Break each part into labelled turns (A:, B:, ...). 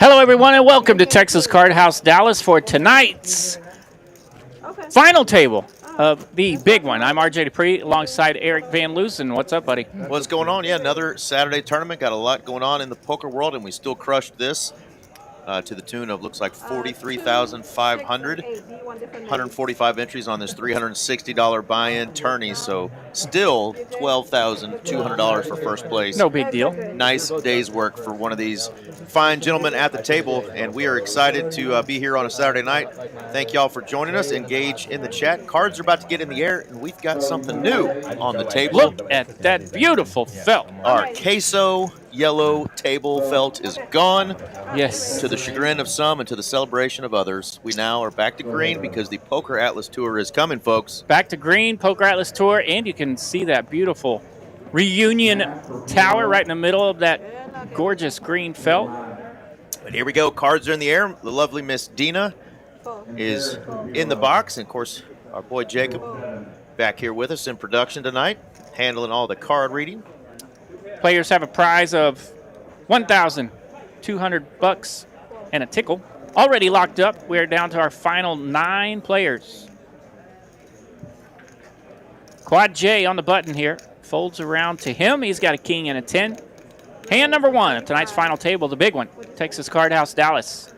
A: Hello, everyone, and welcome to Texas Card House Dallas for tonight's final table of the big one. I'm RJ Dupree alongside Eric Van Loosen. What's up, buddy?
B: What's going on? Yeah, another Saturday tournament. Got a lot going on in the poker world, and we still crushed this to the tune of looks like 43,500. 145 entries on this $360 buy-in tourney, so still $12,200 for first place.
A: No big deal.
B: Nice day's work for one of these fine gentlemen at the table, and we are excited to be here on a Saturday night. Thank y'all for joining us. Engage in the chat. Cards are about to get in the air, and we've got something new on the table.
A: Look at that beautiful felt.
B: Our queso yellow table felt is gone.
A: Yes.
B: To the chagrin of some and to the celebration of others, we now are back to green because the Poker Atlas Tour is coming, folks.
A: Back to green, Poker Atlas Tour, and you can see that beautiful reunion tower right in the middle of that gorgeous green felt.
B: But here we go. Cards are in the air. The lovely Miss Dina is in the box. And, of course, our boy Jacob back here with us in production tonight, handling all the card reading.
A: Players have a prize of $1,200 and a tickle. Already locked up. We're down to our final 9 players. Quad J on the button here. Folds around to him. He's got a king and a 10. Hand number 1 of tonight's final table, the big one. Texas Card House Dallas.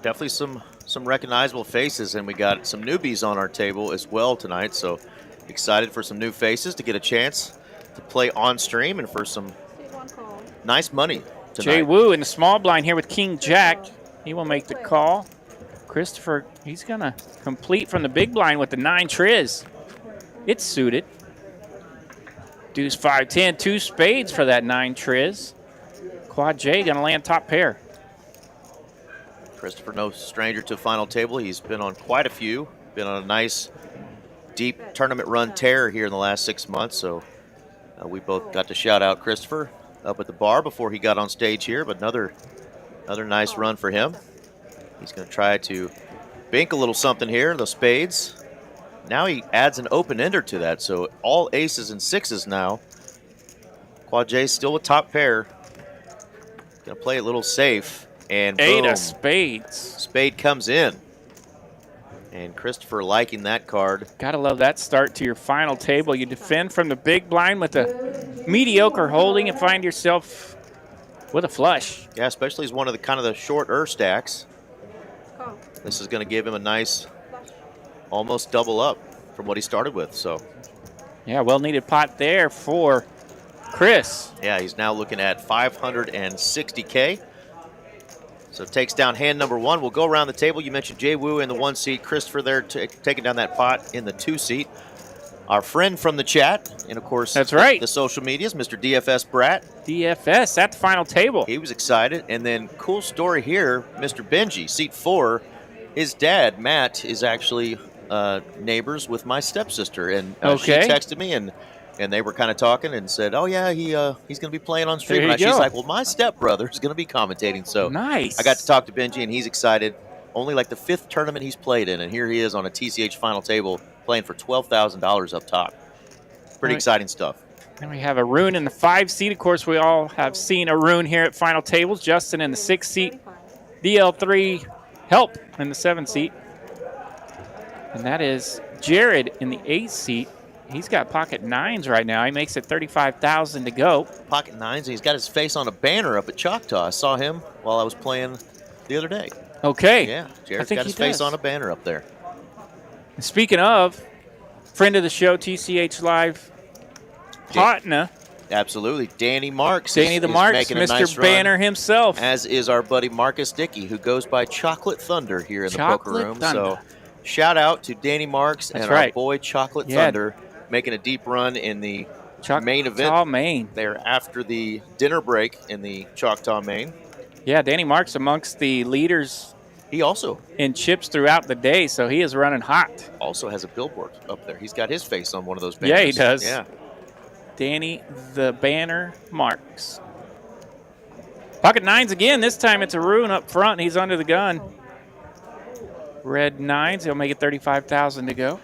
B: Definitely some recognizable faces, and we got some newbies on our table as well tonight. So excited for some new faces to get a chance to play on stream and for some nice money tonight.
A: Jay Wu in the small blind here with King Jack. He will make the call. Christopher, he's going to complete from the big blind with the 9 triz. It's suited. Deuce 5-10, 2 spades for that 9 triz. Quad J going to land top pair.
B: Christopher, no stranger to final table. He's been on quite a few. Been on a nice, deep tournament run tear here in the last 6 months. So we both got to shout out Christopher up at the bar before he got on stage here. But another nice run for him. He's going to try to bank a little something here, the spades. Now he adds an open-ender to that, so all aces and 6s now. Quad J still with top pair. Going to play a little safe, and boom.
A: 8 of spades.
B: Spade comes in. And Christopher liking that card.
A: Gotta love that start to your final table. You defend from the big blind with a mediocre holding and find yourself with a flush.
B: Yeah, especially as one of the kind of the shorter stacks. This is going to give him a nice, almost double up from what he started with. So,
A: yeah, well-needed pot there for Chris.
B: Yeah, he's now looking at 560K. So takes down hand number 1. We'll go around the table. You mentioned Jay Wu in the 1 seat. Christopher there taking down that pot in the 2 seat. Our friend from the chat, and of course,
A: that's right,
B: the social medias, Mr. DFS Brat.
A: DFS at the final table.
B: He was excited. And then cool story here, Mr. Benji, seat 4. His dad, Matt, is actually neighbors with my stepsister. And she texted me, and they were kind of talking and said, oh, yeah, he's going to be playing on stream. And she's like, well, my stepbrother is going to be commentating. So
A: nice.
B: I got to talk to Benji, and he's excited. Only like the 5th tournament he's played in, and here he is on a TCH final table playing for $12,000 up top. Pretty exciting stuff.
A: And we have a Rune in the 5 seat. Of course, we all have seen a Rune here at final tables. Justin in the 6 seat. DL3 Help in the 7 seat. And that is Jared in the 8 seat. He's got pocket 9s right now. He makes it 35,000 to go.
B: Pocket 9s, and he's got his face on a banner up at Choctaw. I saw him while I was playing the other day.
A: Okay.
B: Yeah, Jared's got his face on a banner up there.
A: And speaking of, friend of the show, TCH Live partner.
B: Absolutely. Danny Marks.
A: Danny the Marks, Mr.
B: Nice
A: Banner himself.
B: As is our buddy Marcus Dickey, who goes by Chocolate Thunder here in the poker room.
A: Thunder.
B: So shout out to Danny Marks and our boy Chocolate Thunder making a deep run in the main event.
A: Choctaw Main.
B: They're after the dinner break in the Choctaw Main.
A: Yeah, Danny Marks amongst the leaders.
B: He also
A: in chips throughout the day, so he is running hot.
B: Also has a billboard up there. He's got his face on one of those banners.
A: Yeah, he does.
B: Yeah.
A: Danny the Banner Marks. Pocket 9s again. This time it's a Rune up front. He's under the gun. Red 9s. He'll make it 35,000 to go.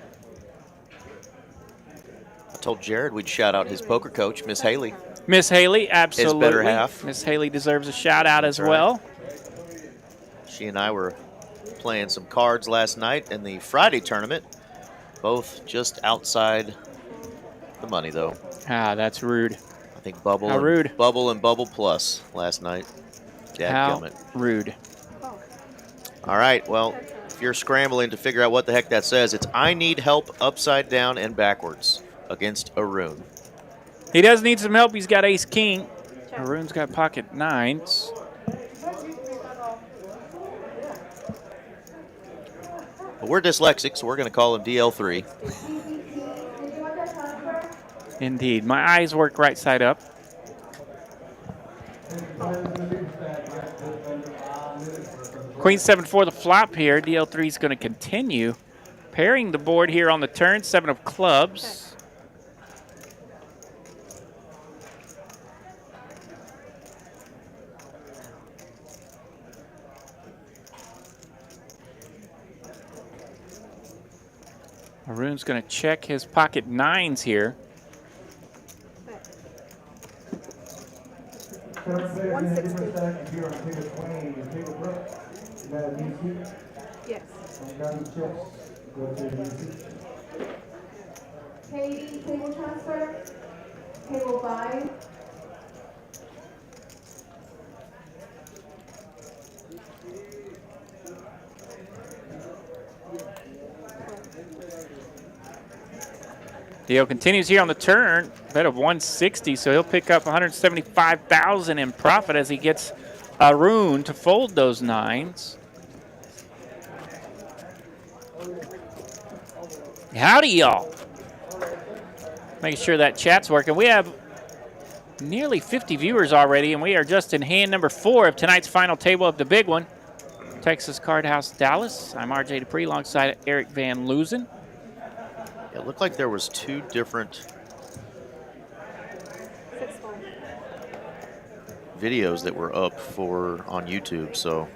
B: I told Jared we'd shout out his poker coach, Miss Haley.
A: Miss Haley, absolutely.
B: His better half.
A: Miss Haley deserves a shout out
B: That's
A: as well.
B: She and I were playing some cards last night in the Friday tournament. Both just outside the money, though.
A: Ah, that's rude.
B: I think Bubble
A: How
B: and
A: rude.
B: Bubble Plus last night.
A: How rude.
B: All right, well, if you're scrambling to figure out what the heck that says, it's I need help upside down and backwards against Arun.
A: He does need some help. He's got ace-king. Arun's got pocket nines.
B: But we're dyslexic, so we're going to call him DL3.
A: Indeed. My eyes work right side up. Queen 7 for the flop here. DL3 is going to continue. Pairing the board here on the turn. 7 of clubs. Arun's going to check his pocket nines here.
C: 160. Yes. Payday, table transfer, table buy.
A: Dio continues here on the turn, bet of 160, so he'll pick up 175,000 in profit as he gets Arun to fold those nines. Howdy, y'all. Making sure that chat's working. We have nearly 50 viewers already, and we are just in hand number 4 of tonight's final table of the big one. Texas Card House Dallas. I'm RJ Dupree alongside Eric Van Loozen.
B: It looked like there was 2 different videos that were up on YouTube, so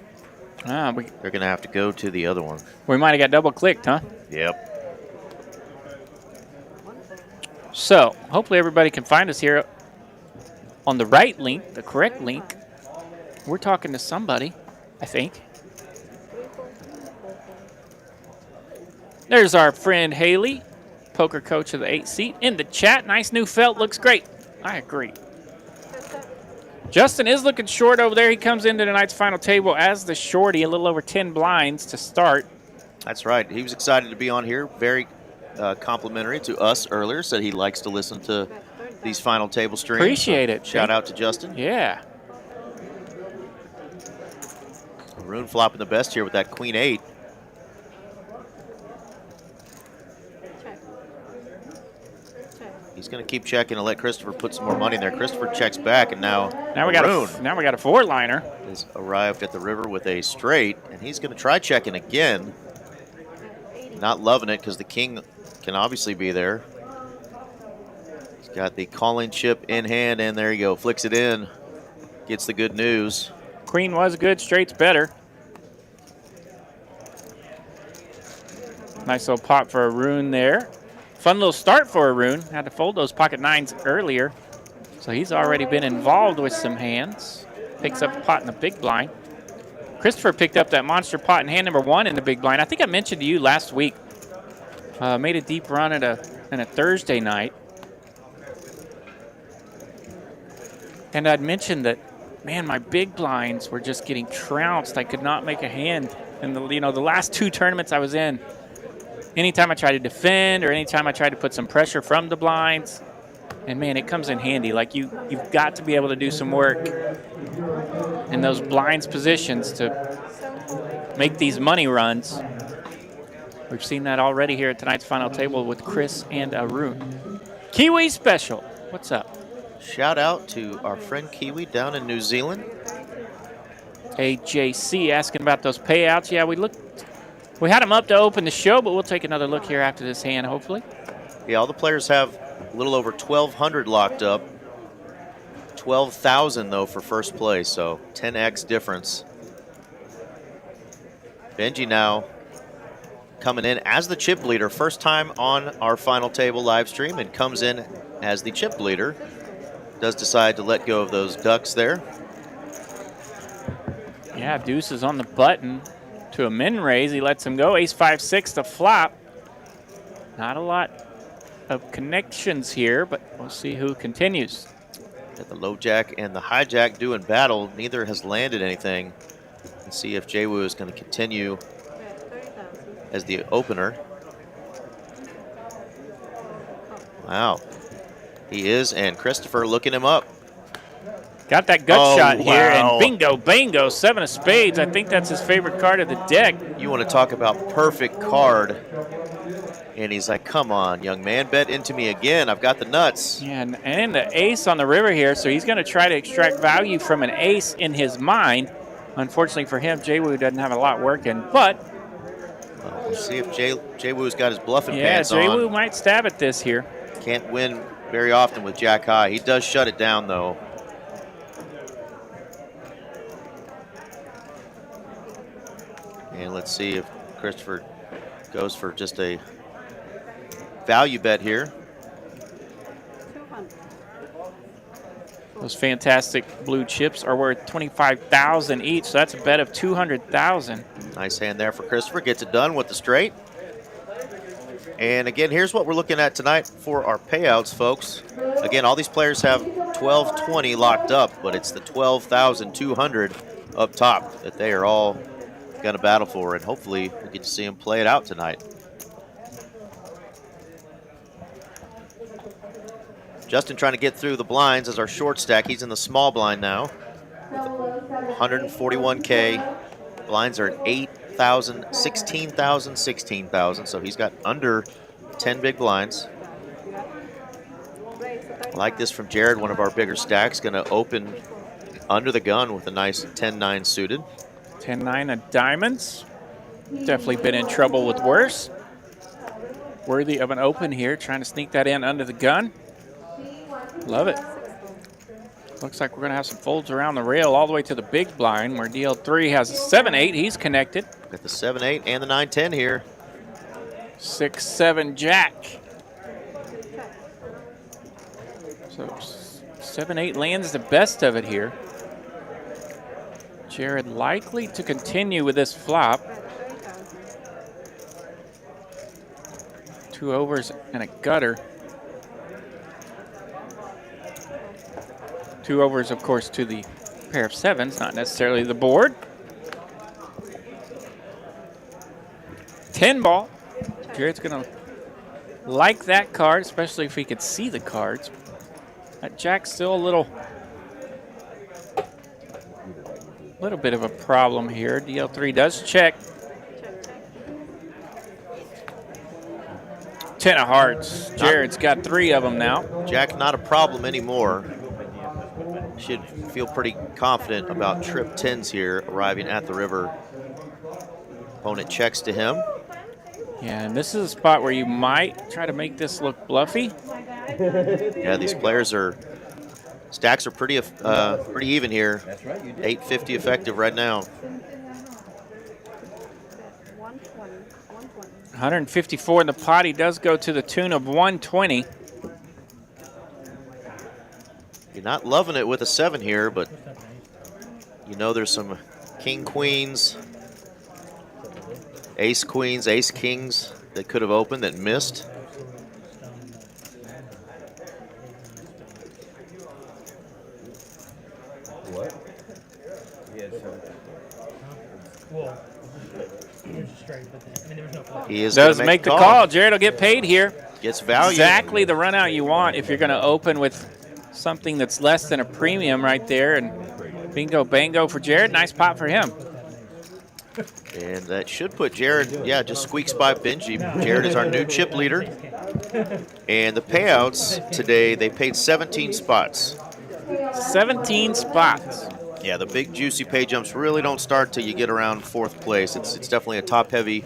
B: they're going to have to go to the other one.
A: We might have got double-clicked, huh?
B: Yep.
A: So, hopefully everybody can find us here on the right link, the correct link. We're talking to somebody, I think. There's our friend Haley, poker coach of the 8 seat, in the chat. Nice new felt, looks great. I agree. Justin is looking short over there. He comes into tonight's final table as the shorty, a little over 10 blinds to start.
B: That's right. He was excited to be on here. Very complimentary to us earlier. Said he likes to listen to these final table streams.
A: Appreciate it.
B: Shout out to Justin.
A: Yeah.
B: Arun flopping the best here with that Queen 8. He's going to keep checking and let Christopher put some more money in there. Christopher checks back, and now
A: we got a 4-liner.
B: Has arrived at the river with a straight, and he's going to try checking again. Not loving it because the king can obviously be there. He's got the calling chip in hand, and there you go. Flicks it in. Gets the good news.
A: Queen was good. Straight's better. Nice little pot for Arun there. Fun little start for Arun. Had to fold those pocket nines earlier. So he's already been involved with some hands. Picks up a pot in the big blind. Christopher picked up that monster pot in hand number 1 in the big blind. I think I mentioned to you last week. Made a deep run at a Thursday night. And I'd mentioned that, man, my big blinds were just getting trounced. I could not make a hand. And the last 2 tournaments I was in, anytime I tried to defend or anytime I tried to put some pressure from the blinds, and man, it comes in handy. Like you've got to be able to do some work in those blinds positions to make these money runs. We've seen that already here at tonight's final table with Chris and Arun. Kiwi Special, what's up?
B: Shout out to our friend Kiwi down in New Zealand.
A: AJC asking about those payouts. Yeah, we had them up to open the show, but we'll take another look here after this hand, hopefully.
B: Yeah, all the players have a little over 1,200 locked up. 12,000 though for first place, so 10x difference. Benji now coming in as the chip leader, first time on our final table live stream, and comes in as the chip leader. does decide to let go of those ducks there.
A: Yeah, deuce is on the button to a min raise. He lets him go. Ace 5-6 to flop. Not a lot of connections here, but we'll see who continues.
B: Got the low jack and the high jack doing battle. Neither has landed anything. Let's see if Jwoo is going to continue as the opener. Wow. He is, and Christopher looking him up.
A: Got that gut shot here,
B: wow.
A: and bingo, bango, 7 of spades. I think that's his favorite card of the deck.
B: You want to talk about perfect card. And he's like, come on, young man, bet into me again. I've got the nuts.
A: Yeah, and the ace on the river here, so he's going to try to extract value from an ace in his mind. Unfortunately for him, Jwoo doesn't have a lot working, but...
B: We'll see if Jwoo's got his bluffing
A: yeah,
B: pants on.
A: Jwoo might stab at this here.
B: Can't win very often with jack high. He does shut it down, though. And let's see if Christopher goes for just a value bet here.
A: Those fantastic blue chips are worth $25,000 each, so that's a bet of $200,000.
B: Nice hand there for Christopher. Gets it done with the straight. And again, here's what we're looking at tonight for our payouts, folks. Again, all these players have 1220 locked up, but it's the 12,200 up top that they are all going to battle for, and hopefully we get to see them play it out tonight. Justin trying to get through the blinds as our short stack. He's in the small blind now. 141K. Blinds are at 8,000, 16,000, 16,000. So he's got under 10 big blinds. I like this from Jared, one of our bigger stacks. Going to open under the gun with a nice 10-9 suited.
A: 10-9 of diamonds. Definitely been in trouble with worse. Worthy of an open here. Trying to sneak that in under the gun. Love it. Looks like we're going to have some folds around the rail all the way to the big blind where DL3 has a 7-8. He's connected.
B: Got the 7-8 and the 9-10 here.
A: 6-7 jack. So 7-8 lands the best of it here. Jared likely to continue with this flop. 2 overs and a gutter. 2 overs, of course, to the pair of sevens, not necessarily the board. 10 ball. Jared's going to like that card, especially if he could see the cards. That jack's still a little bit of a problem here. DL3 does check. 10 of hearts. Jared's got 3 of them now.
B: Jack not a problem anymore. Should feel pretty confident about trip 10s here arriving at the river. Opponent checks to him.
A: Yeah, and this is a spot where you might try to make this look bluffy.
B: Yeah, these players stacks are pretty even here. 850 effective right now.
A: 154 in the pot. He does go to the tune of 120.
B: You're not loving it with a 7 here, but you know there's some king queens, ace queens, ace kings that could have opened that missed.
D: What?
B: He is
A: Does
B: gonna
A: make the
B: a
A: call. Jared will get paid here.
B: Gets value.
A: Exactly the run out you want if you're going to open with something that's less than a premium right there. And bingo, bango for Jared. Nice pot for him.
B: And that should put Jared, yeah, just squeaks by Benji. Jared is our new chip leader. And the payouts today, they paid 17 spots.
A: 17 spots.
B: Yeah, the big juicy pay jumps really don't start till you get around 4th place. It's definitely a top-heavy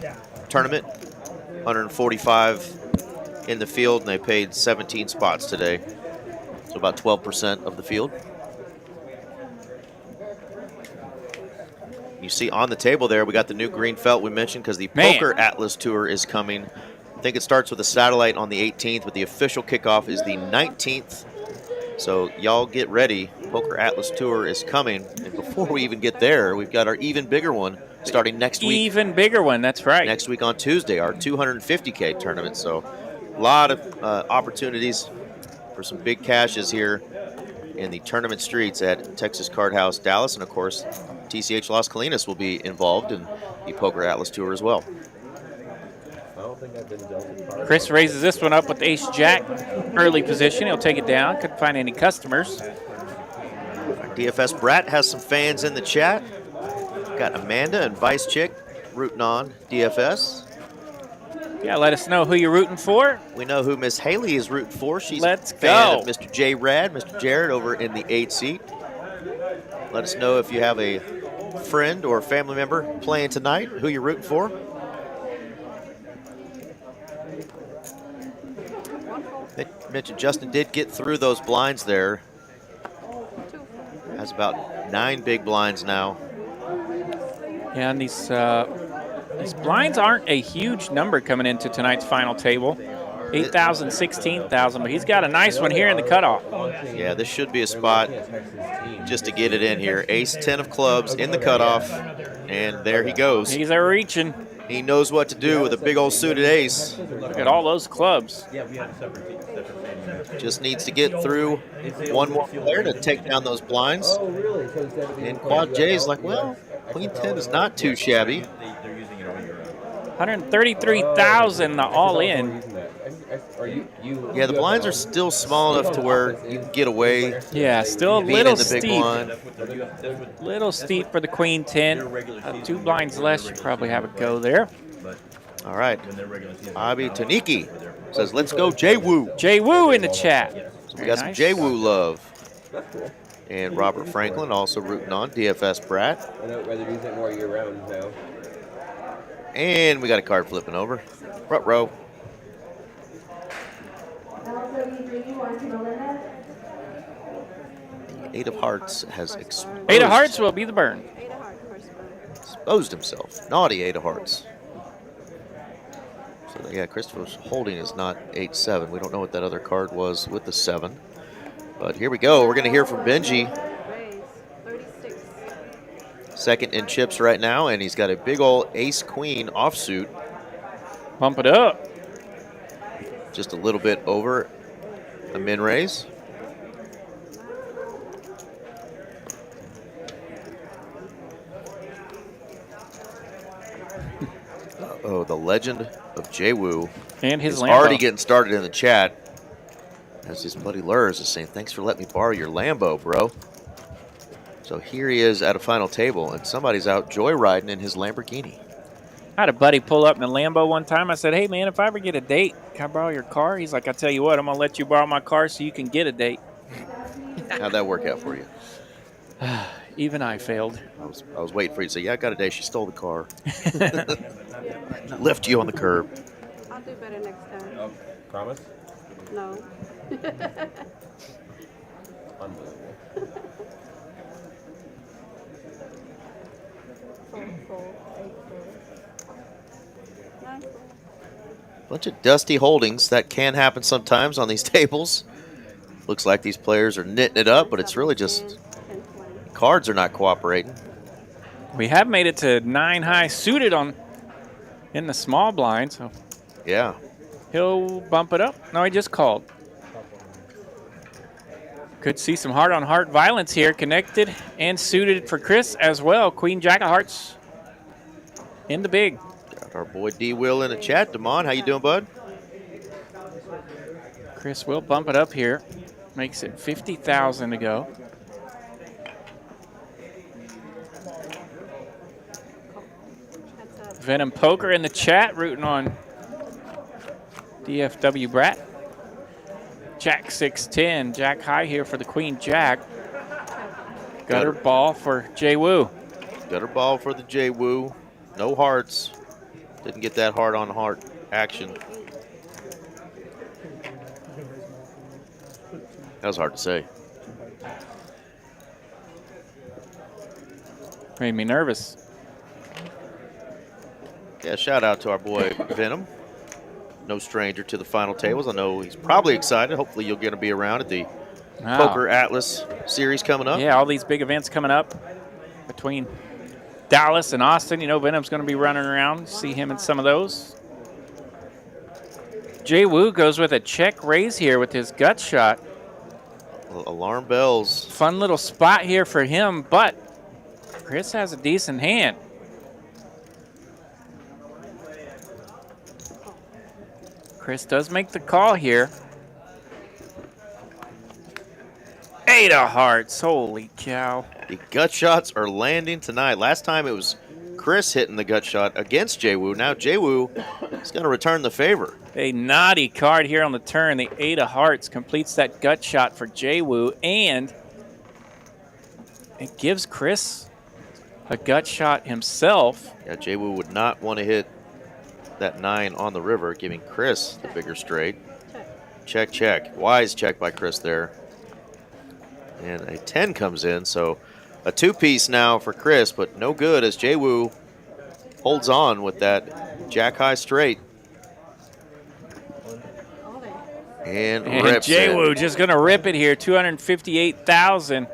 B: tournament. 145 in the field, and they paid 17 spots today. So about 12% of the field. You see on the table there, we got the new green felt we mentioned because the Poker Atlas Tour is coming. I think it starts with a satellite on the 18th, but the official kickoff is the 19th. So y'all get ready. Poker Atlas Tour is coming. And before we even get there, we've got our even bigger one starting next week.
A: Even bigger one, that's right.
B: Next week on Tuesday, our 250K tournament. So a lot of opportunities for some big cashes here in the tournament streets at Texas Card House Dallas. And of course, TCH Las Colinas will be involved in the Poker Atlas Tour as well.
A: Chris raises this one up with ace-jack early position. He'll take it down. Couldn't find any customers.
B: DFS Brat has some fans in the chat. Got Amanda and Vice Chick rooting on DFS.
A: Yeah, let us know who you're rooting for.
B: We know who Miss Haley is rooting for. She's
A: Let's
B: a fan
A: go.
B: of Mr. J. Rad, Mr. Jared over in the 8 seat. Let us know if you have a friend or family member playing tonight, who you're rooting for. Mentioned Justin did get through those blinds there. Has about 9 big blinds now.
A: Yeah, and these blinds aren't a huge number coming into tonight's final table. 8,000, 16,000, but he's got a nice one here in the cutoff.
B: Yeah, this should be a spot just to get it in here. Ace 10 of clubs in the cutoff, and there he goes.
A: He's a reaching.
B: He knows what to do with a big old suited ace.
A: Look at all those clubs.
B: Just needs to get through one more player to take down those blinds. And Quad J's like, well, Queen 10 is not too shabby.
A: 133,000 all in.
B: Yeah, the blinds are still small enough to where you can get away.
A: Yeah, still a
B: being
A: little
B: in the big
A: steep.
B: blind.
A: Little steep for the Queen 10. 2 blinds less, you probably have a go there.
B: All right. Abi Taniki says, let's go J-Woo.
A: J-Woo in the chat.
B: So we got some J-Woo love. And Robert Franklin also rooting on DFS Brat.
D: I know rather use it more year round now.
B: And we got a card flipping over. Front row. The 8 of Hearts has exposed.
A: 8 of Hearts will be the burn.
B: Exposed himself. Naughty 8 of Hearts. So yeah, Christopher's holding is not 8-7. We don't know what that other card was with the 7. But here we go. We're going to hear from Benji. Second in chips right now, and he's got a big old ace-queen offsuit.
A: Bump it up.
B: Just a little bit over a min raise. Oh, the legend of J-Woo.
A: And his
B: is
A: Lambo.
B: already getting started in the chat. As his buddy Lurs is saying, thanks for letting me borrow your Lambo, bro. So here he is at a final table, and somebody's out joyriding in his Lamborghini.
A: I had a buddy pull up in a Lambo one time. I said, hey, man, if I ever get a date, can I borrow your car? He's like, I tell you what, I'm going to let you borrow my car so you can get a date.
B: How'd that work out for you?
A: Even I failed.
B: I was waiting for you to say, yeah, I got a date. She stole the car. Left you on the curb.
C: I'll do better next time.
D: Oh, promise?
C: No.
D: Unbelievable.
B: Bunch of dusty holdings. That can happen sometimes on these tables. Looks like these players are knitting it up, but it's really just cards are not cooperating.
A: We have made it to 9 high suited in the small blind, so
B: Yeah.
A: he'll bump it up. No, he just called. Could see some heart-on-heart violence here, connected and suited for Chris as well. Queen Jack of Hearts in the big.
B: Got our boy D-Will in the chat. Damon, how you doing, bud?
A: Chris will bump it up here. Makes it 50,000 to go. Venom Poker in the chat, rooting on DFW Brat. Jack 610, Jack high here for the Queen Jack. Gutter ball for J-Woo.
B: Gutter ball for the J-Woo. No hearts. Didn't get that heart-on-heart action. That was hard to say.
A: Made me nervous.
B: Yeah, shout out to our boy Venom. No stranger to the final tables. I know he's probably excited. Hopefully you're going to be around at the
A: Wow.
B: Poker Atlas series coming up.
A: Yeah, all these big events coming up between Dallas and Austin. You know, Venom's going to be running around. See him in some of those. Jay Wu goes with a check raise here with his gut shot.
B: Alarm bells.
A: Fun little spot here for him, but Chris has a decent hand. Chris does make the call here. 8 of hearts. Holy cow.
B: The gut shots are landing tonight. Last time it was Chris hitting the gut shot against Jay Wu. Now Jay Wu is going to return the favor.
A: A naughty card here on the turn. The 8 of hearts completes that gut shot for Jay Wu, and it gives Chris a gut shot himself.
B: Yeah, Jay Wu would not want to hit that 9 on the river, giving Chris the bigger straight. Check, check. Wise check by Chris there. And a 10 comes in, so a 2-piece now for Chris, but no good as Jay Wu holds on with that jack high straight. And rips
A: Jay
B: it.
A: Wu just going to rip it here, 258,000.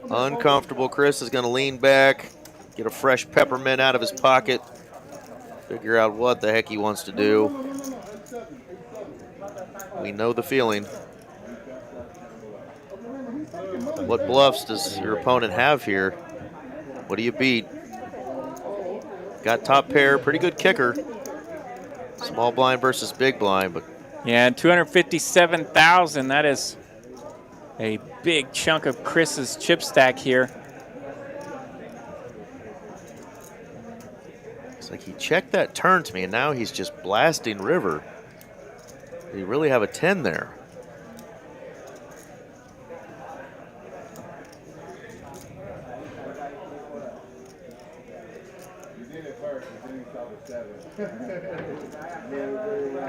B: Uncomfortable. Chris is going to lean back, get a fresh peppermint out of his pocket, figure out what the heck he wants to do. We know the feeling. What bluffs does your opponent have here? What do you beat? Got top pair, pretty good kicker. Small blind versus big blind, but
A: yeah, 257,000. That is a big chunk of Chris's chip stack here.
B: it's like he checked that turn to me, and now he's just blasting river. Did he really have a 10 there?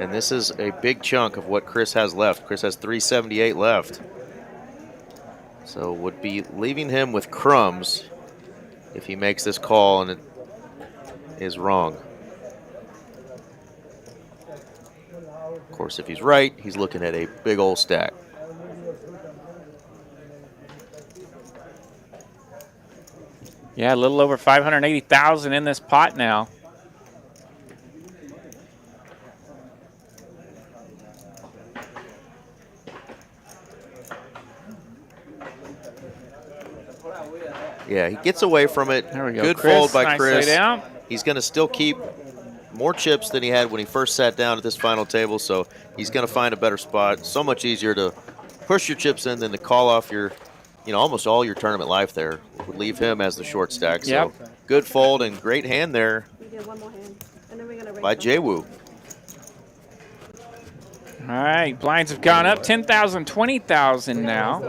B: And this is a big chunk of what Chris has left. Chris has 378 left. So would be leaving him with crumbs if he makes this call and it is wrong. Of course, if he's right, he's looking at a big old stack.
A: Yeah, a little over 580,000 in this pot now.
B: Yeah, he gets away from it.
A: There we go.
B: Good
A: Chris,
B: fold by
A: nice
B: Chris.
A: lay down.
B: He's going to still keep more chips than he had when he first sat down at this final table, so he's going to find a better spot. So much easier to push your chips in than to call off your, almost all your tournament life there. Would leave him as the short stack. So
A: Yep.
B: Good fold and great hand there
C: We get one more hand, and then we're gonna raise
B: by
C: them.
B: Jay Wu.
A: All right, blinds have gone up 10,000, 20,000 now.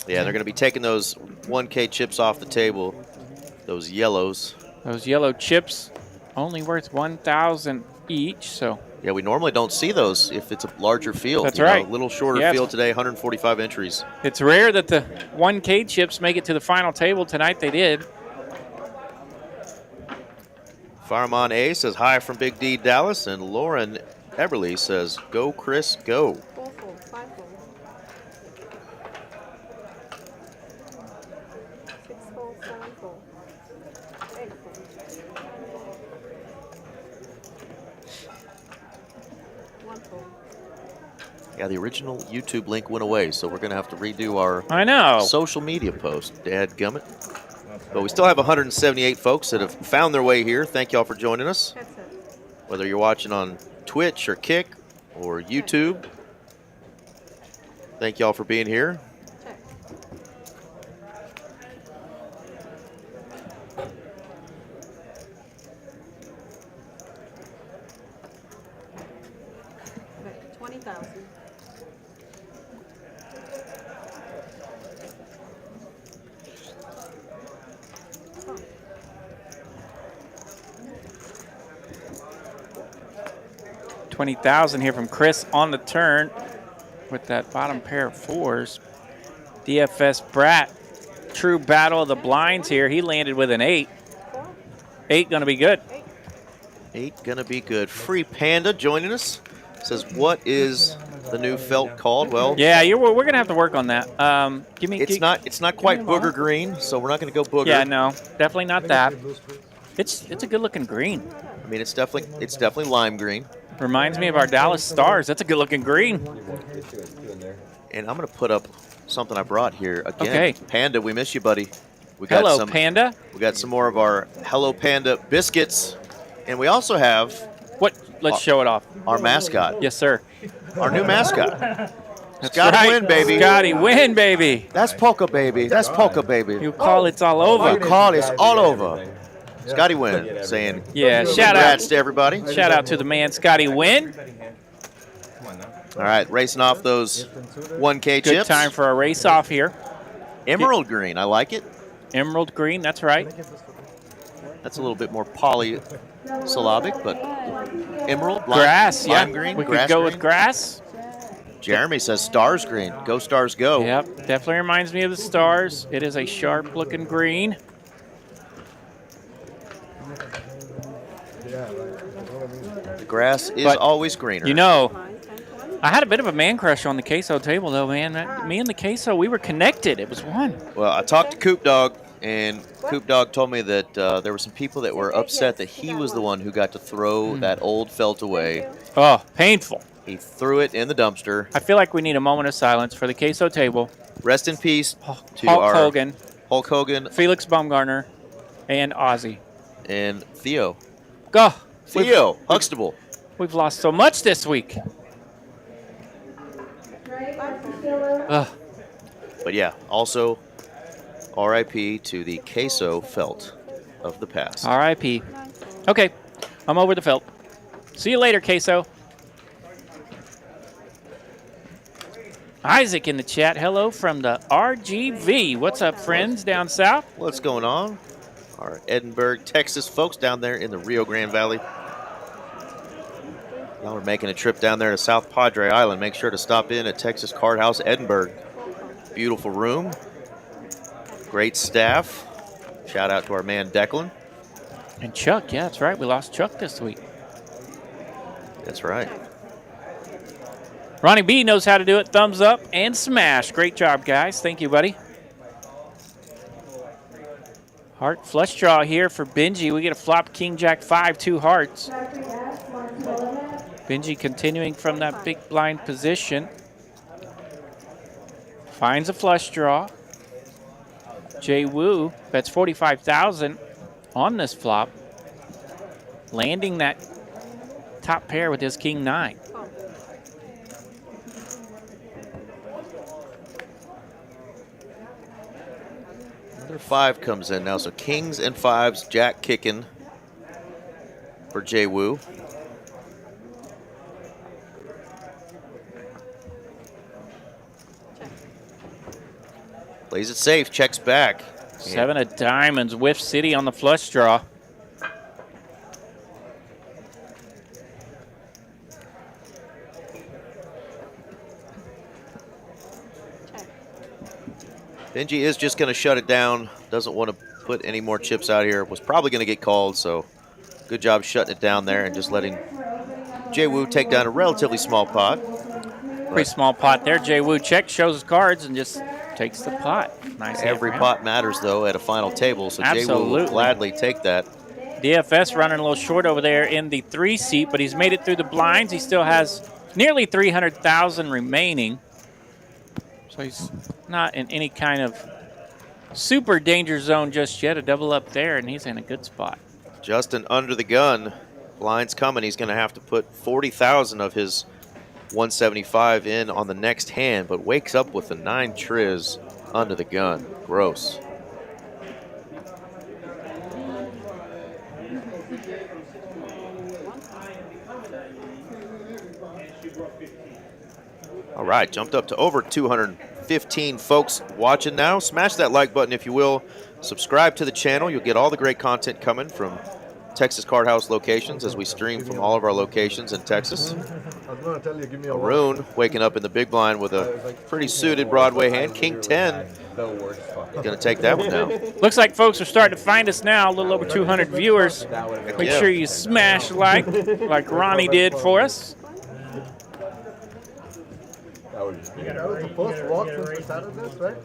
B: Yeah, they're going to be taking those 1K chips off the table, those yellows.
A: Those yellow chips only worth 1,000 each, so
B: Yeah, we normally don't see those if it's a larger field.
A: That's right.
B: A little shorter
A: Yeah.
B: field today, 145 entries.
A: it's rare that the 1K chips make it to the final table. Tonight they did.
B: Fireman A says hi from Big D Dallas, and Lauren Eberly says go Chris go.
C: 4 fold, 5 fold. 6 fold, 7 fold. 8 fold. 1 fold.
B: Yeah, the original YouTube link went away, so we're going to have to redo our
A: I know.
B: social media post. Dadgummit. But we still have 178 folks that have found their way here. Thank y'all for joining us.
C: Headset.
B: Whether you're watching on Twitch or Kick or YouTube, thank y'all for being here.
C: Check. Okay, 20,000. Oh.
A: 20,000 here from Chris on the turn with that bottom pair of fours. DFS Brat, true battle of the blinds here. He landed with an 8.
C: 4,
A: 8 going to be good.
B: 8 gonna be good. Free Panda joining us. Says, what is the new felt called? Well,
A: Yeah, we're gonna have to work on that. Give me.
B: it's not quite booger green, so we're not going to go booger.
A: Yeah, no, definitely not that. It's a good looking green.
B: I mean, it's definitely lime green.
A: Reminds me of our Dallas Stars. That's a good looking green.
B: And I'm going to put up something I brought here again.
A: Okay.
B: Panda, we miss you, buddy. We got
A: Hello, Panda.
B: We got some more of our Hello Panda biscuits, and we also have
A: What? Let's show it off.
B: our mascot.
A: Yes, sir.
B: Our new mascot.
A: That's
B: Scotty
A: right.
B: Win, baby.
A: Scotty Win, baby.
B: That's polka, baby. That's polka, baby.
A: You call it's all over.
B: You call it's all over. Scotty Win saying,
A: Yeah, shout
B: congrats
A: out.
B: to everybody.
A: Shout out to the man, Scotty Win.
B: All right, racing off those 1K
A: Good
B: chips.
A: time for a race off here.
B: Emerald green, I like it.
A: Emerald green, that's right.
B: That's a little bit more polysyllabic, but emerald,
A: Grass, yeah.
B: lime green,
A: We
B: grass
A: could go
B: green.
A: with grass.
B: Jeremy says stars green. Go Stars go.
A: Yep, definitely reminds me of the Stars. It is a sharp looking green.
B: The grass is
A: But,
B: always greener.
A: You know, I had a bit of a man crush on the queso table, though, man. Me and the queso, we were connected. It was one.
B: Well, I talked to Coop Dog, and Coop Dog told me that there were some people that were upset that he was the one who got to throw that old felt away.
A: Oh, painful.
B: He threw it in the dumpster.
A: I feel like we need a moment of silence for the queso table.
B: Rest in peace to
A: Hulk
B: our
A: Hogan,
B: Hulk Hogan
A: Felix Baumgartner, and Ozzy.
B: and Theo.
A: Go.
B: Theo Huxtable.
A: We've lost so much this week. Ugh.
B: But yeah, also RIP to the queso felt of the past.
A: R.I.P. Okay, I'm over the felt. See you later, queso. Isaac in the chat. Hello from the RGV. What's up, friends down south?
B: What's going on? Our Edinburgh, Texas folks down there in the Rio Grande Valley. Y'all are making a trip down there to South Padre Island. Make sure to stop in at Texas Card House, Edinburgh. Beautiful room. Great staff. Shout out to our man Declan.
A: And Chuck, yeah, that's right. We lost Chuck this week.
B: That's right.
A: Ronnie B knows how to do it. Thumbs up and smash. Great job, guys. Thank you, buddy. Heart flush draw here for Benji. We get a flop King Jack 5, 2 hearts. Benji continuing from that big blind position. Finds a flush draw. Jay Wu bets 45,000 on this flop. Landing that top pair with his King 9.
B: Another 5 comes in now. So kings and 5s, Jack kicking for Jay Wu. Plays it safe, checks back.
A: 7 of diamonds, Whiff City on the flush draw.
B: Benji is just going to shut it down. Doesn't want to put any more chips out here. Was probably going to get called, so good job shutting it down there and just letting Jay Wu take down a relatively small pot.
A: Pretty small pot there. Jay Wu checks, shows his cards, and just takes the pot. Nice.
B: Every pot matters, though, at a final table, so Jay Wu will
A: Absolutely.
B: gladly take that.
A: DFS running a little short over there in the 3 seat, but he's made it through the blinds. He still has nearly 300,000 remaining. So he's not in any kind of super danger zone just yet. A double up there, and he's in a good spot.
B: Justin under the gun. Blinds coming. He's going to have to put 40,000 of his 175 in on the next hand, but wakes up with the 9 triz under the gun. Gross. All right, jumped up to over 215 folks watching now. Smash that like button if you will. Subscribe to the channel. You'll get all the great content coming from Texas Card House locations as we stream from all of our locations in Texas. Arun waking up in the big blind with a pretty suited Broadway hand. King 10. Going to take that one down.
A: Looks like folks are starting to find us now. A little over 200 viewers. Make sure you smash like Ronnie did for us.
D: round.
E: That was the first walk since we started this, right?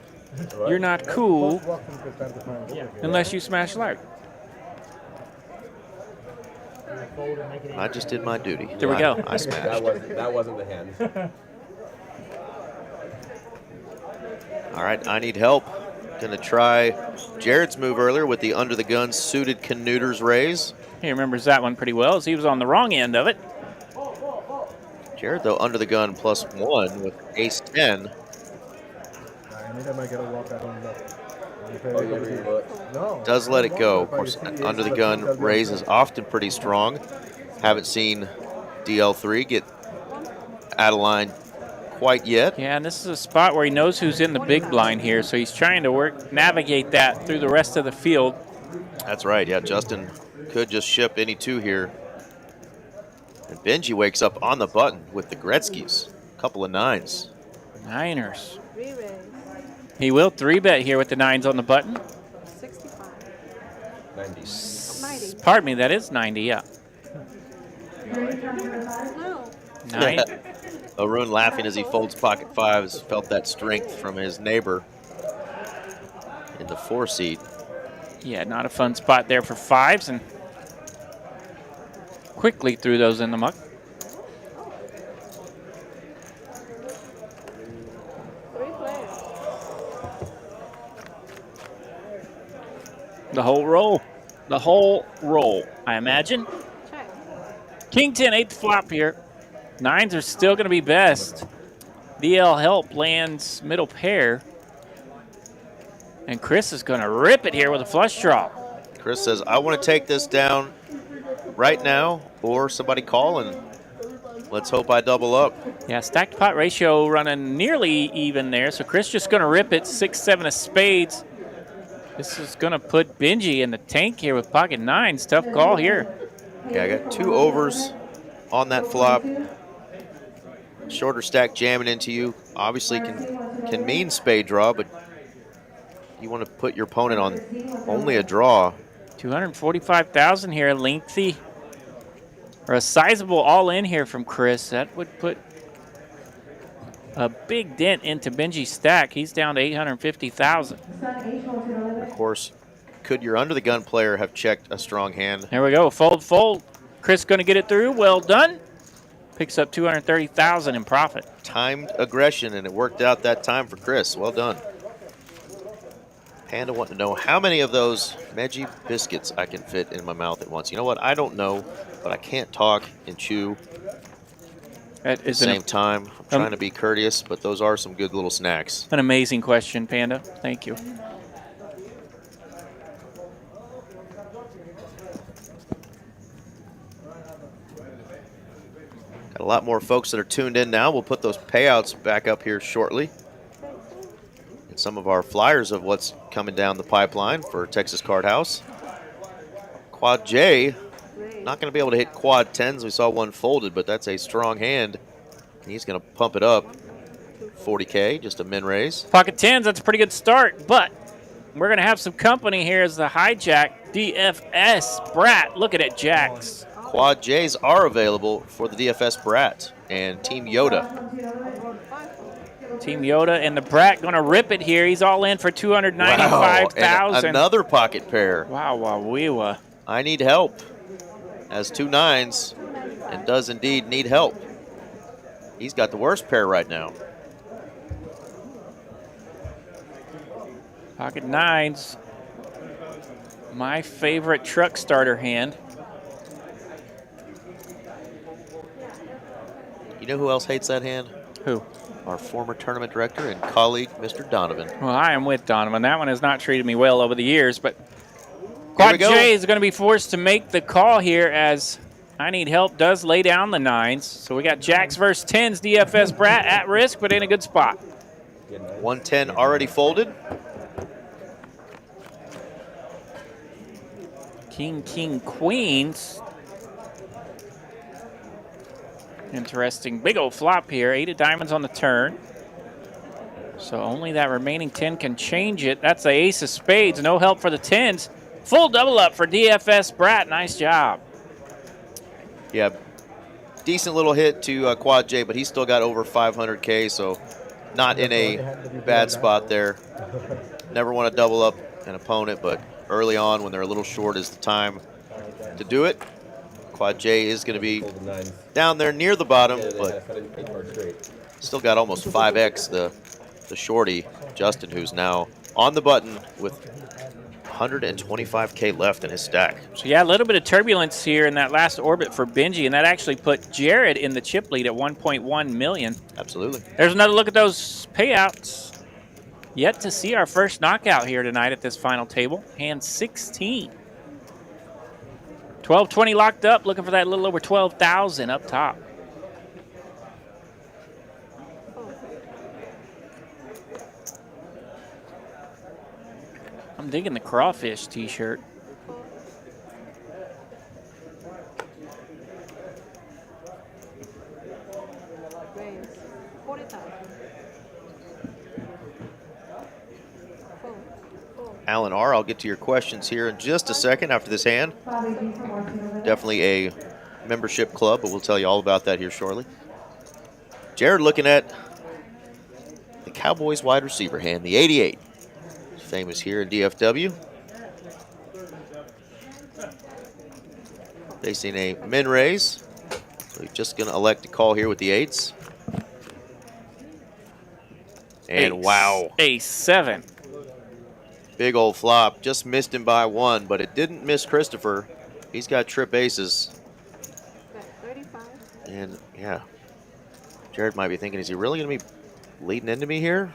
A: You're not cool
E: First walk since we started this man.
A: unless you smash live.
B: I just did my duty.
A: There we go.
B: I smashed.
D: That wasn't the hand.
B: All right, I need help. Gonna try Jared's move earlier with the under the gun suited Canuters raise.
A: He remembers that one pretty well as he was on the wrong end of it.
B: Jared, though, under the gun +1 with ace 10.
E: Anytime I get a walk, I don't know.
D: Oh, you relook.
E: No.
B: Does let it go. Of course, under the gun raise is often pretty strong. Haven't seen DL3 get out of line quite yet.
A: Yeah, and this is a spot where he knows who's in the big blind here, so he's trying to navigate that through the rest of the field.
B: That's right. Yeah, Justin could just ship any two here. And Benji wakes up on the button with the Gretzky's. Couple of nines.
A: Niners.
C: Re-raise.
A: He will 3-bet here with the 9s on the button.
C: 65.
D: 90.
C: 90.
A: Pardon me, that is 90, yeah.
C: No.
A: 9.
B: Arun laughing as he folds pocket fives. Felt that strength from his neighbor in the 4 seat.
A: Yeah, not a fun spot there for 5s, and quickly threw those in the muck.
C: Three players.
A: The whole roll. The whole roll, I imagine.
C: Check.
A: King 10, 8th flop here. 9s are still going to be best. DL help lands middle pair. And Chris is going to rip it here with a flush draw.
B: Chris says, I want to take this down right now, or somebody call and let's hope I double up.
A: Yeah, stacked pot ratio running nearly even there. So Chris just going to rip it, 6, 7 of spades. This is going to put Benji in the tank here with pocket 9s. Tough call here.
B: Yeah, I got 2 overs on that flop. Shorter stack jamming into you. Obviously can mean spade draw, but you want to put your opponent on only a draw.
A: 245,000 here, lengthy, or a sizable all-in here from Chris. That would put a big dent into Benji's stack. He's down to 850,000.
B: Of course, could your under the gun player have checked a strong hand?
A: There we go, fold, fold. Chris going to get it through. Well done. Picks up 230,000 in profit.
B: Timed aggression, and it worked out that time for Chris. Well done. Panda wanting to know how many of those Benji biscuits I can fit in my mouth at once. You know what? I don't know, but I can't talk and chew
A: That
B: at the
A: is
B: same time. I'm trying to be courteous, but those are some good little snacks.
A: an amazing question, Panda. Thank you.
B: Got a lot more folks that are tuned in now. We'll put those payouts back up here shortly. And some of our flyers of what's coming down the pipeline for Texas Card House. Quad J, not going to be able to hit quad 10s. We saw one folded, but that's a strong hand. And he's going to pump it up. 40K, just a min raise.
A: Pocket 10s, that's a pretty good start, but we're going to have some company here as the hijack DFS Brat. Look at it, Jacks.
B: Quad J's are available for the DFS Brat and Team Yoda.
A: Team Yoda and the Brat going to rip it here. He's all in for 295,000.
B: Wow, and another pocket pair.
A: Wow, wow, wee-wah.
B: I need help. Has 2 9s and does indeed need help. He's got the worst pair right now.
A: Pocket 9s. My favorite truck starter hand.
B: You know who else hates that hand?
A: Who?
B: Our former tournament director and colleague, Mr. Donovan.
A: Well, I am with Donovan. That one has not treated me well over the years, but Quad J is going to be forced to make the call here as I Need Help does lay down the 9s. So we got Jacks versus 10s, DFS Brat at risk, but in a good spot.
B: 110 already folded.
A: King, king, queens. Interesting. Big old flop here. 8 of diamonds on the turn. So only that remaining 10 can change it. That's the ace of spades. No help for the 10s. Full double up for DFS Brat. Nice job.
B: Yeah, decent little hit to Quad J, but he's still got over 500K, so not in a bad spot there. Never want to double up an opponent, but early on when they're a little short is the time to do it. Quad J is going to be down there near the bottom, but still got almost 5x the shorty, Justin, who's now on the button with 125K left in his stack.
A: So yeah, a little bit of turbulence here in that last orbit for Benji, and that actually put Jared in the chip lead at 1.1 million.
B: Absolutely.
A: There's another look at those payouts. Yet to see our first knockout here tonight at this final table. Hand 16. 1220 locked up, looking for that little over 12,000 up top. I'm digging the crawfish t-shirt.
C: Raise 40,000.
B: Alan R., I'll get to your questions here in just a second after this hand. Definitely a membership club, but we'll tell you all about that here shortly. Jared looking at the Cowboys wide receiver hand, the 88. Famous here in DFW. Facing a min raise. So he's just going to elect to call here with the 8s. And wow.
A: Ace 7.
B: Big old flop. Just missed him by 1, but it didn't miss Christopher. He's got trip aces.
C: 35.
B: And yeah, Jared might be thinking, is he really going to be leading into me here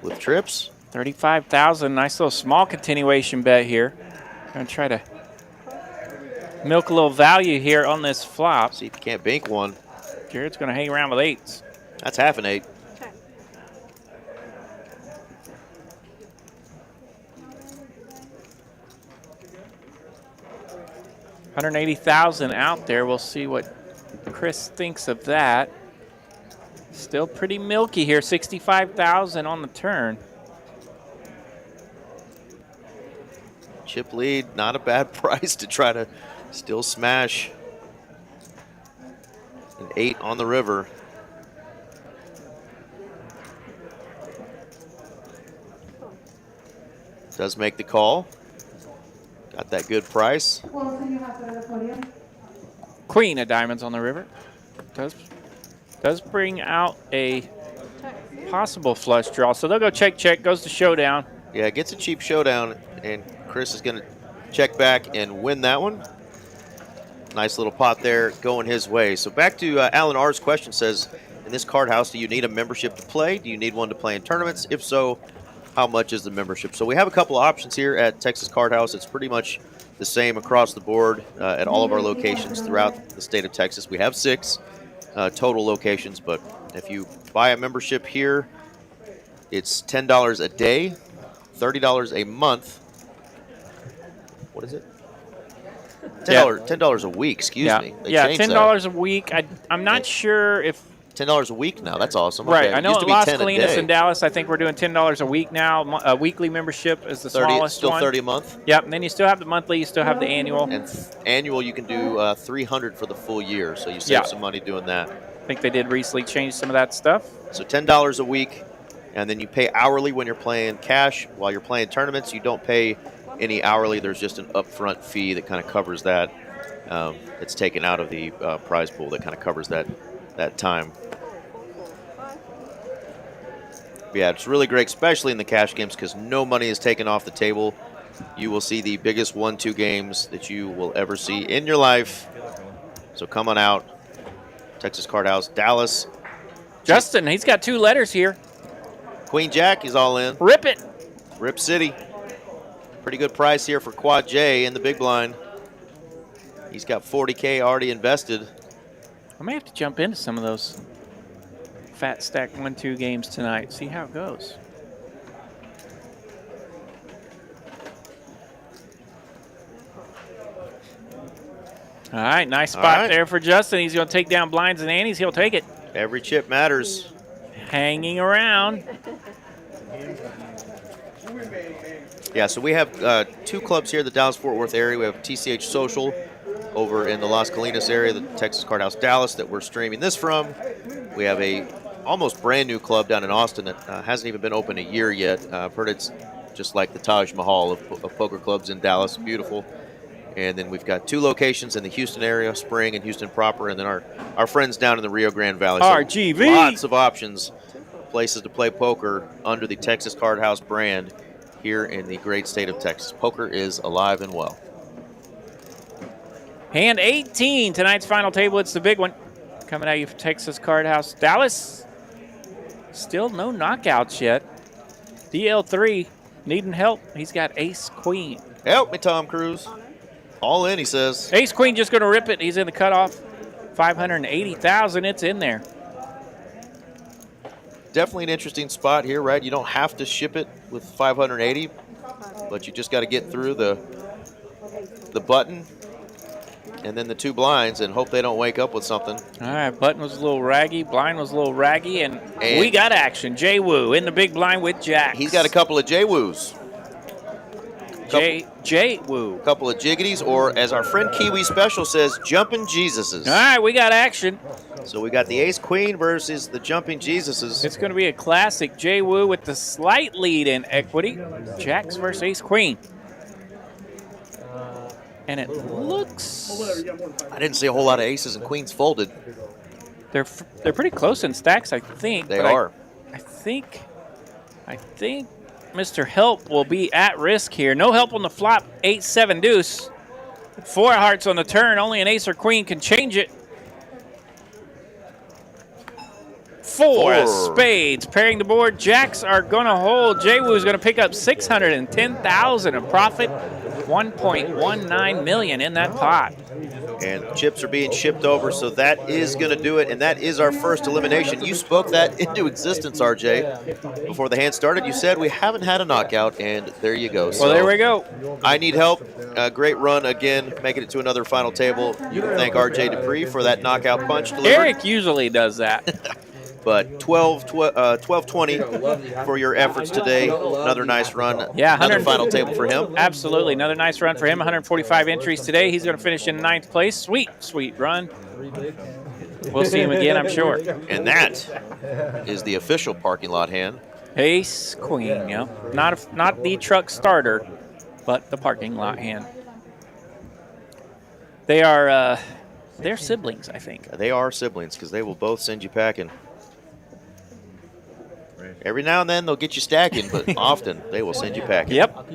B: with trips?
A: 35,000. Nice little small continuation bet here. Gonna try to milk a little value here on this flop.
B: See if you can't bank one.
A: Jared's gonna hang around with 8s.
B: That's half an 8.
C: Check.
A: 180,000 out there. We'll see what Chris thinks of that. Still pretty milky here. 65,000 on the turn.
B: Chip lead, not a bad price to try to still smash an 8 on the river. Does make the call. Got that good price.
A: Queen of diamonds on the river. Does bring out a possible flush draw. So they'll go check, check, goes to showdown.
B: Yeah, gets a cheap showdown, and Chris is going to check back and win that one. Nice little pot there going his way. So back to Alan R.'s question says, in this card house, do you need a membership to play? Do you need one to play in tournaments? If so, how much is the membership? So we have a couple of options here at Texas Card House. It's pretty much the same across the board at all of our locations throughout the state of Texas. We have 6 total locations, but if you buy a membership here, it's $10 a day, $30 a month. What is it? $10 a week, excuse me. They changed
A: $10
B: that.
A: a week. I'm not sure if...
B: $10 a week now, that's awesome.
A: Right,
B: Okay.
A: I know
B: Used
A: at
B: to be
A: Las
B: 10 a
A: Colinas
B: day.
A: in Dallas, I think we're doing $10 a week now. A weekly membership is the
B: 30,
A: smallest
B: still
A: one.
B: 30 a month?
A: Yep, and then you still have the monthly, you still have the annual.
B: And annual, you can do $300 for the full year, so you save some money doing that.
A: I think they did recently change some of that stuff.
B: So $10 a week, and then you pay hourly when you're playing cash. While you're playing tournaments, you don't pay any hourly. There's just an upfront fee that kind of covers that. It's taken out of the prize pool that kind of covers that time. But yeah, it's really great, especially in the cash games, because no money is taken off the table. You will see the biggest 1-2 games that you will ever see in your life. So come on out. Texas Card House, Dallas.
A: Justin, he's got 2 letters here.
B: Queen Jack is all in.
A: Rip it.
B: Rip City. Pretty good price here for Quad J in the big blind. He's got 40K already invested.
A: I may have to jump into some of those fat stack 1-2 games tonight. See how it goes. All right, nice spot there for Justin. He's going to take down blinds and antes. He'll take it.
B: Every chip matters.
A: Hanging around.
B: Yeah, so we have 2 clubs here in the Dallas-Fort Worth area. We have TCH Social over in the Las Colinas area, the Texas Card House Dallas that we're streaming this from. We have a almost brand new club down in Austin that hasn't even been open a year yet. I've heard it's just like the Taj Mahal of poker clubs in Dallas. Beautiful. And then we've got 2 locations in the Houston area, Spring and Houston proper, and then our friends down in the Rio Grande Valley. So
A: RGV.
B: lots of options, places to play poker under the Texas Card House brand here in the great state of Texas. Poker is alive and well.
A: Hand 18, tonight's final table. It's the big one. Coming at you from Texas Card House. Dallas, still no knockouts yet. DL3 needing help. He's got ace queen.
B: Help me, Tom Cruise. All in, he says.
A: Ace queen just going to rip it. He's in the cutoff. 580,000. It's in there.
B: Definitely an interesting spot here, right? You don't have to ship it with 580, but you just got to get through the button and then the 2 blinds and hope they don't wake up with something.
A: All right, button was a little raggy, blind was a little raggy, and we got action. Jay Woo in the big blind with Jack.
B: He's got a couple of J-Woos.
A: Jay Woo.
B: A couple of jiggities, or as our friend Kiwi Special says, jumping Jesuses.
A: All right, we got action.
B: So we got the ace queen versus the jumping Jesuses.
A: It's going to be a classic. Jay Woo with the slight lead in equity. Jacks versus ace queen. And it looks...
B: I didn't see a whole lot of aces and queens folded.
A: They're pretty close in stacks, I think.
B: They are.
A: I think Mr. Help will be at risk here. No help on the flop. 8-7 deuce. 4 hearts on the turn. Only an ace or queen can change it. 4 spades pairing the board. Jacks are going to hold. Jay Woo is going to pick up 610,000 of profit. 1.19 million in that pot.
B: And chips are being shipped over, so that is going to do it, and that is our first elimination. You spoke that into existence, RJ. Before the hand started, you said we haven't had a knockout, and there you go.
A: Well, there we go.
B: I need help. Great run again, making it to another final table. You can thank RJ Dupree for that knockout punch delivered.
A: Eric usually does that.
B: But 12-20 for your efforts today. Another nice run.
A: Yeah,
B: another final table for him.
A: Absolutely. Another nice run for him. 145 entries today. He's going to finish in 9th place. Sweet, sweet run. We'll see him again, I'm sure.
B: And that is the official parking lot hand.
A: Ace, queen, yeah. Not the truck starter, but the parking lot hand. They are they're siblings, I think.
B: They are siblings because they will both send you packing. Every now and then they'll get you stacking, but often they will send you packing.
A: Yep.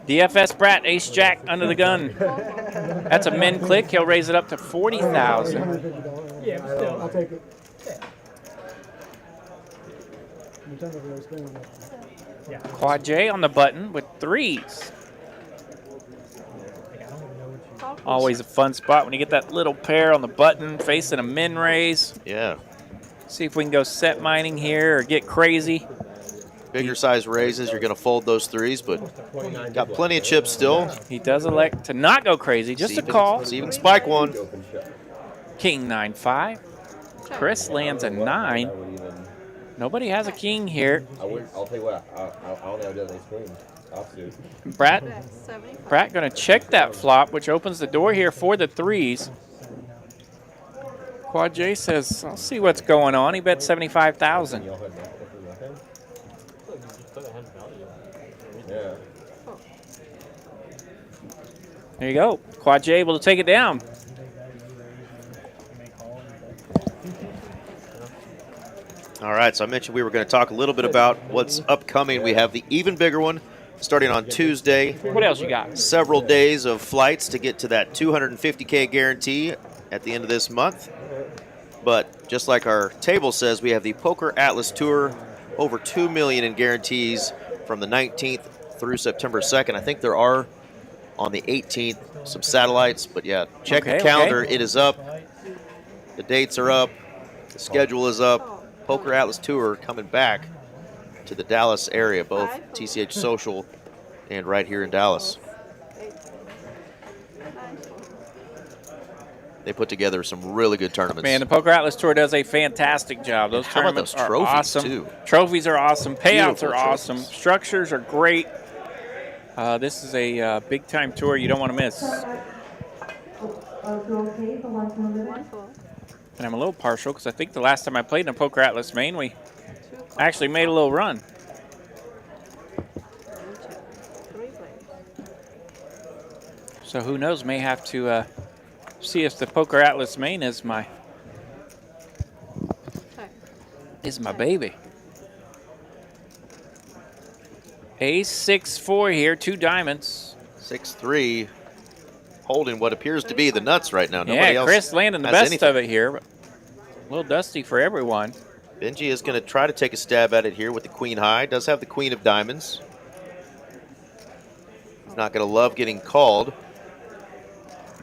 A: DFS Brat, ace jack under the gun. That's a min click. He'll raise it up to 40,000.
E: Yeah, I'll take it.
A: Quad J on the button with 3s. Always a fun spot when you get that little pair on the button facing a min raise.
B: Yeah.
A: See if we can go set mining here or get crazy.
B: Bigger size raises, you're going to fold those 3s, but got plenty of chips still.
A: He does elect to not go crazy, just a call.
B: See even spike one.
A: King 9-5. Chris lands a 9. Nobody has a king here.
D: I'll tell you what, I don't have that ace queen.
A: Brat going to check that flop, which opens the door here for the 3s. Quad J says, I'll see what's going on. He bet 75,000. There you go. Quad J able to take it down.
B: All right, so I mentioned we were going to talk a little bit about what's upcoming. We have the even bigger one starting on Tuesday.
A: What else you got?
B: Several days of flights to get to that $250K guarantee at the end of this month. But just like our table says, we have the Poker Atlas Tour, over $2 million in guarantees from the 19th through September 2nd. I think there are on the 18th some satellites, but yeah, check the calendar. It is up. The dates are up. The schedule is up. Poker Atlas Tour coming back to the Dallas area, both TCH Social and right here in Dallas. They put together some really good tournaments.
A: Man, the Poker Atlas Tour does a fantastic job. Those tournaments
B: are awesome.
A: Too? Trophies are awesome. Payouts are awesome. Structures are great. This is a big-time tour you don't want to miss. And I'm a little partial because I think the last time I played in a Poker Atlas main, we actually made a little run. So who knows, may have to see if the Poker Atlas main is my baby. Ace 6-4 here, 2 diamonds.
B: 6-3, holding what appears to be the nuts right now. Nobody
A: Yeah,
B: else
A: Chris landing the
B: has
A: best
B: anything.
A: of it here. But a little dusty for everyone.
B: Benji is going to try to take a stab at it here with the queen high. Does have the queen of diamonds. He's not going to love getting called,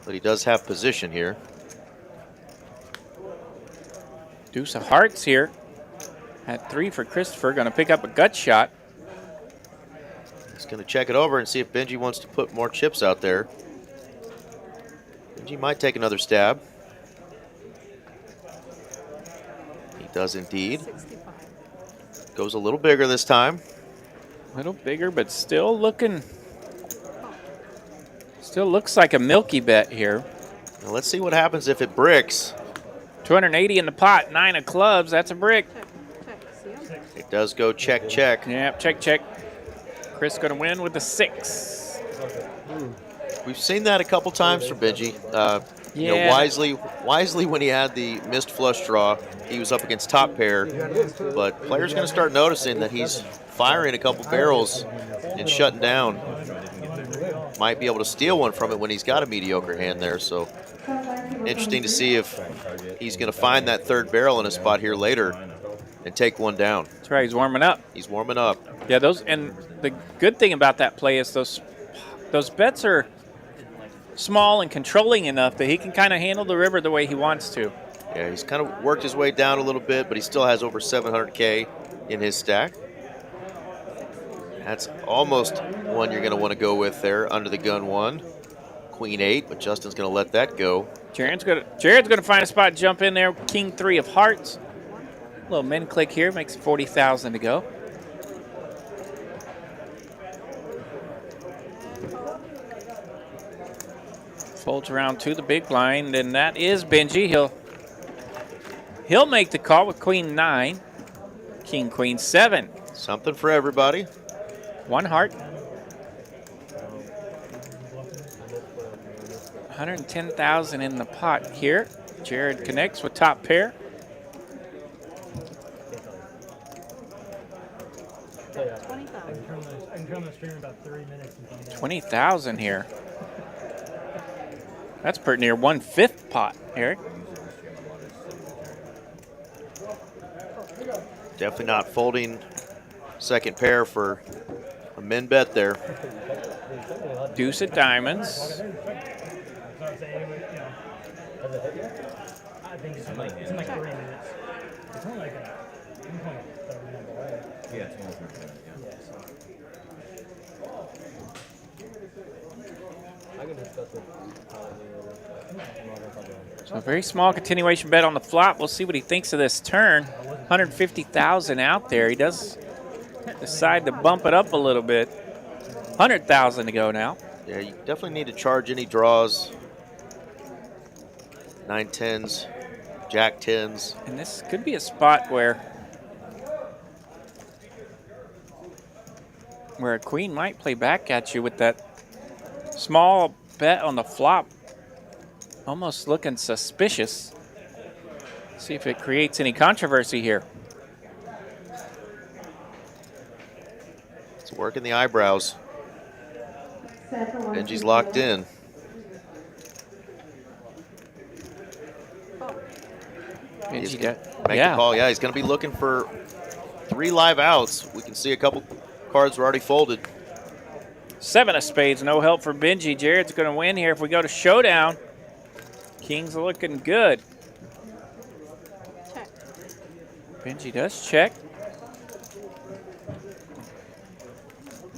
B: but he does have position here.
A: Deuce of hearts here. At 3 for Christopher, going to pick up a gut shot.
B: He's going to check it over and see if Benji wants to put more chips out there. Benji might take another stab. He does indeed.
C: 65.
B: Goes a little bigger this time.
A: A little bigger, but still looking. Still looks like a milky bet here.
B: Now let's see what happens if it bricks.
A: 280 in the pot, 9 of clubs. That's a brick.
C: Check. See him?
B: It does go check, check.
A: Yeah, check, check. Chris going to win with the 6.
B: We've seen that a couple times from Benji. You know,
A: Yeah.
B: wisely when he had the missed flush draw, he was up against top pair. But players going to start noticing that he's firing a couple barrels and shutting down. Might be able to steal one from it when he's got a mediocre hand there. So interesting to see if he's going to find that third barrel in a spot here later and take one down.
A: That's right, he's warming up.
B: He's warming up.
A: Yeah, those, and the good thing about that play is those bets are small and controlling enough that he can kind of handle the river the way he wants to.
B: Yeah, he's kind of worked his way down a little bit, but he still has over 700K in his stack. That's almost one you're going to want to go with there, under the gun one. Queen 8, but Justin's going to let that go.
A: Jared's gonna find a spot, jump in there. King 3 of hearts. A little min click here, makes 40,000 to go. Folds around to the big blind, and that is Benji. He'll make the call with Queen 9. King Queen 7.
B: Something for everybody.
A: 1 heart. 110,000 in the pot here. Jared connects with top pair.
E: I can turn on the stream in about 3 minutes.
A: 20,000 here. That's pretty near 1/5 pot, Eric.
B: Definitely not folding second pair for a min bet there.
A: Deuce of diamonds.
E: I think it's in like 3 minutes. It's only like
D: Yeah, 23%. I can discuss it.
A: So a very small continuation bet on the flop. We'll see what he thinks of this turn. 150,000 out there. He does decide to bump it up a little bit. 100,000 to go now.
B: Yeah, you definitely need to charge any draws. 9-10s, Jack 10s.
A: And this could be a spot where a queen might play back at you with that small bet on the flop. Almost looking suspicious. See if it creates any controversy here.
B: It's working the eyebrows. Benji's locked in. He's gonna make the call. Yeah, he's going to be looking for 3 live outs. We can see a couple cards were already folded.
A: 7 of spades, no help for Benji. Jared's going to win here if we go to showdown. Kings are looking good.
C: Check.
A: Benji does check.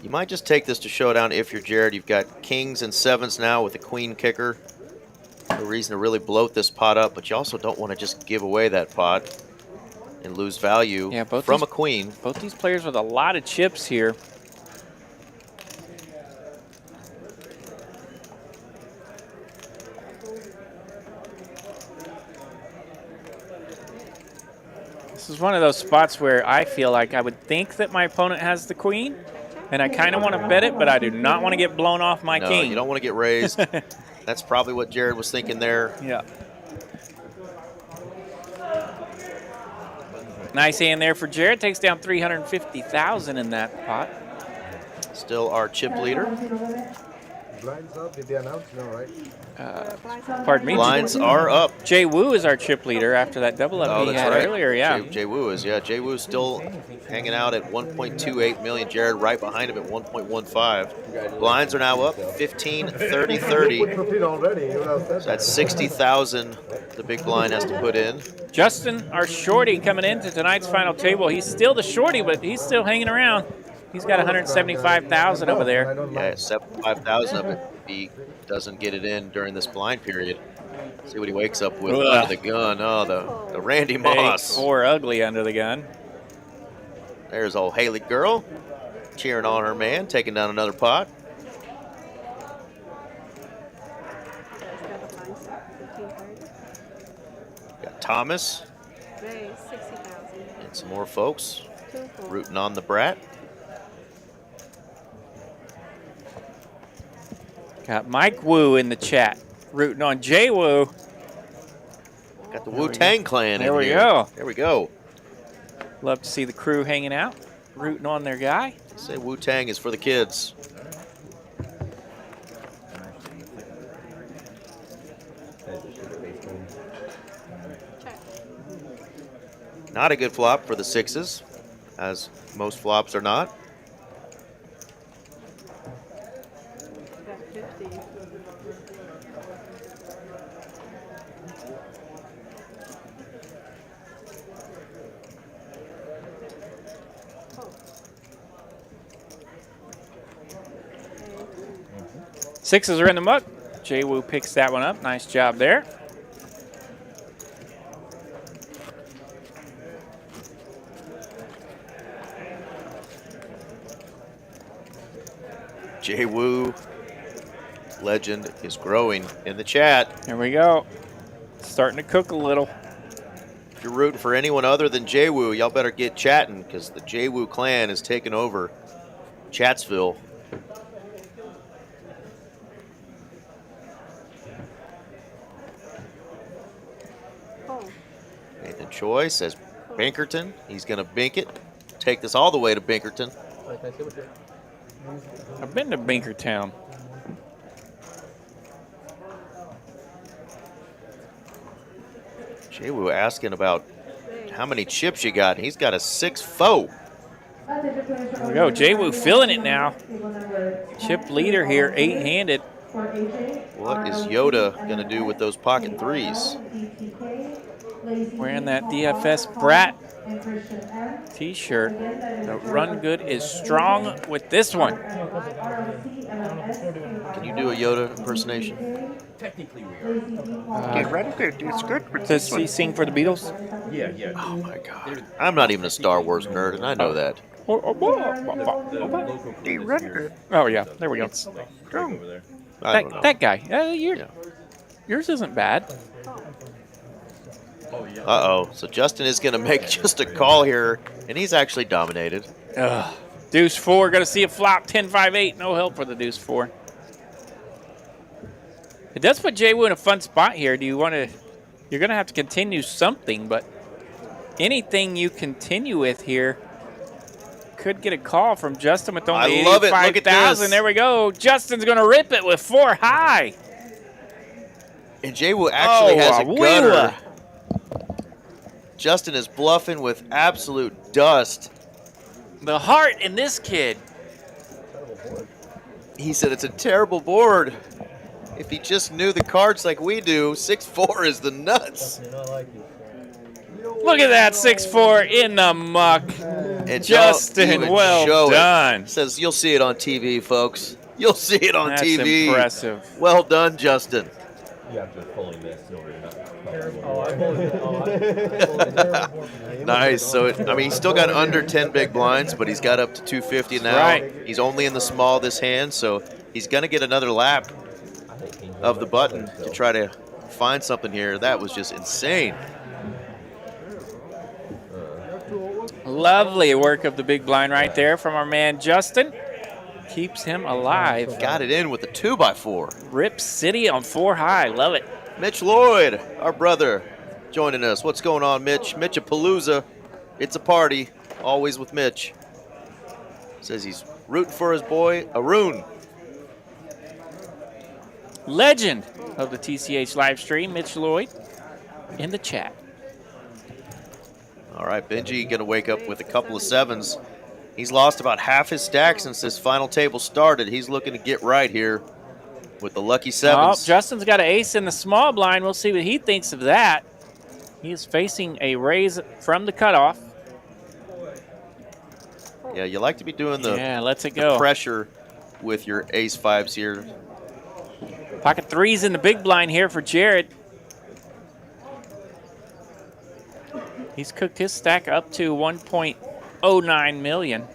B: You might just take this to showdown if you're Jared. You've got kings and 7s now with a queen kicker. No reason to really bloat this pot up, but you also don't want to just give away that pot and lose value from a queen.
A: Both these players with a lot of chips here. This is one of those spots where I feel like I would think that my opponent has the queen, and I kind of want to bet it, but I do not want to get blown off my
B: No,
A: king.
B: you don't want to get raised. That's probably what Jared was thinking there.
A: Yeah. Nice hand there for Jared. Takes down 350,000 in that pot.
B: Still our chip leader.
E: Blinds up, did they announce? No, right?
A: Pardon me.
B: Blinds are up.
A: Jay Wu is our chip leader after that double up
B: Oh,
A: he
B: that's
A: had
B: right.
A: earlier. Yeah.
B: Jay Wu is, yeah. Jay Wu's still hanging out at 1.28 million. Jared right behind him at 1.15. Blinds are now up 15, 30, 30.
E: Put 15 already. You would have said
B: So that's 60,000 the big blind has to put in.
A: Justin, our shorty, coming into tonight's final table. He's still the shorty, but he's still hanging around. He's got 175,000 over there.
B: Yeah, 75,000 of it. If he doesn't get it in during this blind period. See what he wakes up with
A: Ugh.
B: under the gun. Oh, the Randy Moss.
A: 4 ugly under the gun.
B: There's old Haley girl cheering on her man, taking down another pot. Got Thomas
C: Ray, 60,000.
B: and some more folks
C: 2-4.
B: rooting on the Brat.
A: Got Mike Wu in the chat, rooting on Jay Wu.
B: Got the Wu-Tang Clan
A: There
B: in
A: we
B: here.
A: go.
B: There we go.
A: Love to see the crew hanging out, rooting on their guy.
B: Say Wu-Tang is for the kids. Not a good flop for the sixes, as most flops are not.
C: Got 50.
A: Sixes are in the muck. Jay Wu picks that one up. Nice job there.
B: Jay Wu, legend, is growing in the chat.
A: Here we go. Starting to cook a little.
B: If you're rooting for anyone other than Jay Wu, y'all better get chatting because the Jay Wu clan is taking over Chatsville.
C: Oh,
B: Nathan Choi says Binkerton. He's going to bink it. Take this all the way to Binkerton.
A: I've been to Binkertown.
B: Jay Wu asking about how many chips you got. He's got a 6-4.
A: Here we go. Jay Wu filling it now. Chip leader here, 8-handed.
B: What is Yoda going to do with those pocket threes?
A: Wearing that DFS Brat t-shirt. The run good is strong with this one.
B: Can you do a Yoda impersonation?
D: Technically, we are.
E: It's good.
A: Does he sing for the Beatles?
D: Yeah, yeah.
B: Oh my God. I'm not even a Star Wars nerd, and I know that.
D: The local crew is here.
A: Oh, yeah. There we go.
D: Right over there.
B: I don't know.
A: That guy.
B: Yeah.
A: Yours isn't bad.
D: Oh, yeah.
B: Uh-oh. So Justin is going to make just a call here, and he's actually dominated.
A: Ugh. Deuce 4. Going to see a flop. 10-5-8. No help for the Deuce 4. It does put Jay Wu in a fun spot here. Do you want to... You're going to have to continue something, but anything you continue with here could get a call from Justin with only
B: I love it. Look at
A: 85,000.
B: this.
A: There we go. Justin's going to rip it with 4 high.
B: And Jay Wu actually has a gutter.
A: Wheeler.
B: Justin is bluffing with absolute dust.
A: The heart in this kid.
B: He said it's a terrible board. If he just knew the cards like we do, 6-4 is the nuts.
A: Look at that 6-4 in the muck.
B: And
A: Justin,
B: don't even
A: well
B: show it.
A: done.
B: Says you'll see it on TV, folks. You'll see it on
A: That's
B: TV.
A: impressive.
B: Well done, Justin.
D: You have to fully miss in order to not.
B: Nice. So, I mean, he's still got under 10 big blinds, but he's got up to 250 now.
A: Right.
B: He's only in the small this hand, so he's going to get another lap of the button to try to find something here. That was just insane.
A: Lovely work of the big blind right there from our man Justin. Keeps him alive.
B: Got it in with the 2x4.
A: Rip City on 4 high. Love it.
B: Mitch Lloyd, our brother, joining us. What's going on, Mitch? Mitch-a-palooza. It's a party. Always with Mitch. Says he's rooting for his boy, Arun.
A: Legend of the TCH live stream, Mitch Lloyd, in the chat.
B: All right, Benji going to wake up with a couple of 7s. He's lost about half his stack since this final table started. He's looking to get right here with the lucky 7s.
A: Oh, Justin's got an ace in the small blind. We'll see what he thinks of that. He is facing a raise from the cutoff.
B: Yeah, you like to be doing the,
A: lets it
B: the
A: go.
B: pressure with your ace-5s here.
A: Pocket 3s in the big blind here for Jared. He's cooked his stack up to 1.09 million.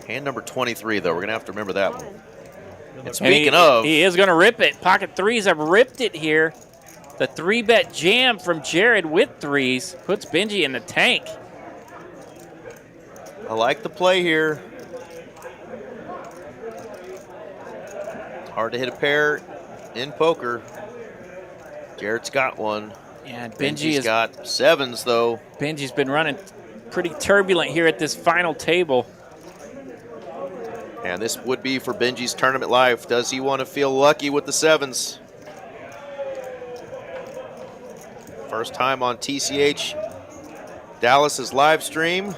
B: Hand number 23, though. We're going to have to remember that one. And
A: And
B: speaking of,
A: he is going to rip it. Pocket 3s have ripped it here. The 3-bet jam from Jared with 3s puts Benji in the tank.
B: I like the play here. Hard to hit a pair in poker. Jared's got one.
A: Yeah,
B: Benji's got 7s, though.
A: Benji's been running pretty turbulent here at this final table.
B: And this would be for Benji's tournament life. Does he want to feel lucky with the 7s? First time on TCH Dallas's live stream.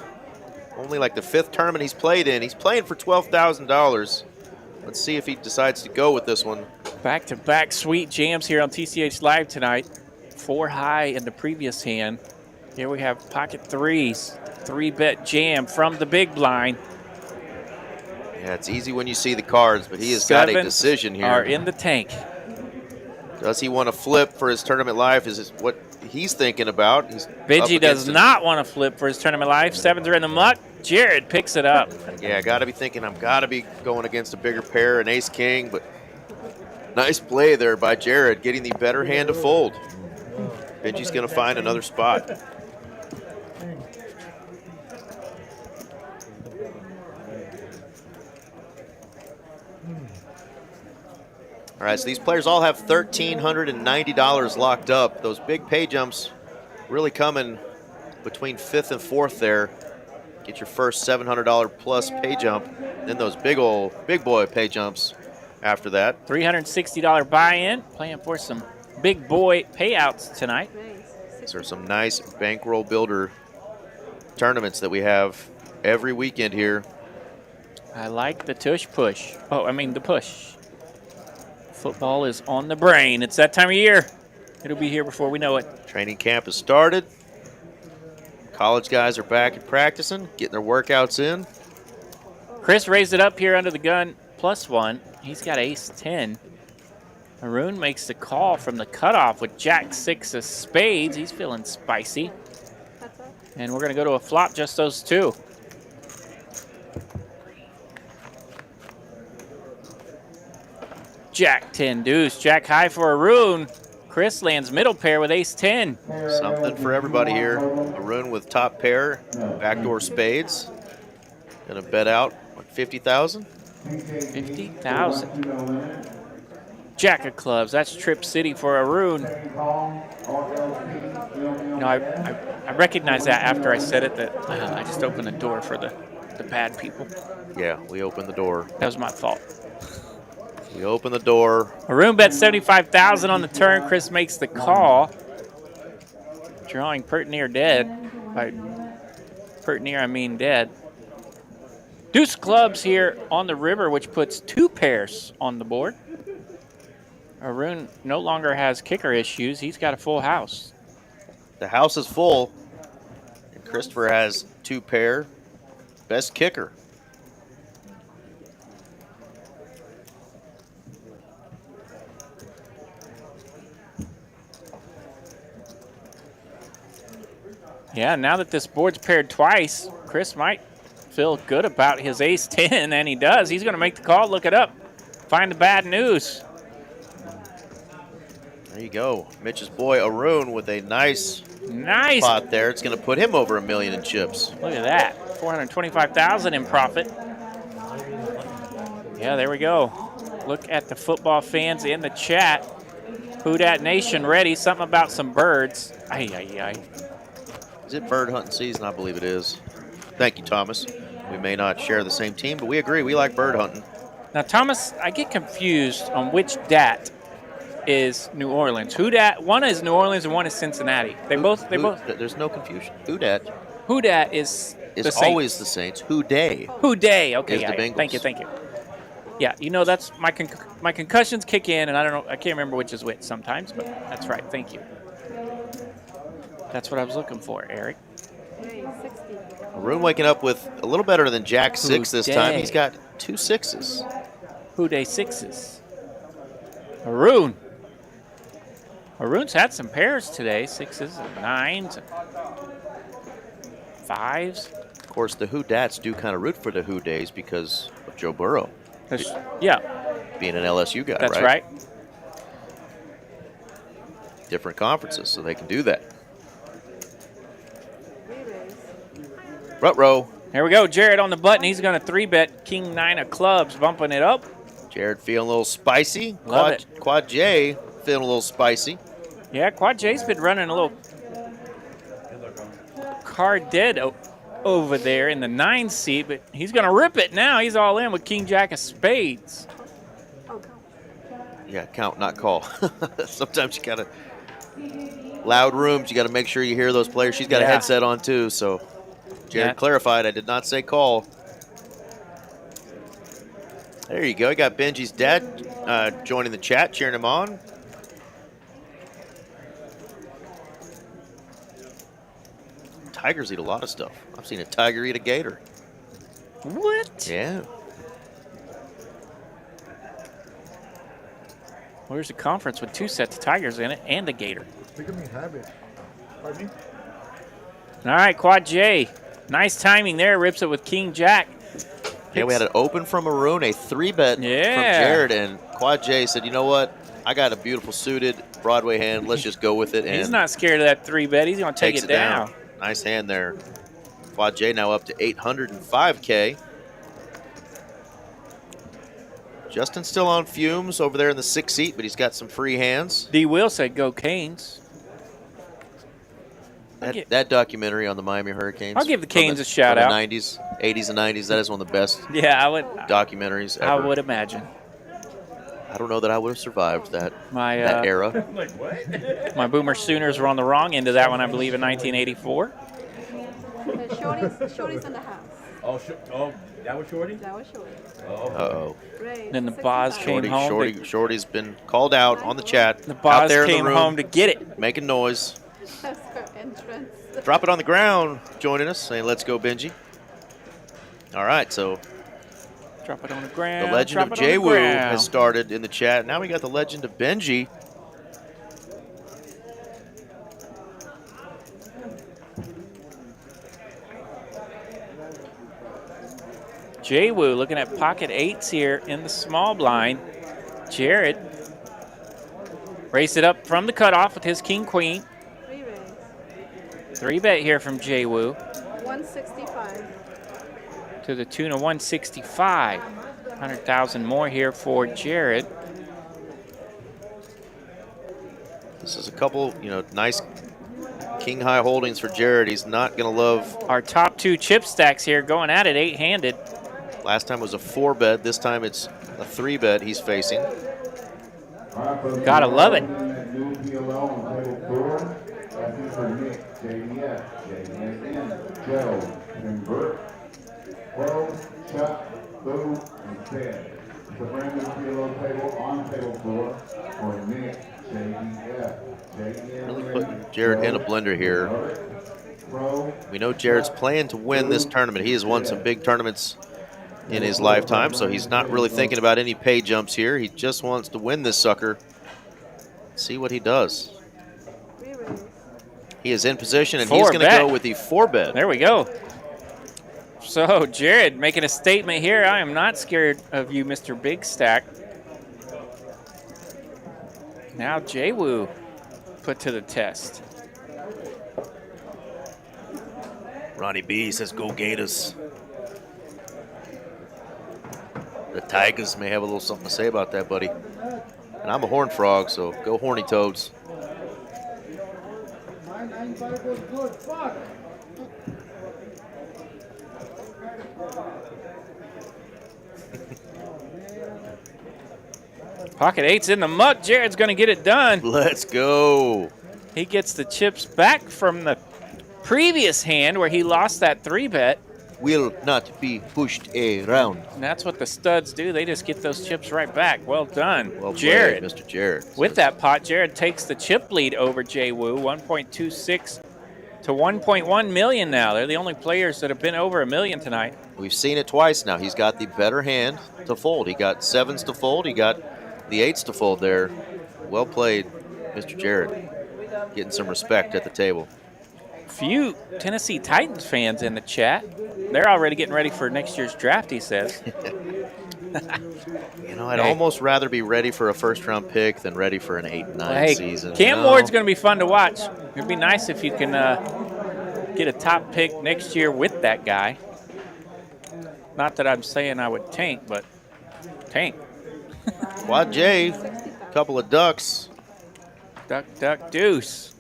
B: Only like the 5th tournament he's played in. He's playing for $12,000. Let's see if he decides to go with this one.
A: Back-to-back sweet jams here on TCH Live tonight. 4 high in the previous hand. Here we have pocket 3s. 3-bet jam from the big blind.
B: Yeah, it's easy when you see the cards, but he has got a
A: 7s
B: decision here.
A: are in the tank.
B: Does he want to flip for his tournament life? Is this what he's thinking about? He's
A: Benji does not want to flip for his tournament life. 7s are in the muck. Jared picks it up.
B: Yeah, got to be thinking I've got to be going against a bigger pair, an ace-king, but nice play there by Jared, getting the better hand to fold. Benji's going to find another spot. All right, so these players all have $1,390 locked up. Those big pay jumps really coming between 5th and 4th there. Get your first $700 plus pay jump, then those big boy pay jumps after that.
A: $360 buy-in. Playing for some big boy payouts tonight.
B: These are some nice bankroll builder tournaments that we have every weekend here.
A: I like the tush push. Oh, I mean the push. Football is on the brain. It's that time of year. It'll be here before we know it.
B: Training camp has started. College guys are back and practicing, getting their workouts in.
A: Chris raised it up here under the gun, +1. He's got ace-10. Arun makes the call from the cutoff with jack-6 of spades. He's feeling spicy. And we're going to go to a flop, just those 2. Jack-10 deuce, jack high for Arun. Chris lands middle pair with ace-10.
B: Something for everybody here. Arun with top pair, backdoor spades. Gonna bet out, what, 50,000?
A: 50,000. Jack of clubs, that's Trip City for Arun. You know, I recognize that after I said it, that I just opened the door for the bad people.
B: Yeah, we opened the door.
A: That was my fault.
B: We open the door.
A: Arun bets 75,000 on the turn. Chris makes the call. Drawing pert near dead. By pert near, I mean dead. Deuce clubs here on the river, which puts 2 pairs on the board. Arun no longer has kicker issues. He's got a full house.
B: The house is full. And Christopher has 2 pair. Best kicker.
A: Yeah, now that this board's paired twice, Chris might feel good about his ace-10, and he does. He's going to make the call, look it up, find the bad news.
B: There you go. Mitch's boy Arun with a nice
A: Nice.
B: pot there. It's going to put him over $1 million in chips.
A: Look at that. 425,000 in profit. Yeah, there we go. Look at the football fans in the chat. Who Dat Nation ready? Something about some birds. Ay, ay, ay.
B: Is it bird hunting season? I believe it is. Thank you, Thomas. We may not share the same team, but we agree. We like bird hunting.
A: Now, Thomas, I get confused on which Dat is New Orleans. Who Dat? One is New Orleans and one is Cincinnati. They both.
B: There's no confusion. Who Dat
A: Who Dat is the
B: is
A: Saints.
B: always the Saints. Who Day
A: Who Day? Okay,
B: is the
A: yeah,
B: Bengals.
A: thank you, thank you. Yeah, you know that's my concussions kick in, and I don't know. I can't remember which is which sometimes, but that's right. Thank you. That's what I was looking for, Eric.
C: Hey, 60.
B: Arun waking up with a little better than Jack 6 this time.
A: Day.
B: He's got 2 6s.
A: Who Day 6s. Arun. Arun's had some pairs today, 6s and 9s and 5s.
B: Of course, the Who Dats do kind of root for the Who Days because of Joe Burrow
A: Yeah,
B: being an LSU guy,
A: that's right.
B: Different conferences, so they can do that.
C: Re-raise.
B: Rut-row.
A: Here we go. Jared on the button. He's going to 3-bet King 9 of clubs, bumping it up.
B: Jared feeling a little spicy.
A: Love it.
B: Quad J feeling a little spicy.
A: Yeah, Quad J's been running a little card dead over there in the 9 seat, but he's going to rip it now. He's all in with King Jack of spades.
C: Oh, count.
B: Yeah, count, not call. Sometimes you got to, loud rooms, you got to make sure you hear those players. She's got a
A: Yeah.
B: headset on too, so Jared
A: Yeah.
B: clarified, I did not say call. There you go. You got Benji's dad joining the chat, cheering him on. Tigers eat a lot of stuff. I've seen a tiger eat a gator.
A: What?
B: Yeah.
A: Where's the conference with 2 sets of tigers in it and a gator?
E: Look at me have it. Pardon me?
A: All right, Quad J. Nice timing there. Rips it with King Jack.
B: Yeah, we had an open from Arun, a 3-bet from
A: Yeah.
B: Jared, and Quad J said, you know what? I got a beautiful suited Broadway hand. Let's just go with it. And
A: He's not scared of that 3-bet. He's going to take
B: takes
A: it down.
B: Nice hand there. Quad J now up to 805K. Justin's still on fumes over there in the 6th seat, but he's got some free hands.
A: D. Will said go Canes.
B: That documentary on the Miami Hurricanes.
A: I'll give the
B: from
A: Canes a shout out.
B: The 90s, 80s and 90s. That is one of the best
A: Yeah, I would.
B: documentaries ever.
A: I would imagine.
B: I don't know that I would have survived that
A: My
B: era.
D: Like, what?
A: my Boomer Sooners were on the wrong end of that one, I believe, in 1984.
C: Shorty's in the house.
D: Oh, that was Shorty?
C: That was Shorty.
D: Oh.
B: Uh-oh.
C: Raise.
A: Then the Boz
C: 65.
A: came home.
B: Shorty's been called out on the chat.
A: The
B: out
A: Boz
B: there in
A: came
B: the room,
A: home to get it.
B: making noise.
C: That's her entrance.
B: Drop it on the ground, joining us, saying, let's go, Benji. All right, so
A: Drop it on the ground.
B: the legend of
A: drop it on the
B: Jay-Woo
A: ground.
B: has started in the chat. Now we got the legend of Benji.
A: Jay-Woo looking at pocket 8s here in the small blind. Jared race it up from the cutoff with his king queen.
C: Re-raise.
A: 3-bet here from Jay-Woo
C: 165.
A: to the tune of 165. 100,000 more here for Jared.
B: This is a couple, nice king high holdings for Jared. He's not going to love.
A: Our top 2 chip stacks here going at it 8-handed.
B: Last time was a 4-bet. This time it's a 3-bet he's facing.
A: Gotta love it.
B: Really putting Jared in a blender here. We know Jared's playing to win this tournament. He has won some big tournaments in his lifetime, so he's not really thinking about any pay jumps here. He just wants to win this sucker. See what he does.
C: Re-raise.
B: He is in position, and he's going to
A: 4-bet.
B: go with the 4-bet.
A: There we go. So Jared making a statement here. I am not scared of you, Mr. Big Stack. Now Jay-Woo put to the test.
B: Ronnie B says, go Gators. The Tigers may have a little something to say about that, buddy. And I'm a horned frog, so go horny toads.
A: Pocket 8's in the muck. Jared's going to get it done.
B: Let's go.
A: He gets the chips back from the previous hand where he lost that 3-bet.
B: Will not be pushed around.
A: And that's what the studs do. They just get those chips right back. Well done,
B: Well played,
A: Jared.
B: Mr. Jared.
A: With that pot, Jared takes the chip lead over Jay-Woo, 1.26 to 1.1 million now. They're the only players that have been over $1 million tonight.
B: We've seen it twice now. He's got the better hand to fold. He got 7s to fold. He got the 8s to fold there. Well played, Mr. Jared. Getting some respect at the table.
A: Few Tennessee Titans fans in the chat. They're already getting ready for next year's draft, he says.
B: You know, I'd almost rather be ready for a first-round pick than ready for an 8-9 season.
A: Cam Ward's going to be fun to watch. It'd be nice if you can get a top pick next year with that guy. Not that I'm saying I would tank, but tank.
B: Quad J, couple of ducks.
A: Duck, duck, deuce.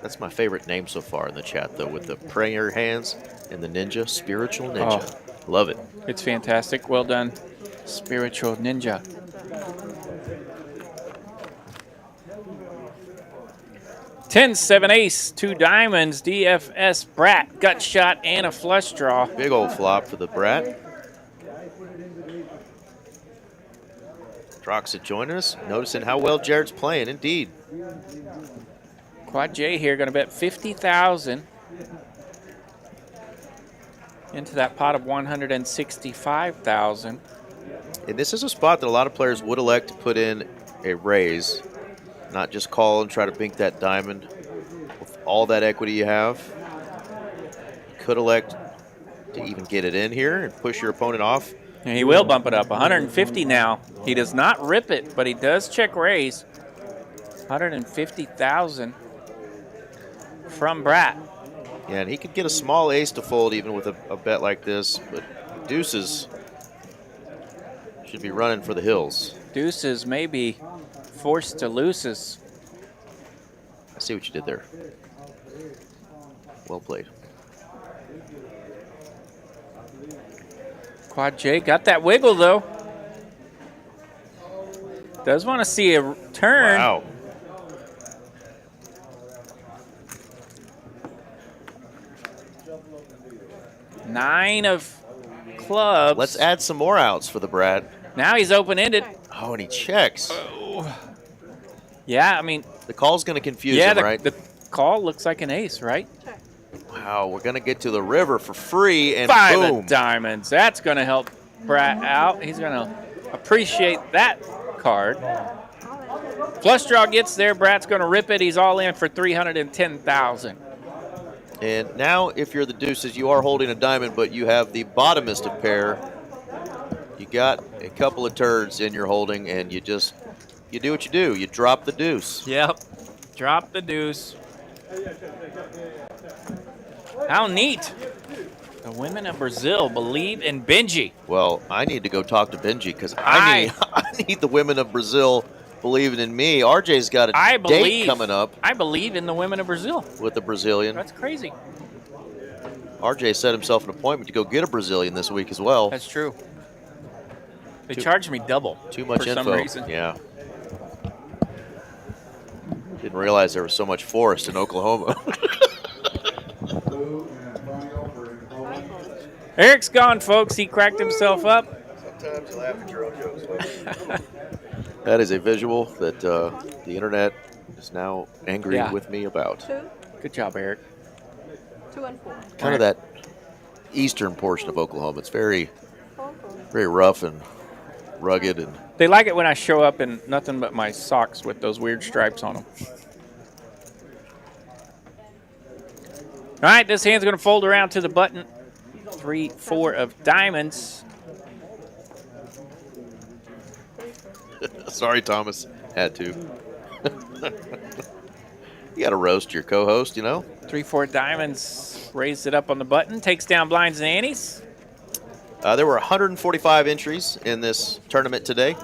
B: That's my favorite name so far in the chat, though, with the prayer hands and the ninja, spiritual ninja.
A: Oh.
B: Love it.
A: It's fantastic. Well done, spiritual ninja. Ten, 7 ace, 2 diamonds, DFS Brat, gut shot, and a flush draw.
B: Big old flop for the Brat. Troxit joining us, noticing how well Jared's playing, indeed.
A: Quad J here going to bet 50,000 into that pot of 165,000.
B: And this is a spot that a lot of players would elect to put in a raise, not just call and try to bink that diamond with all that equity you have. You could elect to even get it in here and push your opponent off.
A: And he will bump it up, 150 now. He does not rip it, but he does check raise. 150,000 from Brat.
B: Yeah, and he could get a small ace to fold even with a bet like this, but deuces should be running for the hills.
A: Deuces may be forced to loses.
B: I see what you did there. Well played.
A: Quad J got that wiggle, though. Does want to see a turn.
B: Wow.
A: Nine of clubs.
B: Let's add some more outs for the Brat.
A: Now he's open-ended.
B: Oh, and he checks.
A: Yeah, I mean.
B: The call's going to confuse him, right?
A: The call looks like an ace, right?
B: Wow, we're going to get to the river for free, and
A: 5
B: boom.
A: of diamonds. That's going to help Brat out. He's going to appreciate that card. Flush draw gets there. Brat's going to rip it. He's all in for 310,000.
B: And now, if you're the deuces, you are holding a diamond, but you have the bottomest of pair. You got a couple of turds in your holding, and you do what you do. You drop the deuce.
A: Yep. Drop the deuce. How neat. The women of Brazil believe in Benji.
B: Well, I need to go talk to Benji because I need the women of Brazil believing in me. RJ's got a date coming up.
A: I believe in the women of Brazil.
B: With the Brazilian.
A: That's crazy.
B: RJ set himself an appointment to go get a Brazilian this week as well.
A: That's true. They charged me double.
B: Too much
A: for
B: info.
A: some reason.
B: Yeah. Didn't realize there was so much forest in Oklahoma.
A: Eric's gone, folks. He cracked himself up.
B: Sometimes you laugh at your own jokes. That is a visual that the internet is now angry with me about.
C: 2,
A: Good job, Eric.
C: 2 and 4.
B: Kind of that eastern portion of Oklahoma. It's very,
C: 4.
B: very rough and rugged. And
A: They like it when I show up in nothing but my socks with those weird stripes on them. All right, this hand's going to fold around to the button. 3, 4 of diamonds.
B: Sorry, Thomas. Had to. You got to roast your co-host, you know.
A: 3, 4 diamonds. Raised it up on the button. Takes down blinds and antes.
B: There were 145 entries in this tournament today.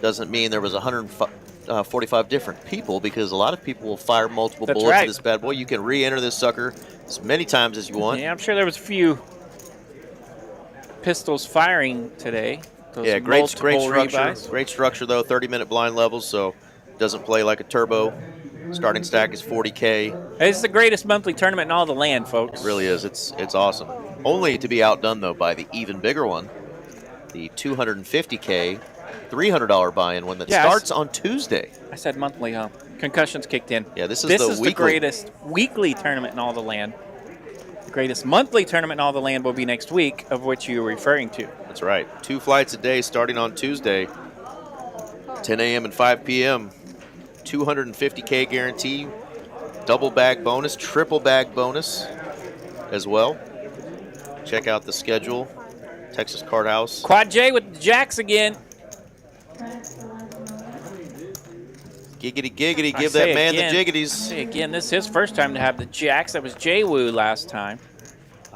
B: Doesn't mean there was 145 different people, because a lot of people will fire multiple
A: That's
B: bullets
A: right.
B: at this bad boy. You can re-enter this sucker as many times as you want.
A: Yeah, I'm sure there was a few pistols firing today. Those
B: Yeah, great
A: multiple
B: structure.
A: rebuys.
B: Great structure though. 30-minute blind levels, so doesn't play like a turbo. Starting stack is 40K.
A: It's the greatest monthly tournament in all the land, folks.
B: It really is. It's awesome. Only to be outdone though by the even bigger one, the 250K, $300 buy-in one that starts on Tuesday.
A: I said monthly, huh? Concussions kicked in.
B: Yeah, this is
A: the
B: weekly.
A: greatest weekly tournament in all the land. The greatest monthly tournament in all the land will be next week, of which you're referring to.
B: That's right. 2 flights a day starting on Tuesday, 10 a.m. and 5 p.m. 250K guarantee, double bag bonus, triple bag bonus as well. Check out the schedule. Texas Card House.
A: Quad J with the jacks again.
B: Giggity, giggity, give that man the jiggities.
A: Say again, this is his first time to have the jacks. That was J-Woo last time.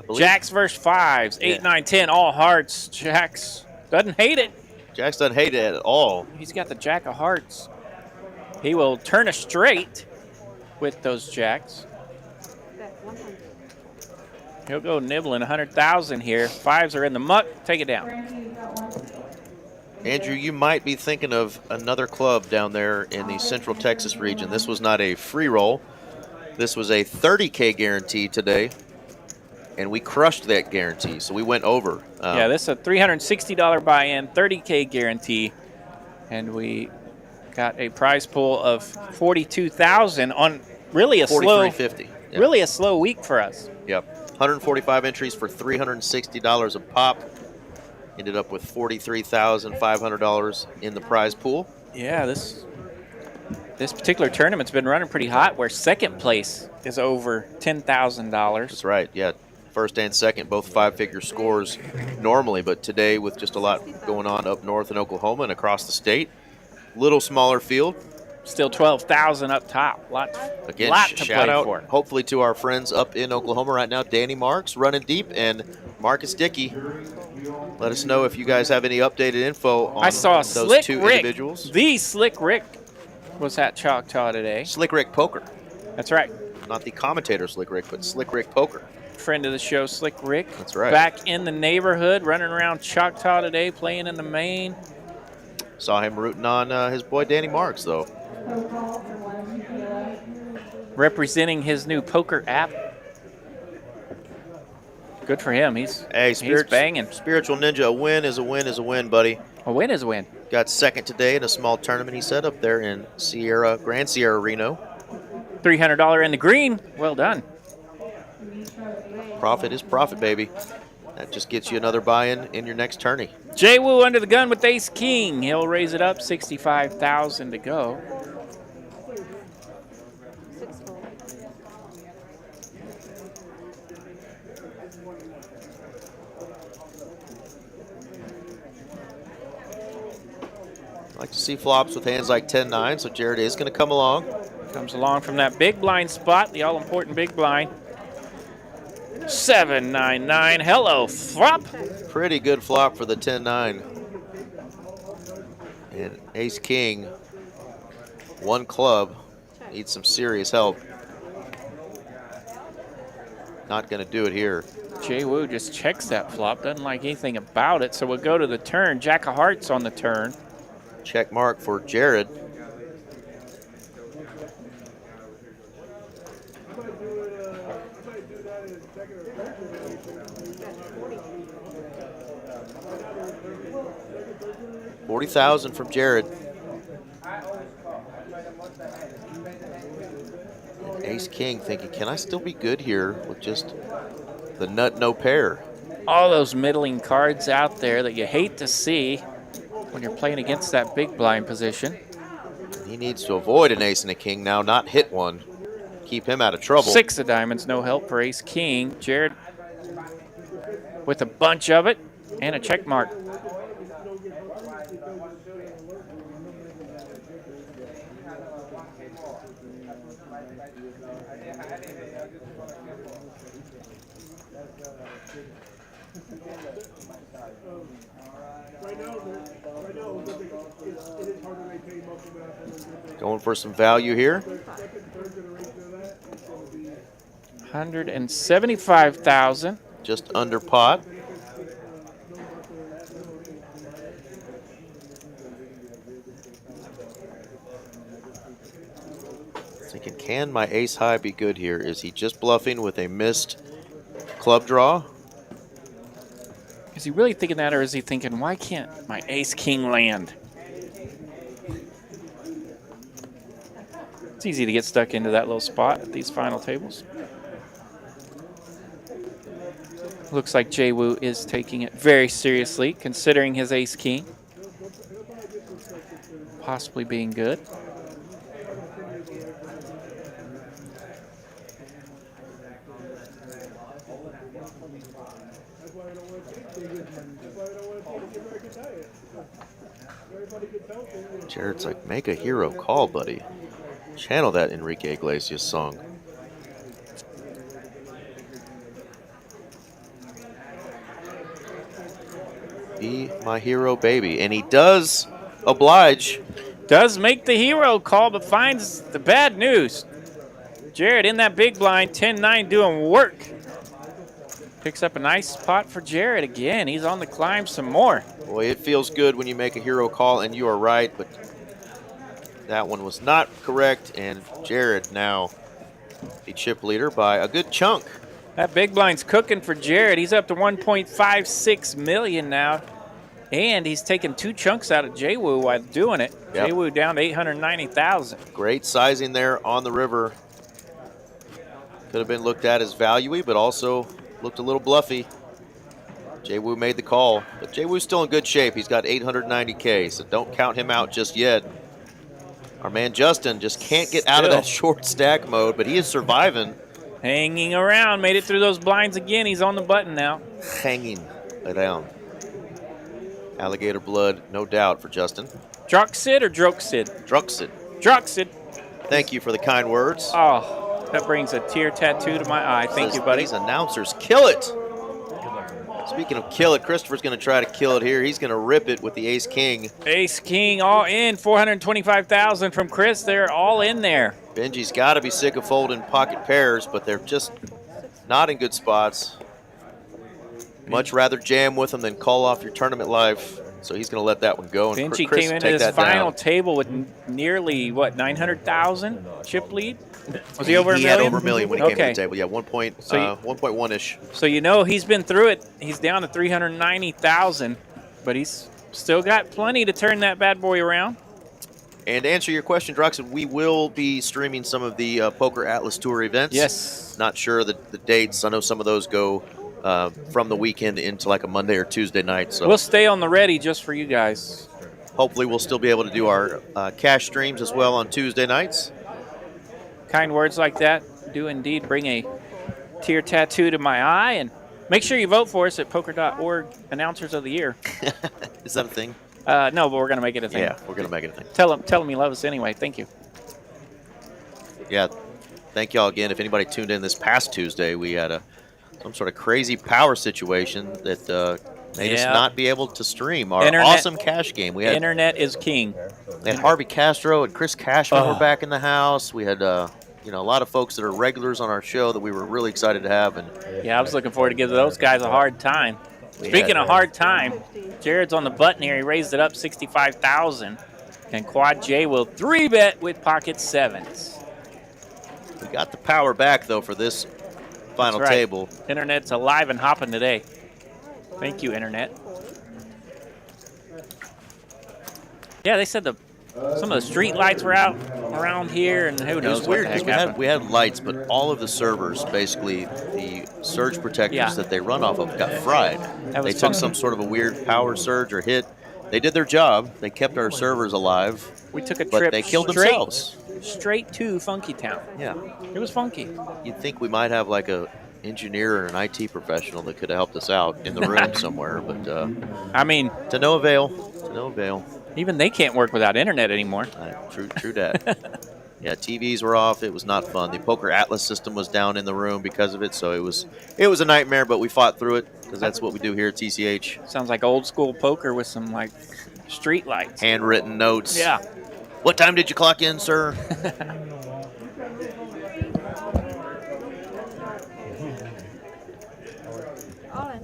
B: believe.
A: Jacks versus fives, 8, 9, 10, all hearts. Jacks doesn't hate it.
B: Jacks doesn't hate it at all.
A: He's got the jack of hearts. He will turn a straight with those jacks. He'll go nibbling 100,000 here. Fives are in the muck. Take it down.
B: Andrew, you might be thinking of another club down there in the Central Texas region. This was not a free roll. This was a 30K guarantee today, and we crushed that guarantee, so we went over.
A: Yeah, this is a $360 buy-in, 30K guarantee, and we got a prize pool of 42,000 on really a slow,
B: 43.50. Yeah.
A: really a slow week for us.
B: Yep. 145 entries for $360 a pop. Ended up with $43,500 in the prize pool.
A: Yeah, this particular tournament's been running pretty hot, where second place is over $10,000.
B: That's right. Yeah. First and second, both 5-figure scores normally, but today with just a lot going on up north in Oklahoma and across the state, little smaller field.
A: Still 12,000 up top.
B: Again,
A: lot to
B: shout
A: play
B: out
A: for.
B: hopefully to our friends up in Oklahoma right now, Danny Marks running deep and Marcus Dickey. Let us know if you guys have any updated info on
A: I saw
B: those
A: Slick
B: two
A: Rick,
B: individuals.
A: the Slick Rick was at Choctaw today.
B: Slick Rick Poker.
A: That's right.
B: Not the commentator Slick Rick, but Slick Rick Poker.
A: Friend of the show, Slick Rick.
B: That's right.
A: Back in the neighborhood, running around Choctaw today, playing in the main.
B: Saw him rooting on his boy Danny Marks, though.
A: Representing his new poker app. Good for him. He's banging.
B: Spiritual Ninja, a win is a win is a win, buddy.
A: A win is a win.
B: Got second today in a small tournament he set up there in Grand Sierra, Reno.
A: $300 in the green. Well done.
B: Profit is profit, baby. That just gets you another buy-in in your next tourney.
A: Jay Wu under the gun with Ace King. He'll raise it up, 65,000 to go.
B: I like to see flops with hands like 10-9, so Jared is going to come along.
A: Comes along from that big blind spot, the all-important big blind. 799. Hello, flop.
B: Pretty good flop for the 10-9. And Ace King, one club, needs some serious help. Not going to do it here.
A: Jay Wu just checks that flop, doesn't like anything about it, so we'll go to the turn. Jack of hearts on the turn.
B: Check mark for Jared. $40,000 from Jared. And Ace King thinking, can I still be good here with just the nut no pair?
A: All those middling cards out there that you hate to see when you're playing against that big blind position.
B: He needs to avoid an ace and a king now, not hit one. keep him out of trouble.
A: 6 of diamonds, no help for ace king. Jared with a bunch of it and a check mark.
B: Going for some value here.
A: 175,000.
B: Just under pot. Thinking, can my ace high be good here? Is he just bluffing with a missed club draw?
A: Is he really thinking that, or is he thinking, why can't my ace king land? It's easy to get stuck into that little spot at these final tables. Looks like Jay Woo is taking it very seriously, considering his ace king possibly being good.
B: Jared's like, make a hero call, buddy. Channel that Enrique Iglesias song. Be my hero, baby. And he does oblige.
A: Does make the hero call, but finds the bad news. Jared in that big blind, 10-9 doing work. Picks up a nice spot for Jared again. He's on the climb some more.
B: Boy, it feels good when you make a hero call, and you are right, but that one was not correct, and Jared now the chip leader by a good chunk.
A: That big blind's cooking for Jared. He's up to 1.56 million now, and he's taken 2 chunks out of Jay Woo while doing it.
B: Yep.
A: Jay Woo down to 890,000.
B: Great sizing there on the river. Could have been looked at as value-y, but also looked a little bluffy. Jay Woo made the call, but Jay Woo's still in good shape. He's got 890K, so don't count him out just yet. Our man Justin just can't get out of that short stack mode, but he is surviving.
A: Hanging around, made it through those blinds again. He's on the button now.
B: Hanging around. Alligator blood, no doubt, for Justin.
A: Droxid or Droxid?
B: Druxid.
A: Droxid.
B: Thank you for the kind words.
A: Oh, that brings a tear tattoo to my eye. Thank you, buddy.
B: These announcers kill it. Speaking of kill it, Christopher's going to try to kill it here. He's going to rip it with the ace king.
A: Ace king all in, 425,000 from Chris. They're all in there.
B: Benji's got to be sick of folding pocket pairs, but they're just not in good spots. Much rather jam with them than call off your tournament live. So he's going to let that one go. And
A: Benji
B: Chris
A: came into
B: take
A: this
B: that
A: final
B: down.
A: table with nearly, what, 900,000 chip lead? Was he over a million?
B: He had over a million when he came to
A: Okay.
B: the table. Yeah, 1.1-ish.
A: So you know he's been through it. He's down to 390,000, but he's still got plenty to turn that bad boy around.
B: And to answer your question, Droxen, we will be streaming some of the Poker Atlas Tour events.
A: Yes.
B: Not sure the dates. I know some of those go from the weekend into like a Monday or Tuesday night. So
A: We'll stay on the ready just for you guys.
B: hopefully we'll still be able to do our cash streams as well on Tuesday nights.
A: Kind words like that do indeed bring a tear tattoo to my eye. And make sure you vote for us at poker.org, Announcers of the Year.
B: Is that a thing?
A: No, but we're going to make it a thing.
B: Yeah, we're going to make it a thing.
A: Tell them you love us anyway. Thank you.
B: Yeah, thank y'all again. If anybody tuned in this past Tuesday, we had some sort of crazy power situation that made us not be able to stream our awesome cash game. We had
A: Internet is king.
B: Harvey Castro and Chris Cashman were back in the house. We had a lot of folks that are regulars on our show that we were really excited to have. And
A: Yeah, I was looking forward to giving those guys a hard time. Speaking of hard time, Jared's on the button here. He raised it up 65,000. And Quad J will 3-bet with pocket sevens.
B: we got the power back, though, for this final
A: That's right.
B: table.
A: Internet's alive and hopping today. Thank you, Internet. Yeah, they said some of the street lights were out around here, and who
B: It
A: knows
B: was
A: what
B: weird
A: the heck
B: because
A: happened.
B: we had lights, but all of the servers, basically the surge protectors that they run off of, got fried.
A: That was
B: They took
A: fun.
B: some sort of a weird power surge or hit. They did their job. They kept our servers alive,
A: We took a
B: but
A: trip
B: they killed
A: straight
B: themselves.
A: straight to Funky Town.
B: Yeah.
A: It was funky.
B: You'd think we might have like a engineer or an IT professional that could have helped us out in the room somewhere, but
A: I mean,
B: to no avail. To no avail.
A: even they can't work without internet anymore.
B: True that. Yeah, TVs were off. It was not fun. The Poker Atlas system was down in the room because of it, so it was a nightmare, but we fought through it because that's what we do here at TCH.
A: Sounds like old school poker with some like street lights.
B: Handwritten notes.
A: Yeah.
B: What time did you clock in, sir?
C: All in.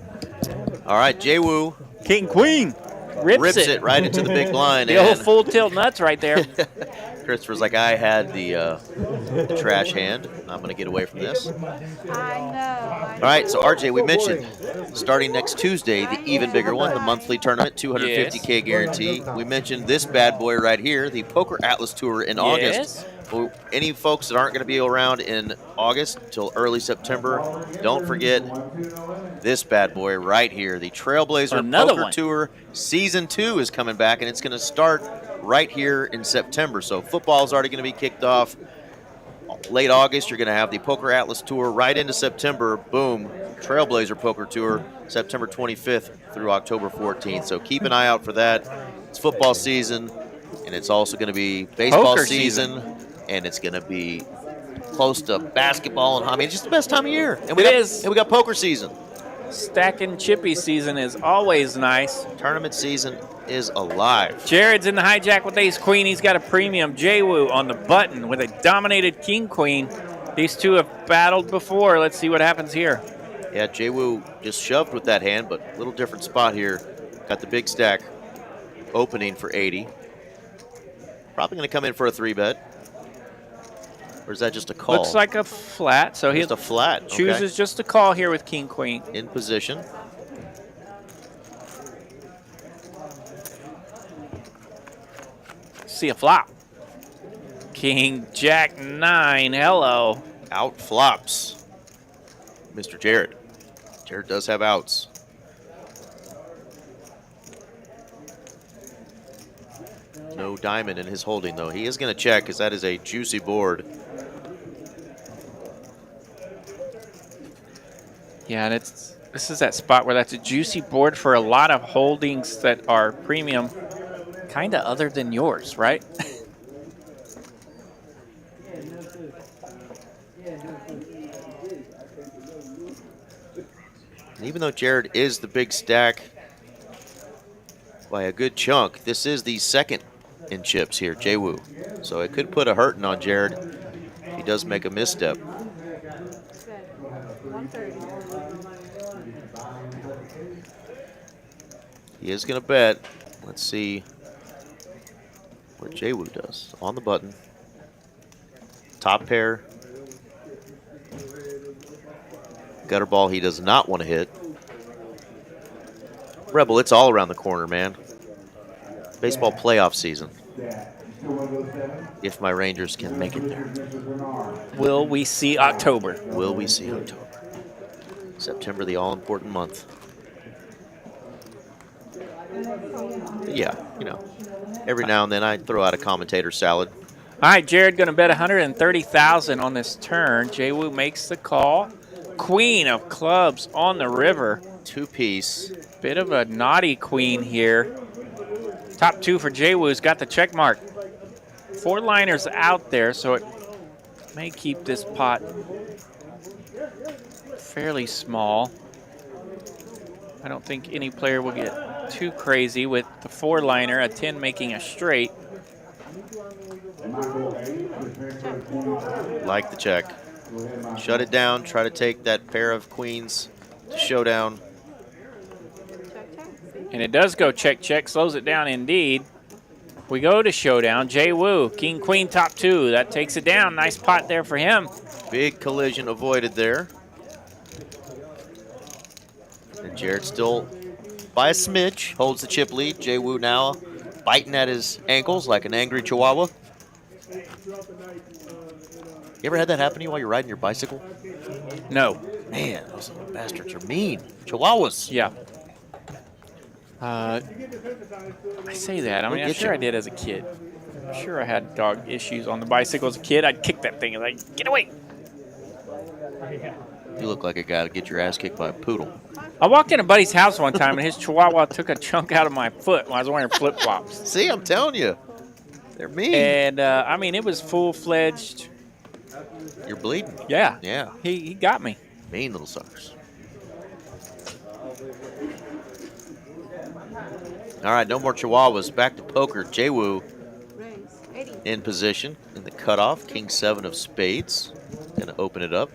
B: All right, Jay-Woo
A: King Queen rips
B: it right into the big blind.
A: The old full tilt nuts right there.
B: Christopher's like, I had the trash hand. I'm going to get away from this.
C: I know.
B: All right, so RJ, we mentioned starting next Tuesday, the even bigger one, the monthly tournament, 250K guarantee. We mentioned this bad boy right here, the Poker Atlas Tour in August. Well, any folks that aren't going to be around in August till early September, don't forget this bad boy right here, the Trailblazer Poker Tour Season 2 is coming back, and it's going to start right here in September. So football is already going to be kicked off. Late August, you're going to have the Poker Atlas Tour right into September. Boom, Trailblazer Poker Tour, September 25th through October 14th. So keep an eye out for that. It's football season, and it's also going to be baseball season, and it's going to be close to basketball and hockey. It's just the best time of year. And we got poker season.
A: Stacking chippy season is always nice.
B: Tournament season is alive.
A: Jared's in the hijack with ace queen. He's got a premium Jay-Woo on the button with a dominated king queen. These two have battled before. Let's see what happens here.
B: Yeah, Jay-Woo just shoved with that hand, but a little different spot here. Got the big stack opening for 80. Probably going to come in for a 3-bet. Or is that just a call?
A: Looks like a flat. So
B: just a flat.
A: Chooses just a call here with king queen.
B: In position.
A: See a flop. King Jack 9. Hello.
B: Out flops. Mr. Jared. Jared does have outs. No diamond in his holding, though. He is going to check because that is a juicy board.
A: Yeah, and this is that spot where that's a juicy board for a lot of holdings that are premium, kind of other than yours, right?
B: Even though Jared is the big stack by a good chunk, this is the second in chips here, Jay-Woo. So it could put a hurting on Jared if he does make a misstep.
C: 130.
B: He is going to bet. Let's see what Jay-Woo does. On the button. Top pair. Gutter ball he does not want to hit. Rebel, it's all around the corner, man. Baseball playoff season. If my Rangers can make it there.
A: Will we see October?
B: Will we see October? September, the all-important month. Yeah, you know, every now and then I throw out a commentator salad.
A: All right, Jared going to bet 130,000 on this turn. Jay-Woo makes the call. Queen of clubs on the river.
B: Two-piece.
A: Bit of a naughty queen here. Top two for Jay-Woo's got the check mark. 4 liners out there, so it may keep this pot fairly small. I don't think any player will get too crazy with the 4-liner, a 10 making a straight.
B: Like the check. Shut it down, try to take that pair of queens to showdown.
A: And it does go check, check, slows it down indeed. We go to showdown. Jay-Woo, king, queen, top 2. That takes it down. Nice pot there for him.
B: Big collision avoided there. And Jared still by a smidge, holds the chip lead. Jay-Woo now biting at his ankles like an angry chihuahua. You ever had that happen to you while you're riding your bicycle?
A: No.
B: Man, those little bastards are mean. Chihuahuas.
A: Yeah. I say that. I mean, I'm sure I did as a kid. Sure, I had dog issues on the bicycle as a kid. I'd kick that thing and like, get away.
B: You look like a guy to get your ass kicked by a poodle.
A: I walked in a buddy's house one time, and his chihuahua took a chunk out of my foot when I was wearing flip-flops.
B: See, I'm telling you. They're mean.
A: And, I mean, it was full-fledged.
B: You're bleeding.
A: Yeah.
B: Yeah.
A: He got me.
B: Mean little suckers. All right, no more Chihuahuas. Back to poker. Jay-Woo
C: Raise. 80.
B: in position in the cutoff. King 7 of spades. Going to open it up.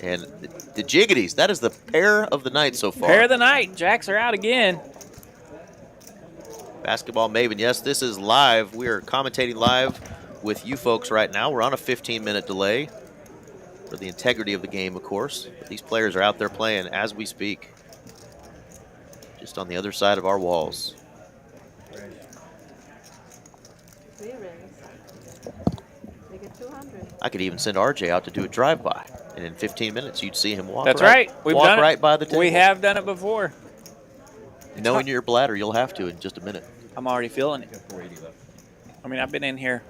B: And the Jiggities, that is the pair of the night so far.
A: Pair of the night. Jacks are out again.
B: Basketball Maven, yes, this is live. We are commentating live with you folks right now. We're on a 15-minute delay for the integrity of the game, of course. But these players are out there playing as we speak, just on the other side of our walls.
C: 3 raise. Make it 200.
B: I could even send RJ out to do a drive-by, and in 15 minutes you'd see him walk.
A: That's right. We've
B: walk
A: done
B: right
A: it.
B: by the table.
A: We have done it before.
B: Knowing your bladder, you'll have to in just a minute.
A: I'm already feeling it. I mean, I've been in here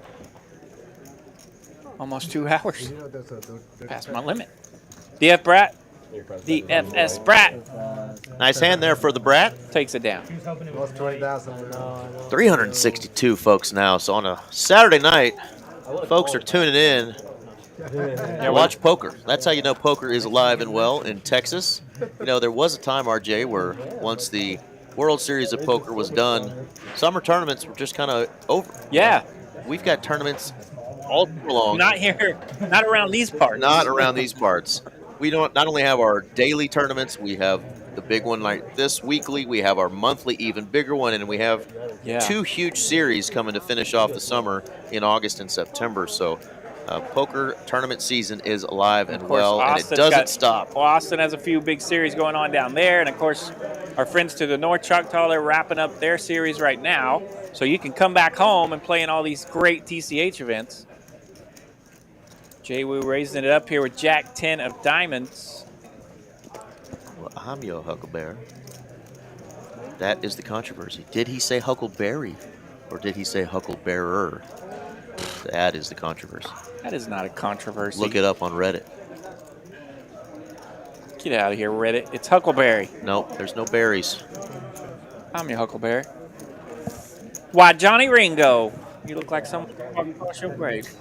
A: almost 2 hours. Past my limit. DF Brat. DFS Brat
B: Nice hand there for the Brat.
A: takes it down.
E: Lost 20,000.
B: 362 folks now. So on a Saturday night, folks are tuning in to watch poker. That's how you know poker is alive and well in Texas. You know, there was a time, RJ, where once the World Series of Poker was done, summer tournaments were just kind of over.
A: Yeah.
B: We've got tournaments all year long.
A: Not here. Not around these parts.
B: Not around these parts. We don't not only have our daily tournaments, we have the big one like this weekly, we have our monthly even bigger one, and we have 2 huge series coming to finish off the summer in August and September. So poker tournament season is alive and well, and it doesn't stop.
A: Well, Austin has a few big series going on down there, and of course, our friends to the North Choctaw, they're wrapping up their series right now. So you can come back home and play in all these great TCH events. Jay-Woo raising it up here with Jack 10 of diamonds.
B: Well, I'm your Huckleberry. That is the controversy. Did he say Huckleberry, or did he say Hucklebearer? That is the controversy.
A: That is not a controversy.
B: Look it up on Reddit.
A: Get out of here, Reddit. It's Huckleberry.
B: Nope, there's no berries.
A: I'm your Huckleberry. Why, Johnny Ringo? You look like someone walking across your grave.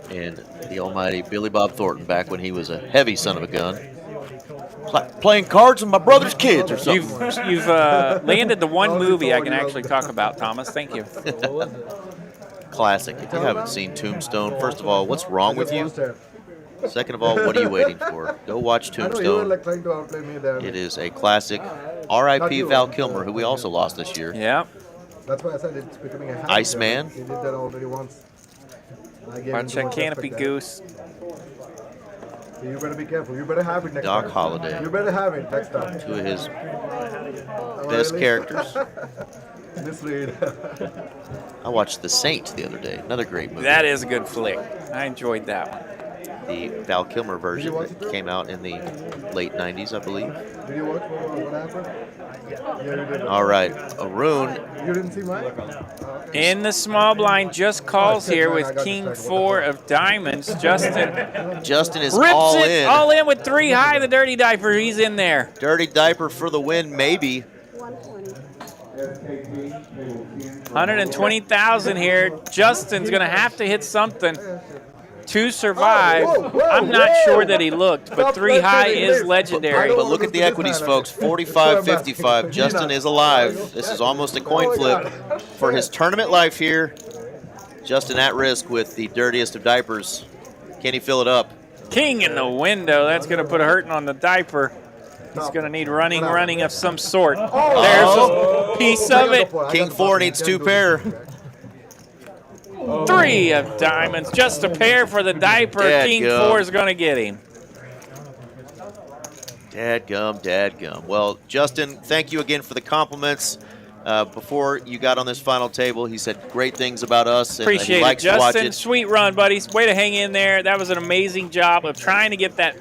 B: And the almighty Billy Bob Thornton back when he was a heavy son of a gun. It's like playing cards with my brother's kids or something.
A: You've landed the one movie I can actually talk about, Thomas. Thank you.
B: Classic. If you haven't seen Tombstone, first of all, what's wrong with you? Second of all, what are you waiting for? Go watch Tombstone. It is a classic. R.I.P. Val Kilmer, who we also lost this year.
A: Yeah.
E: That's why I said it's becoming a habit.
B: Iceman.
E: He did that already once.
A: Watch that Canopy Goose.
E: You better be careful. You better have it next
B: Doc
E: time.
B: Holliday.
E: You better have it next time.
B: 2 of his best characters.
E: Misread.
B: I watched The Saint the other day. Another great movie.
A: That is a good flick. I enjoyed that one.
B: The Val Kilmer version that came out in the late 90s, I believe.
E: Did you watch what happened? Yeah, you did.
B: All right, Arun.
E: You didn't see mine?
A: In the small blind, just calls here with King 4 of diamonds.
B: Justin is
A: rips
B: all
A: it
B: in.
A: all in with 3 high. The dirty diaper, he's in there.
B: Dirty diaper for the win, maybe.
C: 120.
A: 120,000 here. Justin's going to have to hit something to survive. I'm not sure that he looked, but 3 high is legendary.
B: But look at the equities, folks. 45-55. Justin is alive. This is almost a coin flip for his tournament life here. Justin at risk with the dirtiest of diapers. Can he fill it up?
A: King in the window. That's going to put a hurting on the diaper. He's going to need running of some sort. There's a piece of it.
B: King 4 needs 2 pair.
A: 3 of diamonds. Just a pair for the diaper. King 4 is going to get him.
B: Dadgum. Well, Justin, thank you again for the compliments. Before you got on this final table, he said great things about us. And
A: Appreciate
B: he likes
A: it,
B: to watch
A: Justin.
B: it.
A: Sweet run, buddies. Way to hang in there. That was an amazing job of trying to get that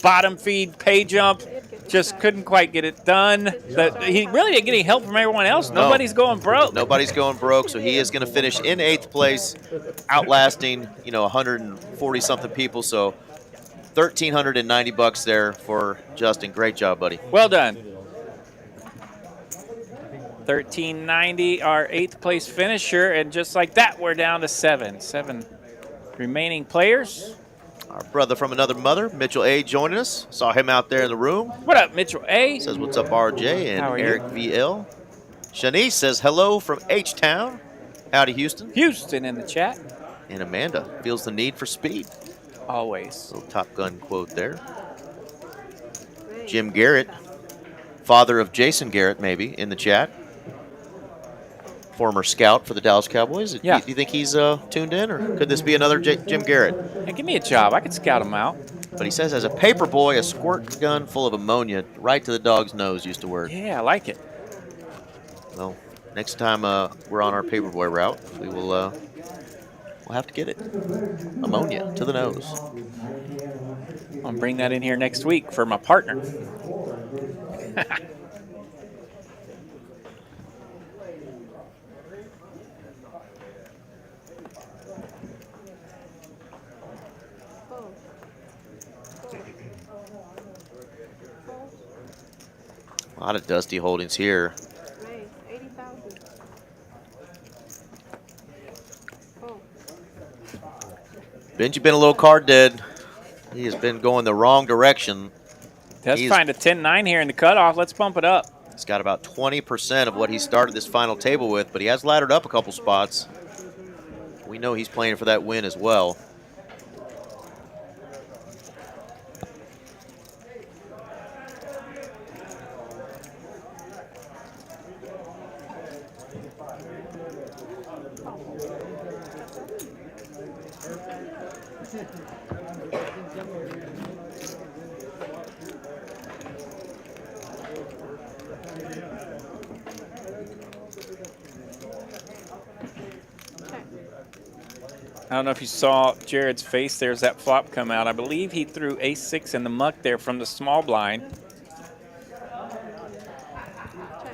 A: bottom feed pay jump. just couldn't quite get it done. He really didn't get any help from everyone else.
B: No.
A: Nobody's going broke.
B: Nobody's going broke, so he is going to finish in 8th place, outlasting 140-something people. So $1,390 there for Justin. Great job, buddy.
A: Well done. $1,390, our 8th place finisher, and just like that, we're down to 7 remaining players.
B: Our brother from another mother, Mitchell A, joining us. Saw him out there in the room.
A: What up, Mitchell A?
B: Says, what's up, RJ and
A: How are
B: Eric VL. Shanice says, hello from H-Town. Howdy, Houston.
A: Houston in the chat.
B: And Amanda feels the need for speed.
A: Always.
B: Little Top Gun quote there. Jim Garrett, father of Jason Garrett, maybe, in the chat. Former scout for the Dallas Cowboys.
A: Yeah.
B: Do you think he's tuned in, or could this be another Jim Garrett?
A: Hey, give me a job. I could scout him out.
B: But he says, as a paper boy, a squirt gun full of ammonia right to the dog's nose used to work.
A: Yeah, I like it.
B: Well, next time we're on our paperboy route, we will we'll have to get it. Ammonia to the nose.
A: I'm going to bring that in here next week for my partner.
B: A lot of dusty holdings here.
C: Raise 80,000. Oh,
B: Benji been a little card dead. He has been going the wrong direction.
A: Let's find a 10-9 here in the cutoff. Let's bump it up.
B: He's got about 20% of what he started this final table with, but he has laddered up a couple spots. We know he's playing for that win as well.
A: I don't know if you saw Jared's face. There's that flop come out. I believe he threw ace-6 in the muck there from the small blind.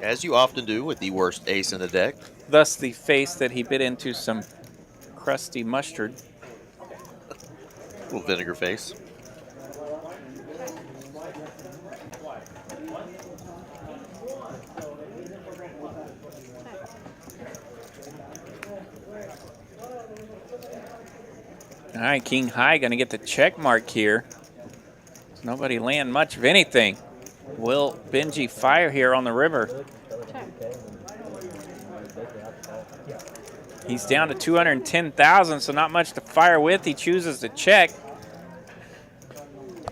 B: As you often do with the worst ace in the deck.
A: Thus the face that he bit into some crusty mustard.
B: Little vinegar face.
A: All right, King High going to get the check mark here. Nobody land much of anything. Will Benji fire here on the river? He's down to 210,000, so not much to fire with. He chooses to check.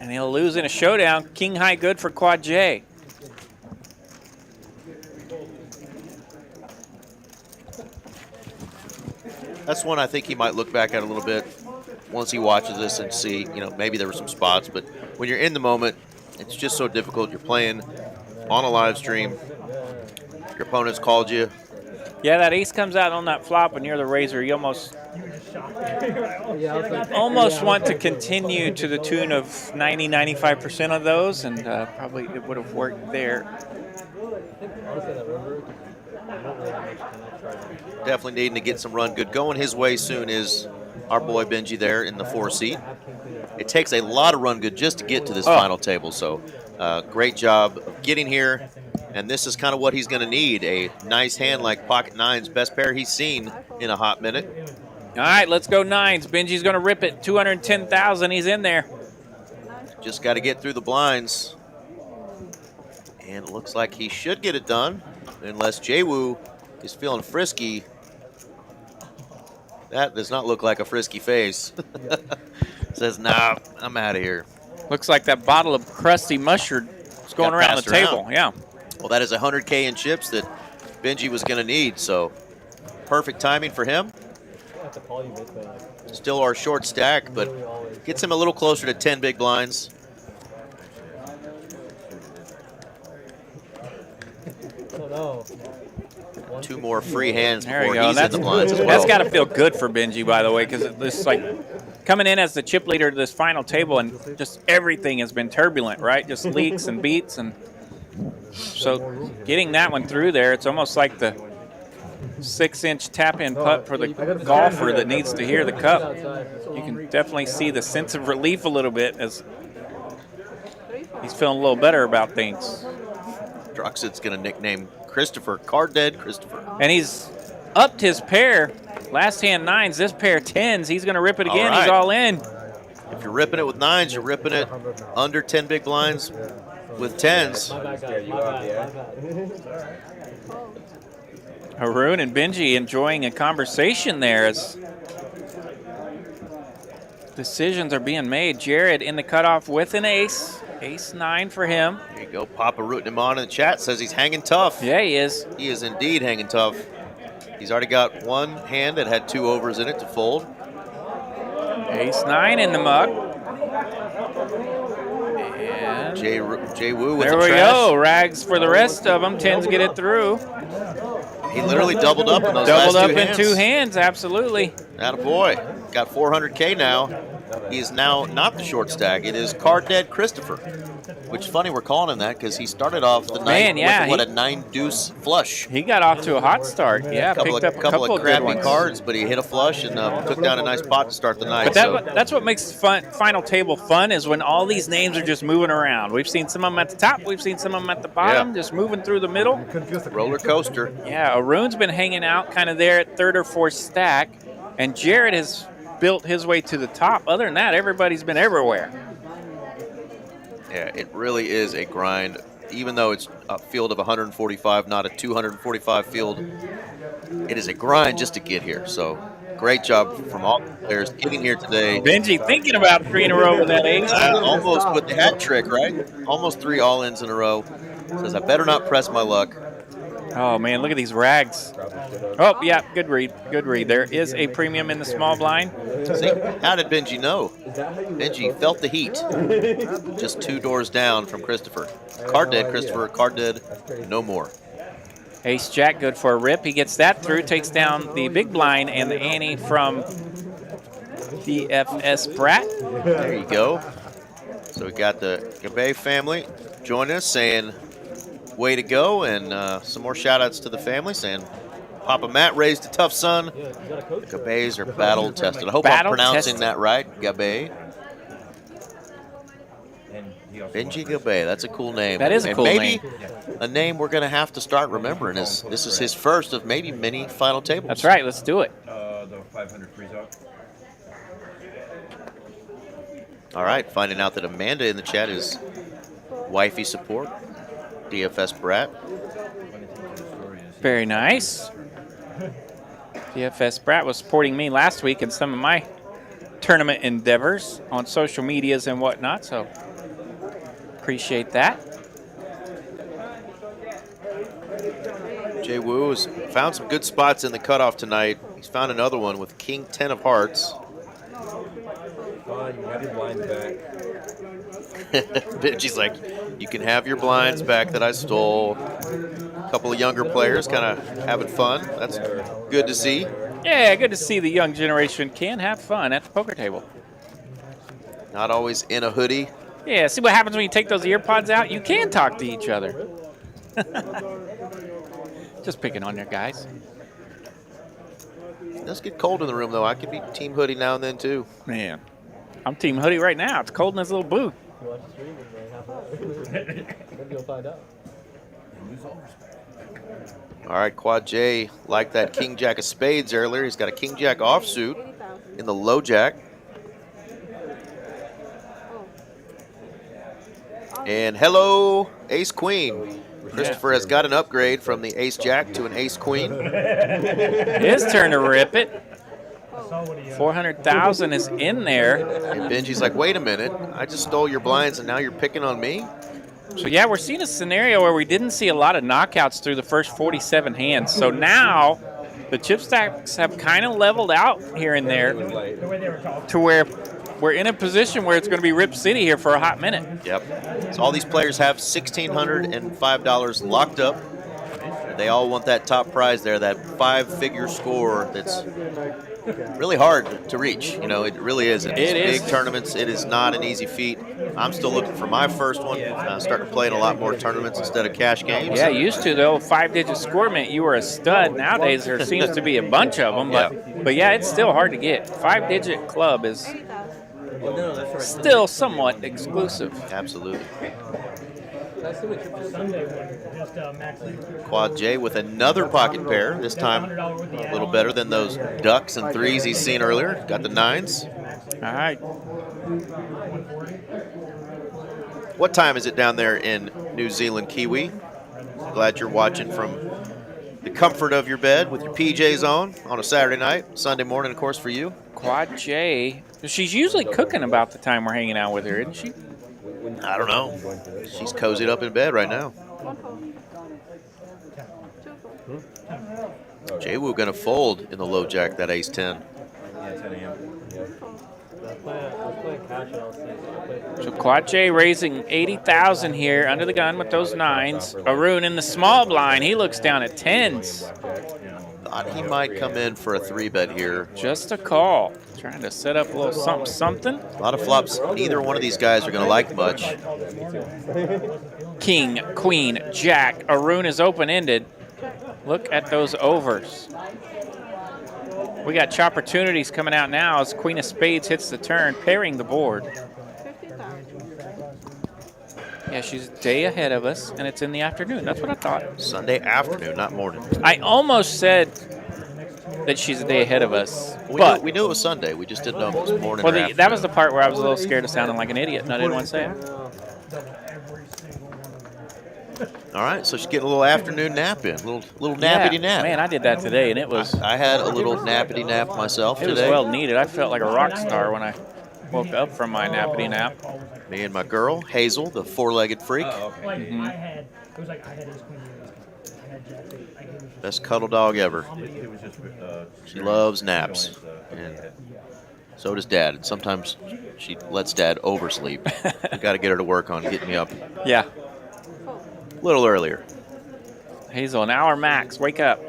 A: And he'll lose in a showdown. King High good for Quad J.
B: That's one I think he might look back at a little bit once he watches this and see, maybe there were some spots. But when you're in the moment, it's just so difficult. You're playing on a live stream. Your opponent's called you.
A: Yeah, that ace comes out on that flop and you're the raiser. You almost want to continue to the tune of 90-95% of those, and probably it would have worked there.
B: Definitely needing to get some run good. Going his way soon is our boy Benji there in the 4 seat. It takes a lot of run good just to get to this final table, so great job of getting here. And this is kind of what he's going to need, a nice hand like pocket nines, best pair he's seen in a hot minute.
A: All right, let's go nines. Benji's going to rip it. 210,000, he's in there.
B: Just got to get through the blinds. And it looks like he should get it done, unless Jwoo is feeling frisky. That does not look like a frisky face. Says, nah, I'm out of here.
A: Looks like that bottle of crusty mustard is going around the table. Yeah.
B: Well, that is 100K in chips that Benji was going to need, so perfect timing for him. Still our short stack, but gets him a little closer to 10 big blinds. Two more free hands before he's in the blinds as well.
A: That's got to feel good for Benji, by the way, because it's like coming in as the chip leader to this final table, and just everything has been turbulent, right? Just leaks and beats, and so getting that one through there, it's almost like the 6-inch tap-in putt for the golfer that needs to hear the cup. You can definitely see the sense of relief a little bit as he's feeling a little better about things.
B: Druxit's going to nickname Christopher Card Dead Christopher.
A: And he's upped his pair. Last hand 9s, this pair 10s. He's going to rip it again.
B: All right.
A: He's all in.
B: If you're ripping it with 9s, you're ripping it under 10 big blinds with 10s.
A: Haroon and Benji enjoying a conversation there as decisions are being made. Jared in the cutoff with an ace. Ace 9 for him.
B: There you go. Papa rooting him on in the chat says he's hanging tough.
A: Yeah, he is.
B: He is indeed hanging tough. He's already got one hand that had 2 overs in it to fold.
A: Ace 9 in the mug. And
B: Jay Woo with
A: there
B: the
A: we
B: trash.
A: go. Rags for the rest of them. 10s get it through.
B: He literally doubled up in those
A: Doubled
B: last
A: up
B: two
A: in
B: hands.
A: 2 hands, absolutely.
B: Attaboy. Got 400K now. He is now not the short stack. It is Card Dead Christopher. Which is funny we're calling him that because he started off the night with a 9-deuce flush.
A: He got off to a hot start. Yeah, picked up a couple
B: of
A: of good
B: crappy
A: ones.
B: cards, but he hit a flush and took down a nice pot to start the night.
A: But that's what makes final table fun is when all these names are just moving around. We've seen some of them at the top. We've seen some of them at the bottom, just moving through the middle.
B: Roller coaster.
A: Yeah, Arun's been hanging out kind of there at 3rd or 4th stack, and Jared has built his way to the top. Other than that, everybody's been everywhere.
B: Yeah, it really is a grind. Even though it's a field of 145, not a 245 field, it is a grind just to get here. So great job from all the players getting here today.
A: Benji thinking about 3 in a row with that ace.
B: Almost with the hat trick, right? Almost 3 all-ins in a row. Says, I better not press my luck.
A: Oh, man, look at these rags. Oh, yeah, good read. Good read. There is a premium in the small blind.
B: See, how did Benji know? Benji felt the heat. Just 2 doors down from Christopher. Card Dead Christopher, Card Dead, no more.
A: Ace Jack, good for a rip. He gets that through, takes down the big blind and the ante from DFS Brat.
B: There you go. So we got the Gabe family joining us saying, way to go, and some more shout-outs to the family saying, Papa Matt raised a tough son. The Gabes are battle-tested. I hope I'm pronouncing that right, Gabe. Benji Gabe, that's a cool name.
A: That is a cool name.
B: A name we're going to have to start remembering. This is his first of maybe many final tables.
A: That's right, let's do it.
D: The 500 freeze out.
B: All right, finding out that Amanda in the chat is wifey support. DFS Brat.
A: Very nice. DFS Brat was supporting me last week in some of my tournament endeavors on social medias and whatnot, so appreciate that.
B: Jay Woo has found some good spots in the cutoff tonight. He's found another one with King 10 of hearts.
D: Fine, you have your blinds back.
B: Benji's like, you can have your blinds back that I stole. A couple of younger players kind of having fun. That's good to see.
A: Yeah, good to see the young generation can have fun at the poker table.
B: Not always in a hoodie.
A: Yeah, see what happens when you take those ear pods out? You can talk to each other. Just picking on your guys.
B: It does get cold in the room, though. I could be team hoodie now and then, too.
A: Man, I'm team hoodie right now. It's cold in this little booth.
E: Maybe you'll find out.
B: All right, Quad J liked that King Jack of spades earlier. He's got a King Jack offsuit in the low jack. And hello, Ace Queen. Christopher has got an upgrade from the Ace Jack to an Ace Queen.
A: His turn to rip it. 400,000 is in there.
B: And Benji's like, wait a minute, I just stole your blinds and now you're picking on me?
A: So yeah, we're seeing a scenario where we didn't see a lot of knockouts through the first 47 hands. So now the chip stacks have kind of leveled out here and there to where we're in a position where it's going to be Rip City here for a hot minute.
B: Yep. So all these players have $1,605 locked up. They all want that top prize there, that 5-figure score that's really hard to reach. You know, it really is. In these big tournaments, it is not an easy feat. I'm still looking for my first one. Starting to play in a lot more tournaments instead of cash games.
A: Yeah, used to, though, 5-digit score meant you were a stud. Nowadays, there seems to be a bunch of them. But yeah, it's still hard to get. 5-digit club is still somewhat exclusive.
B: Absolutely. Quad J with another pocket pair, this time a little better than those ducks and threes he's seen earlier. Got the 9s.
A: All right.
B: What time is it down there in New Zealand, Kiwi? Glad you're watching from the comfort of your bed with your PJs on a Saturday night. Sunday morning, of course, for you.
A: Quad J. She's usually cooking about the time we're hanging out with her, isn't she?
B: I don't know. She's cozied up in bed right now. Jay-Woo gonna fold in the low jack, that ace 10.
D: Yeah, 10 a.m.
A: So Quad J raising 80,000 here under the gun with those 9s. Arun in the small blind. He looks down at 10s.
B: Thought he might come in for a 3-bet here.
A: Just a call. Trying to set up a little something.
B: A lot of flops neither one of these guys are gonna like much.
A: King, Queen, Jack. Arun is open-ended. Look at those overs. We got opportunities coming out now as Queen of Spades hits the turn, pairing the board. Yeah, she's a day ahead of us, and it's in the afternoon. That's what I thought.
B: Sunday afternoon, not morning.
A: I almost said that she's a day ahead of us.
B: We knew it was Sunday. We just didn't know if it was morning or afternoon.
A: That was the part where I was a little scared of sounding like an idiot, and I didn't want to say it.
B: All right, so she's getting a little afternoon nap in, a little nappity nap.
A: Man, I did that today, and it was...
B: I had a little nappity nap myself today.
A: It was well needed. I felt like a rock star when I woke up from my nappity nap.
B: Me and my girl, Hazel, the 4-legged freak. Best cuddle dog ever. She loves naps. And so does Dad. And sometimes she lets Dad oversleep. We got to get her to work on getting me up
A: Yeah.
B: a little earlier.
A: Hazel, an hour max. Wake up.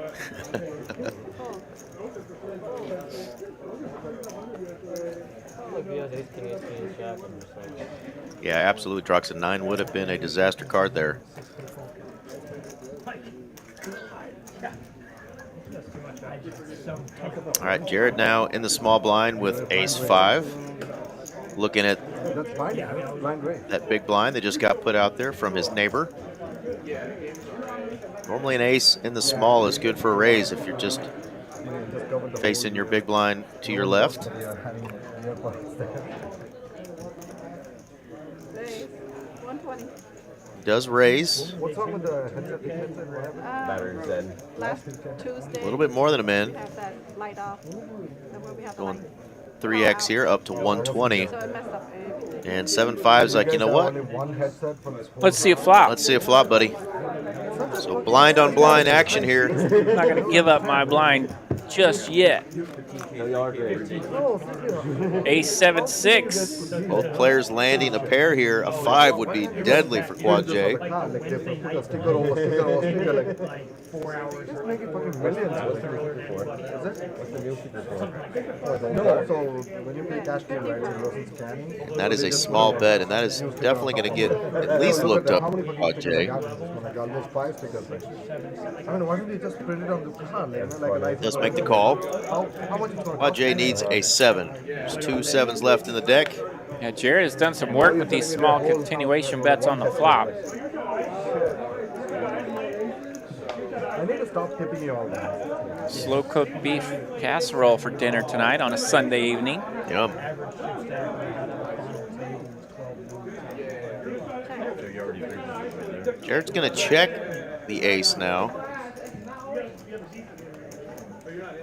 B: Yeah, absolutely. Drox a 9 would have been a disaster card there. All right, Jared now in the small blind with ace 5. Looking at that big blind that just got put out there from his neighbor. Normally an ace in the small is good for a raise if you're just facing your big blind to your left. Does raise.
E: What's wrong with the headset?
D: Battery's dead.
C: Last Tuesday.
B: A little bit more than a min.
C: Have that light off. And when we have the
B: Going
C: light
B: 3x here up to 120.
C: So it messed up everything.
B: And 7-5's like, you know what?
A: Let's see a flop.
B: Let's see a flop, buddy. So blind on blind action here.
A: I'm not going to give up my blind just yet. Ace 7-6.
B: Both players landing a pair here. A 5 would be deadly for Quad J. And that is a small bet, and that is definitely going to get at least looked up for Quad J. Does make the call. Quad J needs a 7. There's 2 7s left in the deck.
A: Yeah, Jared has done some work with these small continuation bets on the flop.
E: I need to stop tipping you all that.
A: Slow-cooked beef casserole for dinner tonight on a Sunday evening.
B: Yum. Jared's going to check the ace now.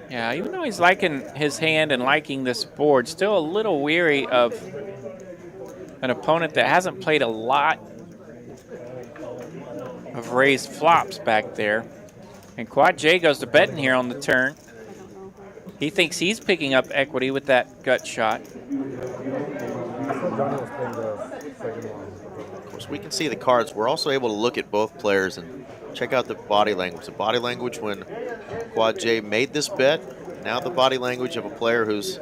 A: Yeah, even though he's liking his hand and liking this board, still a little weary of an opponent that hasn't played a lot of raised flops back there. And Quad J goes to betting here on the turn. He thinks he's picking up equity with that gut shot.
B: Of course, we can see the cards. We're also able to look at both players and check out the body language. The body language when Quad J made this bet. Now the body language of a player who's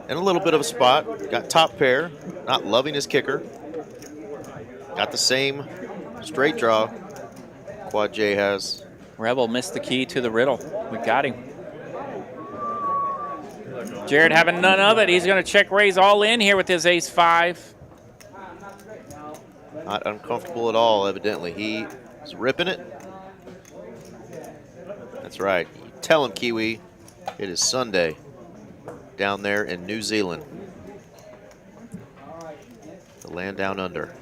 B: in a little bit of a spot. Got top pair, not loving his kicker. Got the same straight draw Quad J has.
A: Rebel missed the key to the riddle. We got him. Jared having none of it. He's going to check raise all in here with his ace-5.
B: Not uncomfortable at all, evidently. He is ripping it. That's right. You tell him, Kiwi, it is Sunday down there in New Zealand. The land down under.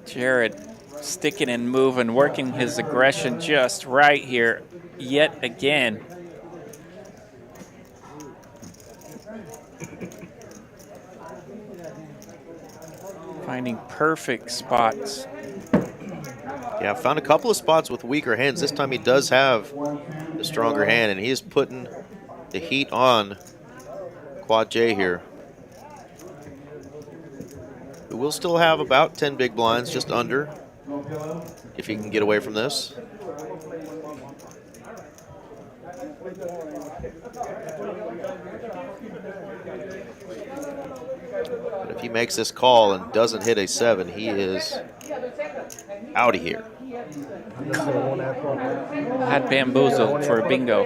A: Jared sticking and moving, working his aggression just right here yet again. Finding perfect spots.
B: Yeah, I found a couple of spots with weaker hands. This time he does have the stronger hand, and he is putting the heat on Quad J here. Who will still have about 10 big blinds, just under, if he can get away from this. But if he makes this call and doesn't hit a 7, he is out of here.
A: Had bamboozled for a bingo.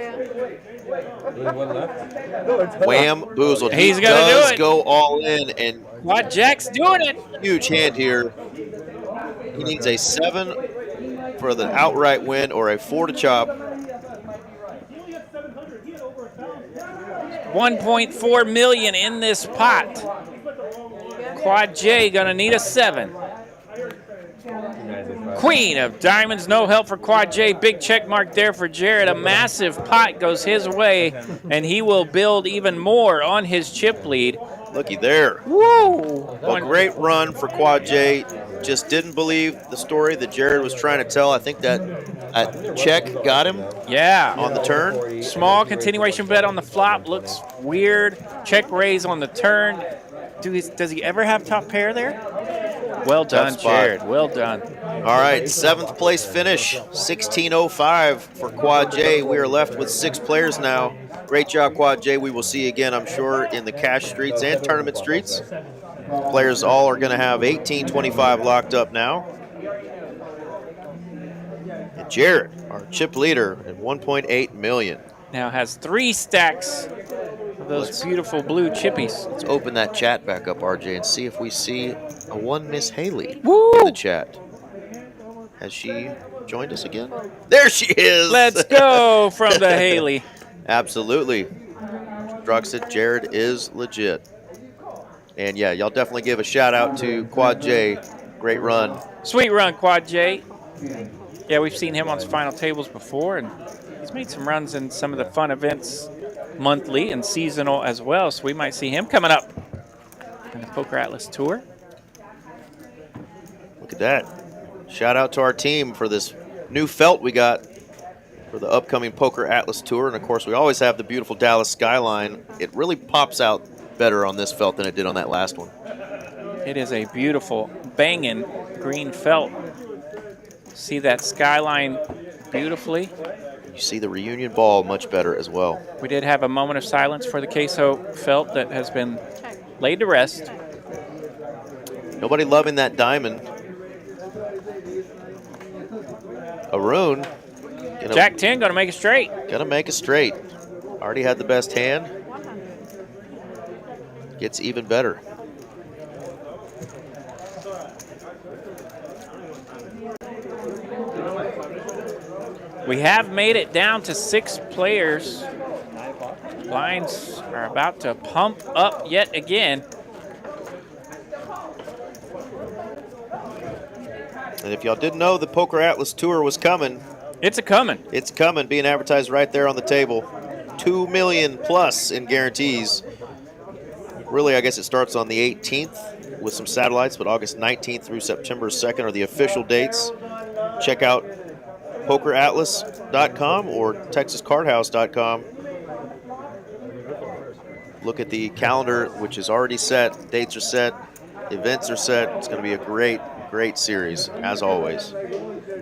B: Wham, boozled.
A: He's
B: he
A: gonna
B: does
A: do it.
B: Go all in, and
A: Quad Jack's doing it.
B: huge hand here. He needs a 7 for the outright win or a 4 to chop.
A: 1.4 million in this pot. Quad J gonna need a 7. Queen of diamonds, no help for Quad J. Big check mark there for Jared. A massive pot goes his way, and he will build even more on his chip lead.
B: Looky there.
A: Woo!
B: A great run for Quad J. Just didn't believe the story that Jared was trying to tell. I think that check got him
A: Yeah.
B: on the turn.
A: Small continuation bet on the flop. Looks weird. Check raise on the turn. Does he ever have top pair there? Well done,
B: spot.
A: Jared. Well done.
B: All right, 7th place finish, 16:05 for Quad J. We are left with 6 players now. Great job, Quad J. We will see you again, I'm sure, in the cash streets and tournament streets. Players all are going to have 1825 locked up now. And Jared, our chip leader, at 1.8 million.
A: Now has 3 stacks of those beautiful blue chippies.
B: Let's open that chat back up, RJ, and see if we see a one Miss Haley
A: Woo!
B: in the chat. Has she joined us again? There she is.
A: Let's go from the Haley.
B: Absolutely. Druxit, Jared is legit. And yeah, y'all definitely give a shout out to Quad J. Great run.
A: Sweet run, Quad J. Yeah, we've seen him on final tables before, and he's made some runs in some of the fun events monthly and seasonal as well, so we might see him coming up in the Poker Atlas Tour.
B: Look at that. Shout out to our team for this new felt we got for the upcoming Poker Atlas Tour. And of course, we always have the beautiful Dallas skyline. It really pops out better on this felt than it did on that last one.
A: It is a beautiful, banging green felt. See that skyline beautifully.
B: You see the reunion ball much better as well.
A: We did have a moment of silence for the queso felt that has been laid to rest.
B: Nobody loving that diamond. Arun.
A: Jack 10 going to make it straight.
B: Gonna make it straight. Already had the best hand. Gets even better.
A: We have made it down to 6 players. Lines are about to pump up yet again.
B: And if y'all didn't know the Poker Atlas Tour was coming,
A: It's a coming.
B: it's coming, being advertised right there on the table. 2 million plus in guarantees. Really, I guess it starts on the 18th with some satellites, but August 19th through September 2nd are the official dates. Check out pokeratlas.com or texascardhouse.com. Look at the calendar, which is already set. Dates are set. Events are set. It's going to be a great, great series, as always,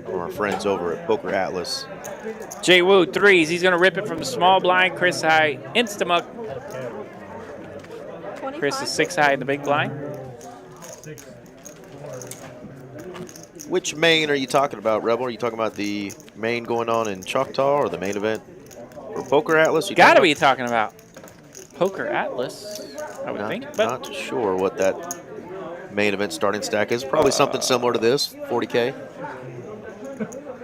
B: from our our friends over at Poker Atlas.
A: Jay Wu, threes. He's going to rip it from the small blind. Chris high, Instamuck. Chris is 6 high in the big blind.
B: Which main are you talking about, Rebel? Are you talking about the main going on in Choctaw or the main event for Poker Atlas?
A: Got to be talking about Poker Atlas, I would think. But
B: not sure what that main event starting stack is. Probably something similar to this, 40K.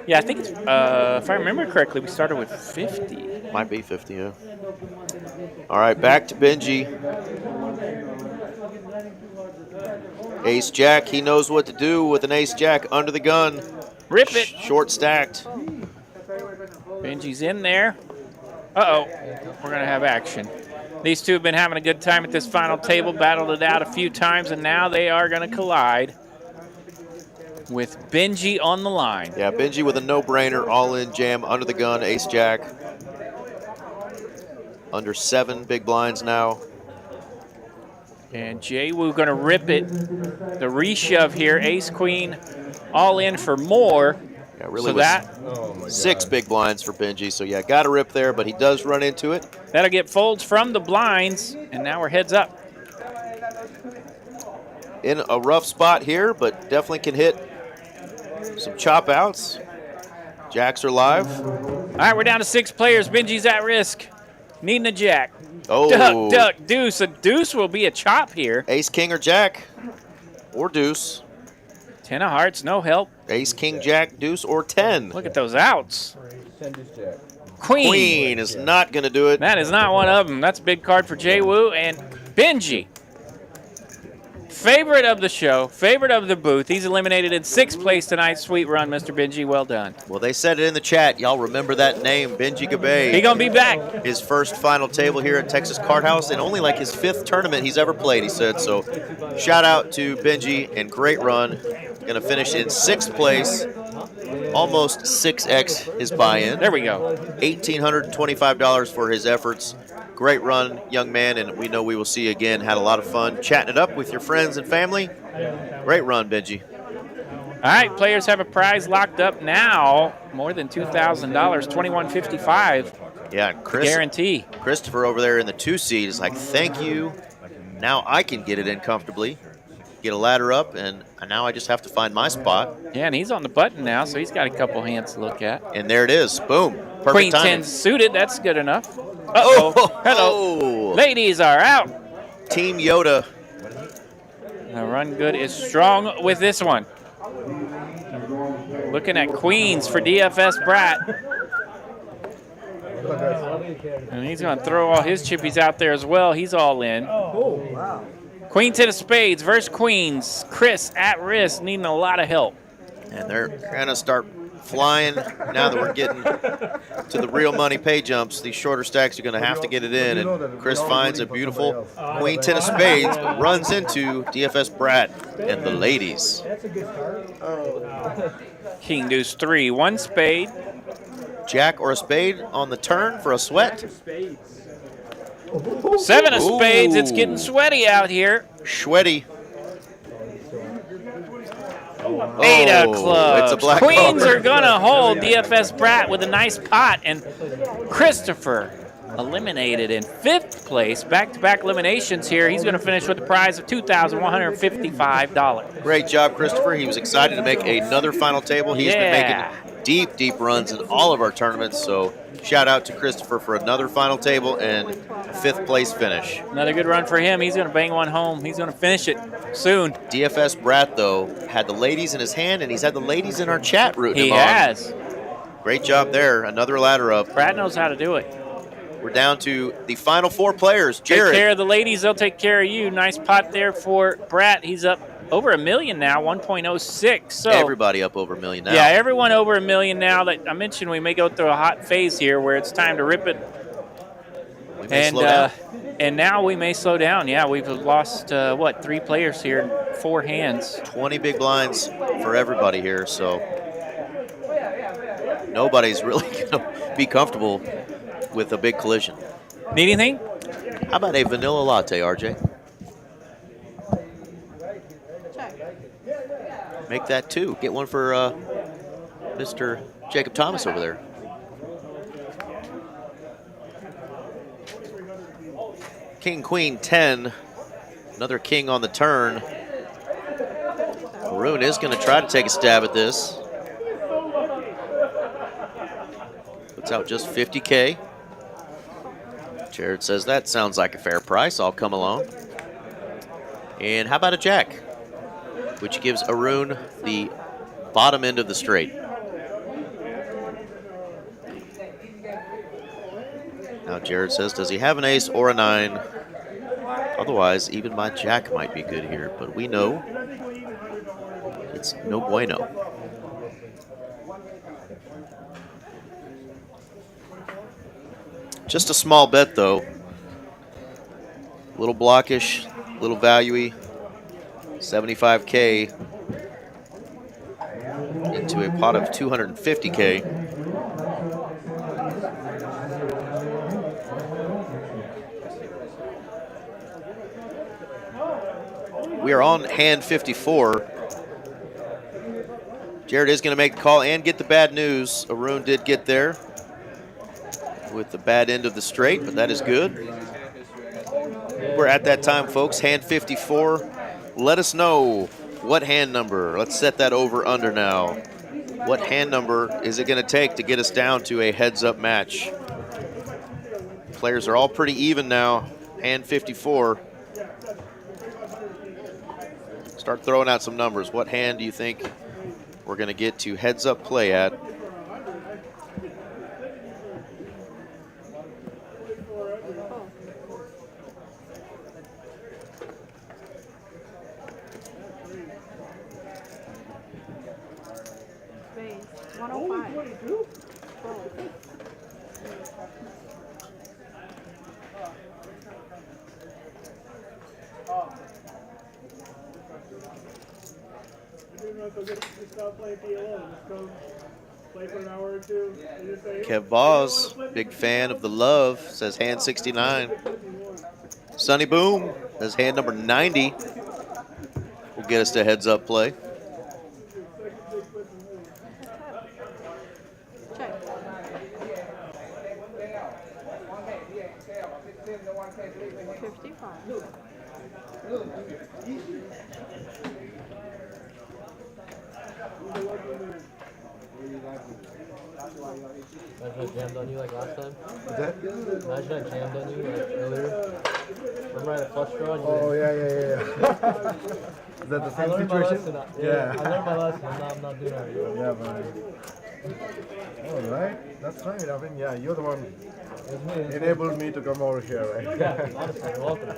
A: yeah, I think it's, if I remember correctly, we started with 50.
B: Might be 50, yeah. All right, back to Benji. Ace Jack, he knows what to do with an Ace Jack under the gun.
A: Rip it.
B: Short stacked.
A: Benji's in there. Uh-oh, we're going to have action. These two have been having a good time at this final table, battled it out a few times, and now they are going to collide with Benji on the line.
B: Yeah, Benji with a no-brainer, all-in jam, under the gun, Ace Jack. Under 7 big blinds now.
A: And Jay Wu going to rip it. The reshove here, Ace Queen, all in for more.
B: Yeah, really
A: so that
B: 6 big blinds for Benji. So yeah, got to rip there, but he does run into it.
A: that'll get folds from the blinds, and now we're heads up.
B: In a rough spot here, but definitely can hit some chop outs. Jacks are live.
A: All right, we're down to 6 players. Benji's at risk. Needing a jack.
B: Oh,
A: Duck, duck, deuce. A deuce will be a chop here.
B: Ace, king, or jack, or deuce.
A: 10 of hearts, no help.
B: Ace, king, jack, deuce, or 10.
A: Look at those outs.
D: Send this jack.
A: Queen.
B: Queen is not going to do it.
A: That is not one of them. That's a big card for Jay Wu and Benji. Favorite of the show, favorite of the booth. He's eliminated in 6th place tonight. Sweet run, Mr. Benji. Well done.
B: Well, they said it in the chat. Y'all remember that name, Benji Gabay.
A: He gonna be back.
B: His first final table here at Texas Card House, and only like his 5th tournament he's ever played, he said. So shout out to Benji, and great run. Going to finish in 6th place, almost 6x his buy-in.
A: There we go.
B: $1,825 for his efforts. Great run, young man, and we know we will see you again. Had a lot of fun chatting it up with your friends and family. Great run, Benji.
A: All right, players have a prize locked up now. More than $2,000, $2,155.
B: Yeah,
A: Guarantee.
B: Christopher over there in the 2 seat is like, thank you. Now I can get it in comfortably. Get a ladder up, and now I just have to find my spot.
A: Yeah, and he's on the button now, so he's got a couple hands to look at.
B: And there it is. Boom. Perfect
A: Queen
B: timing.
A: 10 suited. That's good enough. Uh-oh. Hello. Ladies are out.
B: Team Yoda.
A: The run good is strong with this one. Looking at queens for DFS Brat. And he's going to throw all his chippies out there as well. He's all in.
E: Oh, wow.
A: Queen 10 of spades versus queens. Chris at risk, needing a lot of help.
B: And they're going to start flying now that we're getting to the real money pay jumps. These shorter stacks are going to have to get it in. And Chris finds a beautiful Queen 10 of spades, but runs into DFS Brat and the ladies.
A: King deuce 3, 1 spade.
B: Jack or a spade on the turn for a sweat.
A: 7 of spades. It's
B: Ooh.
A: getting sweaty out here.
B: Sweaty.
A: 8 of clubs.
B: It's a black
A: Queens
B: card.
A: are going to hold DFS Brat with a nice pot. And Christopher eliminated in 5th place. Back-to-back eliminations here. He's going to finish with a prize of $2,155.
B: Great job, Christopher. He was excited to make another final table. He's been making deep runs in all of our tournaments. So shout out to Christopher for another final table and a 5th place finish.
A: Another good run for him. He's going to bang one home. He's going to finish it soon.
B: DFS Brat, though, had the ladies in his hand, and he's had the ladies in our chat rooting
A: He
B: him on.
A: has.
B: Great job there. Another ladder up.
A: Brat knows how to do it.
B: We're down to the final 4 players.
A: Take
B: Jared.
A: care of the ladies. They'll take care of you. Nice pot there for Brat. He's up over $1 million now, 1.06. So
B: Everybody up over $1 million now.
A: yeah, everyone over $1 million now. That I mentioned, we may go through a hot phase here where it's time to rip it.
B: We may slow down.
A: And now we may slow down. Yeah, we've lost, 3 players here, 4 hands.
B: 20 big blinds for everybody here, so nobody's really going to be comfortable with a big collision.
A: Need anything?
B: How about a vanilla latte, RJ? Make that 2. Get one for Mr. Jacob Thomas over there. King, queen, 10. Another king on the turn. Maroon is going to try to take a stab at this. Puts out just 50K. Jared says that sounds like a fair price. I'll come along. And how about a jack? Which gives Arun the bottom end of the straight. Now Jared says, does he have an ace or a 9? Otherwise, even my jack might be good here, but we know it's no bueno. Just a small bet, though. A little blockish, a little value-y. 75K into a pot of 250K. We are on hand 54. Jared is going to make the call and get the bad news. Arun did get there with the bad end of the straight, but that is good. We're at that time, folks. Hand 54. Let us know what hand number. Let's set that over under now. What hand number is it going to take to get us down to a heads-up match? Players are all pretty even now. Hand 54. Start throwing out some numbers. What hand do you think we're going to get to heads-up play at? Kev Boz, big fan of the love, says hand 69. Sonny Boom says hand number 90 will get us to heads up play.
F: Imagine I jammed on you like last time.
E: What's that?
F: Imagine I jammed on you like earlier. Remember I had a flush draw?
E: Oh, yeah. Is that the
F: I
E: same
F: learned my
E: situation?
F: lesson. Yeah, I learned my lesson. I'm not doing that anymore.
E: Yeah, man. All right. That's right. I mean, yeah, you're the one enabled me to come over here, right?
F: Yeah, honestly, you're welcome.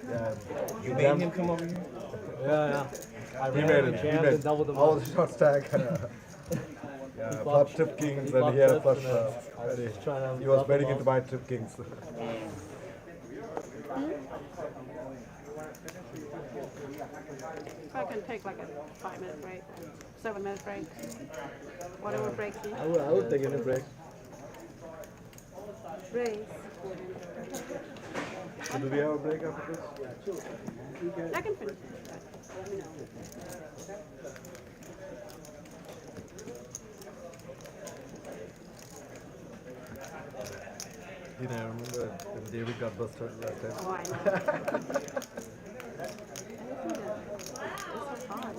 E: Yeah.
D: You made him come over here?
F: Yeah. I
E: He
F: ran
E: made
F: and
E: it.
F: jammed and doubled them
E: All
F: up.
E: the shot stack. Yeah, flop trip kings, and he had a flush. He was betting into my trip kings.
C: I can take like a 5-minute break, 7-minute break, whatever breaks you.
F: I would take any break.
C: Raise.
E: So do we have a break after this?
C: I can finish. Let me know.
E: You know, I remember when David got busted last time.
C: Oh, I know. It's so fun.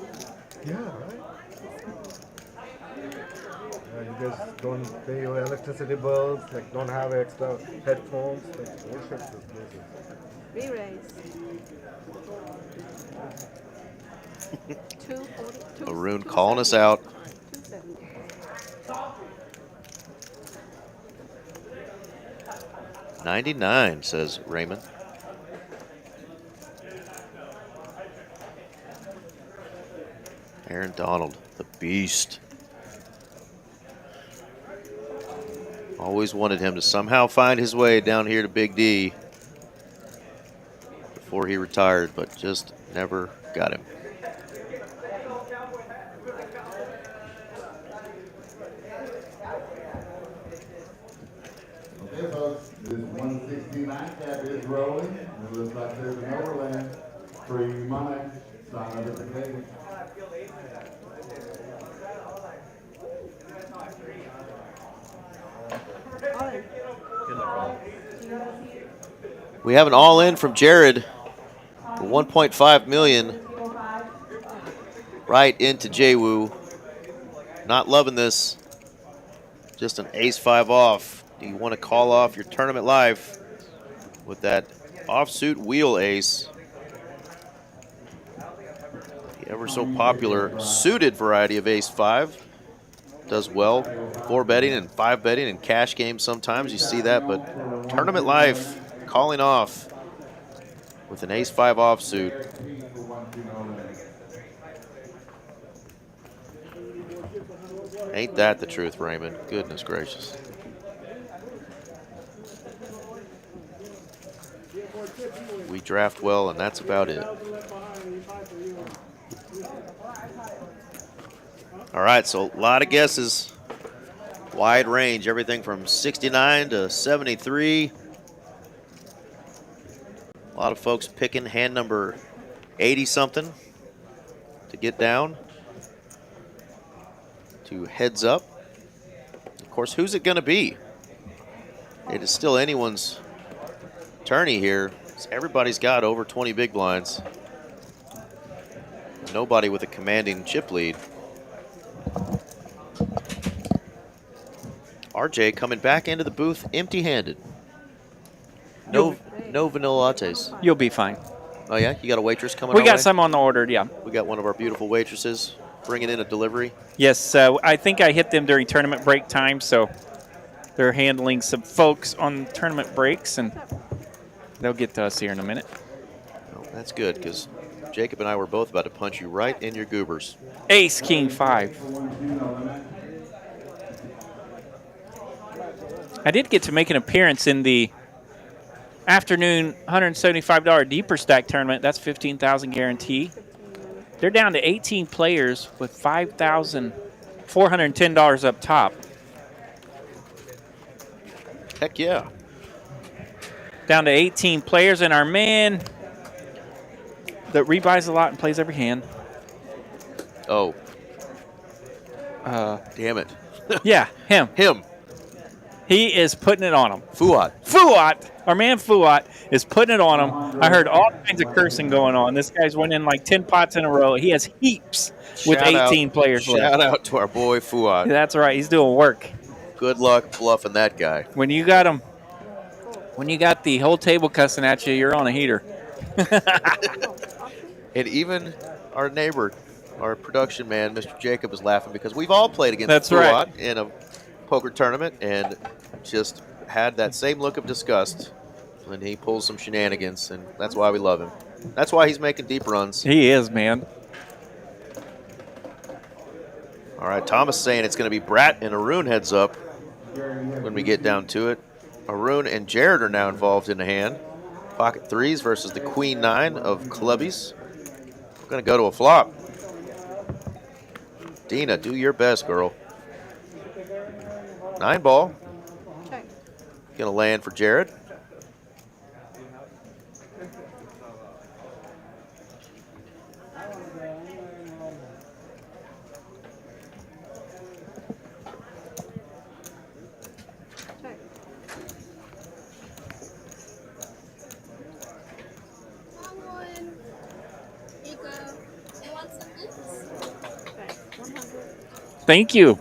E: Yeah, right? You guys don't pay your electricity bills, like don't have extra headphones, like bullshit this place is.
C: Re-raise. 240.
B: Arun calling us out.
C: 270.
B: $99, says Raymond. Aaron Donald, the beast. Always wanted him to somehow find his way down here to Big D before he retired, but just never got him.
G: Okay, folks, this 169 cap is rolling. It looks like there's an overland. Free money. Sign up at the table.
B: We have an all-in from Jared for 1.5 million right into J-Woo. Not loving this. Just an ace-5 off. Do you want to call off your tournament live with that offsuit wheel ace? The ever so popular suited variety of ace-5 does well. 4 betting and 5 betting and cash games sometimes you see that, but tournament live calling off with an ace-5 offsuit. Ain't that the truth, Raymond? Goodness gracious. We draft well, and that's about it. All right, so a lot of guesses. Wide range, everything from 69 to 73. A lot of folks picking hand number 80-something to get down to heads up. Of course, who's it going to be? It is still anyone's tourney here. Everybody's got over 20 big blinds. Nobody with a commanding chip lead. RJ coming back into the booth empty-handed. No vanilla lattes.
A: You'll be fine.
B: Oh yeah, you got a waitress coming?
A: We got
B: way?
A: some on the order, yeah.
B: We got one of our beautiful waitresses bringing in a delivery.
A: Yes, I think I hit them during tournament break time, so they're handling some folks on tournament breaks, and they'll get to us here in a minute.
B: Well, that's good, because Jacob and I were both about to punch you right in your goobers.
A: Ace, King, 5. I did get to make an appearance in the afternoon $175 deeper stack tournament. That's $15,000 guarantee. They're down to 18 players with $5,410 up top.
B: Heck yeah.
A: Down to 18 players, and our man that rebuys a lot and plays every hand.
B: Oh. Damn it.
A: Yeah, him.
B: Him.
A: He is putting it on him.
B: Fuat.
A: Fuat, our man Fuat, is putting it on him. I heard all kinds of cursing going on. This guy's winning like 10 pots in a row. He has heaps with 18 players left.
B: Shout out to our boy Fuat.
A: That's right. He's doing work.
B: Good luck bluffing that guy.
A: When you got him, when you got the whole table cussing at you, you're on a heater.
B: And even our neighbor, our production man, Mr. Jacob, is laughing because we've all played against
A: That's
B: Fuat
A: right.
B: in a poker tournament and just had that same look of disgust when he pulls some shenanigans, and that's why we love him. That's why he's making deep runs.
A: He is, man.
B: All right, Thomas saying it's going to be Brat and Arun heads up when we get down to it. Arun and Jared are now involved in the hand. Pocket threes versus the Queen 9 of clubbies. We're going to go to a flop. Dina, do your best, girl. 9 ball.
C: Check.
B: Going to land for Jared.
C: Check.
A: Thank you.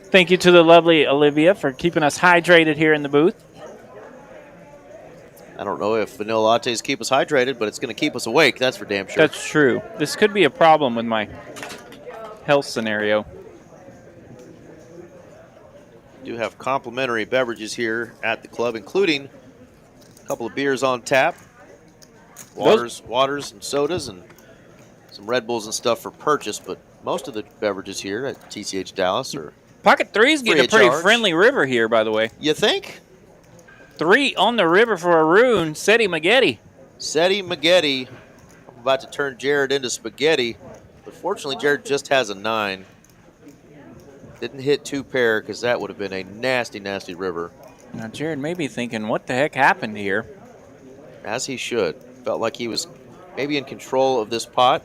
A: Thank you to the lovely Olivia for keeping us hydrated here in the booth.
B: I don't know if vanilla lattes keep us hydrated, but it's going to keep us awake. That's for damn sure.
A: That's true. This could be a problem with my health scenario.
B: We do have complimentary beverages here at the club, including a couple of beers on tap, waters and sodas, and some Red Bulls and stuff for purchase. But most of the beverages here at TCH Dallas are
A: Pocket three's getting a
B: free of
A: pretty
B: charge.
A: friendly river here, by the way.
B: You think?
A: 3 on the river for Arun, Seti Maggette.
B: Seti Maggette. I'm about to turn Jared into spaghetti, but fortunately Jared just has a 9. Didn't hit 2 pair because that would have been a nasty, nasty river.
A: Now Jared may be thinking, what the heck happened here?
B: As he should. Felt like he was maybe in control of this pot.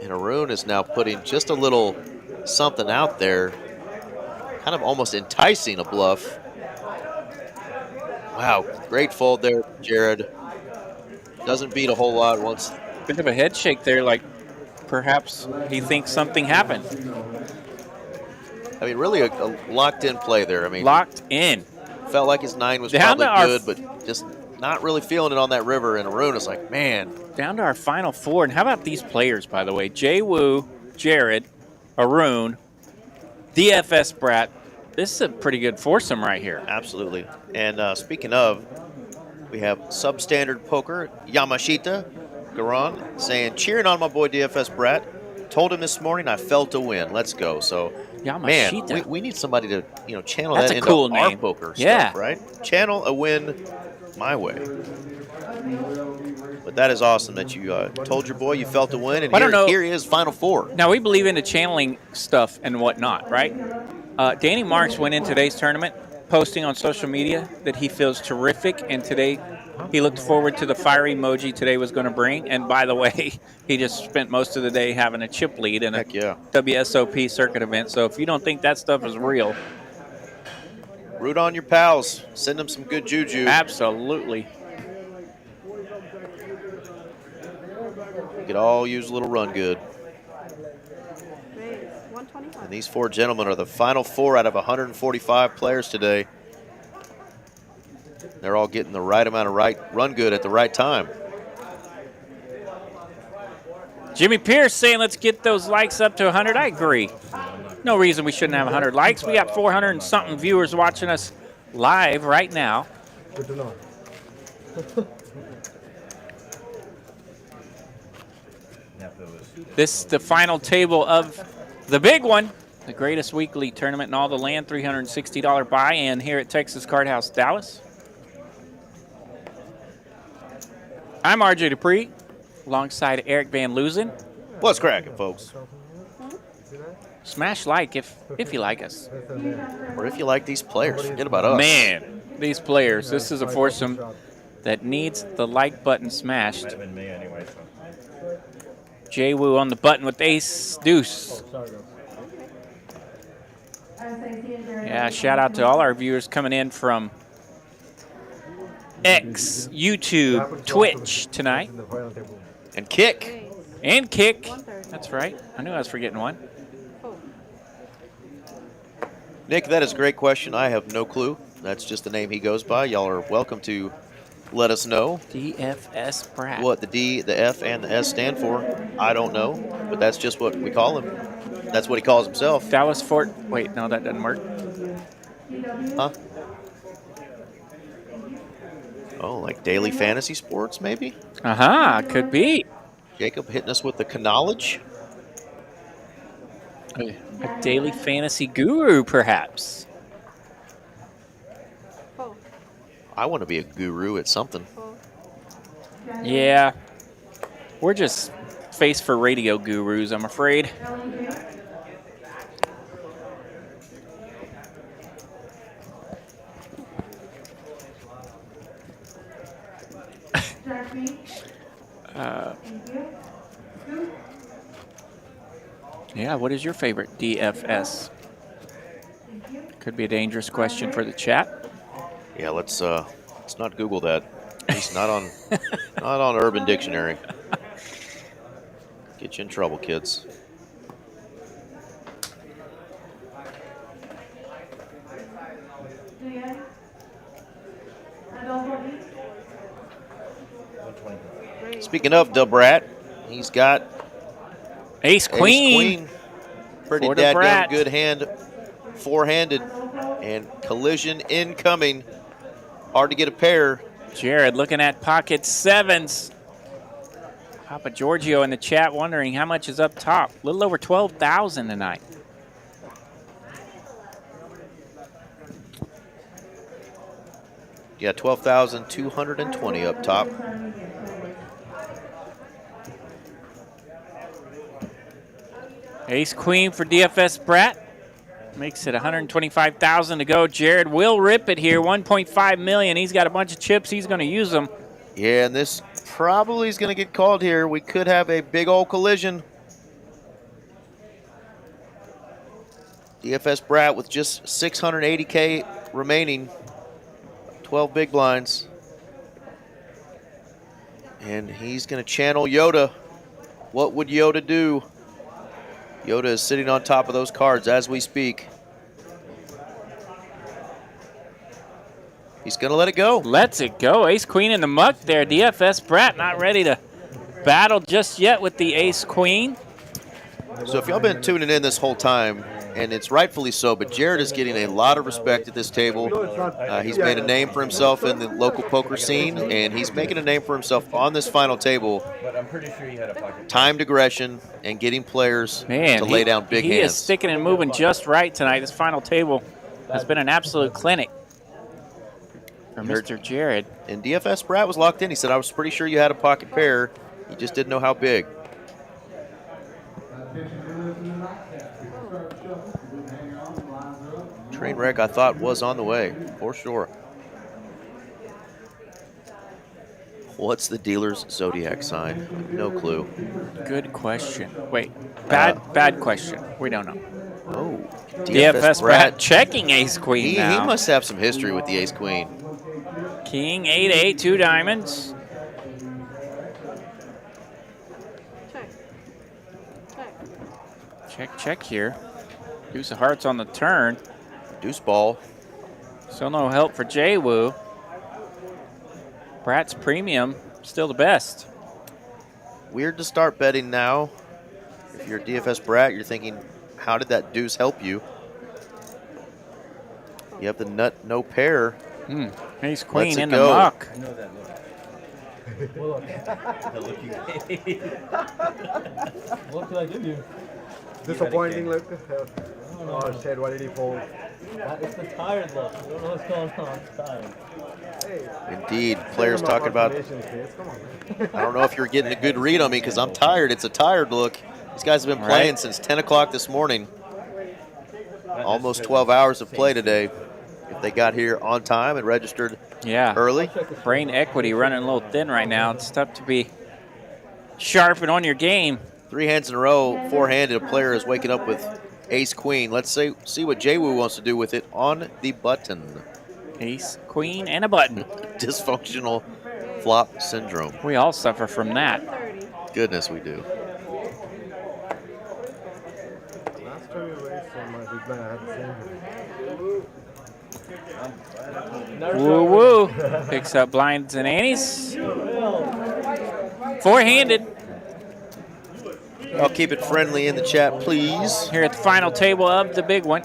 B: And Arun is now putting just a little something out there, kind of almost enticing a bluff. Wow, great fold there, Jared. Doesn't beat a whole lot once.
A: Bit of a head shake there, like perhaps he thinks something happened.
B: I mean, really a locked-in play there. I mean,
A: Locked in.
B: felt like his 9 was
A: Down
B: probably
A: to our
B: good, but just not really feeling it on that river. And Arun is like, man.
A: Down to our final 4. And how about these players, by the way? Jay Woo, Jared, Arun, DFS Brat. This is a pretty good foursome right here.
B: Absolutely. And speaking of, we have substandard poker, Yamashita Garan, saying, cheering on my boy DFS Brat. Told him this morning I felt a win. Let's go. So,
A: Yamashita.
B: man, we need somebody to channel
A: That's
B: that
A: a
B: into
A: cool
B: our
A: name.
B: poker
A: Yeah.
B: stuff, right? Channel a win my way. But that is awesome that you told your boy you felt a win, and here he is, final 4.
A: Now, we believe in the channeling stuff and whatnot, right? Danny Marks went in today's tournament posting on social media that he feels terrific, and today he looked forward to the fire emoji today was going to bring. And by the way, he just spent most of the day having a chip lead in a WSOP circuit event. So if you don't think that stuff is real,
B: root on your pals. Send them some good juju.
A: Absolutely.
B: We could all use a little run good. And these 4 gentlemen are the final 4 out of 145 players today. They're all getting the right amount of run good at the right time.
A: Jimmy Pierce saying let's get those likes up to 100. I agree. No reason we shouldn't have 100 likes. We got 400 and something viewers watching us live right now.
E: Good to know.
A: This is the final table of the big one, the greatest weekly tournament in all the land, $360 buy-in here at Texas Card House, Dallas. I'm RJ Dupree, alongside Eric Van Loozen.
B: What's cracking, folks?
A: Smash like if you like us.
B: Or if you like these players, forget about us.
A: Man, these players. This is a foursome that needs the like button smashed.
D: Might have been me anyway, so.
A: Jay Woo on the button with ace deuce. Yeah, shout out to all our viewers coming in from X, YouTube, Twitch tonight.
B: And Kick.
A: And Kick. That's right. I knew I was forgetting one.
B: Nick, that is a great question. I have no clue. That's just the name he goes by. Y'all are welcome to let us know.
A: DFS Brat.
B: What the D, the F, and the S stand for, I don't know. But that's just what we call him. That's what he calls himself.
A: Dallas Fort. Wait, no, that doesn't work.
B: Huh? Oh, like daily fantasy sports, maybe?
A: Could be.
B: Jacob hitting us with the knowledge.
A: A daily fantasy guru, perhaps.
B: I want to be a guru at something.
A: Yeah. We're just face for radio gurus, I'm afraid. Yeah, what is your favorite DFS? Could be a dangerous question for the chat.
B: Yeah, let's not Google that. At least not on not on Urban Dictionary. Get you in trouble, kids. Speaking of the Brat, he's got
A: Ace Queen.
B: Pretty
A: for the
B: dadgum
A: Brat.
B: good hand, four-handed, and collision incoming. Hard to get a pair.
A: Jared looking at pocket sevens. Papa Giorgio in the chat wondering how much is up top. A little over 12,000 tonight.
B: Yeah, 12,220 up top.
A: Ace Queen for DFS Brat. Makes it 125,000 to go. Jared will rip it here. 1.5 million. He's got a bunch of chips. He's going to use them.
B: Yeah, and this probably is going to get called here. We could have a big old collision. DFS Brat with just 680K remaining. 12 big blinds. And he's going to channel Yoda. What would Yoda do? Yoda is sitting on top of those cards as we speak. He's going to let it go.
A: Lets it go. Ace Queen in the muck there. DFS Brat not ready to battle just yet with the Ace Queen.
B: So if y'all been tuning in this whole time, and it's rightfully so, but Jared is getting a lot of respect at this table. He's made a name for himself in the local poker scene, and he's making a name for himself on this final table.
D: But I'm pretty sure he had a pocket.
B: Timed aggression and getting players to lay down big hands.
A: He is sticking and moving just right tonight. This final table has been an absolute clinic for Mr. Jared.
B: And DFS Brat was locked in. He said, I was pretty sure you had a pocket pair. You just didn't know how big. Train wreck, I thought, was on the way, for sure. What's the dealer's zodiac sign? No clue.
A: Good question. Wait, bad question. We don't know.
B: Oh,
A: DFS Brat checking Ace Queen
B: He
A: now.
B: must have some history with the Ace Queen.
A: King 8-8, 2 diamonds. Check here. Deuce of hearts on the turn.
B: Deuce ball.
A: Still no help for J-Woo. Brat's premium, still the best.
B: Weird to start betting now. If you're a DFS Brat, you're thinking, how did that deuce help you? You have the nut, no pair.
A: Ace Queen in the
B: go.
A: muck.
D: I know that look. The look you gave.
F: What did I give you?
E: Disappointing look. Oh shit, why did he fold?
F: It's the tired look. I don't know what's going on. It's tired.
E: Hey,
B: Indeed, players talking about,
E: Come on, man.
B: I don't know if you're getting a good read on me because I'm tired. It's a tired look. These guys have been playing since 10 o'clock this morning. Almost 12 hours of play today. If they got here on time and registered early.
A: Brain equity running a little thin right now. It's tough to be sharp and on your game.
B: 3 hands in a row, 4-handed. A player is waking up with Ace Queen. Let's see what J-Woo wants to do with it on the button.
A: Ace Queen and a button.
B: Dysfunctional flop syndrome.
A: We all suffer from that.
B: Goodness, we do.
E: Last time we raised so much, I had the same.
A: Woo woo. Picks up blinds and antes. 4-handed.
B: I'll keep it friendly in the chat, please.
A: Here at the final table of the big one.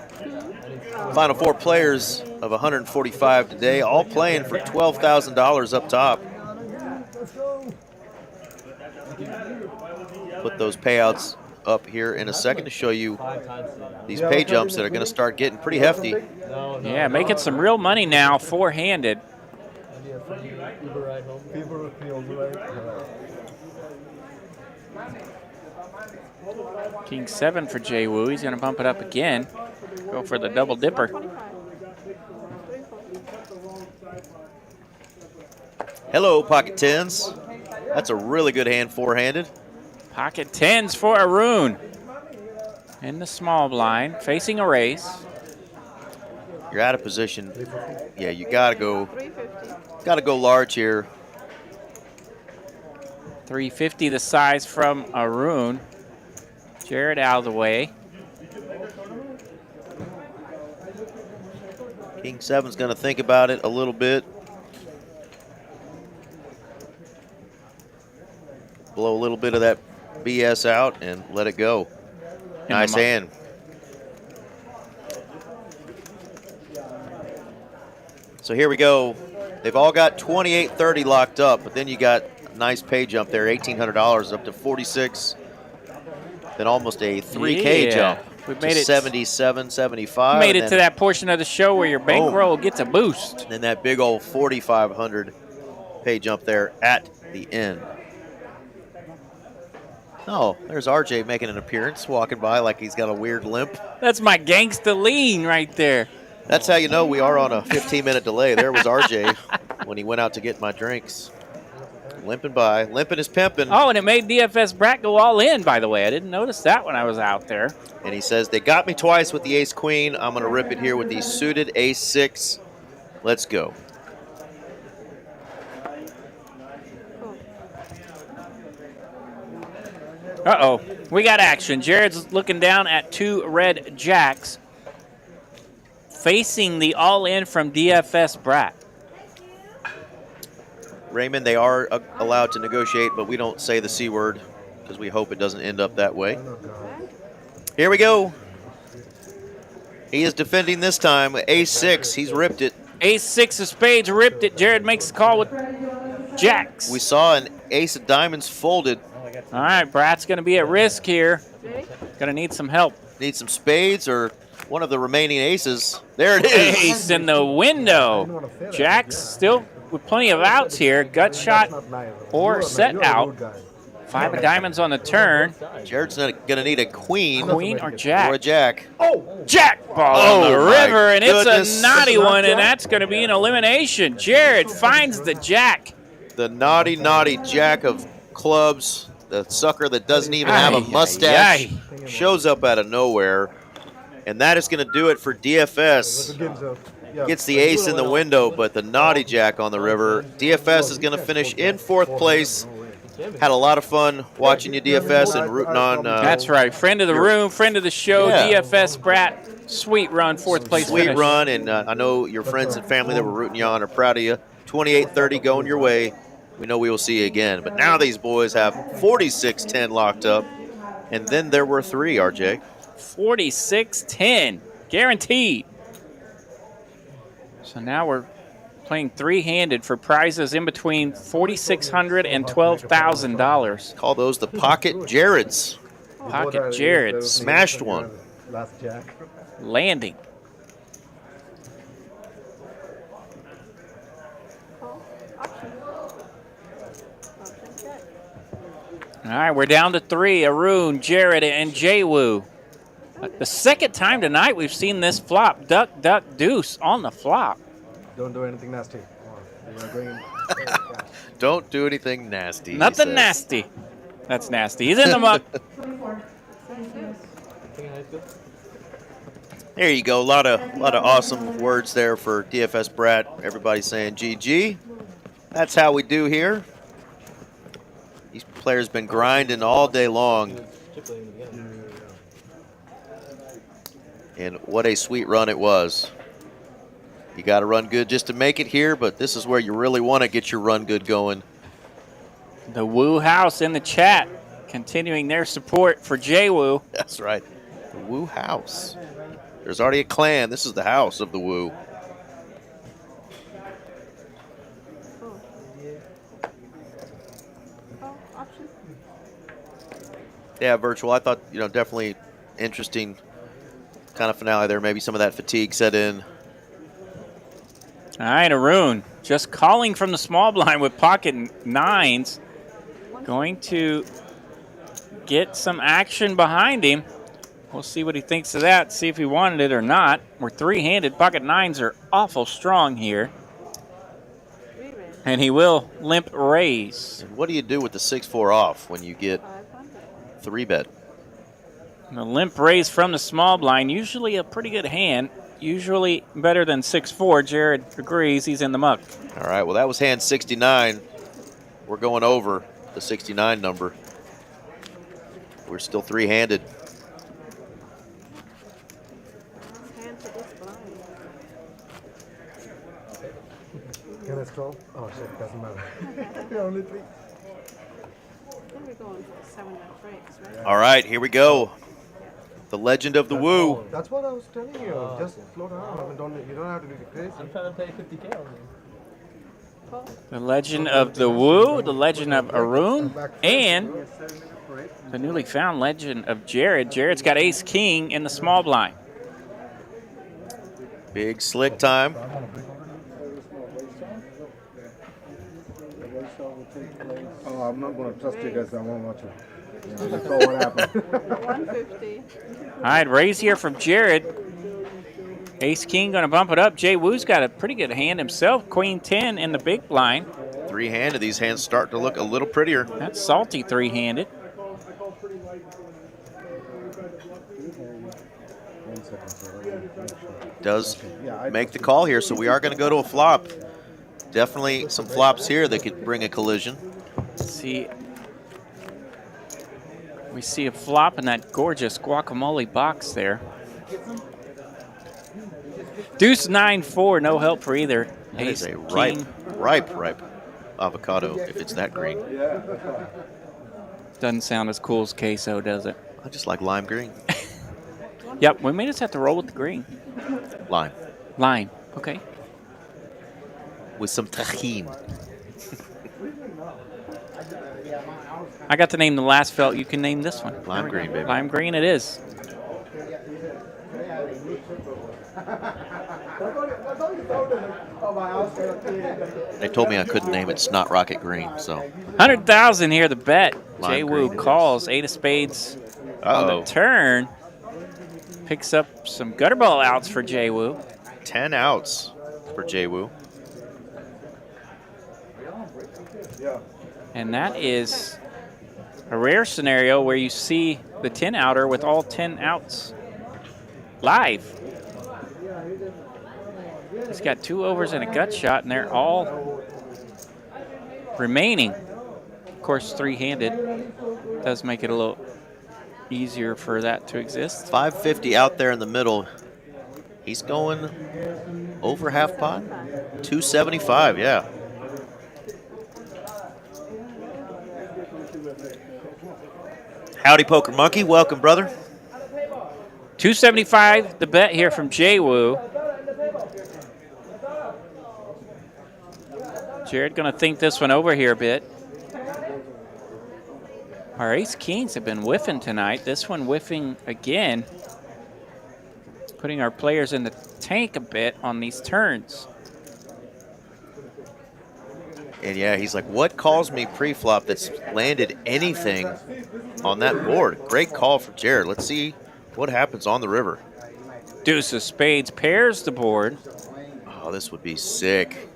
B: Final 4 players of 145 today, all playing for $12,000 up top. Put those payouts up here in a second to show you these pay jumps that are going to start getting pretty hefty.
A: Yeah, making some real money now, 4-handed. King 7 for J-Woo. He's going to bump it up again. Go for the double dipper.
B: Hello, pocket 10s. That's a really good hand, 4-handed.
A: Pocket 10s for Arun. In the small blind, facing a raise.
B: You're out of position. Yeah, you gotta go large here.
A: 350 the size from Arun. Jared out of the way.
B: King 7's gonna think about it a little bit. Blow a little bit of that BS out and let it go. Nice hand. So here we go. They've all got 28-30 locked up, but then you got a nice pay jump there, $1,800 up to 46. Then almost a 3K jump.
A: We made it
B: 77, 75.
A: Made it to that portion of the show where your bankroll gets a boost.
B: And then that big old 4,500 pay jump there at the end. Oh, there's RJ making an appearance, walking by like he's got a weird limp.
A: That's my gangsta lean right there.
B: That's how you know we are on a 15-minute delay. There was RJ when he went out to get my drinks. Limping by. Limping is pimping.
A: Oh, and it made DFS Brat go all in, by the way. I didn't notice that when I was out there.
B: And he says, they got me twice with the ace-queen. I'm going to rip it here with the suited ace-6. Let's go.
A: Uh-oh, we got action. Jared's looking down at 2 red jacks, facing the all-in from DFS Brat.
B: Raymond, they are allowed to negotiate, but we don't say the C word because we hope it doesn't end up that way. Here we go. He is defending this time. Ace-6, he's ripped it.
A: Ace-6 of spades, ripped it. Jared makes the call with jacks.
B: We saw an ace of diamonds folded.
A: All right, Brat's going to be at risk here. Going to need some help.
B: Need some spades or one of the remaining aces. There it is.
A: Ace in the window. Jacks still with plenty of outs here. Gut shot or set out. 5 of diamonds on the turn.
B: Jared's going to need a queen.
A: Queen or jack?
B: Or a jack.
A: Jack ball on the
B: my
A: river, and
B: goodness.
A: it's a naughty one, and that's going to be an elimination. Jared finds the jack.
B: The naughty, naughty jack of clubs. The sucker that doesn't even have a mustache shows up out of nowhere. And that is going to do it for DFS. Gets the ace in the window, but the naughty jack on the river. DFS is going to finish in 4th place. Had a lot of fun watching you, DFS, and rooting on.
A: That's right. Friend of the room, friend of the show,
B: Yeah.
A: DFS Brat. Sweet run, 4th place
B: Sweet
A: finish.
B: run, and I know your friends and family that were rooting you on are proud of you. 28-30 going your way. We know we will see you again. But now these boys have 46-10 locked up. And then there were 3, RJ.
A: 46-10, guaranteed. So now we're playing 3-handed for prizes in between $4,600 and $12,000.
B: Call those the Pocket Jareds.
A: Pocket Jared
B: Smashed one.
E: Last jack.
A: landing. All right, we're down to 3. Arun, Jared, and Jay-Woo. The second time tonight we've seen this flop. Duck, duck, deuce on the flop.
E: Don't do anything nasty.
B: Don't do anything nasty.
A: Nothing nasty. That's nasty. He's in the muck.
B: There you go. A lot of awesome words there for DFS Brat. Everybody saying GG. That's how we do here. These players been grinding all day long. And what a sweet run it was. You got to run good just to make it here, but this is where you really want to get your run good going.
A: The Woo House in the chat, continuing their support for Jay-Woo.
B: That's right. The Woo House. There's already a clan. This is the house of the Woo. Yeah, virtual. I thought, definitely interesting kind of finale there. Maybe some of that fatigue set in.
A: All right, Arun just calling from the small blind with pocket 9s. Going to get some action behind him. We'll see what he thinks of that, see if he wanted it or not. We're 3-handed. Pocket 9s are awful strong here. And he will limp raise.
B: And what do you do with the 6-4 off when you get 3-bet?
A: The limp raise from the small blind, usually a pretty good hand. Usually better than 6-4. Jared agrees. He's in the muck.
B: All right, well, that was hand 69. We're going over the 69 number. We're still 3-handed.
E: Can I scroll? Oh, shit, doesn't matter. Only 3.
C: Then we're going for 7 breaks, right?
B: All right, here we go. The legend of the Woo.
E: That's what I was telling you. Just float around. I mean, you don't have to be crazy.
F: I'm trying to pay 50K on you.
A: The legend of the Woo, the legend of Arun, and the newly found legend of Jared. Jared's got ace-king in the small blind.
B: Big slick time.
E: Oh, I'm not going to trust you guys. I won't watch it. That's all what happened.
C: 150.
A: All right, raise here from Jared. Ace-king going to bump it up. Jay-Woo's got a pretty good hand himself. Queen 10 in the big blind.
B: 3-handed. These hands start to look a little prettier.
A: That's salty 3-handed.
B: Does make the call here, so we are going to go to a flop. Definitely some flops here that could bring a collision.
A: Let's see. We see a flop in that gorgeous guacamole box there. Deuce 9-4, no help for either.
B: That is
A: Ace,
B: a
A: king.
B: ripe avocado if it's that green.
A: Doesn't sound as cool as queso, does it?
B: I just like lime green.
A: Yep, we may just have to roll with the green.
B: Lime.
A: Lime, okay.
B: With some tahini.
A: I got to name the last felt. You can name this one.
B: Lime green, baby.
A: Lime green it is.
B: They told me I couldn't name it Snot Rocket Green, so.
A: 100,000 here, the bet.
B: Lime
A: Jay Woo
B: green.
A: calls, 8 of spades on the turn. Picks up some gutter ball outs for Jay Woo.
B: 10 outs for Jay Woo.
A: And that is a rare scenario where you see the 10 outer with all 10 outs live. He's got 2 overs and a gut shot, and they're all remaining. Of course, 3-handed does make it a little easier for that to exist.
B: 550 out there in the middle. He's going over half pot. 275, yeah. Howdy, Poker Monkey. Welcome, brother.
A: 275, the bet here from Jay Woo. Jared going to think this one over here a bit. Our ace kings have been whiffing tonight. This one whiffing again. Putting our players in the tank a bit on these turns.
B: And yeah, he's like, what calls me pre-flop that's landed anything on that board? Great call for Jared. Let's see what happens on the river.
A: Deuce of spades pairs the board.
B: Oh, this would be sick.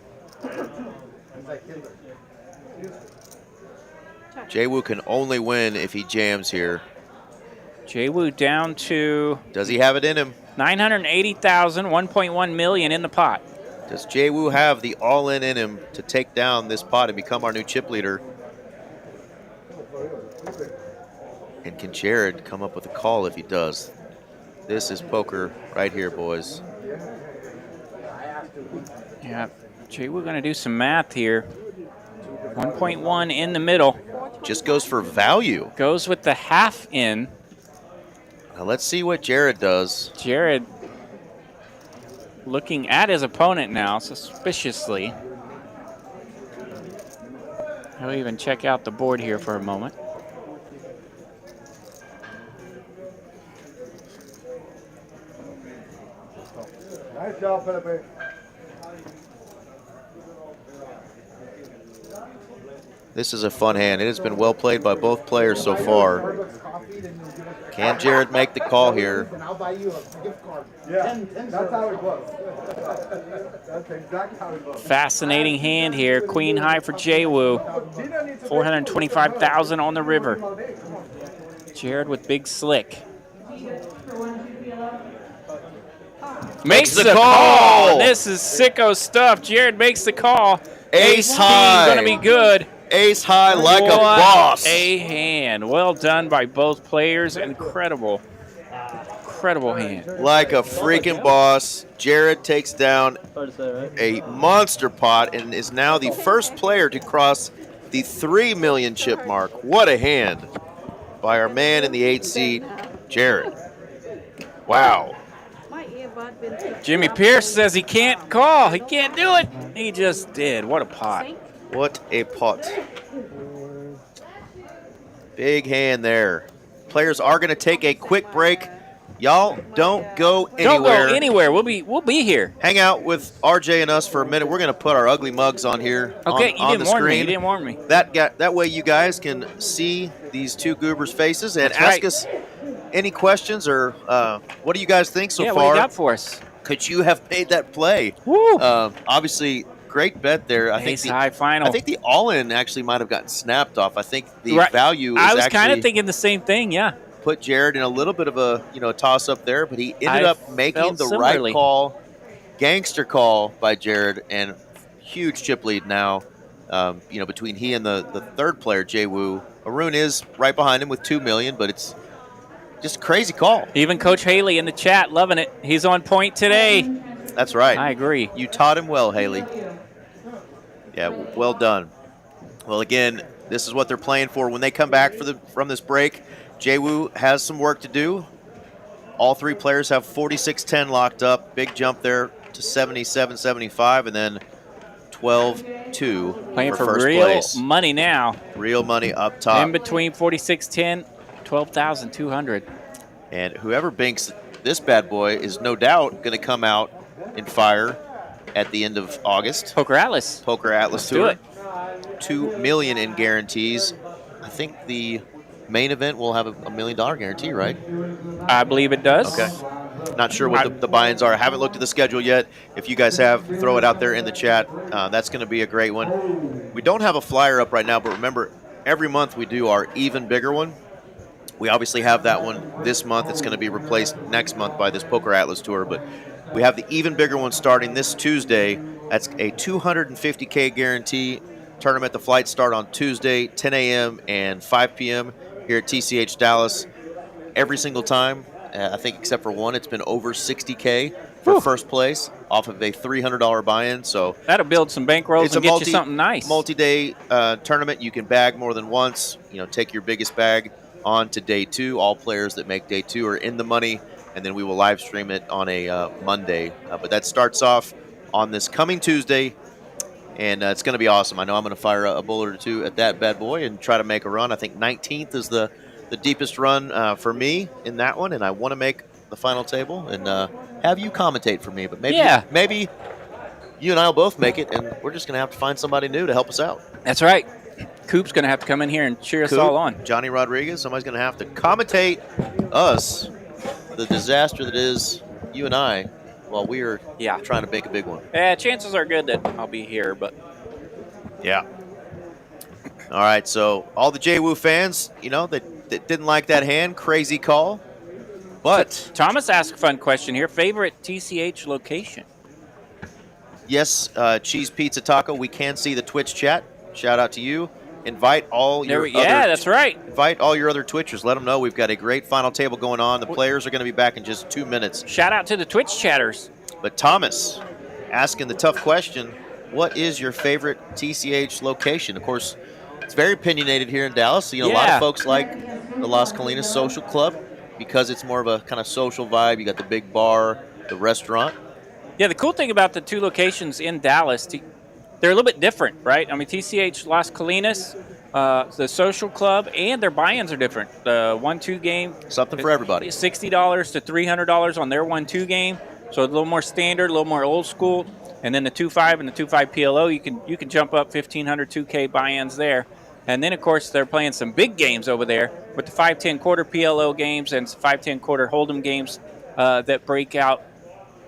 B: Jay Woo can only win if he jams here.
A: Jay Woo down to...
B: Does he have it in him?
A: 980,000, 1.1 million in the pot.
B: Does Jay Woo have the all-in in him to take down this pot and become our new chip leader? And can Jared come up with a call if he does? This is poker right here, boys.
A: Yeah, Jay Woo going to do some math here. 1.1 in the middle.
B: Just goes for value.
A: Goes with the half in.
B: Now let's see what Jared does.
A: Jared looking at his opponent now suspiciously. I'll even check out the board here for a moment.
E: Nice job, Felipe.
B: This is a fun hand. It has been well played by both players so far. Can Jared make the call here?
E: I'll buy you a gift card. Yeah, that's how it goes. That's exactly how it goes.
A: Fascinating hand here. Queen high for Jay Woo. 425,000 on the river. Jared with big slick. Makes the call. This is sicko stuff. Jared makes the call.
B: Ace high.
A: Going to be good.
B: Ace high like a boss.
A: A hand. Well done by both players. Incredible. Incredible hand.
B: Like a freaking boss. Jared takes down
F: Hard to say, right?
B: a monster pot and is now the first player to cross the 3 million chip mark. What a hand by our man in the 8th seat, Jared. Wow.
A: Jimmy Pierce says he can't call. He can't do it. He just did. What a pot.
B: What a pot. Big hand there. Players are going to take a quick break. Y'all don't go anywhere.
A: Don't go anywhere. We'll be here.
B: Hang out with RJ and us for a minute. We're going to put our ugly mugs on here
A: Okay,
B: on the screen.
A: You didn't warn me.
B: That way you guys can see these two goobers' faces and ask us any questions or what do you guys think so far?
A: What do you got for us?
B: Could you have made that play?
A: Woo!
B: Obviously, great bet there. I think
A: high final.
B: I think the all-in actually might have gotten snapped off. I think the value is
A: I was kind of
B: actually
A: thinking the same thing, yeah.
B: put Jared in a little bit of a toss-up there, but he ended up making the
A: similarly.
B: right call. Gangster call by Jared, and huge chip lead now You know, between he and the third player, Jay Wu, Arun is right behind him with 2 million, but it's just a crazy call.
A: Even Coach Haley in the chat loving it. He's on point today.
B: That's right.
A: I agree.
B: You taught him well, Haley. Yeah, well done. Well, again, this is what they're playing for when they come back from this break. Jay Wu has some work to do. All three players have 46-10 locked up. Big jump there to 77-75, and then 12-2
A: Playing for
B: first
A: real
B: place.
A: money now.
B: Real money up top.
A: In between 46-10, 12,200.
B: And whoever binks this bad boy is no doubt going to come out and fire at the end of August.
A: Poker Atlas.
B: Poker Atlas
A: Let's
B: Tour.
A: do it.
B: 2 million in guarantees. I think the main event will have a $1 million guarantee, right?
A: I believe it does.
B: Okay. Not sure what the buy-ins are. I haven't looked at the schedule yet. If you guys have, throw it out there in the chat. That's going to be a great one. We don't have a flyer up right now, but remember, every month we do our even bigger one. We obviously have that one this month. It's going to be replaced next month by this Poker Atlas Tour, but we have the even bigger one starting this Tuesday. That's a 250K guarantee tournament. The flights start on Tuesday, 10 a.m. and 5 p.m. here at TCH Dallas. Every single time, I think except for one, it's been over 60K for first place off of a $300 buy-in. So
A: that'll build some bankrolls and get you something nice.
B: Multi-day tournament. You can bag more than once. You know, take your biggest bag on to day 2. All players that make day 2 are in the money, and then we will live stream it on a Monday. But that starts off on this coming Tuesday, and it's going to be awesome. I know I'm going to fire a bullet or two at that bad boy and try to make a run. I think 19th is the deepest run for me in that one, and I want to make the final table and have you commentate for me. But maybe you and I will both make it, and we're just going to have to find somebody new to help us out.
A: That's right. Coop's going to have to come in here and cheer us all on.
B: Johnny Rodriguez, somebody's going to have to commentate us, the disaster that is you and I, while we are trying to make a big one.
A: Yeah, chances are good that I'll be here, but...
B: Yeah. All right, so all the Jay Wu fans, you know, that didn't like that hand, crazy call. But
A: Thomas asked a fun question here. Favorite TCH location?
B: Yes, Cheese Pizza Taco. We can see the Twitch chat. Shout out to you. Invite all your
A: that's right.
B: Invite all your other Twitchers. Let them know we've got a great final table going on. The players are going to be back in just 2 minutes.
A: Shout out to the Twitch chatters.
B: But Thomas asking the tough question, what is your favorite TCH location? Of course, it's very opinionated here in Dallas. You know, a lot of folks like the Las Colinas Social Club because it's more of a kind of social vibe. You got the big bar, the restaurant.
A: Yeah, the cool thing about the two locations in Dallas, they're a little bit different, right? I mean, TCH Las Colinas, the social club, and their buy-ins are different. The 1-2 game.
B: Something for everybody.
A: $60 to $300 on their 1-2 game. So a little more standard, a little more old school. And then the 2-5 and the 2-5 PLO, you can jump up 1,500 2K buy-ins there. And then, of course, they're playing some big games over there with the 5-10 quarter PLO games and 5-10 quarter Hold'em games that break out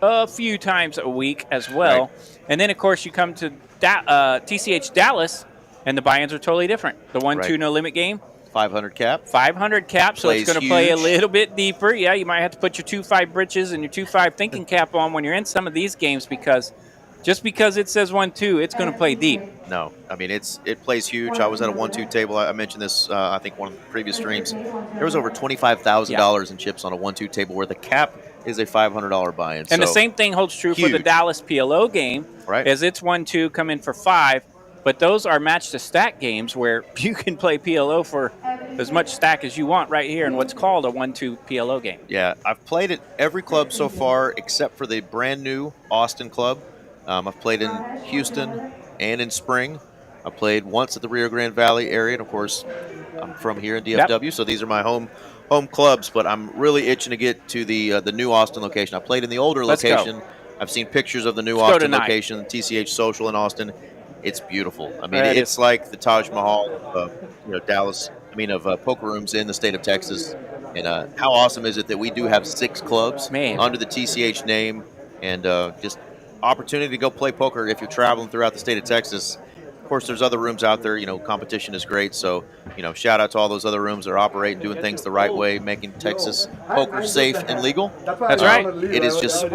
A: a few times a week as well. Right. And then, of course, you come to TCH Dallas, and the buy-ins are totally different. The 1-2 no limit game.
B: 500 cap.
A: 500 cap, so it's going to play a little bit deeper. Yeah, you might have to put your 2-5 britches and your 2-5 thinking cap on when you're in some of these games because just because it says 1-2, it's going to play deep.
B: No, I mean, it plays huge. I was at a 1-2 table. I mentioned this, I think, one of the previous streams. There was over $25,000 in chips on a 1-2 table where the cap is a $500 buy-in.
A: And the same thing holds true for the Dallas PLO game,
B: right?
A: As it's 1-2, come in for 5. But those are match to stack games where you can play PLO for as much stack as you want right here in what's called a 1-2 PLO game.
B: Yeah, I've played at every club so far except for the brand new Austin club. I've played in Houston and in Spring. I played once at the Rio Grande Valley area, and of course, I'm from here in DFW, so these are my home clubs. But I'm really itching to get to the new Austin location. I played in the older location. I've seen pictures of the new Austin location, TCH Social in Austin. It's beautiful. I mean, it's like the Taj Mahal of Dallas. I mean, of poker rooms in the state of Texas. And how awesome is it that we do have 6 clubs under the TCH name, and just opportunity to go play poker if you're traveling throughout the state of Texas. Of course, there's other rooms out there. You know, competition is great. So, you know, shout out to all those other rooms that are operating, doing things the right way, making Texas poker safe and legal.
A: That's right.
B: It has just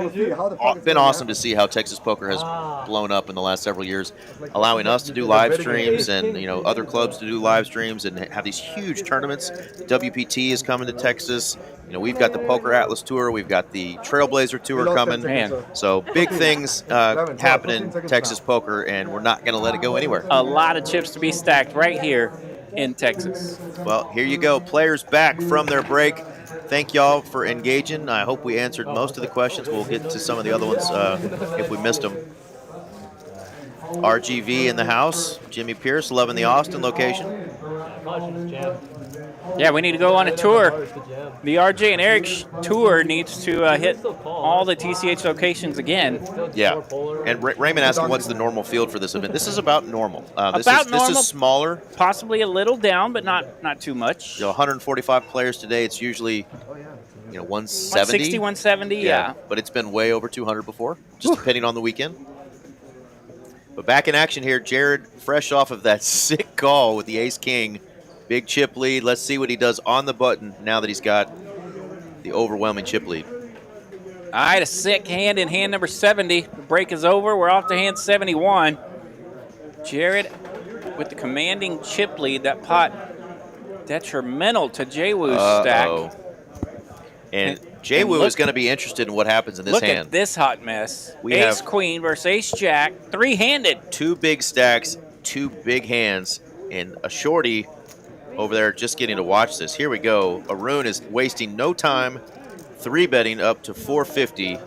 B: been awesome to see how Texas poker has blown up in the last several years, allowing us to do live streams and, you know, other clubs to do live streams and have these huge tournaments. WPT is coming to Texas. You know, we've got the Poker Atlas Tour. We've got the Trailblazer Tour coming.
A: Man.
B: So big things happening in Texas poker, and we're not going to let it go anywhere.
A: A lot of chips to be stacked right here in Texas.
B: Well, here you go. Players back from their break. Thank y'all for engaging. I hope we answered most of the questions. We'll get to some of the other ones if we missed them. RGV in the house. Jimmy Pierce loving the Austin location.
A: Yeah, we need to go on a tour. The RJ and Eric tour needs to hit all the TCH locations again.
B: Yeah. And Raymond asked what's the normal field for this event. This is about normal. This
A: normal,
B: is smaller.
A: Possibly a little down, but not too much.
B: You know, 145 players today. It's usually, you know, 170.
A: 160, 170, yeah.
B: But it's been way over 200 before, just depending on the weekend. But back in action here, Jared, fresh off of that sick call with the ace-king. Big chip lead. Let's see what he does on the button now that he's got the overwhelming chip lead.
A: All right, a sick hand in hand number 70. The break is over. We're off to hand 71. Jared with the commanding chip lead. That pot detrimental to Jay-Woo's stack.
B: And Jay-Woo is going to be interested in what happens in this hand.
A: Look at this hot mess.
B: We
A: Ace
B: have
A: Queen versus Ace Jack. Three-handed.
B: 2 big stacks, 2 big hands, and a shorty over there just getting to watch this. Here we go. Arun is wasting no time, 3-betting up to 450.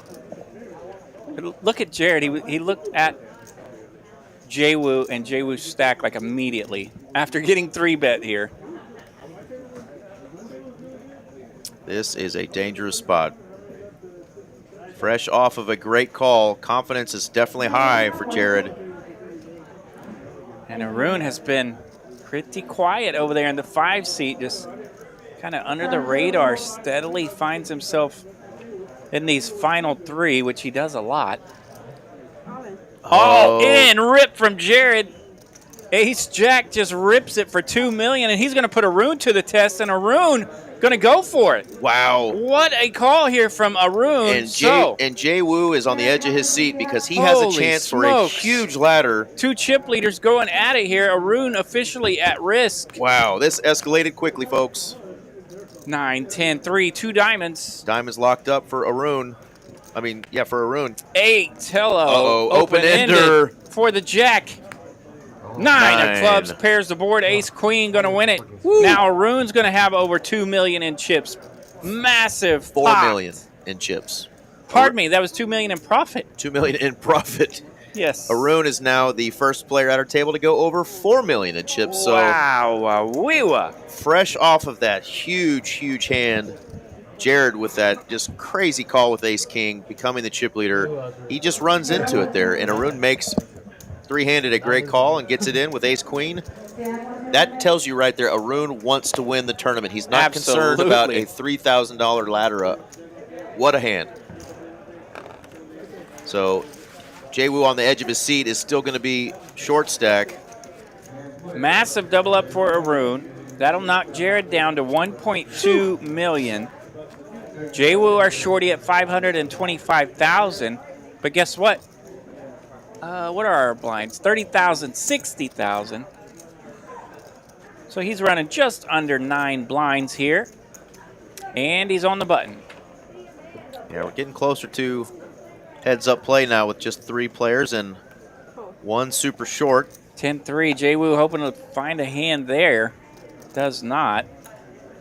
A: Look at Jared. He looked at Jay-Woo and Jay-Woo's stack like immediately after getting 3-bet here.
B: This is a dangerous spot. Fresh off of a great call. Confidence is definitely high for Jared.
A: And Arun has been pretty quiet over there in the 5 seat, just kind of under the radar, steadily finds himself in these final 3, which he does a lot. All in, rip from Jared. Ace Jack just rips it for $2 million, and he's going to put Arun to the test, and Arun going to go for it.
B: Wow.
A: What a call here from Arun.
B: And Jay-Woo is on the edge of his seat because he has a chance for a huge ladder.
A: 2 chip leaders going at it here. Arun officially at risk.
B: Wow, this escalated quickly, folks.
A: 9, 10, 3, 2 diamonds.
B: Diamonds locked up for Arun. I mean, yeah, for Arun.
A: 8, hello.
B: Uh-oh, open-ender.
A: For the Jack. 9 of clubs, pairs the board. Ace Queen going to win it. Woo. Now Arun's going to have over $2 million in chips. Massive
B: $4 million in chips.
A: Pardon me, that was $2 million in profit.
B: $2 million in profit.
A: Yes.
B: Arun is now the first player at our table to go over $4 million in chips. So
A: wow,
B: fresh off of that huge hand, Jared with that just crazy call with Ace King, becoming the chip leader. He just runs into it there, and Arun makes 3-handed a great call and gets it in with Ace Queen. That tells you right there, Arun wants to win the tournament. He's not concerned about a $3,000 ladder up. What a hand. So Jay-Woo on the edge of his seat is still going to be short stack.
A: Massive double up for Arun. That'll knock Jared down to $1.2 million. Jay-Woo are shorty at $525,000. But guess what? What are our blinds? 30,000, 60,000. So he's running just under 9 blinds here. And he's on the button.
B: Yeah, we're getting closer to heads-up play now with just 3 players and 1 super short.
A: 10-3. Jay-Woo hoping to find a hand there. Does not.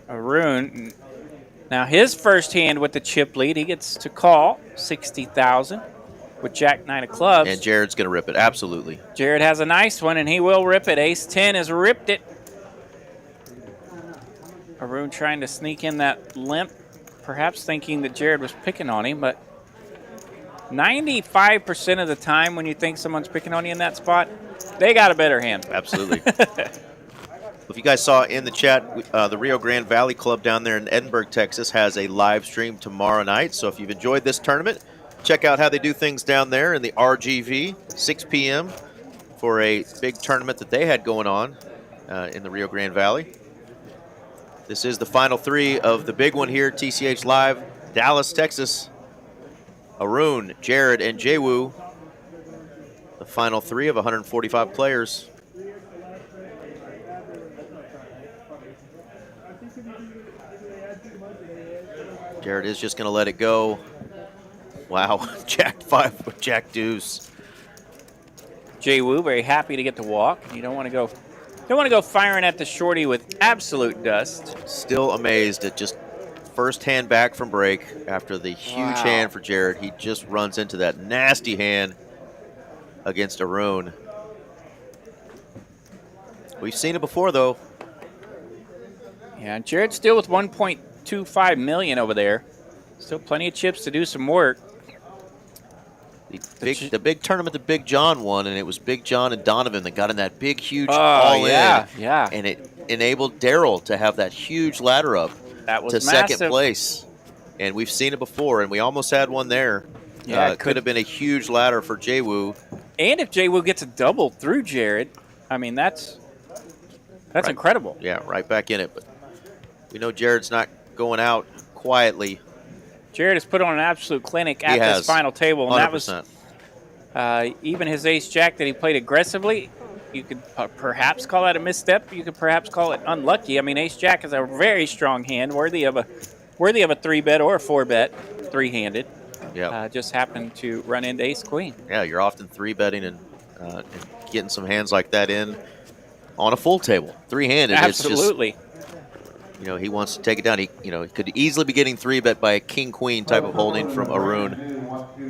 A: Arun. Now his first hand with the chip lead. He gets to call 60,000. With Jack 9 of clubs.
B: And Jared's going to rip it, absolutely.
A: Jared has a nice one, and he will rip it. Ace 10 has ripped it. Arun trying to sneak in that limp, perhaps thinking that Jared was picking on him, but 95% of the time when you think someone's picking on you in that spot, they got a better hand.
B: Absolutely. If you guys saw in the chat, the Rio Grande Valley Club down there in Edinburgh, Texas, has a live stream tomorrow night. So if you've enjoyed this tournament, check out how they do things down there in the RGV, 6 p.m. for a big tournament that they had going on in the Rio Grande Valley. This is the final three of the big one here, TCH Live, Dallas, Texas. Arun, Jared, and Jaywoo. The final three of 145 players. Jared is just going to let it go. Wow, Jack 5 with Jack deuce.
A: Jaywoo very happy to get the walk. You don't want to go firing at the shorty with absolute dust.
B: Still amazed at just first hand back from break after the huge hand for Jared. He just runs into that nasty hand against Arun. We've seen it before, though.
A: Yeah, Jared still with 1.25 million over there. Still plenty of chips to do some work.
B: The big tournament that Big John won, and it was Big John and Donovan that got in that big, huge all-in.
A: Yeah.
B: And it enabled Daryl to have that huge ladder up
A: That was
B: to
A: massive.
B: second place. And we've seen it before, and we almost had one there.
A: Yeah,
B: it could have been a huge ladder for Jaywoo.
A: And if Jaywoo gets a double through Jared, I mean, that's
B: Right.
A: incredible.
B: Yeah, right back in it. But we know Jared's not going out quietly.
A: Jared has put on an absolute clinic at
B: He has.
A: this final table, and
B: 100%.
A: that was even his ace-jack that he played aggressively. You could perhaps call that a misstep. You could perhaps call it unlucky. I mean, ace-jack is a very strong hand, worthy of a 3-bet or a 4-bet, three-handed.
B: Yeah.
A: Just happened to run into ace-queen.
B: Yeah, you're often 3-betting and getting some hands like that in on a full table, three-handed.
A: Absolutely.
B: It's just, he wants to take it down. He could easily be getting 3-bet by a king-queen type of holding from Arun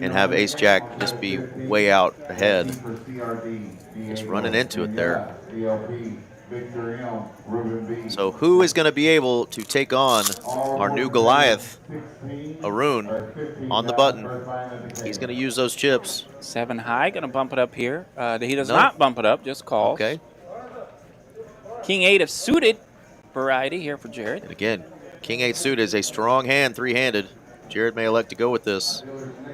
B: and have ace-jack just be way out ahead. Just running into it there. So who is going to be able to take on our new Goliath, Arun, on the button? He's going to use those chips.
A: 7 high, going to bump it up here. He does not bump it up, just calls.
B: Okay.
A: King 8 of suited variety here for Jared.
B: And again, King 8 suited is a strong hand, three-handed. Jared may elect to go with this.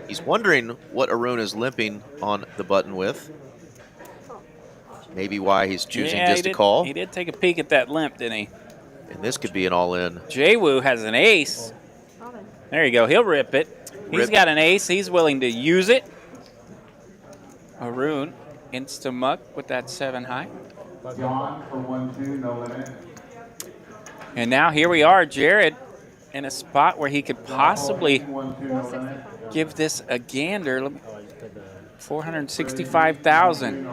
B: He's wondering what Arun is limping on the button with. Maybe why he's choosing just to call.
A: He did take a peek at that limp, didn't he?
B: And this could be an all-in.
A: Jaywoo has an ace. There you go. He'll rip it. He's got an ace. He's willing to use it. Arun insta-muck with that 7 high.
G: John for 1-2, no limit.
A: And now here we are, Jared, in a spot where he could possibly
G: 1-2, no limit.
A: give this a gander. 465,000.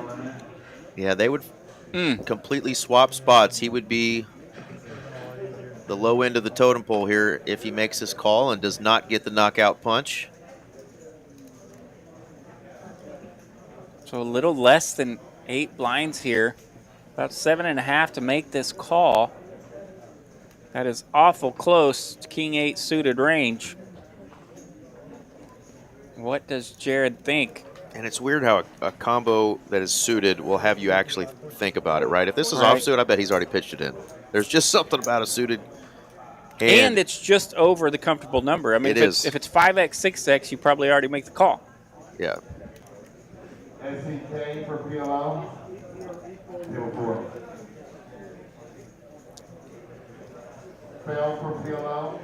B: Yeah, they would completely swap spots. He would be the low end of the totem pole here if he makes this call and does not get the knockout punch.
A: So a little less than 8 blinds here. About 7.5 to make this call. That is awful close to King 8 suited range. What does Jared think?
B: And it's weird how a combo that is suited will have you actually think about it, right? If this is offsuit, I bet he's already pitched it in. There's just something about a suited hand.
A: And it's just over the comfortable number. I mean, if it's 5x, 6x, you probably already make the call.
B: Yeah.
G: SCK for PLO. Table 4. Fail for PLO.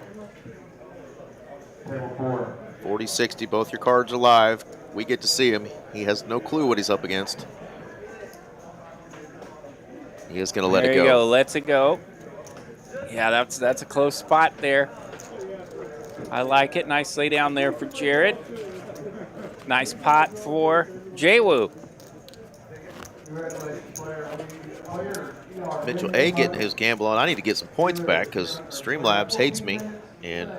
G: Table 4.
B: 40-60, both your cards are live. We get to see him. He has no clue what he's up against. He is going to let it go.
A: There you go. Lets it go. Yeah, that's a close spot there. I like it. Nice lay down there for Jared. Nice pot for Jaywoo.
B: Mitchell A getting his gamble on. I need to get some points back because Streamlabs hates me and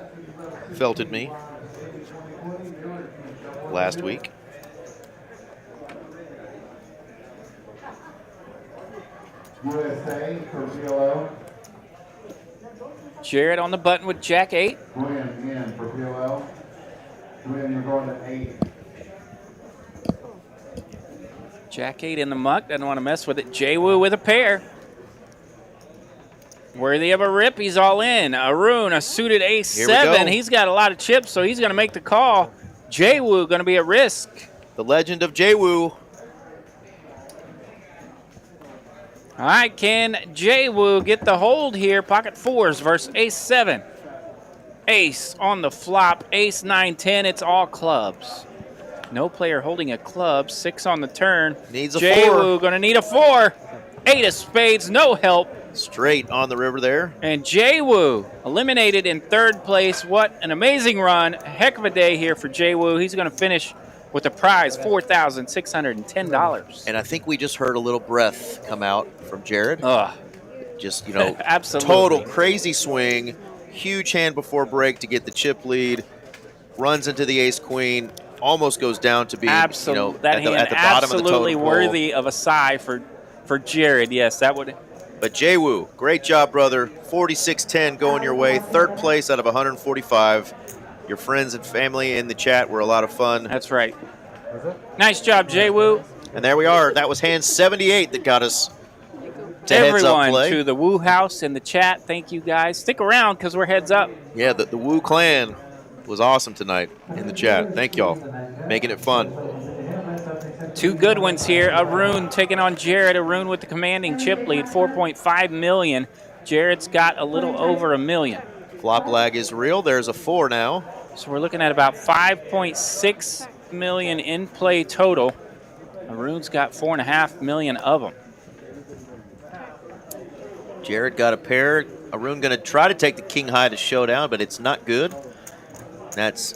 B: felted me last week.
G: USA for PLO.
A: Jared on the button with Jack 8.
G: Gwen in for PLO. Gwen, you're going to 8.
A: Jack 8 in the muck. Doesn't want to mess with it. Jaywoo with a pair. Worthy of a rip. He's all in. Arun, a suited ace 7. He's got a lot of chips, so he's going to make the call. Jaywoo going to be at risk.
B: The legend of Jaywoo.
A: All right, can Jay Woo get the hold here? Pocket fours versus ace 7. Ace on the flop, ace 9, 10. It's all clubs. No player holding a club. 6 on the turn.
B: Needs a
A: Jay
B: 4.
A: Woo gonna need a 4. 8 of spades, no help.
B: Straight on the river there.
A: And Jay Woo eliminated in 3rd place. What an amazing run. Heck of a day here for Jay Woo. He's gonna finish with a prize, $4,610.
B: And I think we just heard a little breath come out from Jared. Just, you know,
A: Absolutely.
B: total crazy swing. Huge hand before break to get the chip lead. Runs into the ace queen. Almost goes down to being,
A: Absolutely.
B: you know,
A: That
B: at the
A: hand
B: bottom of the
A: absolutely
B: totem pole.
A: worthy of a sigh for Jared. Yes, that would.
B: But Jay Woo, great job, brother. 46-10 going your way. 3rd place out of 145. Your friends and family in the chat were a lot of fun.
A: That's right. Nice job, Jay Woo.
B: And there we are. That was hand 78 that got us to heads up
A: Everyone
B: play.
A: to the Woo House in the chat, thank you guys. Stick around because we're heads up.
B: Yeah, the Woo clan was awesome tonight in the chat. Thank y'all. Making it fun.
A: 2 good ones here. Arun taking on Jared. Arun with the commanding chip lead, 4.5 million. Jared's got a little over $1 million.
B: Flop lag is real. There's a 4 now.
A: So we're looking at about 5.6 million in play total. Arun's got 4.5 million of them.
B: Jared got a pair. Arun going to try to take the king high to showdown, but it's not good. That's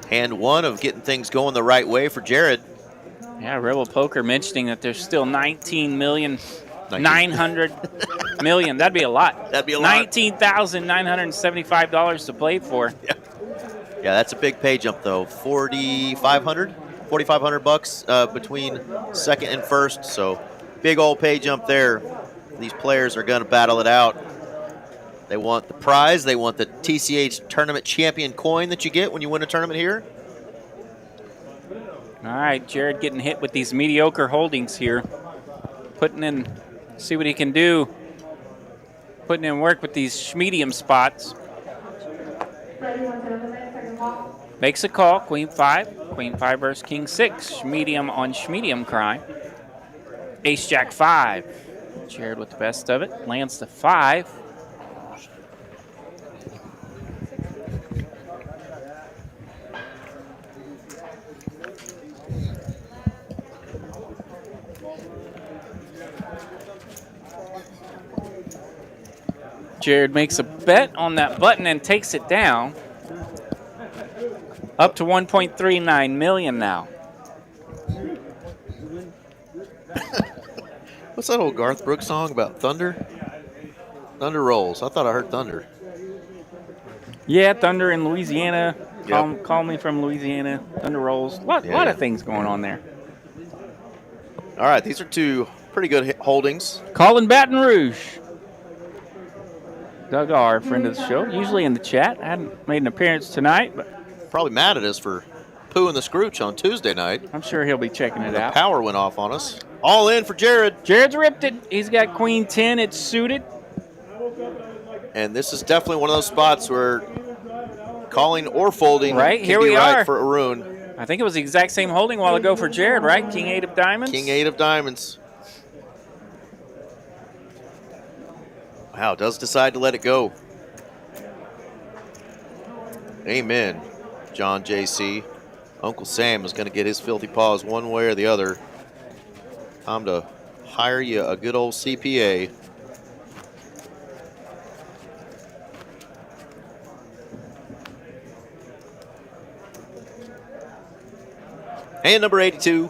B: hand 1 of getting things going the right way for Jared.
A: Yeah, Rebel Poker mentioning that there's still 19 million, 900 million. That'd be a lot.
B: That'd be a lot.
A: $19,975 to play for.
B: Yeah, that's a big pay jump though. 4,500 bucks between 2nd and 1st. So big old pay jump there. These players are going to battle it out. They want the prize. They want the TCH tournament champion coin that you get when you win a tournament here.
A: All right, Jared getting hit with these mediocre holdings here. Putting in, see what he can do. Putting in work with these medium spots. Makes a call, queen 5. Queen 5 versus king 6. Medium on medium crime. Ace jack 5. Jared with the best of it. Lands to 5. Jared makes a bet on that button and takes it down. Up to 1.39 million now.
B: What's that old Garth Brooks song about thunder? Thunder rolls. I thought I heard thunder.
A: Yeah, thunder in Louisiana.
B: Yep.
A: Call me from Louisiana. Thunder rolls. Lot of things going on there.
B: All right, these are 2 pretty good holdings.
A: Colin Baton Rouge. Doug R., friend of the show, usually in the chat. I hadn't made an appearance tonight, but
B: Probably mad at us for pooing the scrooch on Tuesday night.
A: I'm sure he'll be checking it out.
B: Power went off on us. All in for Jared.
A: Jared's ripped it. He's got queen 10. It's suited.
B: And this is definitely one of those spots where calling or folding
A: Right,
B: can
A: here
B: be
A: we
B: right
A: are.
B: for Arun.
A: I think it was the exact same holding a while ago for Jared, right? King 8 of diamonds.
B: King 8 of diamonds. Wow, does decide to let it go. Amen, John JC. Uncle Sam is going to get his filthy paws one way or the other. Time to hire you a good old CPA. And number 82.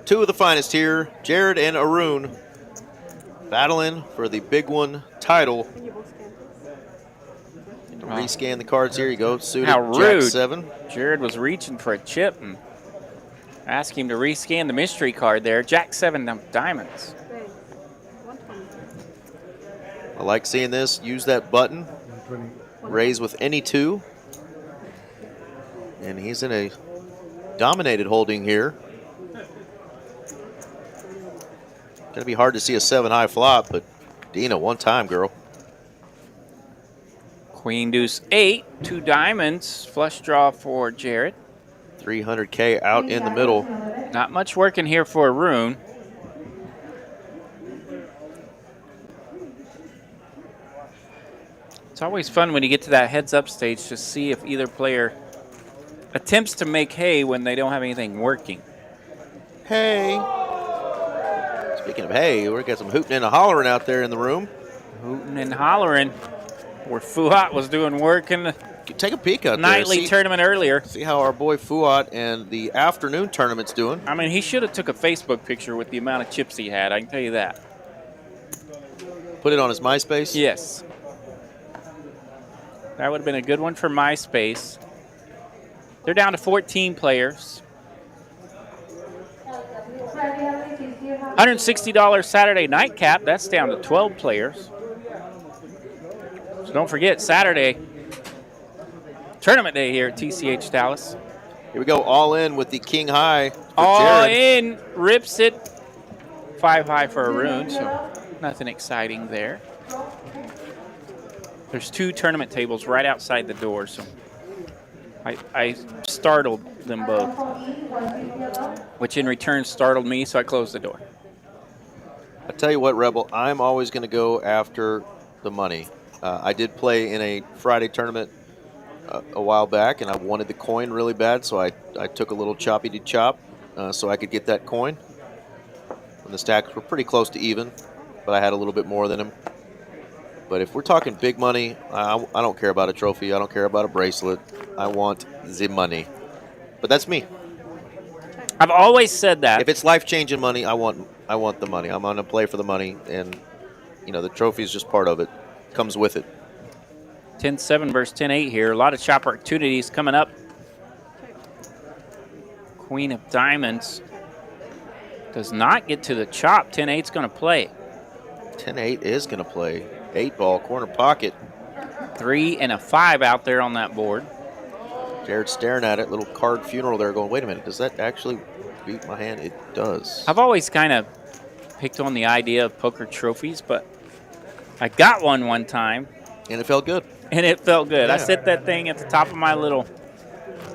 B: 2 of the finest here, Jared and Arun, battling for the big one title. Rescan the cards here. You go. Suited.
A: How rude.
B: Jack 7.
A: Jared was reaching for a chip and asked him to rescan the mystery card there. Jack 7 of diamonds.
B: I like seeing this. Use that button. Raise with any 2. And he's in a dominated holding here. Going to be hard to see a 7 high flop, but Dina, one time, girl.
A: Queen deuce 8, 2 diamonds. Flush draw for Jared.
B: 300K out in the middle.
A: Not much working here for Arun. It's always fun when you get to that heads-up stage to see if either player attempts to make hay when they don't have anything working.
B: Hey. Speaking of hay, we got some hooting and a hollering out there in the room.
A: Hooting and hollering where Fuat was doing work in the
B: Take a peek out
A: nightly
B: there.
A: tournament earlier.
B: See how our boy Fuat and the afternoon tournament's doing.
A: I mean, he should have took a Facebook picture with the amount of chips he had. I can tell you that.
B: Put it on his MySpace?
A: Yes. That would have been a good one for MySpace. They're down to 14 players. $160 Saturday nightcap. That's down to 12 players. So don't forget, Saturday, tournament day here at TCH Dallas.
B: Here we go, all in with the king high.
A: All
B: Jared.
A: in, rips it. 5 high for a rune, so nothing exciting there. There's 2 tournament tables right outside the door, so I startled them both, which in return startled me, so I closed the door.
B: I tell you what, Rebel, I'm always going to go after the money. I did play in a Friday tournament a while back, and I wanted the coin really bad, so I took a little choppy to chop so I could get that coin. And the stacks were pretty close to even, but I had a little bit more than him. But if we're talking big money, I don't care about a trophy. I don't care about a bracelet. I want the money. But that's me.
A: I've always said that.
B: If it's life-changing money, I want the money. I'm going to play for the money, and you know the trophy is just part of it. Comes with it.
A: 10-7 versus 10-8 here. A lot of chop opportunities coming up. Queen of Diamonds does not get to the chop. 10-8's going to play.
B: 10-8 is going to play. 8-ball, corner pocket.
A: 3 and a 5 out there on that board.
B: Jared staring at it. Little card funeral there going, wait a minute, does that actually beat my hand? It does.
A: I've always kind of picked on the idea of poker trophies, but I got one time.
B: And it felt good.
A: And it felt good.
B: Yeah.
A: I set that thing at the top of my little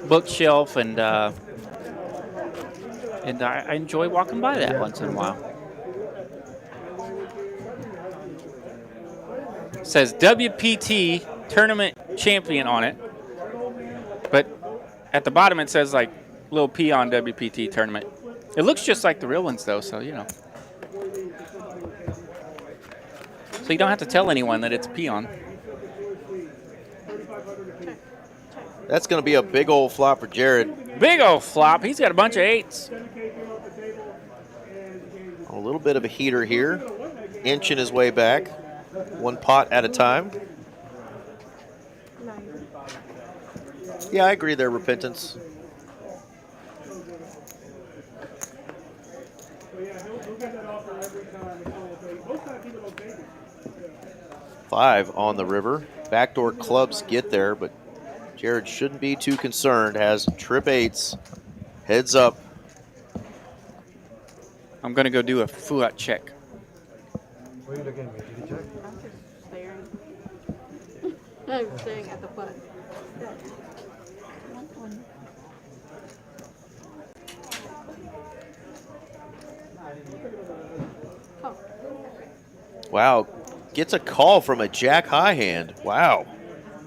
A: bookshelf, and I enjoy walking by that once in a while. It says WPT Tournament Champion on it, but at the bottom it says like little P on WPT Tournament. It looks just like the real ones though, so you know. So you don't have to tell anyone that it's a peon.
B: That's going to be a big old flop for Jared.
A: Big old flop. He's got a bunch of 8s.
B: A little bit of a heater here. Inching his way back. One pot at a time. Yeah, I agree there, Repentance. Five on the river. Backdoor clubs get there, but Jared shouldn't be too concerned. Has trip 8s. Heads up.
A: I'm going to go do a Fuat check.
E: What are you looking at me? Did you check?
C: I'm just staring. I'm staring at the fun. Oh.
B: Wow. Gets a call from a jack high hand. Wow.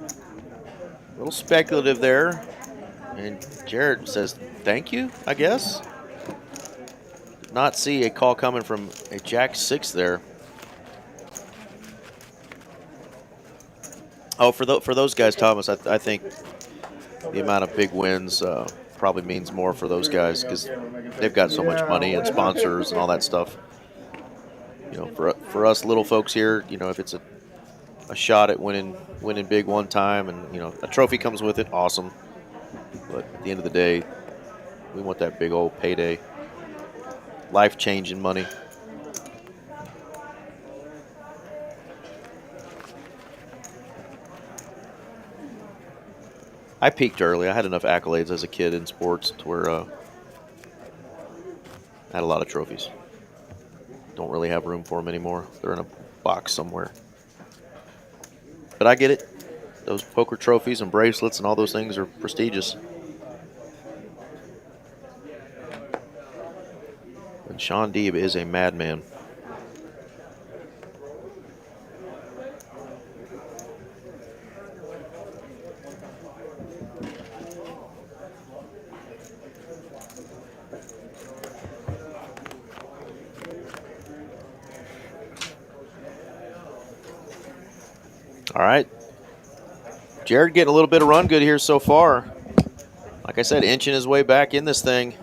B: A little speculative there. And Jared says, thank you, I guess. Did not see a call coming from a jack 6 there. Oh, for those guys, Thomas, I think the amount of big wins probably means more for those guys because they've got so much money and sponsors and all that stuff. You know, for us little folks here, you know, if it's a shot at winning big one time and, you know, a trophy comes with it, awesome. But at the end of the day, we want that big old payday, life-changing money. I peaked early. I had enough accolades as a kid in sports to where I had a lot of trophies. Don't really have room for them anymore. They're in a box somewhere. But I get it. Those poker trophies and bracelets and all those things are prestigious. And Sean Deeb is a madman. All right. Jared getting a little bit of run good here so far. Like I said, inching his way back in this thing.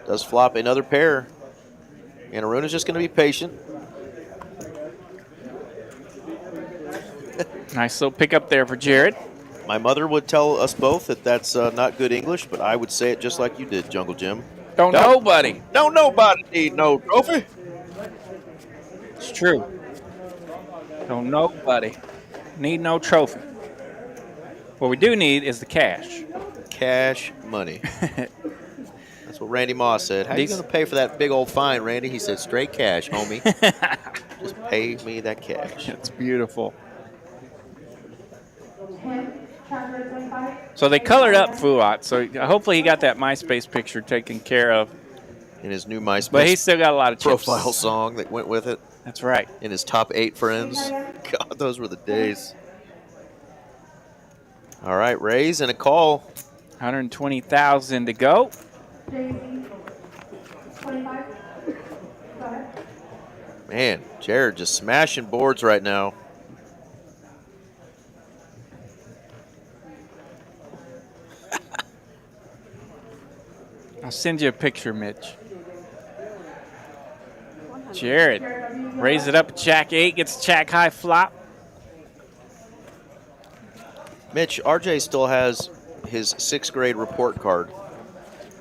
B: Does flop another pair. And Aruna's just going to be patient.
A: Nice little pickup there for Jared.
B: My mother would tell us both that that's not good English, but I would say it just like you did, Jungle Jim.
A: Don't nobody.
B: Don't nobody need no trophy.
A: It's true. Don't nobody need no trophy. What we do need is the cash.
B: Cash money. That's what Randy Moss said. How are you going to pay for that big old fine, Randy? He said, straight cash, homie. Just pay me that cash.
A: That's beautiful. So they colored up Fuat, so hopefully he got that MySpace picture taken care of.
B: In his new MySpace
A: But he's still got a lot of chips.
B: profile song that went with it.
A: That's right.
B: In his top 8 friends. God, those were the days. All right, raise and a call.
A: 120,000 to go.
B: Man, Jared just smashing boards right now.
A: I'll send you a picture, Mitch. Jared, raise it up. Jack 8 gets Jack high flop.
B: Mitch, RJ still has his 6th grade report card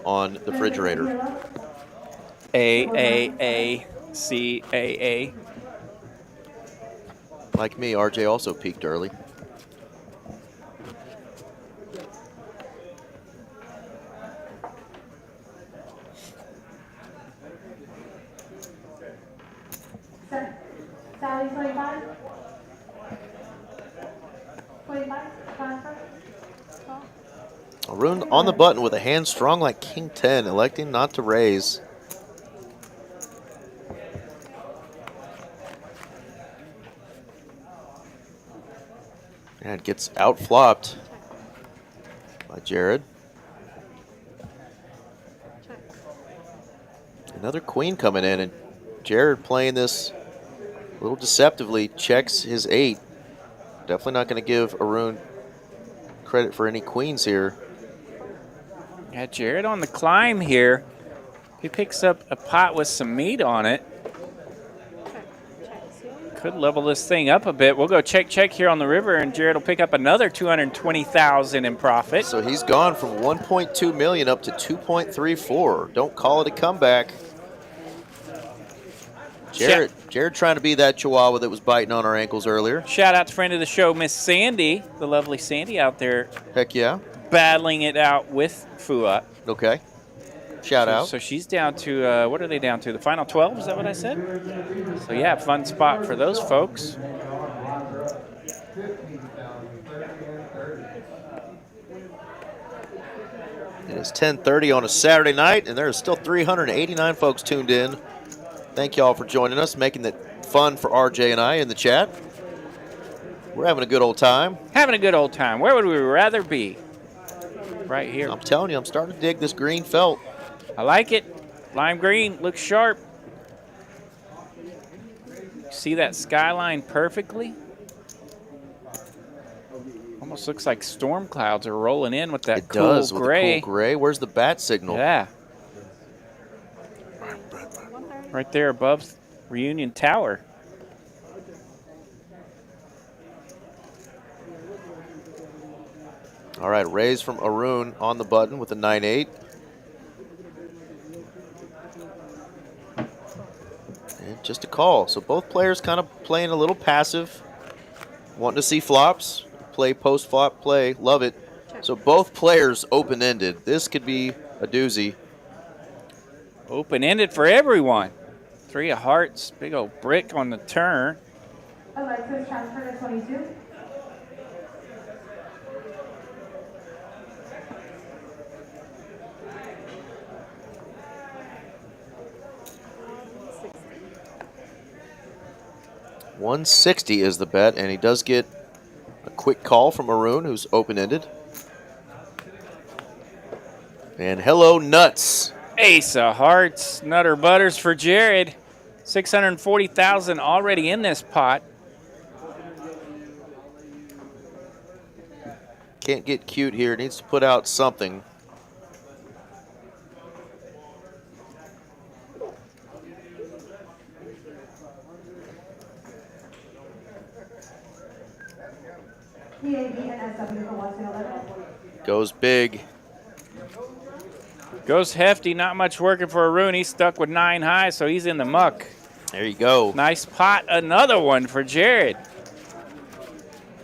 B: on the refrigerator.
A: A.
B: Like me, RJ also peaked early.
H: Sally 25. 25.
B: Arun on the button with a hand strong like King 10, electing not to raise. And gets outflopped by Jared. Another queen coming in, and Jared playing this a little deceptively, checks his 8. Definitely not going to give Arun credit for any queens here.
A: Yeah, Jared on the climb here. He picks up a pot with some meat on it. Could level this thing up a bit. We'll go check here on the river, and Jared will pick up another 220,000 in profit.
B: So he's gone from 1.2 million up to 2.34. Don't call it a comeback. Jared trying to be that chihuahua that was biting on our ankles earlier.
A: Shout out to friend of the show, Miss Sandy, the lovely Sandy out there.
B: Heck yeah.
A: Battling it out with Fuat.
B: Okay. Shout out.
A: So she's down to, what are they down to? The final 12, is that what I said? So yeah, fun spot for those folks.
B: It is 10:30 on a Saturday night, and there are still 389 folks tuned in. Thank you all for joining us, making it fun for RJ and I in the chat. We're having a good old time.
A: Having a good old time. Where would we rather be? Right here.
B: I'm telling you, I'm starting to dig this green felt.
A: I like it. Lime green looks sharp. See that skyline perfectly? Almost looks like storm clouds are rolling in with that
B: It
A: cool
B: does, with
A: gray.
B: the cool gray. Where's the bat signal?
A: Yeah. Right there above Reunion Tower.
B: All right, raise from Arun on the button with a 9-8. And just a call. So both players kind of playing a little passive, wanting to see flops, play post-flop play, love it. So both players open-ended. This could be a doozy.
A: Open-ended for everyone. 3 of hearts, big old brick on the turn.
H: Alexis transfer to 22.
B: $160 is the bet, and he does get a quick call from Arun, who's open-ended. And hello, nuts.
A: Ace of hearts, nutter butters for Jared. 640,000 already in this pot.
B: Can't get cute here. Needs to put out something. Goes big.
A: Goes hefty, not much working for Arun. He's stuck with 9 high, so he's in the muck.
B: There you go.
A: Nice pot, another one for Jared.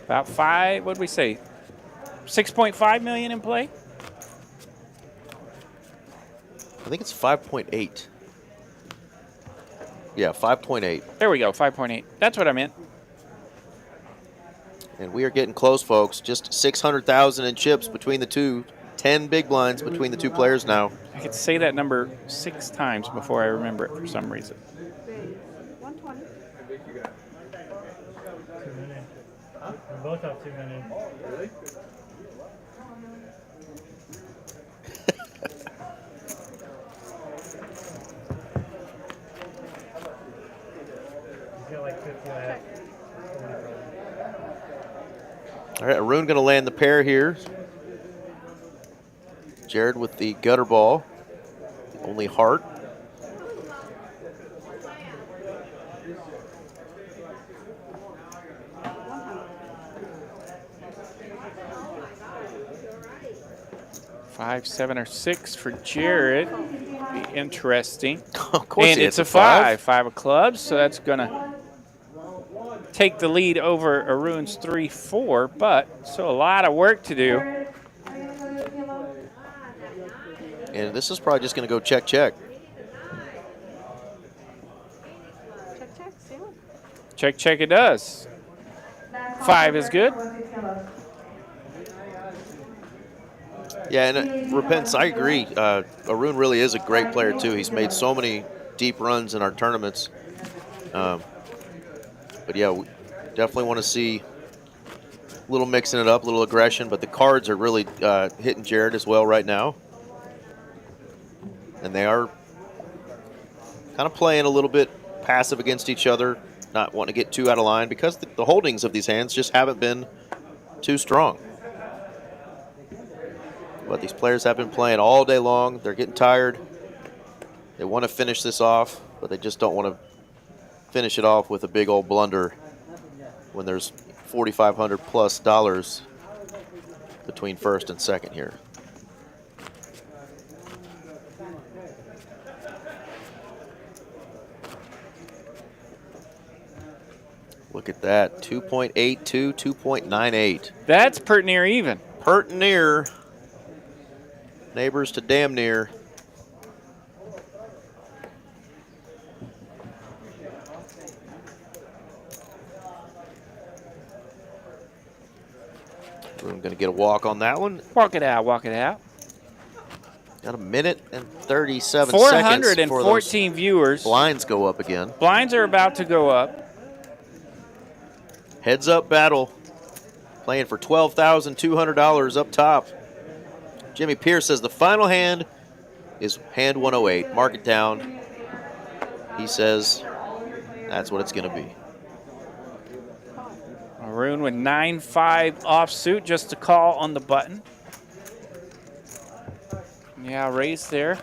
A: About 5, what'd we say? 6.5 million in play?
B: I think it's 5.8. Yeah, 5.8.
A: There we go, 5.8. That's what I meant.
B: And we are getting close, folks. Just 600,000 in chips between the two. 10 big blinds between the two players now.
A: I could say that number 6 times before I remember it for some reason.
C: 120.
D: 2 minutes. Huh? We both have 2 minutes. Really? He's got like 50 left.
B: All right, Arun going to land the pair here. Jared with the gutter ball. Only heart.
A: Five, 7, or 6 for Jared. Be interesting.
B: Of course,
A: and it's a 5. 5 of clubs, so that's going to take the lead over Arun's 3-4, but still a lot of work to do.
B: And this is probably just going to go check, check.
C: Check, check, see what?
A: Check, check it does. 5 is good.
B: Yeah, and Repentance, I agree. Arun really is a great player, too. He's made so many deep runs in our tournaments. But, yeah, we definitely want to see a little mixing it up, a little aggression. But the cards are really hitting Jared as well right now. And they are kind of playing a little bit passive against each other, not wanting to get too out of line because the holdings of these hands just haven't been too strong. But these players have been playing all day long. They're getting tired. They want to finish this off, but they just don't want to finish it off with a big old blunder when there's $4,500+ between first and second here. Look at that, 2.82, 2.98.
A: That's pert near even.
B: Pert near. Neighbors to damn near. We're going to get a walk on that one.
A: Walk it out, walk it out.
B: Got a minute and 37 seconds.
A: 414 viewers.
B: Blinds go up again.
A: Blinds are about to go up.
B: Heads up battle. Playing for $12,200 up top. Jimmy Pierce says the final hand is hand 108. Mark it down. He says that's what it's going to be.
A: Arun with 9-5 offsuit, just a call on the button. Yeah, raise there.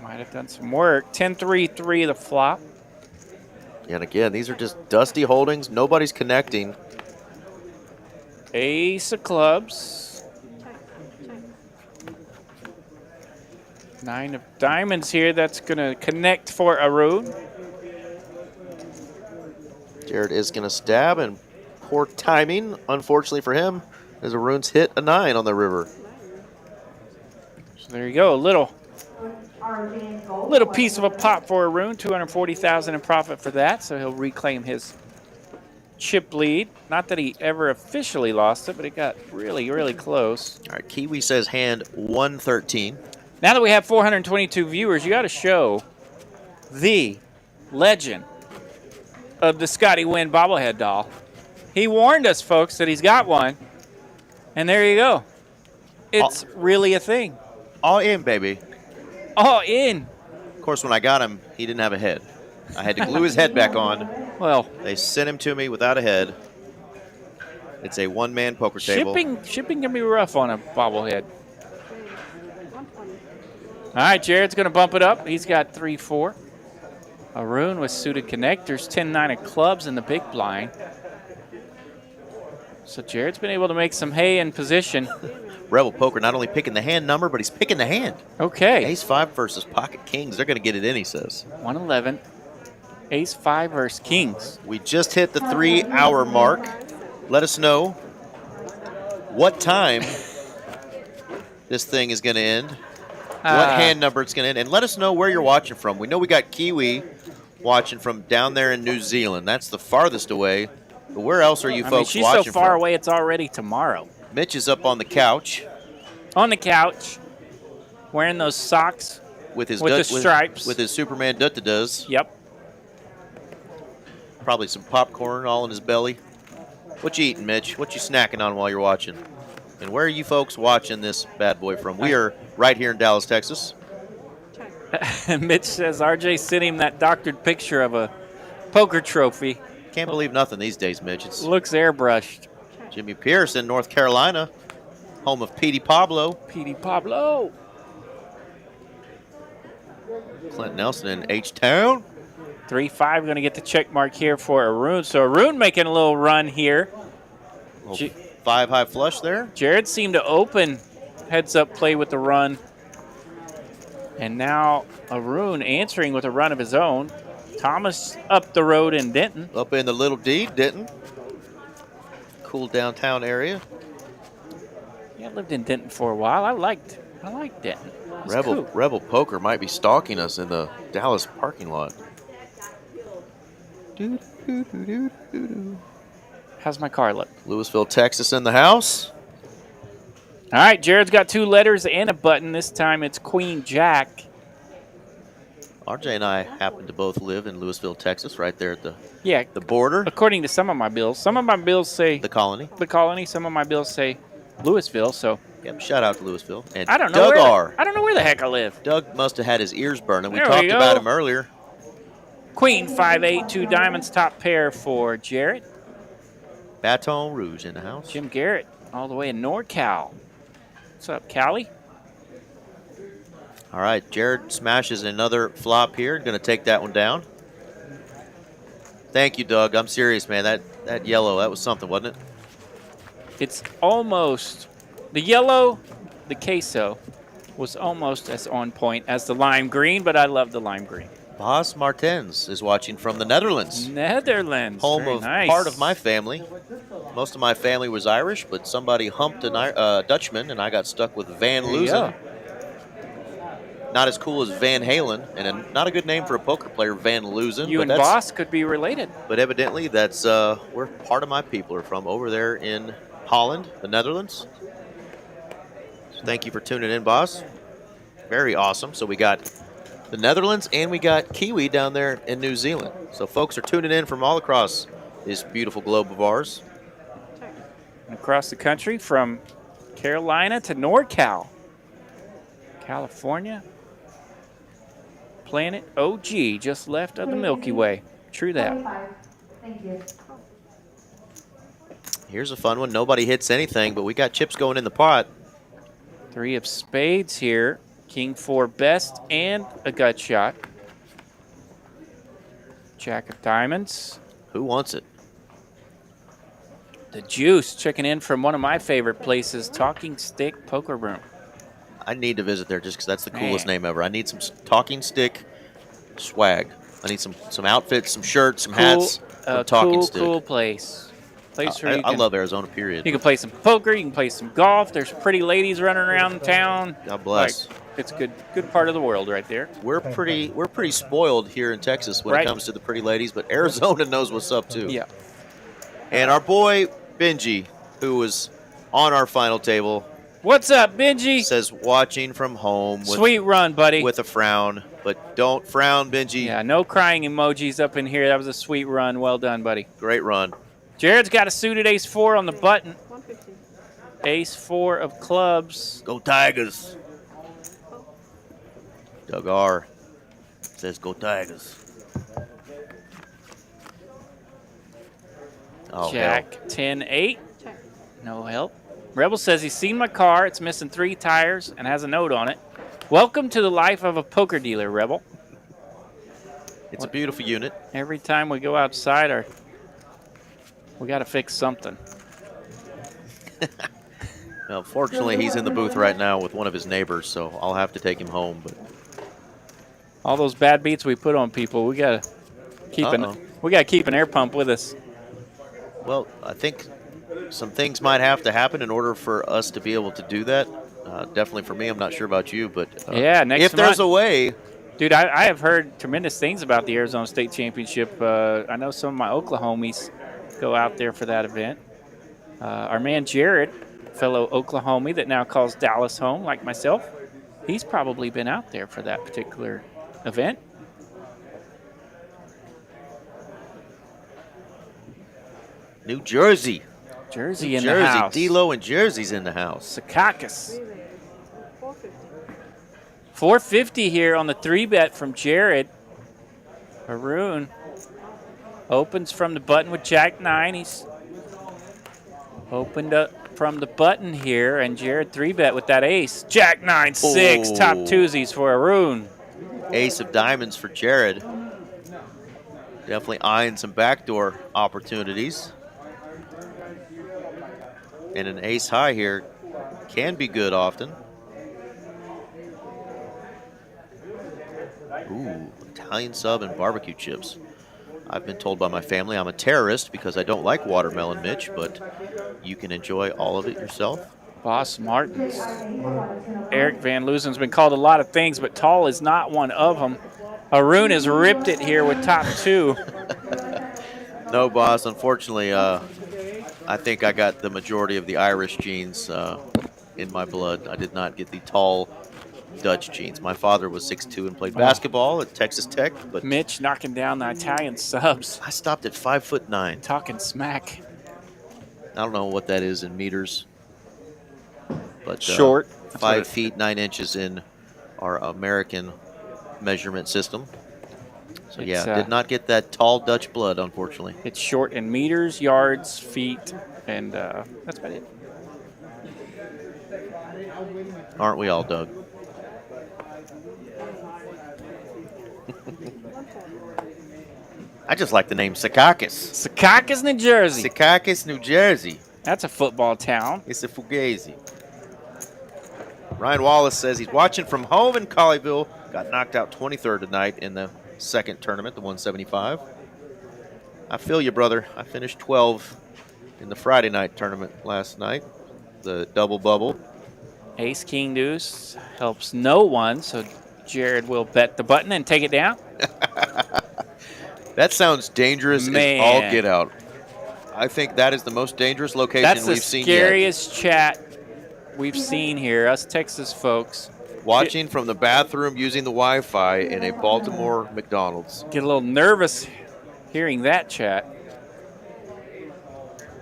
A: Might have done some work. 10-3-3 the flop.
B: And again, these are just dusty holdings. Nobody's connecting.
A: Ace of clubs.
C: Check, check.
A: 9 of diamonds here. That's going to connect for Arun.
B: Jared is going to stab, and poor timing, unfortunately for him, as Arun's hit a 9 on the river.
A: So there you go. A little piece of a pot for Arun. $240,000 in profit for that. So he'll reclaim his chip lead. Not that he ever officially lost it, but it got really, really close.
B: All right, Kiwi says hand 113.
A: Now that we have 422 viewers, you got to show the legend of the Scotty Wynn bobblehead doll. He warned us, folks, that he's got one. And there you go. It's really a thing.
B: All in, baby.
A: All in.
B: Of course, when I got him, he didn't have a head. I had to glue his head back on.
A: Well,
B: They sent him to me without a head. It's a one-man poker table.
A: Shipping can be rough on a bobblehead.
C: Okay. 120.
A: All right, Jared's going to bump it up. He's got 3-4. Arun with suited connectors, 10-9 of clubs in the big blind. So Jared's been able to make some hay in position.
B: Rebel Poker not only picking the hand number, but he's picking the hand.
A: Okay.
B: Ace-5 versus pocket kings. They're going to get it in, he says.
A: 111. Ace-5 versus kings.
B: We just hit the 3-hour mark. Let us know what time this thing is going to end, what hand number it's going to end, and let us know where you're watching from. We know we got Kiwi watching from down there in New Zealand. That's the farthest away. But where else are you folks
A: she's
B: watching
A: so far
B: from?
A: away, it's already tomorrow.
B: Mitch is up on the couch.
A: On the couch, wearing those socks
B: with his
A: the stripes.
B: with his Superman does.
A: Yep.
B: Probably some popcorn all in his belly. What you eating, Mitch? What you snacking on while you're watching? And where are you folks watching this bad boy from? We are right here in Dallas, Texas.
A: Mitch says RJ sent him that doctored picture of a poker trophy.
B: Can't believe nothing these days, Mitch. It
A: looks airbrushed.
B: Jimmy Pierce in North Carolina, home of Petey Pablo.
A: Petey Pablo.
B: Clint Nelson in H-Town.
A: 3-5 going to get the check mark here for Arun. So Arun making a little run here.
B: 5-high flush there.
A: Jared seemed to open heads-up play with the run. And now Arun answering with a run of his own. Thomas up the road in Denton.
B: Up in the Little D, Denton. Cool downtown area.
A: Yeah, I lived in Denton for a while. I liked Denton.
B: Rebel Poker might be stalking us in the Dallas parking lot.
A: How's my car look?
B: Louisville, Texas in the house.
A: All right, Jared's got 2 letters and a button. This time it's Queen Jack.
B: RJ and I happen to both live in Louisville, Texas, right there at the border.
A: According to some of my bills. Some of my bills say
B: the colony.
A: The colony. Some of my bills say Louisville. So
B: yep, shout out to Louisville. And
A: I don't know
B: Doug
A: I don't know where the heck I live.
B: Doug must have had his ears burning. We
A: There
B: talked
A: we go.
B: about him earlier.
A: Queen 5-8, 2 diamonds, top pair for Jared.
B: Baton Rouge in the house.
A: Jim Garrett all the way in NorCal. What's up, Callie?
B: All right, Jared smashes another flop here. Going to take that one down. Thank you, Doug. I'm serious, man. That yellow, that was something, wasn't it?
A: It's almost the yellow, the queso was almost as on point as the lime green, but I love the lime green.
B: Bas Martens is watching from the Netherlands.
A: Netherlands.
B: Home
A: Very
B: of
A: nice.
B: part of my family. Most of my family was Irish, but somebody humped a Dutchman, and I got stuck with Van Loozen. Not as cool as Van Halen, and not a good name for a poker player, Van Loozen.
A: You and Boss could be related.
B: But evidently, that's where part of my people are from, over there in Holland, the Netherlands. So thank you for tuning in, Boss. Very awesome. So we got the Netherlands, and we got Kiwi down there in New Zealand. So folks are tuning in from all across this beautiful globe of ours.
A: And across the country from Carolina to NorCal. California. Planet OG just left of the Milky Way. True that.
H: 25. Thank you.
B: Here's a fun one. Nobody hits anything, but we got chips going in the pot.
A: 3 of spades here. King 4 best and a gut shot. Jack of diamonds.
B: Who wants it?
A: The Juice checking in from one of my favorite places, Talking Stick Poker Room.
B: I need to visit there just because that's the coolest name ever. I need some talking stick swag. I need some outfits, some shirts, some hats from Talking Stick.
A: Cool place. Where
B: I love Arizona, period.
A: You can play some poker. You can play some golf. There's pretty ladies running around town.
B: God bless.
A: It's good part of the world right there.
B: We're pretty spoiled here in Texas when it comes to the pretty ladies, but Arizona knows what's up too.
A: Yeah.
B: And our boy Benji, who was on our final table.
A: What's up, Benji?
B: Says watching from home.
A: Sweet run, buddy.
B: With a frown, but don't frown, Benji.
A: Yeah, no crying emojis up in here. That was a sweet run. Well done, buddy.
B: Great run.
A: Jared's got a suited ace-4 on the button.
C: 150.
A: Ace-4 of clubs.
B: Go Tigers. Doug R. says go Tigers. Oh,
A: Jack, 10-8.
C: Check.
A: No help. Rebel says he's seen my car. It's missing 3 tires and has a note on it. Welcome to the life of a poker dealer, Rebel.
B: It's a beautiful unit.
A: Every time we go outside, we got to fix something.
B: Well, fortunately, he's in the booth right now with one of his neighbors, so I'll have to take him home. But
A: all those bad beats we put on people, we got to keep an air pump with us.
B: Well, I think some things might have to happen in order for us to be able to do that. Definitely for me. I'm not sure about you, but
A: yeah,
B: if there's a way.
A: Dude, I have heard tremendous things about the Arizona State Championship. I know some of my Oklahomies go out there for that event. Our man Jared, fellow Oklahomie that now calls Dallas home, like myself, he's probably been out there for that particular event.
B: New Jersey.
A: Jersey in the house.
B: D-Lo and Jersey's in the house.
A: Secaucus. 450 here on the 3-bet from Jared. Haroon opens from the button with Jack 9. He's opened up from the button here, and Jared 3-bet with that ace. Jack 9, 6, top twosies for Haroon.
B: Ace of diamonds for Jared. Definitely eyeing some backdoor opportunities. And an ace high here can be good often. Ooh, Italian sub and barbecue chips. I've been told by my family I'm a terrorist because I don't like watermelon, Mitch, but you can enjoy all of it yourself.
A: Boss Martins. Eric Van Loozen's been called a lot of things, but tall is not one of them. Haroon has ripped it here with top 2.
B: No, boss. Unfortunately, I think I got the majority of the Irish genes in my blood. I did not get the tall Dutch genes. My father was 6'2" and played basketball at Texas Tech. But
A: Mitch knocking down the Italian subs.
B: I stopped at 5'9".
A: Talking smack.
B: I don't know what that is in meters. But
A: short.
B: 5 feet 9 inches in our American measurement system. So yeah, did not get that tall Dutch blood, unfortunately.
A: It's short in meters, yards, feet, and that's about it.
B: Aren't we all, Doug? I just like the name Secaucus.
A: Secaucus, New Jersey.
B: Secaucus, New Jersey.
A: That's a football town.
B: It's a fugazi. Ryan Wallace says he's watching from home in Colleyville. Got knocked out 23rd tonight in the second tournament, the 175. I feel you, brother. I finished 12 in the Friday night tournament last night, the double bubble.
A: Ace, king, deuce helps no one, so Jared will bet the button and take it down.
B: That sounds dangerous as all get out. I think that is the most dangerous location we've seen yet.
A: That's the scariest chat we've seen here, us Texas folks.
B: Watching from the bathroom using the Wi-Fi in a Baltimore McDonald's.
A: Get a little nervous hearing that chat.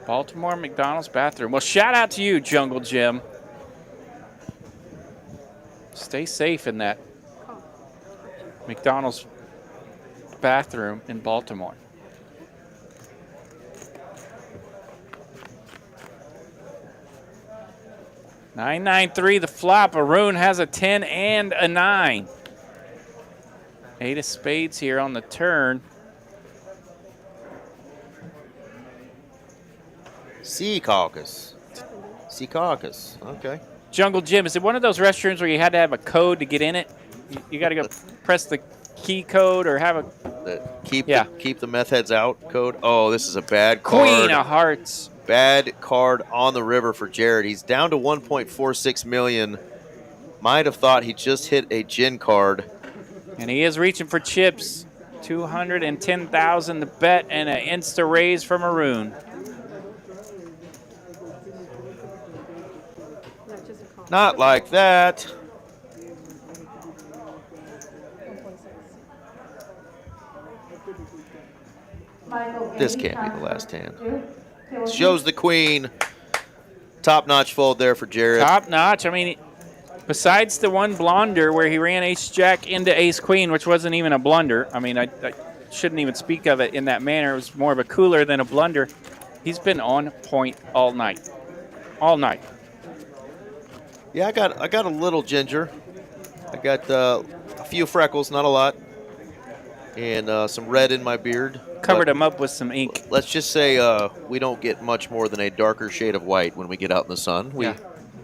A: Baltimore McDonald's bathroom. Well, shout out to you, Jungle Jim. Stay safe in that McDonald's bathroom in Baltimore. $9-9-3 the flop. Haroon has a 10 and a 9. 8 of spades here on the turn.
B: Secaucus. Secaucus. Okay.
A: Jungle Jim, is it one of those restrooms where you had to have a code to get in it? You got to go press the key code or have a
B: keep the meth heads out code. Oh, this is a bad card.
A: Queen of hearts.
B: Bad card on the river for Jared. He's down to 1.46 million. Might have thought he just hit a gin card.
A: And he is reaching for chips. 210,000 to bet and an insta raise from Haroon.
B: Not like that. This can't be the last hand. Shows the queen. Top-notch fold there for Jared.
A: Top-notch. I mean, besides the one blunder where he ran ace-jack into ace-queen, which wasn't even a blunder. I mean, I shouldn't even speak of it in that manner. It was more of a cooler than a blunder. He's been on point all night. all night.
B: Yeah, I got a little ginger. I got a few freckles, not a lot, and some red in my beard.
A: Covered
B: but
A: them up with some ink.
B: Let's just say we don't get much more than a darker shade of white when we get out in the sun.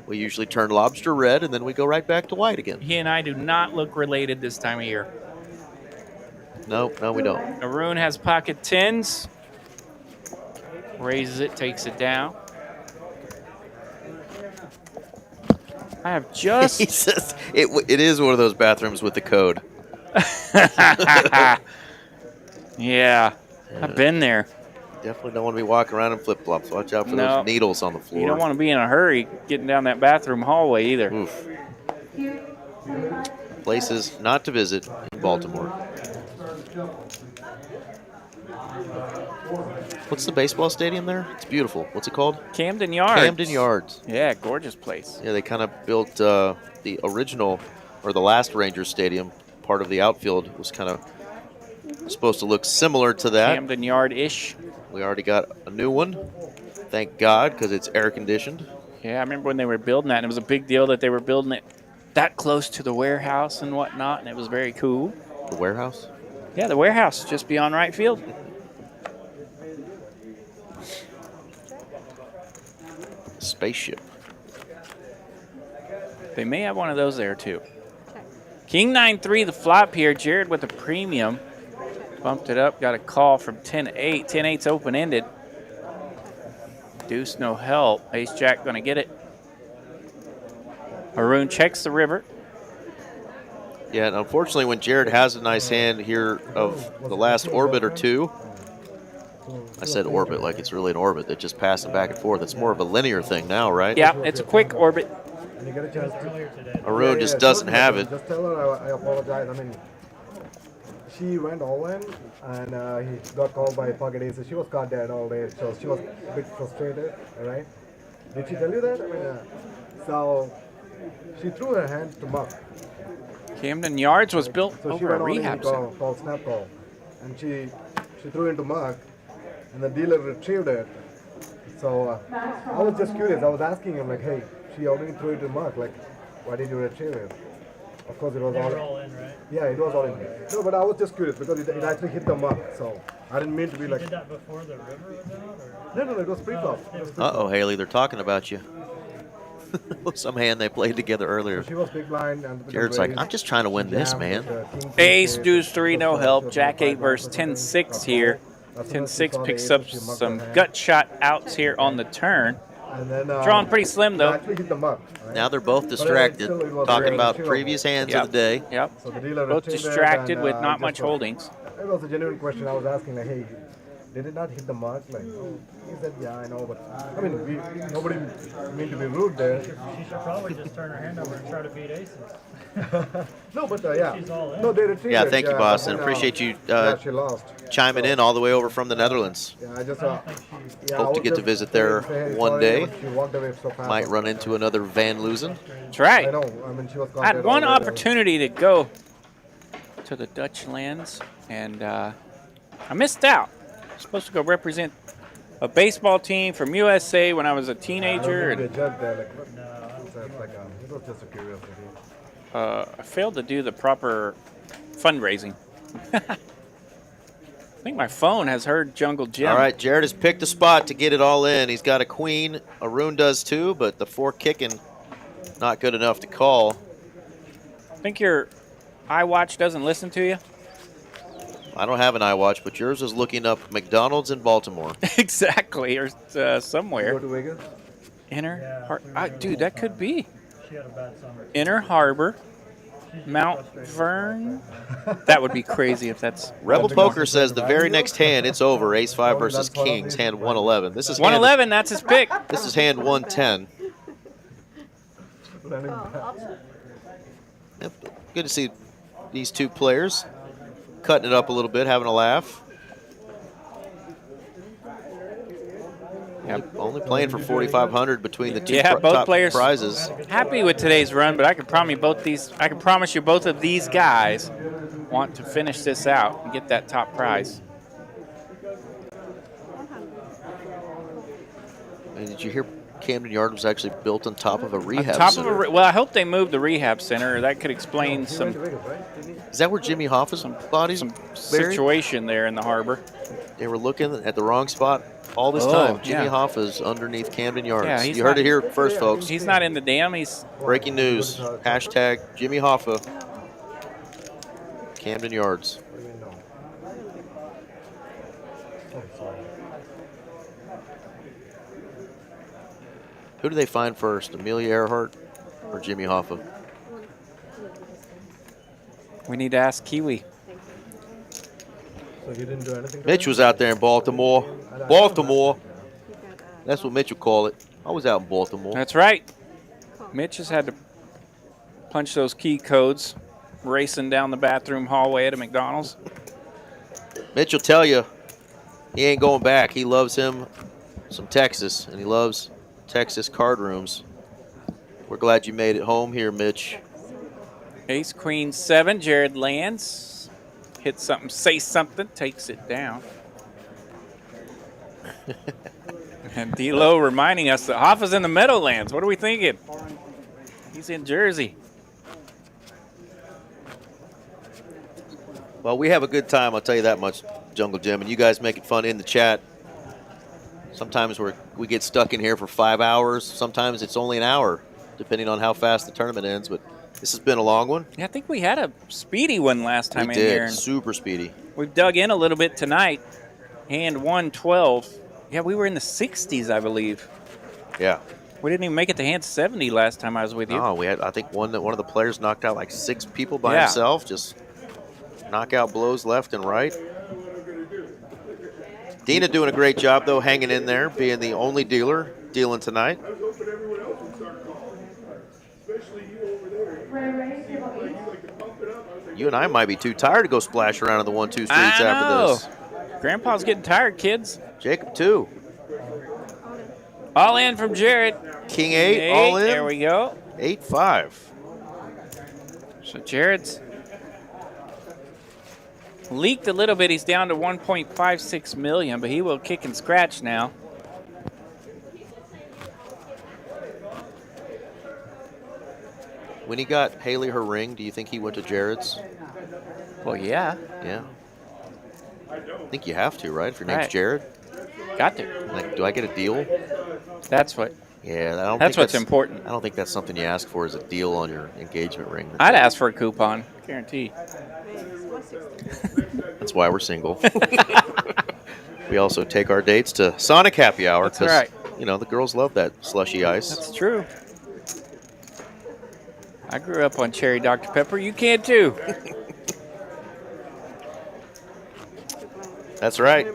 B: We usually turn lobster red, and then we go right back to white again.
A: He and I do not look related this time of year.
B: No, we don't.
A: Arun has pocket tens. Raises it, takes it down. I have
B: He
A: just...
B: says it is one of those bathrooms with the code.
A: Yeah, I've been there.
B: Definitely don't want to be walking around in flip-flops. Watch out for
A: No.
B: those needles on the floor.
A: You don't want to be in a hurry getting down that bathroom hallway either.
B: Oof. Places not to visit in Baltimore. What's the baseball stadium there? It's beautiful. What's it called?
A: Camden Yards.
B: Camden Yards.
A: Yeah, gorgeous place.
B: Yeah, they kind of built the original, or the last Rangers Stadium. Part of the outfield was kind of supposed to look similar to that.
A: Camden Yard-ish.
B: We already got a new one. Thank God, because it's air conditioned.
A: Yeah, I remember when they were building that, and it was a big deal that they were building it that close to the warehouse and whatnot, and it was very cool.
B: The warehouse?
A: Yeah, the warehouse just beyond right field.
B: Spaceship.
A: They may have one of those there too. King 9-3, the flop here. Jared with a premium. Bumped it up, got a call from 10-8. 10-8's open-ended. Deuce, no help. Ace-Jack gonna get it. Arun checks the river.
B: Yeah, and unfortunately, when Jared has a nice hand here of the last orbit or two, I said orbit like it's really an orbit that just passing back and forth. It's more of a linear thing now, right?
A: Yeah, it's a quick orbit.
E: And you get a chance to.
B: Arun just doesn't have it.
E: Just tell her I apologize. I mean, she went all in, and he got called by pocket aces. She was caught dead all day, so she was a bit frustrated, all right? Did she tell you that? I mean, so she threw her hand to muck.
A: Camden Yards was built
E: So she
A: over a
E: went all in,
A: rehab center.
E: called snap call, and she threw into muck, and the dealer retrieved it. So I was just curious. I was asking him like, hey, she already threw it to muck. Like, why did you retrieve it? Of course, it was all in, right? Yeah, it was all in. No, but I was just curious because it actually hit the muck. So I didn't mean to be like.
I: Did that before the river was out?
E: No, it was pre-flop.
B: Uh-oh, Haley, they're talking about you. Some hand they played together earlier.
E: So she was big blind. And
B: Jared's like, I'm just trying to win this, man.
A: Ace, deuce, 3, no help. Jack 8 versus 10-6 here. 10-6 picks up some gut shot outs here on the turn.
E: And then,
A: Drawing pretty slim, though.
E: Actually hit the muck. Right?
B: Now they're both distracted, talking about previous hands of the day.
A: Yep.
E: So the dealer
A: Both
E: retrieved it,
A: distracted
E: and,
A: with not
E: just
A: much holdings.
E: It was a genuine question. I was asking, like, hey, did it not hit the mark? Like, he said, yeah, I know, but I mean, nobody mean to be rude there.
I: She should probably just turn her hand over and try to beat aces.
E: No, but yeah,
I: She's all in.
E: no, they retrieved
B: Yeah,
E: it.
B: thank you, boss, and appreciate you
E: She lost.
B: chiming in all the way over from the Netherlands.
E: Yeah, I just
B: Hope to get to visit there one day. Might run into another Van Loosen.
A: That's right.
E: I know. I mean, she was
A: I had one opportunity to go to the Dutch lands, and I missed out. I was supposed to go represent a baseball team from USA when I was a teenager, and
E: It was just a curiosity.
A: I failed to do the proper fundraising. I think my phone has heard Jungle Jim.
B: All right, Jared has picked a spot to get it all in. He's got a queen. Arun does too, but the 4 kicking not good enough to call.
A: I think your iWatch doesn't listen to you.
B: I don't have an iWatch, but yours is looking up McDonald's in Baltimore.
A: Exactly, or somewhere.
E: Go to Vegas?
A: Dude, that could be.
I: She had a bad summer.
A: Inner Harbor, Mount Vern. That would be crazy if that's...
B: Rebel Poker says the very next hand, it's over. Ace 5 versus Kings, hand 111. This is
A: 111, that's his pick.
B: This is hand 110. Yep. Good to see these two players cutting it up a little bit, having a laugh.
A: Yep.
B: Only playing for 4,500 between the two
A: both
B: top
A: players
B: prizes.
A: happy with today's run, but I can promise you both of these guys want to finish this out and get that top prize.
B: And did you hear Camden Yard was actually built on top of a rehab
A: top
B: center.
A: of a, well, I hope they moved the rehab center. That could explain
E: He
A: some
E: went to Vegas, right? Didn't he?
B: Is that where Jimmy Hoffa's bodies buried?
A: situation there in the harbor.
B: They were looking at the wrong spot all this
A: Oh,
B: time. Jimmy
A: yeah.
B: Hoffa's underneath Camden Yards.
A: Yeah, he's
B: you heard
A: not-
B: it here first, folks.
A: He's not in the dam. He's
B: Breaking news. Hashtag Jimmy Hoffa. Camden Yards.
E: What do you mean no? Oh, sorry.
B: Who do they find first, Amelia Earhart or Jimmy Hoffa?
A: we need to ask Kiwi.
E: So he didn't do anything to
B: Mitch
E: him?
B: was out there in Baltimore. Baltimore. That's what Mitch would call it. I was out in Baltimore.
A: That's right. Mitch has had to punch those key codes racing down the bathroom hallway at a McDonald's.
B: Mitch will tell you he ain't going back. He loves him some Texas, and he loves Texas card rooms. We're glad you made it home here, Mitch.
A: Ace, queen, 7. Jared lands. Hits something, say something, takes it down. And D-Lo reminding us that Hoffa's in the Meadowlands. What are we thinking? He's in Jersey.
B: Well, we have a good time, I'll tell you that much, Jungle Jim, and you guys making fun in the chat. Sometimes we get stuck in here for 5 hours. Sometimes it's only an hour, depending on how fast the tournament ends. But this has been a long one.
A: Yeah, I think we had a speedy one last time
B: We
A: in here.
B: did,
A: And
B: super speedy.
A: we've dug in a little bit tonight. Hand 112. Yeah, we were in the 60s, I believe.
B: Yeah.
A: We didn't even make it to hand 70 last time I was with you.
B: Oh, we had, I think one of the players knocked out like 6 people by
A: Yeah.
B: himself. Just knockout blows left and right. Dina doing a great job, though, hanging in there, being the only dealer dealing tonight. You and I might be too tired to go splash around in the 1-2 streets
A: I
B: after
A: know.
B: this.
A: Grandpa's getting tired, kids.
B: Jacob, too.
A: All in from Jared.
B: King 8, all in.
A: There we go.
B: 8-5.
A: So Jared's leaked a little bit. He's down to 1.56 million, but he will kick and scratch now.
B: When he got Haley her ring, do you think he went to Jared's?
A: Well, yeah.
B: Yeah. I think you have to, right? If your name's
A: Right.
B: Jared.
A: Got to.
B: Like, do I get a deal?
A: That's what.
B: Yeah, I don't
A: That's
B: think
A: what's important.
B: I don't think that's something you ask for, is a deal on your engagement ring.
A: I'd ask for a coupon, guarantee.
B: That's why we're single. We also take our dates to Sonic Happy Hour.
A: That's right.
B: You know, the girls love that slushy ice.
A: That's true. I grew up on cherry Dr. Pepper. You can too.
B: That's right.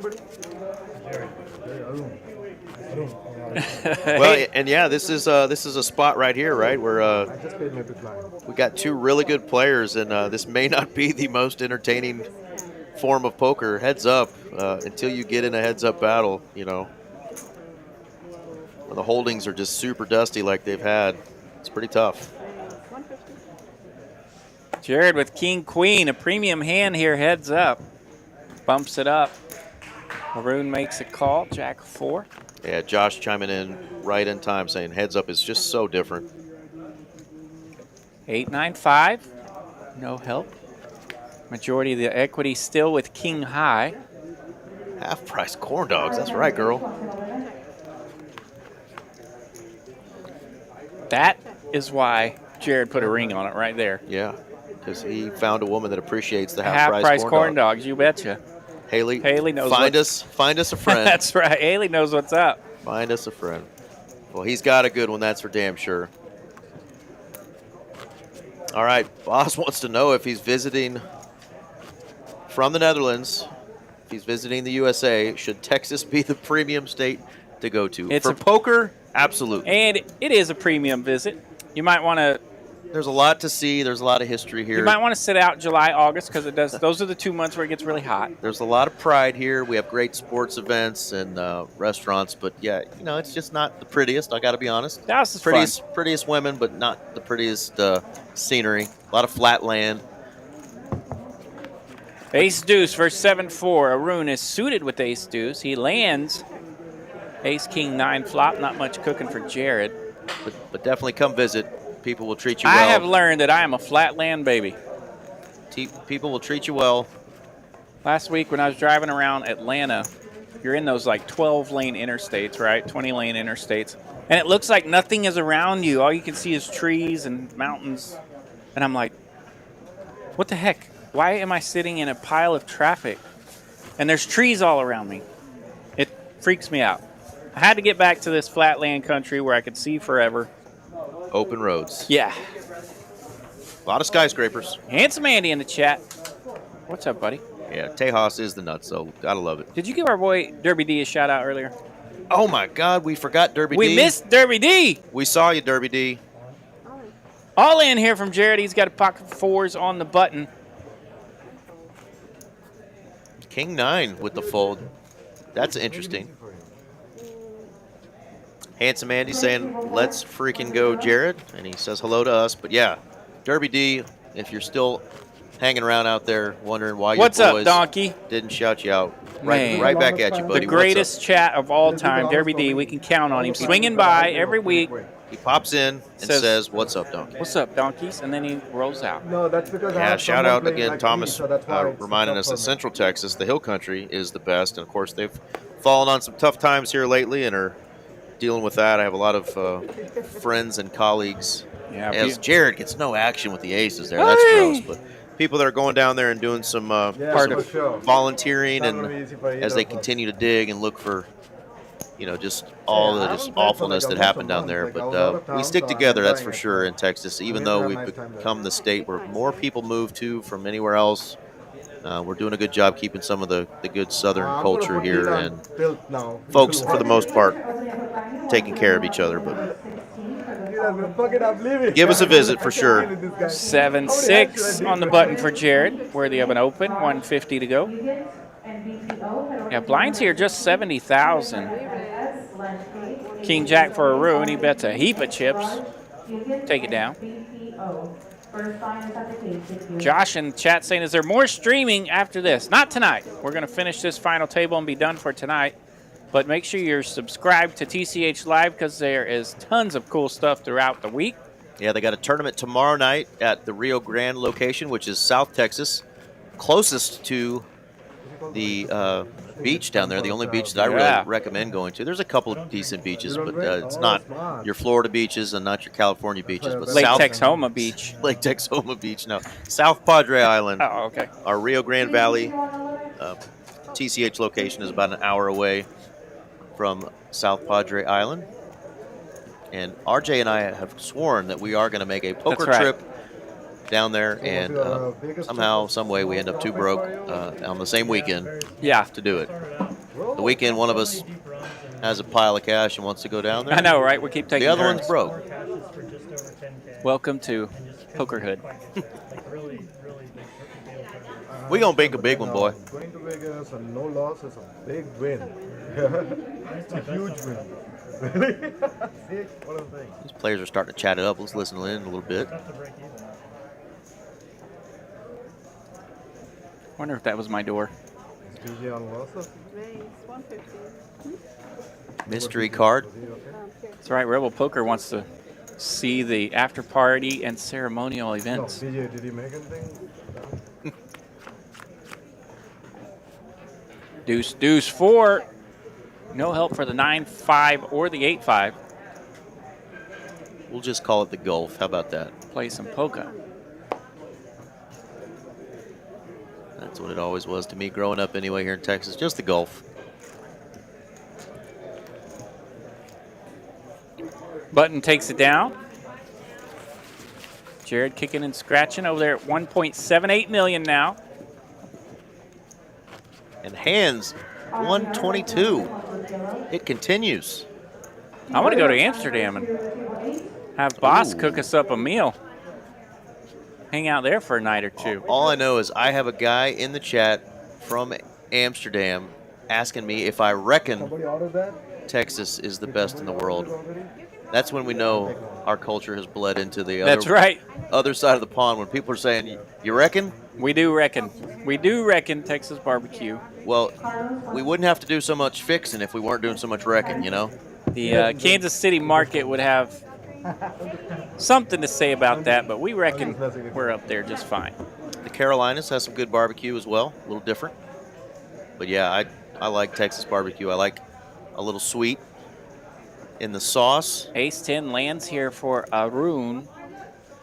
B: Well,
A: Hey,
B: and yeah, this is a spot right here, right, where
E: I just paid my big line.
B: we got 2 really good players, and this may not be the most entertaining form of poker. Heads up, until you get in a heads-up battle, you know, when the holdings are just super dusty like they've had. It's pretty tough.
A: Jared with King Queen, a premium hand here, heads up. Bumps it up. Maroon makes a call, Jack 4.
B: Yeah, Josh chiming in right in time saying heads up is just so different.
A: 8-9-5. No help. Majority of the equity still with King High.
B: Half-price corn dogs. That's right, girl.
A: That is why Jared put a ring on it right there.
B: Yeah, because he found a woman that appreciates the
A: Half-price
B: half-price
A: corn dogs, you betcha.
B: Haley
A: knows
B: find
A: what-
B: us a friend.
A: That's right. Haley knows what's up.
B: Find us a friend. Well, he's got a good one, that's for damn sure. All right, Boss wants to know if he's visiting from the Netherlands, if he's visiting the USA, should Texas be the premium state to go to?
A: It's
B: for
A: a-
B: poker, absolutely.
A: And it is a premium visit. You might want to
B: There's a lot to see. There's a lot of history here.
A: You might want to sit out July, August, because it does. Those are the 2 months where it gets really hot.
B: There's a lot of pride here. We have great sports events and restaurants, but yeah, you know, it's just not the prettiest. I got to be honest.
A: Dallas is
B: Prettiest women, but not the prettiest scenery. A lot of flat land.
A: Ace Deuce versus 7-4. Arun is suited with Ace Deuce. He lands Ace, king, 9 flop. Not much cooking for Jared.
B: But definitely come visit. People will treat you
A: I
B: well.
A: have learned that I am a flatland baby.
B: People will treat you well.
A: Last week when I was driving around Atlanta, you're in those like 12-lane interstates, right? 20-lane interstates. And it looks like nothing is around you. All you can see is trees and mountains. And I'm like, what the heck? Why am I sitting in a pile of traffic? And there's trees all around me. It freaks me out. I had to get back to this flatland country where I could see forever.
B: Open roads.
A: Yeah.
B: A lot of skyscrapers.
A: Handsome Andy in the chat. What's up, buddy?
B: Yeah, Tejas is the nuts, so gotta love it.
A: Did you give our boy Derby D a shout out earlier?
B: Oh my God, we forgot Derby D.
A: We missed Derby D.
B: We saw you, Derby D.
A: All in here from Jared. He's got a pocket fours on the button.
B: King 9 with the fold. That's interesting. Handsome Andy saying, let's freaking go, Jared. And he says hello to us. But yeah, Derby D, if you're still hanging around out there wondering why
A: What's
B: your
A: up,
B: boys
A: Donkey?
B: didn't shout you out.
A: Man.
B: Right back at you, buddy.
A: The greatest chat of all time, Derby D. We can count on him. Swinging by every week.
B: He pops in and says, what's up, Donkey?
A: What's up, donkeys? And then he rolls out.
E: No, that's because I
B: Yeah,
E: have
B: shout
E: someone
B: out
E: playing
B: again,
E: like
B: Thomas,
E: me, so that's why it's
B: reminding
E: tough
B: us
E: for
B: that
E: me.
B: Central Texas, the Hill Country, is the best. And, of course, they've fallen on some tough times here lately and are dealing with that. I have a lot of friends and colleagues.
A: Yeah,
B: as Jared gets no action with the aces there. That's gross. But people that are going down there and doing some
A: part of
B: volunteering
E: Not
B: and
E: gonna be easy for either
B: as they
E: of us.
B: continue to dig and look for, just all the just awfulness that happened down there. But we stick together, that's for sure, in Texas. Even though we've become the state where more people move to from anywhere else, we're doing a good job keeping some of the good Southern culture here, and folks, for the most part, taking care of each other. But give us a visit for sure.
A: 7-6 on the button for Jared. Worthy of an open. 150 to go. Yeah, blinds here just 70,000. King Jack for a ruin. He bets a heap of chips. Take it down. Josh in chat saying, is there more streaming after this? Not tonight. We're going to finish this final table and be done for tonight. But make sure you're subscribed to TCH Live because there is tons of cool stuff throughout the week.
B: Yeah, they got a tournament tomorrow night at the Rio Grande location, which is South Texas, closest to the beach down there, the only beach that I really recommend going to. There's a couple of decent beaches, but it's not your Florida beaches and not your California beaches. But
A: Lake Texoma Beach.
B: Lake Texoma Beach, no. South Padre Island.
A: Oh, okay.
B: Our Rio Grande Valley TCH location is about an hour away from South Padre Island. And RJ and I have sworn that we are going to make a poker trip down there, and somehow, some way, we end up too broke on the same weekend to do it. The weekend, one of us has a pile of cash and wants to go down there.
A: I know, right? We keep taking
B: the other
A: turns.
B: one's broke.
A: Welcome to Pokerhood.
B: We gonna make a big one, boy.
E: Going to Vegas and no loss is a big win. It's a huge win. What a thing.
B: These players are starting to chat it up. Let's listen in a little bit.
A: Wonder if that was my door.
E: Is DJ on loss?
C: Raise 150.
B: Mystery card.
A: That's right. Rebel Poker wants to see the after party and ceremonial events.
E: No, DJ, did he make anything?
A: Deuce, deuce, 4. No help for the 9-5 or the 8-5.
B: We'll just call it the Gulf. How about that?
A: Play some polka.
B: That's what it always was to me growing up anyway here in Texas. Just the Gulf.
A: Button takes it down. Jared kicking and scratching over there at 1.78 million now.
B: And hands 122. It continues.
A: I want to go to Amsterdam and have Boss cook us up a meal. Hang out there for a night or two.
B: All I know is I have a guy in the chat from Amsterdam asking me if I reckon Texas is the best in the world. That's when we know our culture has bled into the
A: That's right.
B: other side of the pond. When people are saying, you reckon?
A: We do reckon. We do reckon Texas barbecue.
B: Well, we wouldn't have to do so much fixing if we weren't doing so much wrecking, you know?
A: The Kansas City market would have something to say about that, but we reckon we're up there just fine.
B: The Carolinas has some good barbecue as well, a little different. But yeah, I like Texas barbecue. I like a little sweet in the sauce.
A: Ace-10 lands here for Arun.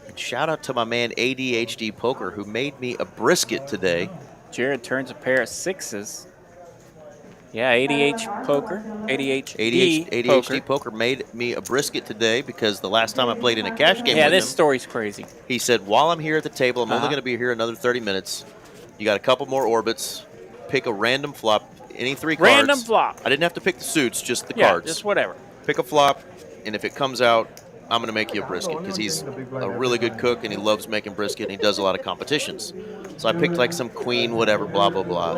B: And shout out to my man ADHD Poker who made me a brisket today.
A: Jared turns a pair of 6s. Yeah, ADHD
B: Poker made me a brisket today because the last time I played in a cash game with
A: this
B: him,
A: story's crazy.
B: he said, while I'm here at the table, I'm only going to be here another 30 minutes. You got a couple more orbits. Pick a random flop, any 3 cards.
A: Random flop.
B: I didn't have to pick the suits, just the
A: Yeah,
B: cards.
A: just whatever.
B: Pick a flop, and if it comes out, I'm going to make you a brisket because he's a really good cook and he loves making brisket and he does a lot of competitions. So I picked like some queen, whatever, blah, blah, blah.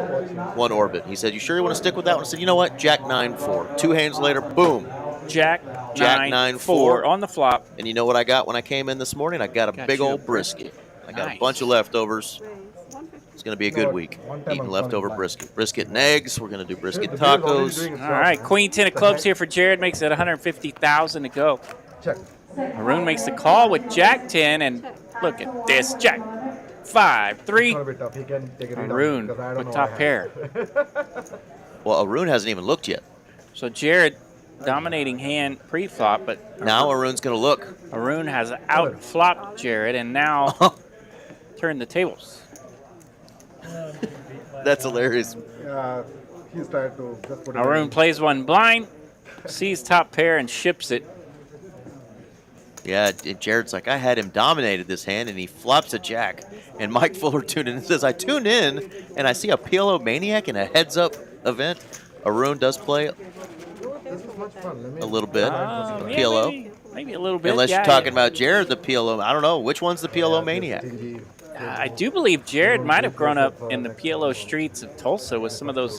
B: 1 orbit. He said, you sure you want to stick with that one? I said, you know what? Jack 9-4. 2 hands later, boom.
A: Jack
B: 9-4
A: on the flop.
B: And you know what I got when I came in this morning? I got a big
A: you a
B: old brisket. I got
A: Nice.
B: a bunch of leftovers. It's going to be a good week. Eating leftover brisket. Brisket and eggs. We're going to do brisket tacos.
A: All right, Queen 10 of clubs here for Jared. Makes it 150,000 to go.
E: Check.
A: Maroon makes the call with Jack 10, and look at this. Jack 5, 3.
E: It's gonna be tough. He can take it
A: Maroon
E: because I don't
A: with
E: know
A: top
E: what I
A: pair.
B: Well, Arun hasn't even looked yet.
A: So Jared dominating hand pre-flop, but
B: Now Arun's going to look.
A: Arun has out-flopped Jared, and now turned the tables.
B: That's hilarious.
E: He's trying to just put it
A: Arun
E: in.
A: plays one blind, sees top pair, and ships it.
B: Yeah, Jared's like, I had him dominated this hand, and he flops a jack. And Mike Fuller tuned in and says, I tuned in, and I see a PLO Maniac in a heads-up event. Arun does play
E: This is much fun. Let me-
B: a little bit,
A: Yeah,
B: PLO.
A: maybe a little bit.
B: Unless
A: yeah,
B: you're talking about Jared, the PLO. I don't know. Which one's the PLO Maniac?
A: I do believe Jared might have grown up in the PLO streets of Tulsa with some of those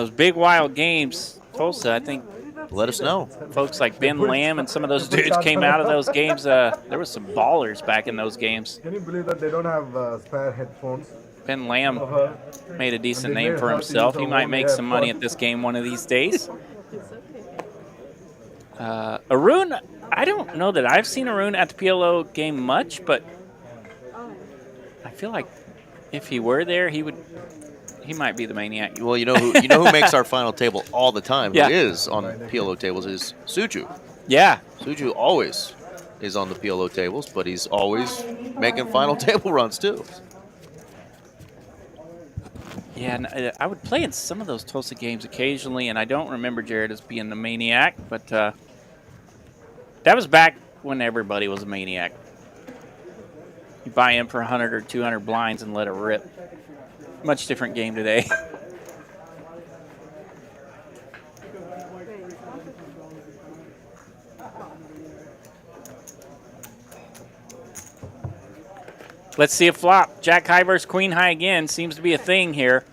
A: big wild games. Tulsa, I think
B: Let us know.
A: folks like Ben Lamb and some of those dudes came out of those games. There was some ballers back in those games.
E: Can you believe that they don't have spare headphones?
A: Ben Lamb made a decent name for himself. He might make some money at this game one of these days. Arun, I don't know that I've seen Arun at the PLO game much, but I feel like if he were there, he might be the maniac.
B: Well, you know who makes our final table all the time,
A: Yeah.
B: who is on PLO tables, is Suju.
A: Yeah,
B: Suju always is on the PLO tables, but he's always making final table runs too.
A: yeah. And I would play in some of those Tulsa games occasionally, and I don't remember Jared as being the maniac, but that was back when everybody was a maniac. You buy in for 100 or 200 blinds and let it rip. Much different game today. Let's see a flop. Jack high versus queen high again. Seems to be a thing here.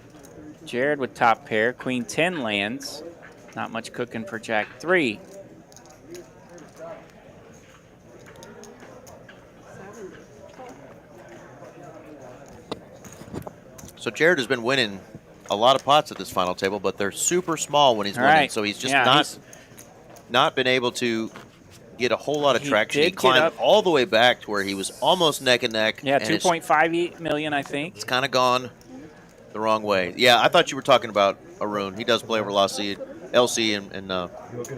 A: Jared with top pair. Queen 10 lands. Not much cooking for Jack 3.
B: So Jared has been winning a lot of pots at this final table, but they're super small when he's
A: All
B: winning.
A: right.
B: So he's just
A: Yeah,
B: not been able to get a whole lot of
A: He
B: traction. He
A: did get
B: climbed
A: up.
B: all the way back to where he was almost neck and neck.
A: Yeah,
B: and it's-
A: 2.58 million, I think.
B: It's kind of gone the wrong way. Yeah, I thought you were talking about Arun. He does play over LC and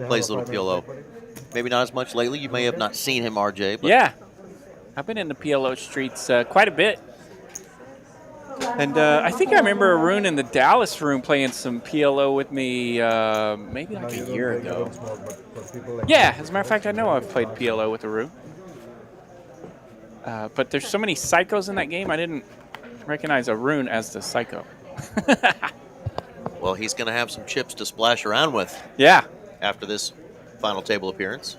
B: plays a little PLO. Maybe not as much lately. You may have not seen him, RJ. But
A: Yeah, I've been in the PLO streets quite a bit. And I think I remember Arun in the Dallas room playing some PLO with me maybe like a year ago. Yeah, as a matter of fact, I know I've played PLO with Arun. But there's so many psychos in that game, I didn't recognize Arun as the psycho.
B: Well, he's going to have some chips to splash around with
A: Yeah.
B: after this final table appearance.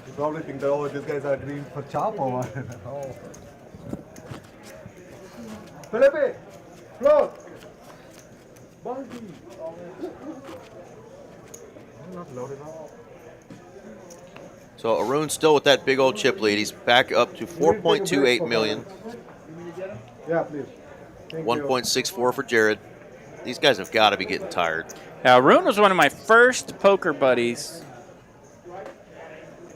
E: You probably think that, oh, these guys are green for chop or what? Oh. Felipe! Float! Bunky! not loaded up?
B: So Arun still with that big old chip lead. He's back up to 4.28 million.
E: Yeah, please. Thank you.
B: 1.64 for Jared. These guys have got to be getting tired.
A: Now, Arun was one of my first poker buddies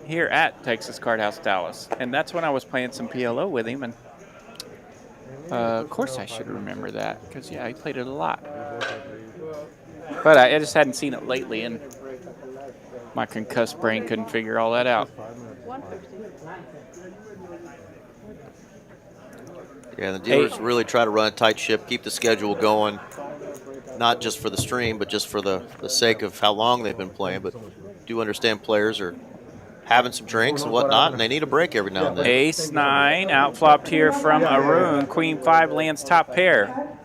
A: here at Texas Card House Dallas, and that's when I was playing some PLO with him. And of course, I should remember that because yeah, he played it a lot. But I just hadn't seen it lately, and my concussed brain couldn't figure all that out.
C: 150.
B: Yeah, the dealers really try to run a tight ship, keep the schedule going, not just for the stream, but just for the sake of how long they've been playing. But do understand players are having some drinks and whatnot, and they need a break every now and then.
A: Ace 9 outflopped here from Arun. Queen 5 lands top pair.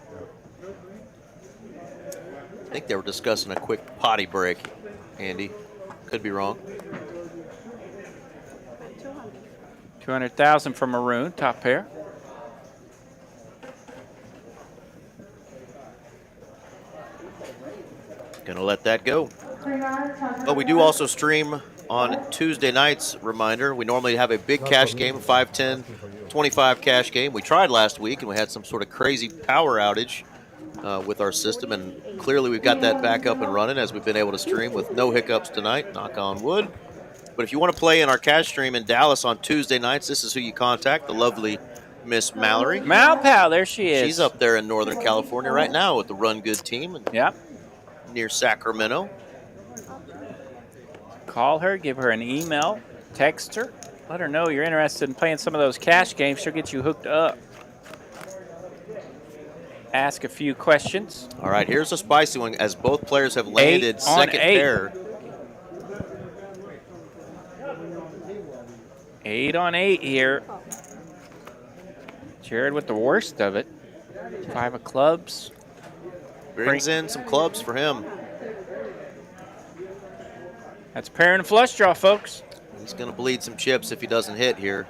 B: I think they were discussing a quick potty break, Andy. Could be wrong.
A: 200,000 from Arun, top pair.
B: Gonna let that go. But we do also stream on Tuesday nights, reminder. We normally have a big cash game, 5, 10, 25 cash game. We tried last week and we had some sort of crazy power outage with our system, and clearly we've got that back up and running as we've been able to stream with no hiccups tonight, knock on wood. But if you want to play in our cash stream in Dallas on Tuesday nights, this is who you contact, the lovely Miss Mallory.
A: Malpal, there she is.
B: She's up there in Northern California right now with the Run Good team.
A: Yep.
B: Near Sacramento.
A: Call her, give her an email, text her, let her know you're interested in playing some of those cash games. She'll get you hooked up. Ask a few questions.
B: All right, here's a spicy one as both players have landed second pair.
A: 8 on 8 here. Jared with the worst of it. 5 of clubs.
B: Brings in some clubs for him.
A: That's pair and flush draw, folks.
B: He's going to bleed some chips if he doesn't hit here.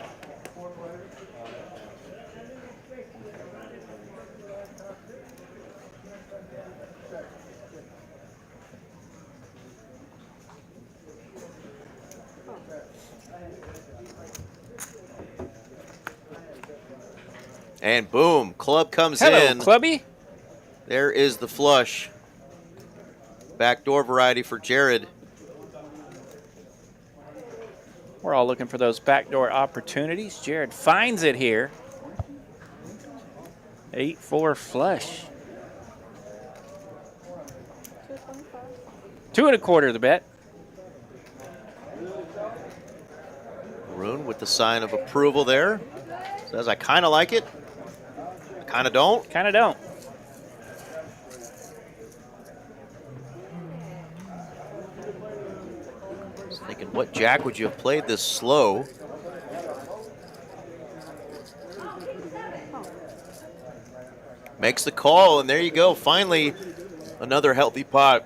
B: And boom, club comes
A: Hello,
B: in.
A: clubby.
B: There is the flush. Backdoor variety for Jared.
A: We're all looking for those backdoor opportunities. Jared finds it here. 8-4 flush. 2 1/4 the bet.
B: Arun with the sign of approval there. Says, I kind of like it. I kind of don't.
A: Kind of don't.
B: Just thinking, what jack would you have played this slow? Makes the call, and there you go. Finally, another healthy pot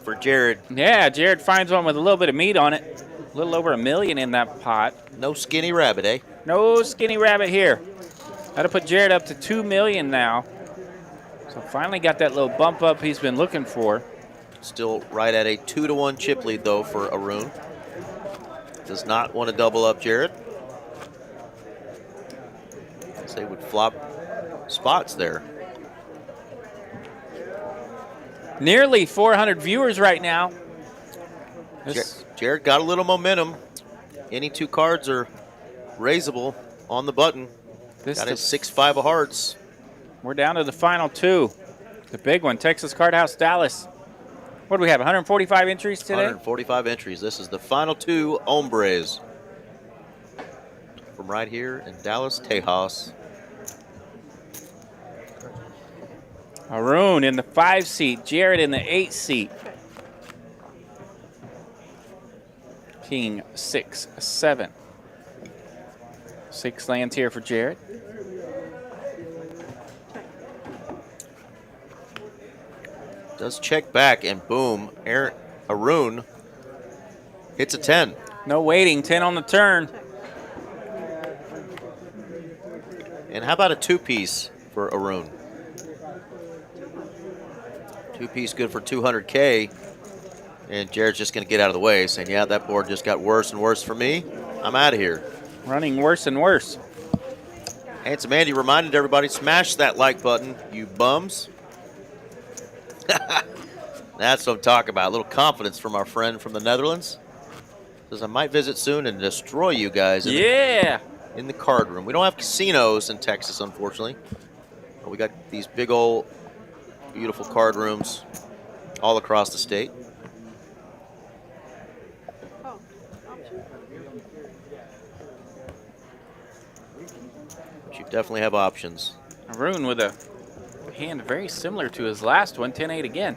B: for Jared.
A: Yeah, Jared finds one with a little bit of meat on it. A little over $1 million in that pot.
B: No skinny rabbit, eh?
A: No skinny rabbit here. That'll put Jared up to $2 million now. So finally got that little bump up he's been looking for.
B: Still right at a 2-1 chip lead, though, for Arun. Does not want to double up Jared. As they would flop spots there.
A: Nearly 400 viewers right now.
B: Jared got a little momentum. Any 2 cards are raisable on the button. Got his 6-5 of hearts.
A: We're down to the final 2. The big one, Texas Card House Dallas. What do we have, 145 entries today?
B: 145 entries. This is the final 2 hombres. From right here in Dallas, Tejas.
A: Arun in the 5 seat, Jared in the 8 seat. King 6, 7. 6 lands here for Jared.
B: Does check back, and boom, Arun hits a 10.
A: No waiting, 10 on the turn.
B: And how about a 2-piece for Arun? 2-piece good for 200K. And Jared's just going to get out of the way, saying, yeah, that board just got worse and worse for me. I'm out of here.
A: Running worse and worse.
B: Handsome Andy reminded everybody, smash that like button, you bums. That's what I'm talking about. A little confidence from our friend from the Netherlands. Says, I might visit soon and destroy you guys in the card room. We don't have casinos in Texas, unfortunately. But we got these big old beautiful card rooms all across the state.
C: Oh, option.
B: But you definitely have options.
A: Arun with a hand very similar to his last one, 10-8 again.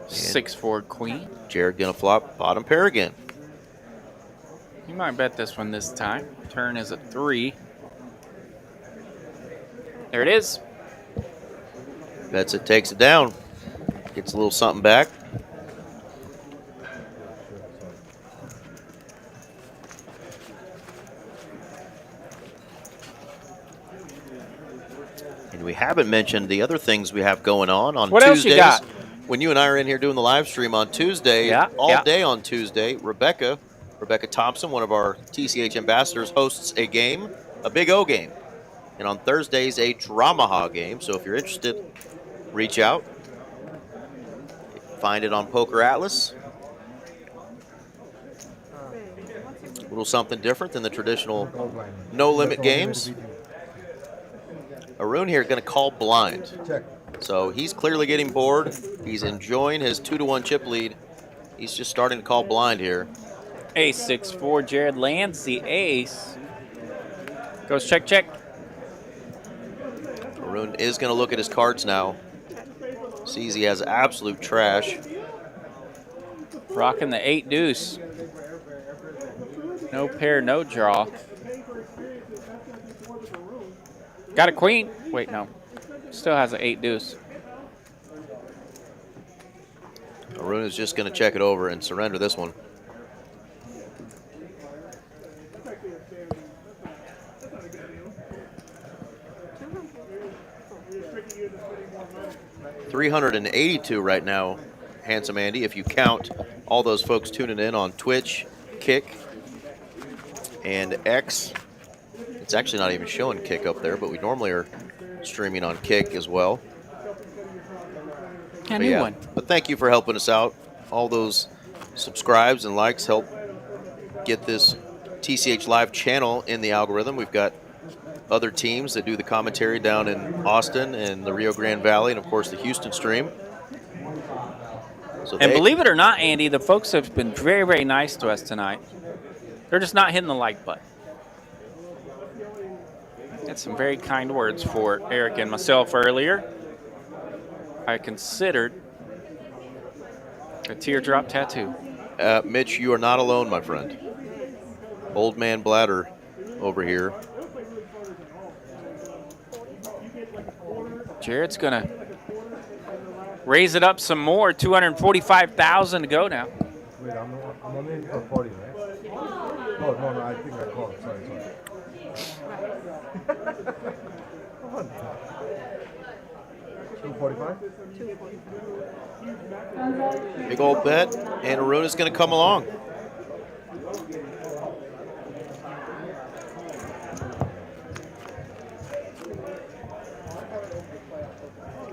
A: 6-4 queen.
B: Jared gonna flop bottom pair again.
A: You might bet this one this time. Turn is a 3. There it is.
B: Bets it, takes it down. Gets a little something back. And we haven't mentioned the other things we have going on
A: What
B: Tuesdays.
A: else you got?
B: When you and I are in here doing the live stream on Tuesday, all day on Tuesday, Rebecca Thompson, one of our TCH ambassadors, hosts a game, a Big O game. And on Thursdays, a Dramaha game. So if you're interested, reach out. Find it on Poker Atlas. A little something different than the traditional no-limit games. Arun here going to call blind.
E: Check.
B: So he's clearly getting bored. He's enjoying his 2-1 chip lead. He's just starting to call blind here.
A: Ace 6-4. Jared lands the ace. Goes check, check.
B: Arun is going to look at his cards now. Sees he has absolute trash.
A: Rocking the 8 deuce. No pair, no draw. Got a queen. Wait, no. Still has an 8 deuce.
B: Arun is just going to check it over and surrender this one. $382 right now, Handsome Andy, if you count all those folks tuning in on Twitch, Kick, and X. It's actually not even showing Kick up there, but we normally are streaming on Kick as well.
A: A new one.
B: But thank you for helping us out. All those subscribes and likes help get this TCH Live channel in the algorithm. We've got other teams that do the commentary down in Austin and the Rio Grande Valley, and of course the Houston stream. So
A: And believe it or not, Andy, the folks have been very, very nice to us tonight. They're just not hitting the like button. Had some very kind words for Eric and myself earlier. I considered a teardrop tattoo.
B: Mitch, you are not alone, my friend. Old man Bladder over here.
A: Jared's going to raise it up some more. 245,000 to go now.
E: Wait, I'm only in for 40, right? Oh, no, I think I called. Sorry. 245?
B: Big old bet, and Arun is going to come along.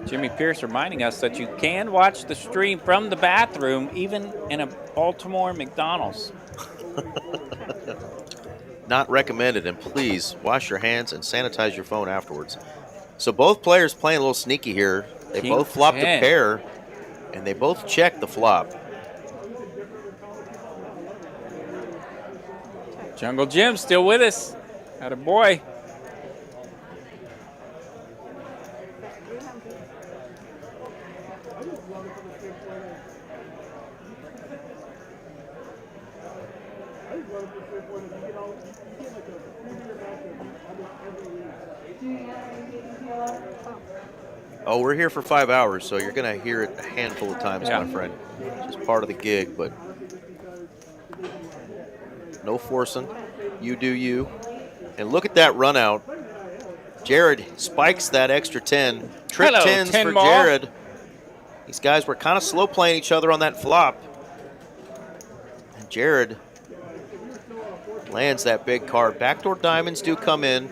A: Jimmy Pierce reminding us that you can watch the stream from the bathroom, even in a Baltimore McDonald's.
B: Not recommended, and please wash your hands and sanitize your phone afterwards. So both players playing a little sneaky here. They
A: King
B: both flopped
A: 10.
B: a pair, and they both checked the flop.
A: Jungle Jim still with us. Atta boy.
B: Oh, we're here for 5 hours, so you're going to hear it a handful of times,
A: Yeah.
B: my friend. It's just part of the gig, but no forcing. You do you. And look at that run out. Jared spikes that extra 10. Trick
A: Hello,
B: 10s
A: 10
B: for
A: ball.
B: Jared. These guys were kind of slow playing each other on that flop. And Jared lands that big card. Backdoor diamonds do come in.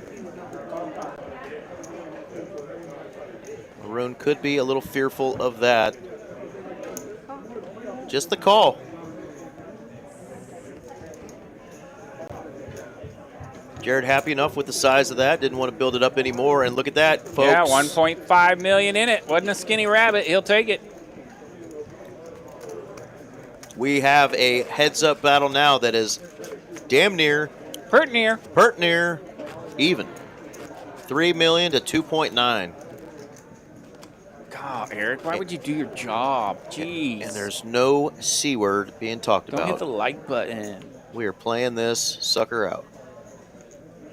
B: Maroon could be a little fearful of that. Just the call. Jared happy enough with the size of that. Didn't want to build it up anymore. And look at that, folks.
A: Yeah, 1.5 million in it. Wasn't a skinny rabbit. He'll take it.
B: We have a heads-up battle now that is damn near,
A: pert near
B: even. 3 million to 2.9.
A: God, Eric, why would you do your job? Jeez.
B: And there's no C word being talked
A: Don't
B: about.
A: hit the like button.
B: We are playing this sucker out.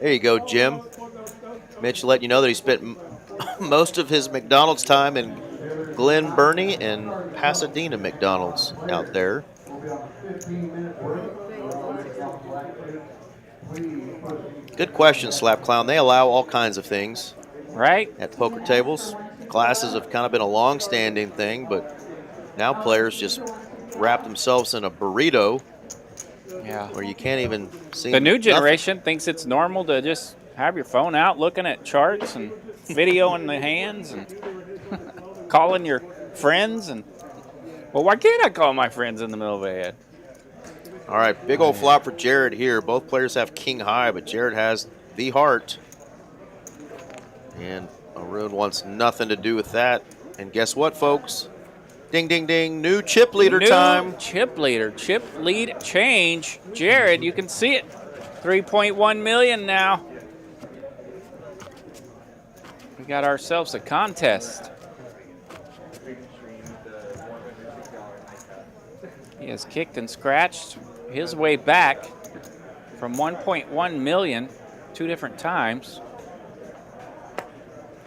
B: There you go, Jim. Mitch let you know that he spent most of his McDonald's time in Glen Burnie and Pasadena McDonald's out there. Good question, Slap Clown. They allow all kinds of things.
A: Right?
B: At poker tables. Classes have kind of been a long-standing thing, but now players just wrap themselves in a burrito.
A: Yeah.
B: Where you can't even see
A: the new
B: nothing.
A: generation thinks it's normal to just have your phone out looking at charts and video in the hands and calling your friends. And well, why can't I call my friends in the middle of a head?
B: All right, big old flop for Jared here. Both players have king high, but Jared has the heart. And Maroon wants nothing to do with that. And guess what, folks? Ding, ding, ding. New chip leader time.
A: Chip leader. Chip lead change. Jared, you can see it. 3.1 million now. We got ourselves a contest. He has kicked and scratched his way back from 1.1 million 2 different times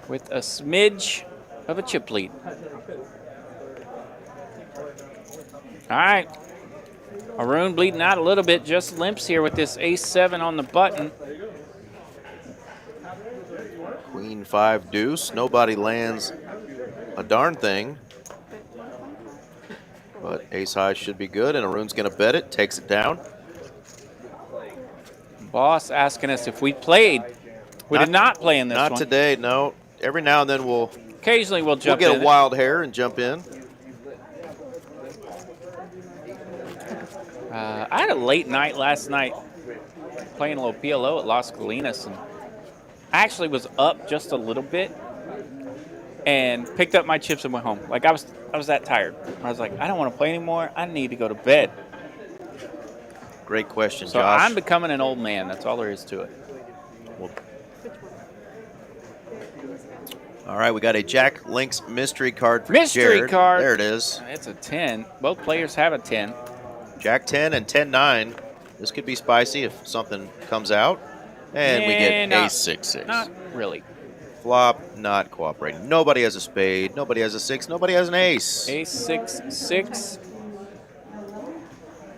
A: with a smidge of a chip lead. All right, Maroon bleeding out a little bit, just limps here with this ace-7 on the button.
B: Queen 5 deuce. Nobody lands a darn thing. But ace high should be good, and Arun's going to bet it, takes it down.
A: Boss asking us if we played. We did not play in this one.
B: Not today, no. Every now and then we'll...
A: Occasionally we'll jump in.
B: We'll get a wild hair and jump in.
A: I had a late night last night playing a little PLO at Las Colinas, and I actually was up just a little bit and picked up my chips and went home. Like I was that tired. I was like, I don't want to play anymore. I need to go to bed.
B: Great question,
A: so
B: Josh.
A: I'm becoming an old man. That's all there is to it.
B: Well, all right, we got a Jack Links mystery card for
A: mystery
B: Jared.
A: Card.
B: There it is.
A: It's a 10. Both players have a 10.
B: Jack 10 and 10-9. This could be spicy if something comes out. And we get ace 6-6.
A: Not really.
B: Flop, not cooperating. Nobody has a spade. Nobody has a 6. Nobody has an ace.
A: Ace 6-6.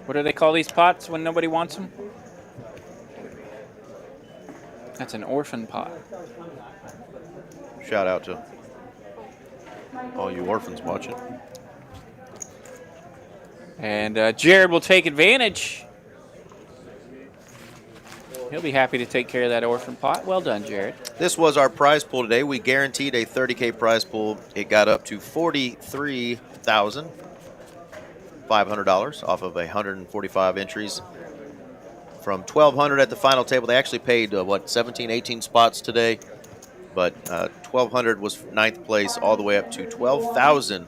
A: What do they call these pots when nobody wants them? That's an orphan pot.
B: Shout out to all you orphans watching.
A: And Jared will take advantage. He'll be happy to take care of that orphan pot. Well done, Jared.
B: This was our prize pool today. We guaranteed a 30K prize pool. It got up to $43,500 off of 145 entries. From 1,200 at the final table, they actually paid, 17, 18 spots today. But 1,200 was ninth place all the way up to 12,000.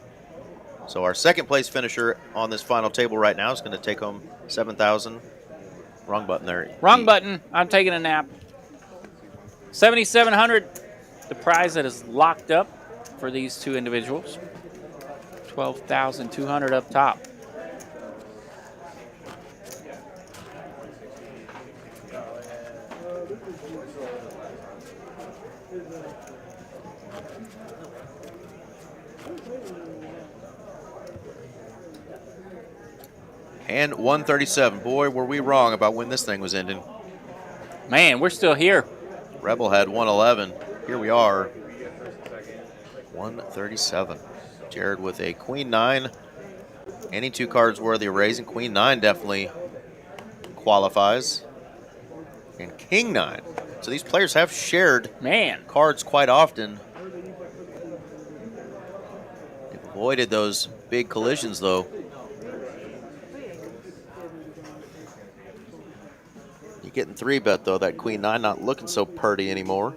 B: So our second place finisher on this final table right now is going to take home 7,000. Wrong button there.
A: Wrong button. I'm taking a nap. 7,700, the prize that is locked up for these two individuals. 12,200 up top.
B: And 137. Boy, were we wrong about when this thing was ending.
A: Man, we're still here.
B: Rebel had 111. Here we are. 137. Jared with a queen 9. Any 2 cards worthy of raising. Queen 9 definitely qualifies. And king 9. So these players have shared cards quite often. They've avoided those big collisions, though. You're getting 3-bet, though. That queen 9 not looking so purty anymore.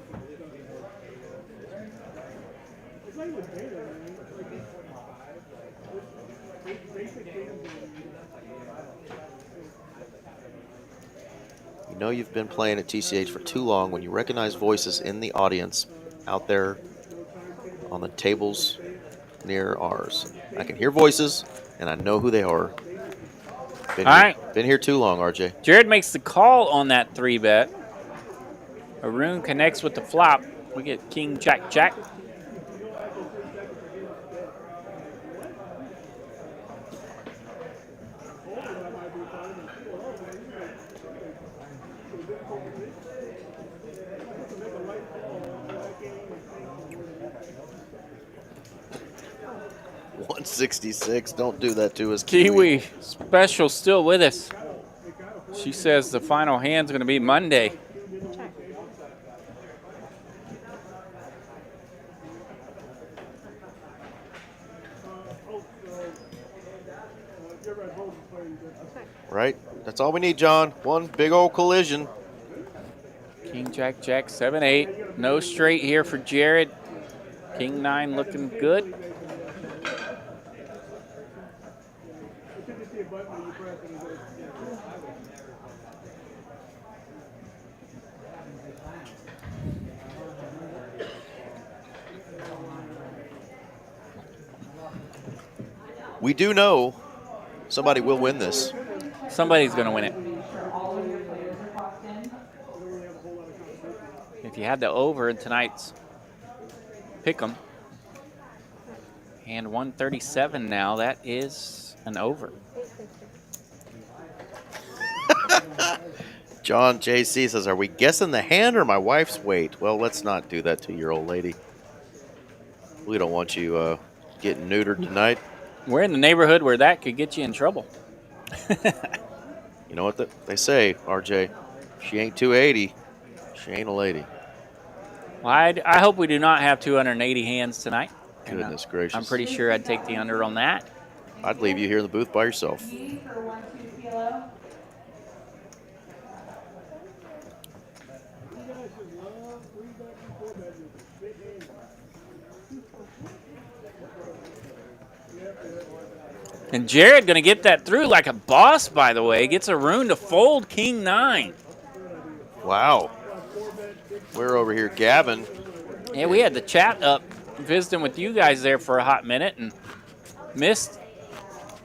B: You know you've been playing at TCH for too long when you recognize voices in the audience out there on the tables near ours. I can hear voices, and I know who they are. Been here too long, RJ.
A: Jared makes the call on that 3-bet. Arun connects with the flop. We get king, jack, jack.
B: $166. Don't do that to us,
A: Kiwi special still with us. She says the final hand's going to be Monday.
B: Right? That's all we need, John. One big old collision.
A: King, jack, jack, 7-8. No straight here for Jared. King 9 looking good.
B: We do know somebody will win this.
A: Somebody's going to win it. If you had the over in tonight's pick'em, and 137 now, that is an over.
B: John JC says, are we guessing the hand or my wife's weight? Well, let's not do that to your old lady. We don't want you getting neutered tonight.
A: We're in the neighborhood where that could get you in trouble.
B: You know what they say, RJ? She ain't 280. She ain't a lady.
A: Well, I hope we do not have 280 hands tonight.
B: Goodness gracious.
A: I'm pretty sure I'd take the under on that.
B: I'd leave you here in the booth by yourself.
A: And Jared going to get that through like a boss, by the way. Gets Arun to fold king 9.
B: Wow. We're over here gabbing.
A: Yeah, we had the chat up visiting with you guys there for a hot minute and missed